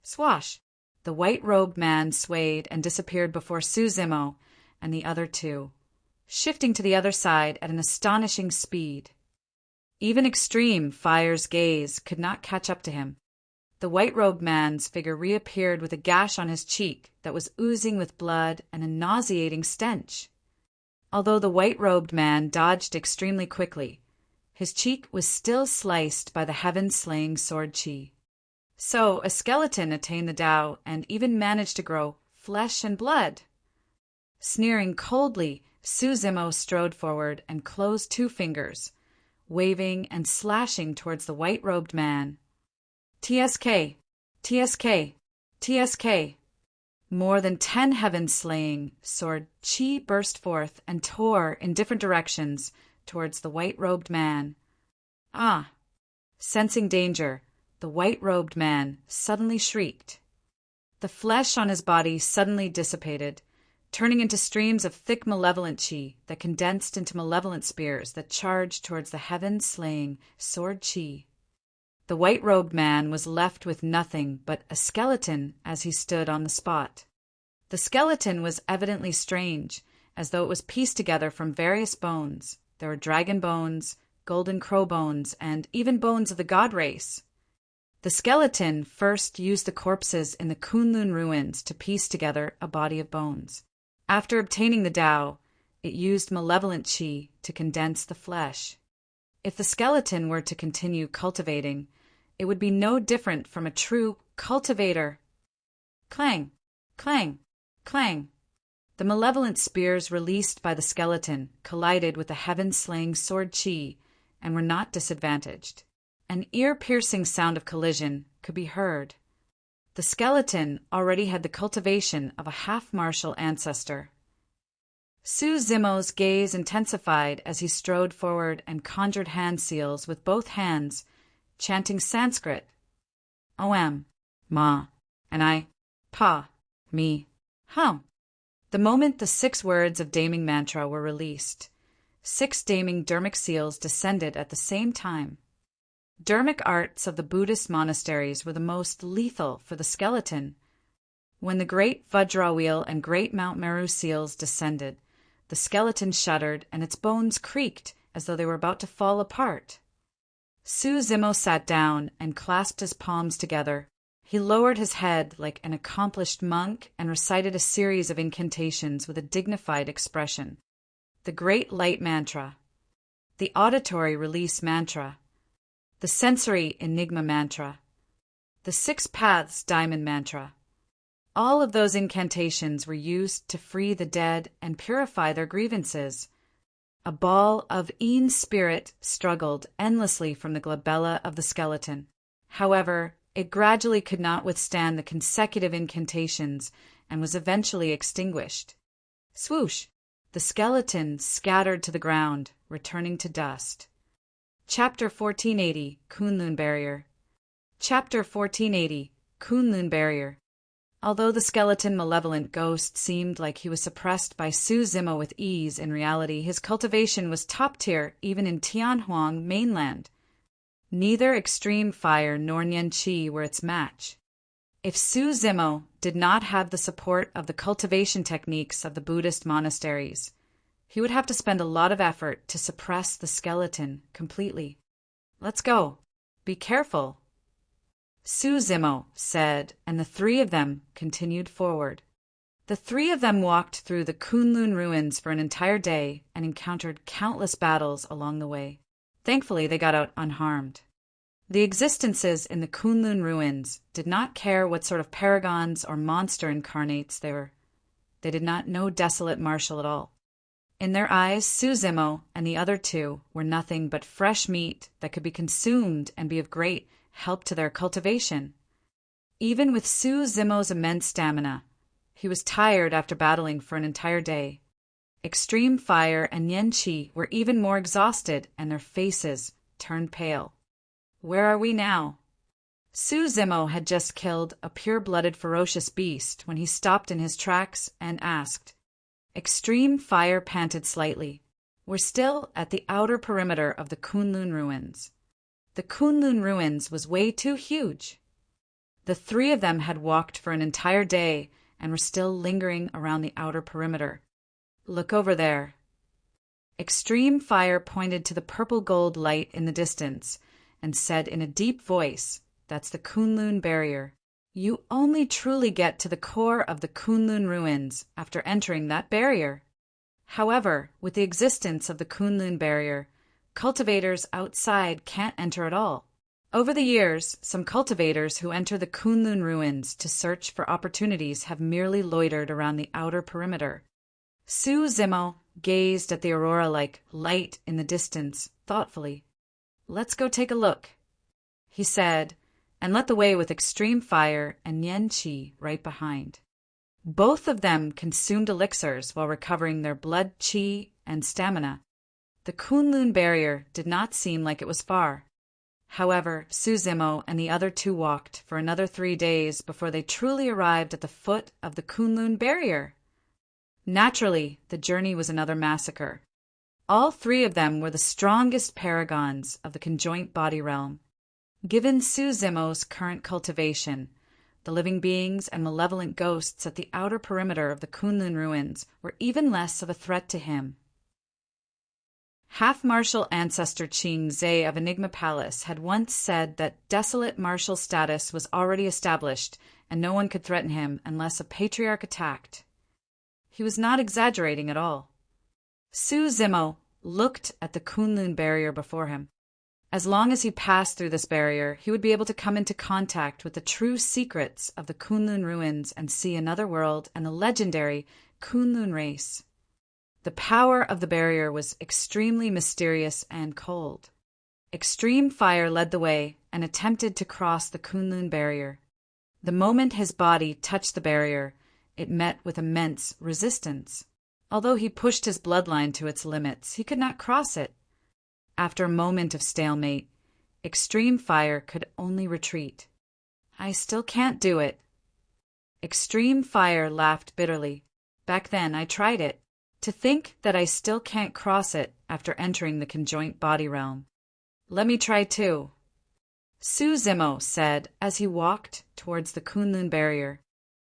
A: Swash! The white-robed man swayed and disappeared before Suzimo and the other two, shifting to the other side at an astonishing speed. Even extreme fire's gaze could not catch up to him. The white-robed man's figure reappeared with a gash on his cheek that was oozing with blood and a nauseating stench. Although the white-robed man dodged extremely quickly, his cheek was still sliced by the heaven-slaying sword chi. So a skeleton attained the Tao and even managed to grow flesh and blood. Sneering coldly, Suzimo strode forward and closed two fingers, waving and slashing towards the white-robed man. TSK! TSK! TSK! More than 10 heaven-slaying sword chi burst forth and tore in different directions towards the white-robed man. Ah! Sensing danger, the white-robed man suddenly shrieked. The flesh on his body suddenly dissipated, turning into streams of thick malevolent chi that condensed into malevolent spears that charged towards the heaven-slaying sword chi. The white-robed man was left with nothing but a skeleton as he stood on the spot. The skeleton was evidently strange, as though it was pieced together from various bones. There were dragon bones, golden crow bones, and even bones of the god race. The skeleton first used the corpses in the Kunlun ruins to piece together a body of bones. After obtaining the Tao, it used malevolent chi to condense the flesh. If the skeleton were to continue cultivating, it would be no different from a true cultivator. Clang! Clang! Clang! The malevolent spears released by the skeleton collided with the heaven-slaying sword chi and were not disadvantaged. An ear-piercing sound of collision could be heard. The skeleton already had the cultivation of a half-martial ancestor. Suzimo's gaze intensified as he strode forward and conjured hand seals with both hands, chanting Sanskrit. Om, Ma, and I, Pa, Me, Hum. The moment the 6 words of daming mantra were released, 6 daming dermic seals descended at the same time. Dermic arts of the Buddhist monasteries were the most lethal for the skeleton. When the great Vajra wheel and great Mount Meru seals descended, the skeleton shuddered and its bones creaked as though they were about to fall apart. Suzimo sat down and clasped his palms together. He lowered his head like an accomplished monk and recited a series of incantations with a dignified expression. The Great Light Mantra, the Auditory Release Mantra, the Sensory Enigma Mantra, the 6 Paths Diamond Mantra. All of those incantations were used to free the dead and purify their grievances. A ball of Een spirit struggled endlessly from the glabella of the skeleton. However, it gradually could not withstand the consecutive incantations and was eventually extinguished. Swoosh! The skeleton scattered to the ground, returning to dust. Chapter 1480, Kunlun Barrier. Chapter 1480, Kunlun Barrier. Although the skeleton malevolent ghost seemed like he was suppressed by Suzimo with ease, in reality his cultivation was top tier even in Tianhuang mainland. Neither extreme fire nor Nian Qi were its match. If Suzimo did not have the support of the cultivation techniques of the Buddhist monasteries, he would have to spend a lot of effort to suppress the skeleton completely. Let's go. Be careful, Suzimo said, and the 3 of them continued forward. The 3 of them walked through the Kunlun ruins for an entire day and encountered countless battles along the way. Thankfully, they got out unharmed. The existences in the Kunlun ruins did not care what sort of paragons or monster incarnates they were. They did not know desolate martial at all. In their eyes, Suzimo and the other 2 were nothing but fresh meat that could be consumed and be of great help to their cultivation. Even with Su Zimo's immense stamina, he was tired after battling for an entire day. Extreme Fire and Yan Qi were even more exhausted, and their faces turned pale. Where are we now? Su Zimo had just killed a pure-blooded ferocious beast when he stopped in his tracks and asked. Extreme Fire panted slightly. We're still at the outer perimeter of the Kunlun ruins. The Kunlun ruins was way too huge. The three of them had walked for an entire day and were still lingering around the outer perimeter. Look over there. Extreme Fire pointed to the purple-gold light in the distance and said in a deep voice, That's the Kunlun barrier. You only truly get to the core of the Kunlun ruins after entering that barrier. However, with the existence of the Kunlun barrier, cultivators outside can't enter at all. Over the years, some cultivators who enter the Kunlun ruins to search for opportunities have merely loitered around the outer perimeter. Su Zimo gazed at the aurora-like light in the distance thoughtfully. Let's go take a look, he said, and led the way with Extreme Fire and Yan Qi right behind. Both of them consumed elixirs while recovering their blood, qi, and stamina. The Kunlun barrier did not seem like it was far. However, Su Zimo and the other two walked for another 3 days before they truly arrived at the foot of the Kunlun barrier. Naturally, the journey was another massacre. All three of them were the strongest paragons of the conjoint body realm. Given Su Zimo's current cultivation, the living beings and malevolent ghosts at the outer perimeter of the Kunlun ruins were even less of a threat to him. Half-martial ancestor Qing Zhe of Enigma Palace had once said that desolate martial status was already established and no one could threaten him unless a patriarch attacked. He was not exaggerating at all. Su Zimo looked at the Kunlun barrier before him. As long as he passed through this barrier, he would be able to come into contact with the true secrets of the Kunlun ruins and see another world and the legendary Kunlun race. The power of the barrier was extremely mysterious and cold. Extreme Fire led the way and attempted to cross the Kunlun barrier. The moment his body touched the barrier, it met with immense resistance. Although he pushed his bloodline to its limits, he could not cross it. After a moment of stalemate, Extreme Fire could only retreat. I still can't do it. Extreme Fire laughed bitterly. Back then I tried it. To think that I still can't cross it after entering the conjoint body realm. Let me try too. Su Zimo said as he walked towards the Kunlun barrier.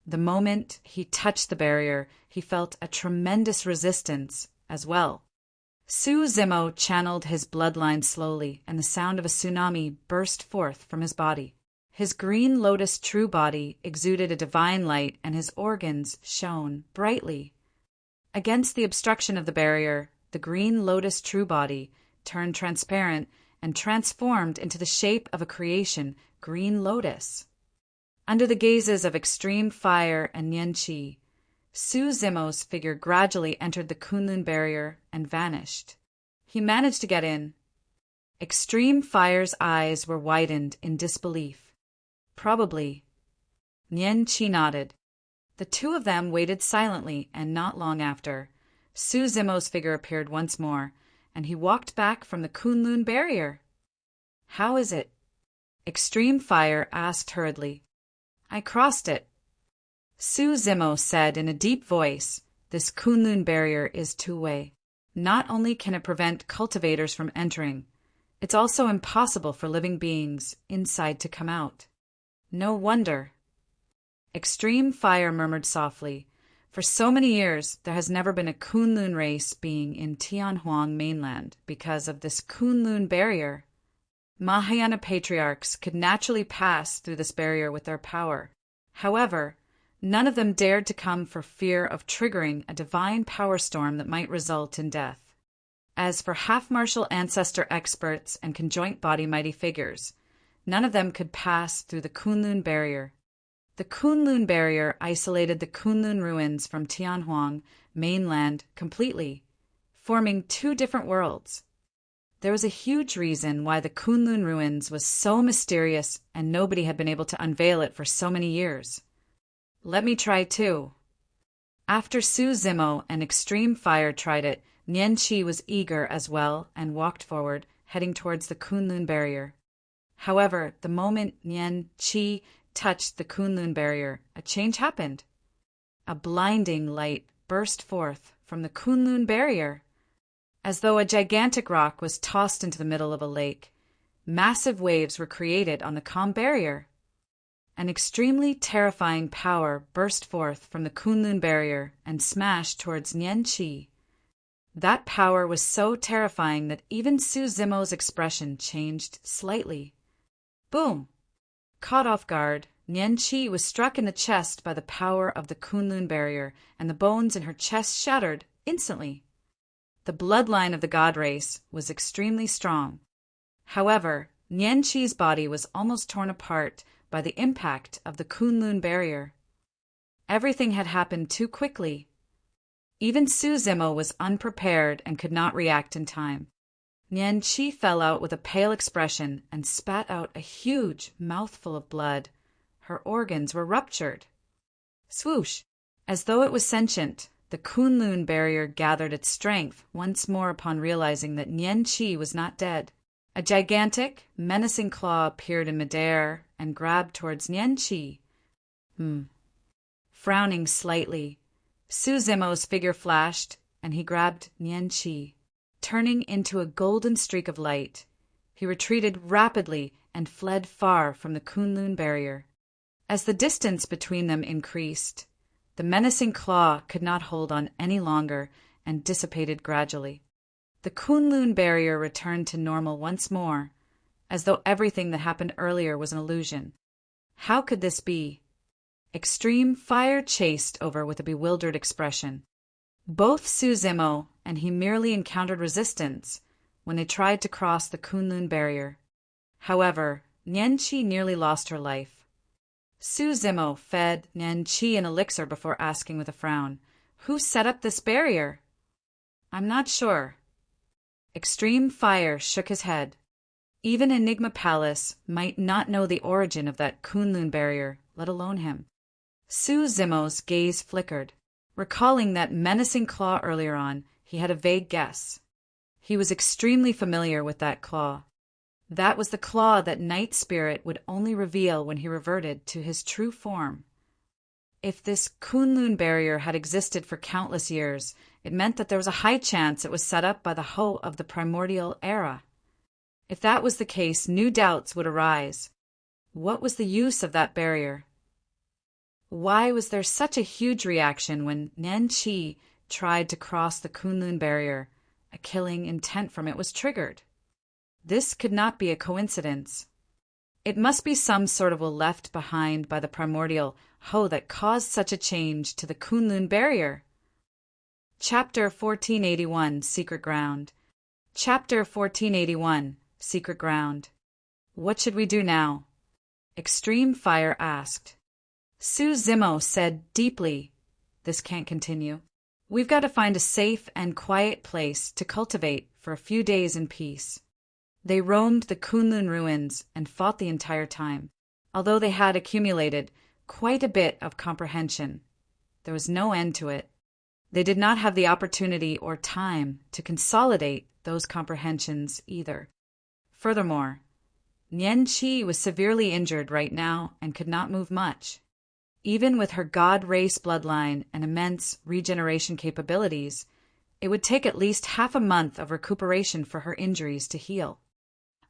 A: The moment he touched the barrier, he felt a tremendous resistance as well. Su Zimo channeled his bloodline slowly, and the sound of a tsunami burst forth from his body. His green lotus true body exuded a divine light, and his organs shone brightly. Against the obstruction of the barrier, the green lotus true body turned transparent and transformed into the shape of a creation, green lotus. Under the gazes of Extreme Fire and Yan Qi, Su Zimo's figure gradually entered the Kunlun barrier and vanished. He managed to get in. Extreme Fire's eyes were widened in disbelief. Probably. Yan Qi nodded. The two of them waited silently, and not long after, Su Zimo's figure appeared once more, and he walked back from the Kunlun barrier. How is it? Extreme Fire asked hurriedly. I crossed it. Su Zimo said in a deep voice, This Kunlun barrier is two-way. Not only can it prevent cultivators from entering, it's also impossible for living beings inside to come out. No wonder. Extreme Fire murmured softly. For so many years, there has never been a Kunlun race being in Tianhuang mainland because of this Kunlun barrier. Mahayana patriarchs could naturally pass through this barrier with their power. However, none of them dared to come for fear of triggering a divine power storm that might result in death. As for half-martial ancestor experts and conjoint body mighty figures, none of them could pass through the Kunlun barrier. The Kunlun barrier isolated the Kunlun ruins from Tianhuang mainland completely, forming two different worlds. there was a huge reason why the Kunlun ruins was so mysterious and nobody had been able to unveil it for so many years. Let me try too. After Su Zimo and Extreme Fire tried it, Nian Qi was eager as well and walked forward, heading towards the Kunlun barrier. However, the moment Nian Qi touched the Kunlun barrier, a change happened. A blinding light burst forth from the Kunlun barrier. As though a gigantic rock was tossed into the middle of a lake, massive waves were created on the calm barrier. An extremely terrifying power burst forth from the Kunlun barrier and smashed towards Nian Qi. That power was so terrifying that even Su Zimo's expression changed slightly. Boom! Caught off guard, Nian Qi was struck in the chest by the power of the Kunlun barrier, and the bones in her chest shattered instantly. The bloodline of the god race was extremely strong. However, Nian Qi's body was almost torn apart by the impact of the Kunlun barrier. Everything had happened too quickly. Even Su Zimo was unprepared and could not react in time. Nian Qi fell out with a pale expression and spat out a huge mouthful of blood. Her organs were ruptured. Swoosh! As though it was sentient, the Kunlun barrier gathered its strength once more upon realizing that Nian Qi was not dead. A gigantic, menacing claw appeared in midair and grabbed towards Nian Qi. Frowning slightly, Su Zimo's figure flashed, and he grabbed Nian Qi. Turning into a golden streak of light, he retreated rapidly and fled far from the Kunlun barrier. As the distance between them increased, the menacing claw could not hold on any longer and dissipated gradually. The Kunlun barrier returned to normal once more, as though everything that happened earlier was an illusion. How could this be? Extreme Fire chased over with a bewildered expression. Both Su Zimo and he merely encountered resistance when they tried to cross the Kunlun barrier. However, Nian Qi nearly lost her life. Su Zimo fed Nian Qi an elixir before asking with a frown, "Who set up this barrier?" "I'm not sure." Extreme Fire shook his head. Even Enigma Palace might not know the origin of that Kunlun barrier, let alone him. Su Zimo's gaze flickered. Recalling that menacing claw earlier on, he had a vague guess. He was extremely familiar with that claw. That was the claw that Night Spirit would only reveal when he reverted to his true form. If this Kunlun barrier had existed for countless years, it meant that there was a high chance it was set up by the Ho of the primordial era. If that was the case, new doubts would arise. What was the use of that barrier? Why was there such a huge reaction when Nian Qi tried to cross the Kunlun barrier? A killing intent from it was triggered. This could not be a coincidence. It must be some sort of will left behind by the primordial Ho that caused such a change to the Kunlun barrier. Chapter 1481, Secret Ground. Chapter 1481, Secret Ground. What should we do now? Extreme Fire asked. Su Zimo said deeply, "This can't continue. We've got to find a safe and quiet place to cultivate for a few days in peace." They roamed the Kunlun ruins and fought the entire time. Although they had accumulated quite a bit of comprehension, there was no end to it. They did not have the opportunity or time to consolidate those comprehensions either. Furthermore, Nian Qi was severely injured right now and could not move much. Even with her god race bloodline and immense regeneration capabilities, it would take at least half a month of recuperation for her injuries to heal.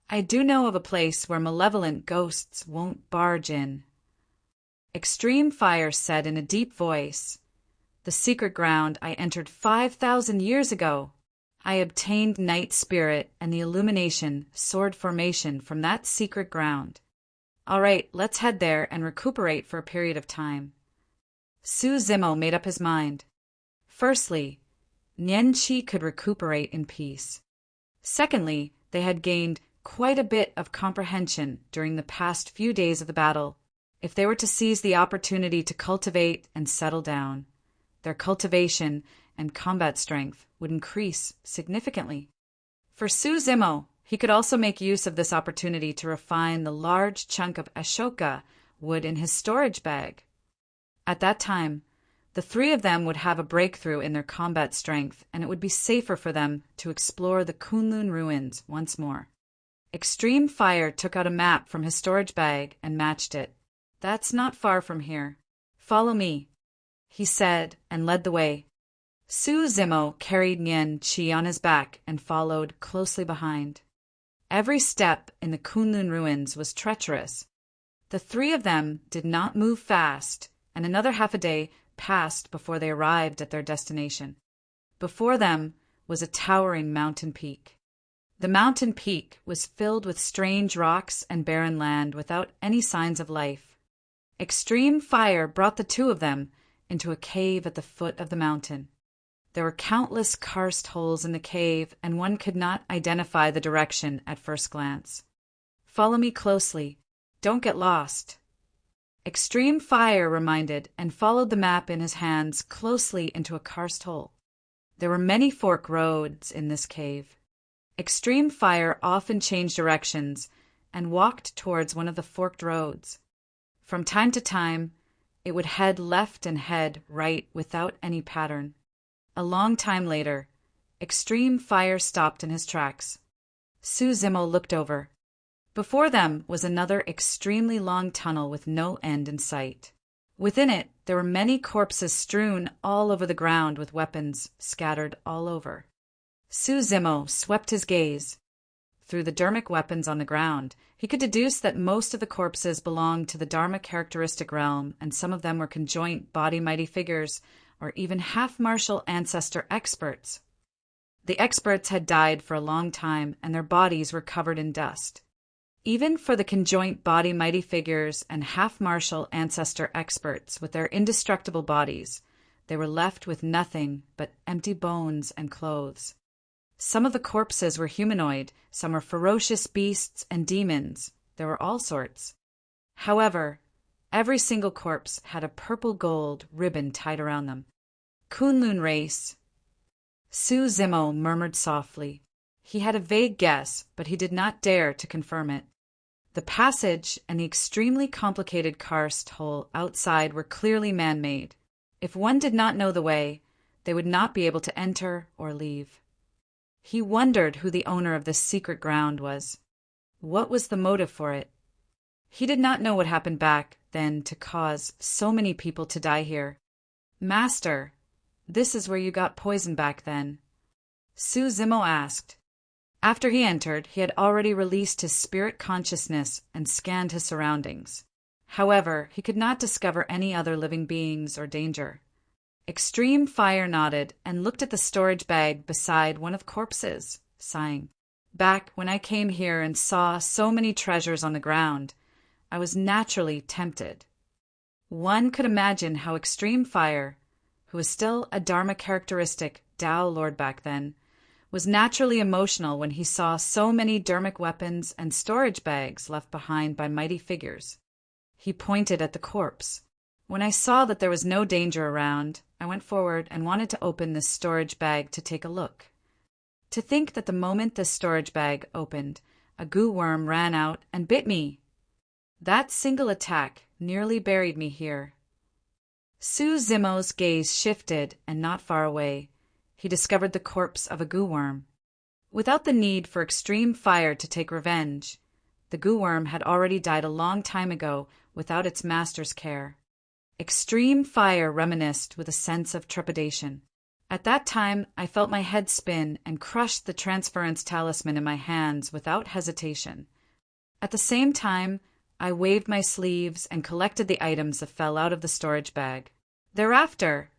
A: "I do know of a place where malevolent ghosts won't barge in," Extreme Fire said in a deep voice. "The secret ground I entered 5,000 years ago. I obtained Night Spirit and the Illumination Sword Formation from that secret ground. All right, let's head there and recuperate for a period of time." Su Zimo made up his mind. Firstly, Nian Qi could recuperate in peace. Secondly, they had gained quite a bit of comprehension during the past few days of the battle. If they were to seize the opportunity to cultivate and settle down, their cultivation and combat strength would increase significantly. For Su Zimo, he could also make use of this opportunity to refine the large chunk of Ashoka wood in his storage bag. At that time, the three of them would have a breakthrough in their combat strength, and it would be safer for them to explore the Kunlun ruins once more. Extreme Fire took out a map from his storage bag and matched it. "That's not far from here. Follow me," he said, and led the way. Su Zimo carried Nian Qi on his back and followed closely behind. Every step in the Kunlun ruins was treacherous. The three of them did not move fast, and another half a day passed before they arrived at their destination. Before them was a towering mountain peak. The mountain peak was filled with strange rocks and barren land without any signs of life. Extreme Fire brought the two of them into a cave at the foot of the mountain. There were countless karst holes in the cave, and one could not identify the direction at first glance. "Follow me closely. Don't get lost." Extreme Fire reminded and followed the map in his hands closely into a karst hole. There were many fork roads in this cave. Extreme Fire often changed directions and walked towards one of the forked roads. From time to time, it would head left and head right without any pattern. A long time later, Extreme Fire stopped in his tracks. Su Zimo looked over. Before them was another extremely long tunnel with no end in sight. Within it, there were many corpses strewn all over the ground with weapons scattered all over. Su Zimo swept his gaze. Through the dharmic weapons on the ground, he could deduce that most of the corpses belonged to the Dharma characteristic realm, and some of them were conjoint body mighty figures, or even half-martial ancestor experts. The experts had died for a long time, and their bodies were covered in dust. Even for the conjoint body mighty figures and half-martial ancestor experts with their indestructible bodies, they were left with nothing but empty bones and clothes. Some of the corpses were humanoid, some were ferocious beasts and demons. There were all sorts. However, every single corpse had a purple-gold ribbon tied around them. "Kunlun race," Su Zimo murmured softly. He had a vague guess, but he did not dare to confirm it. The passage and the extremely complicated karst hole outside were clearly man-made. If one did not know the way, they would not be able to enter or leave. He wondered who the owner of this secret ground was. What was the motive for it? He did not know what happened back then to cause so many people to die here. "Master, this is where you got poisoned back then?" Su Zimo asked. After he entered, he had already released his spirit consciousness and scanned his surroundings. However, he could not discover any other living beings or danger. Extreme Fire nodded and looked at the storage bag beside one of the corpses, sighing. "Back when I came here and saw so many treasures on the ground, I was naturally tempted." One could imagine how Extreme Fire, who was still a Dharma characteristic Tao Lord back then, was naturally emotional when he saw so many dharmic weapons and storage bags left behind by mighty figures. He pointed at the corpse. "When I saw that there was no danger around, I went forward and wanted to open this storage bag to take a look. To think that the moment this storage bag opened, a goo worm ran out and bit me. That single attack nearly buried me here." Su Zimo's gaze shifted, and not far away, he discovered the corpse of a goo worm. Without the need for Extreme Fire to take revenge, the goo worm had already died a long time ago without its master's care. Extreme Fire reminisced with a sense of trepidation. "At that time, I felt my head spin and crushed the transference talisman in my hands without hesitation. At the same time, I waved my sleeves and collected the items that fell out of the storage bag. Thereafter,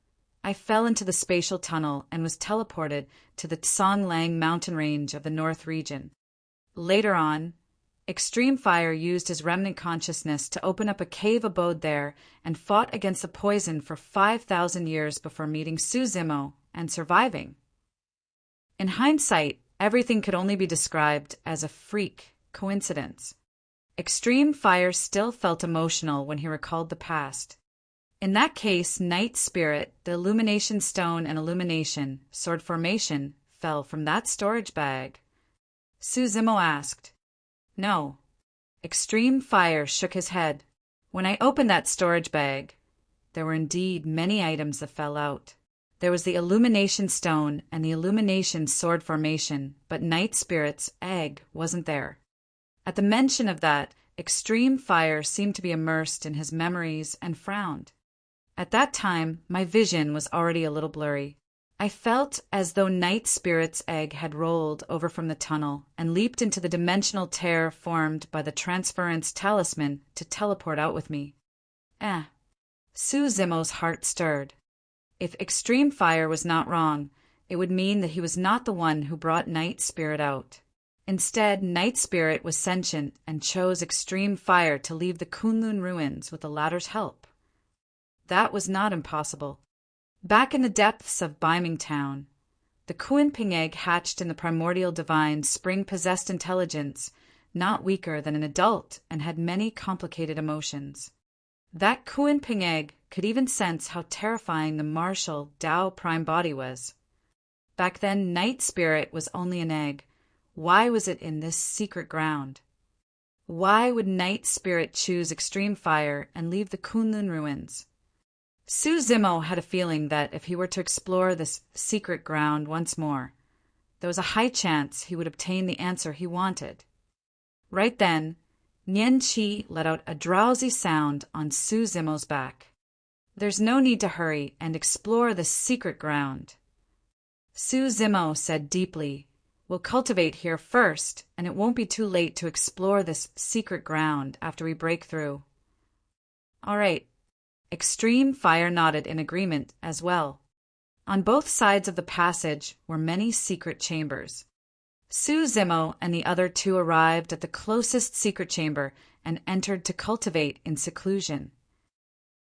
A: I fell into the spatial tunnel and was teleported to the Tsonglang mountain range of the North region. Later on, Extreme Fire used his remnant consciousness to open up a cave abode there and fought against the poison for 5,000 years before meeting Su Zimo and surviving." In hindsight, everything could only be described as a freak coincidence. Extreme Fire still felt emotional when he recalled the past. In that case, Night Spirit, the Illumination Stone and Illumination, Sword Formation, fell from that storage bag. Suzimo asked. No. Extreme Fire shook his head. When I opened that storage bag, there were indeed many items that fell out. There was the Illumination Stone and the Illumination Sword Formation, but Night Spirit's egg wasn't there. At the mention of that, Extreme Fire seemed to be immersed in his memories and frowned. At that time, my vision was already a little blurry. I felt as though Night Spirit's egg had rolled over from the tunnel and leaped into the dimensional tear formed by the transference talisman to teleport out with me. Suzimo's heart stirred. If Extreme Fire was not wrong, it would mean that he was not the one who brought Night Spirit out. Instead, Night Spirit was sentient and chose Extreme Fire to leave the Kunlun ruins with the latter's help. That was not impossible. Back in the depths of Biming Town, the Kuan-Ping egg hatched in the primordial divine's spring-possessed intelligence, not weaker than an adult, and had many complicated emotions. That Kuan-Ping egg could even sense how terrifying the martial Tao prime body was. Back then, Night Spirit was only an egg. Why was it in this secret ground? Why would Night Spirit choose Extreme Fire and leave the Kunlun ruins? Suzimo had a feeling that if he were to explore this secret ground once more, there was a high chance he would obtain the answer he wanted. Right then, Nian Qi let out a drowsy sound on Suzimo's back. There's no need to hurry and explore the secret ground. Suzimo said deeply, we'll cultivate here first, and it won't be too late to explore this secret ground after we break through. All right. Extreme Fire nodded in agreement as well. On both sides of the passage were many secret chambers. Suzimo and the other two arrived at the closest secret chamber and entered to cultivate in seclusion.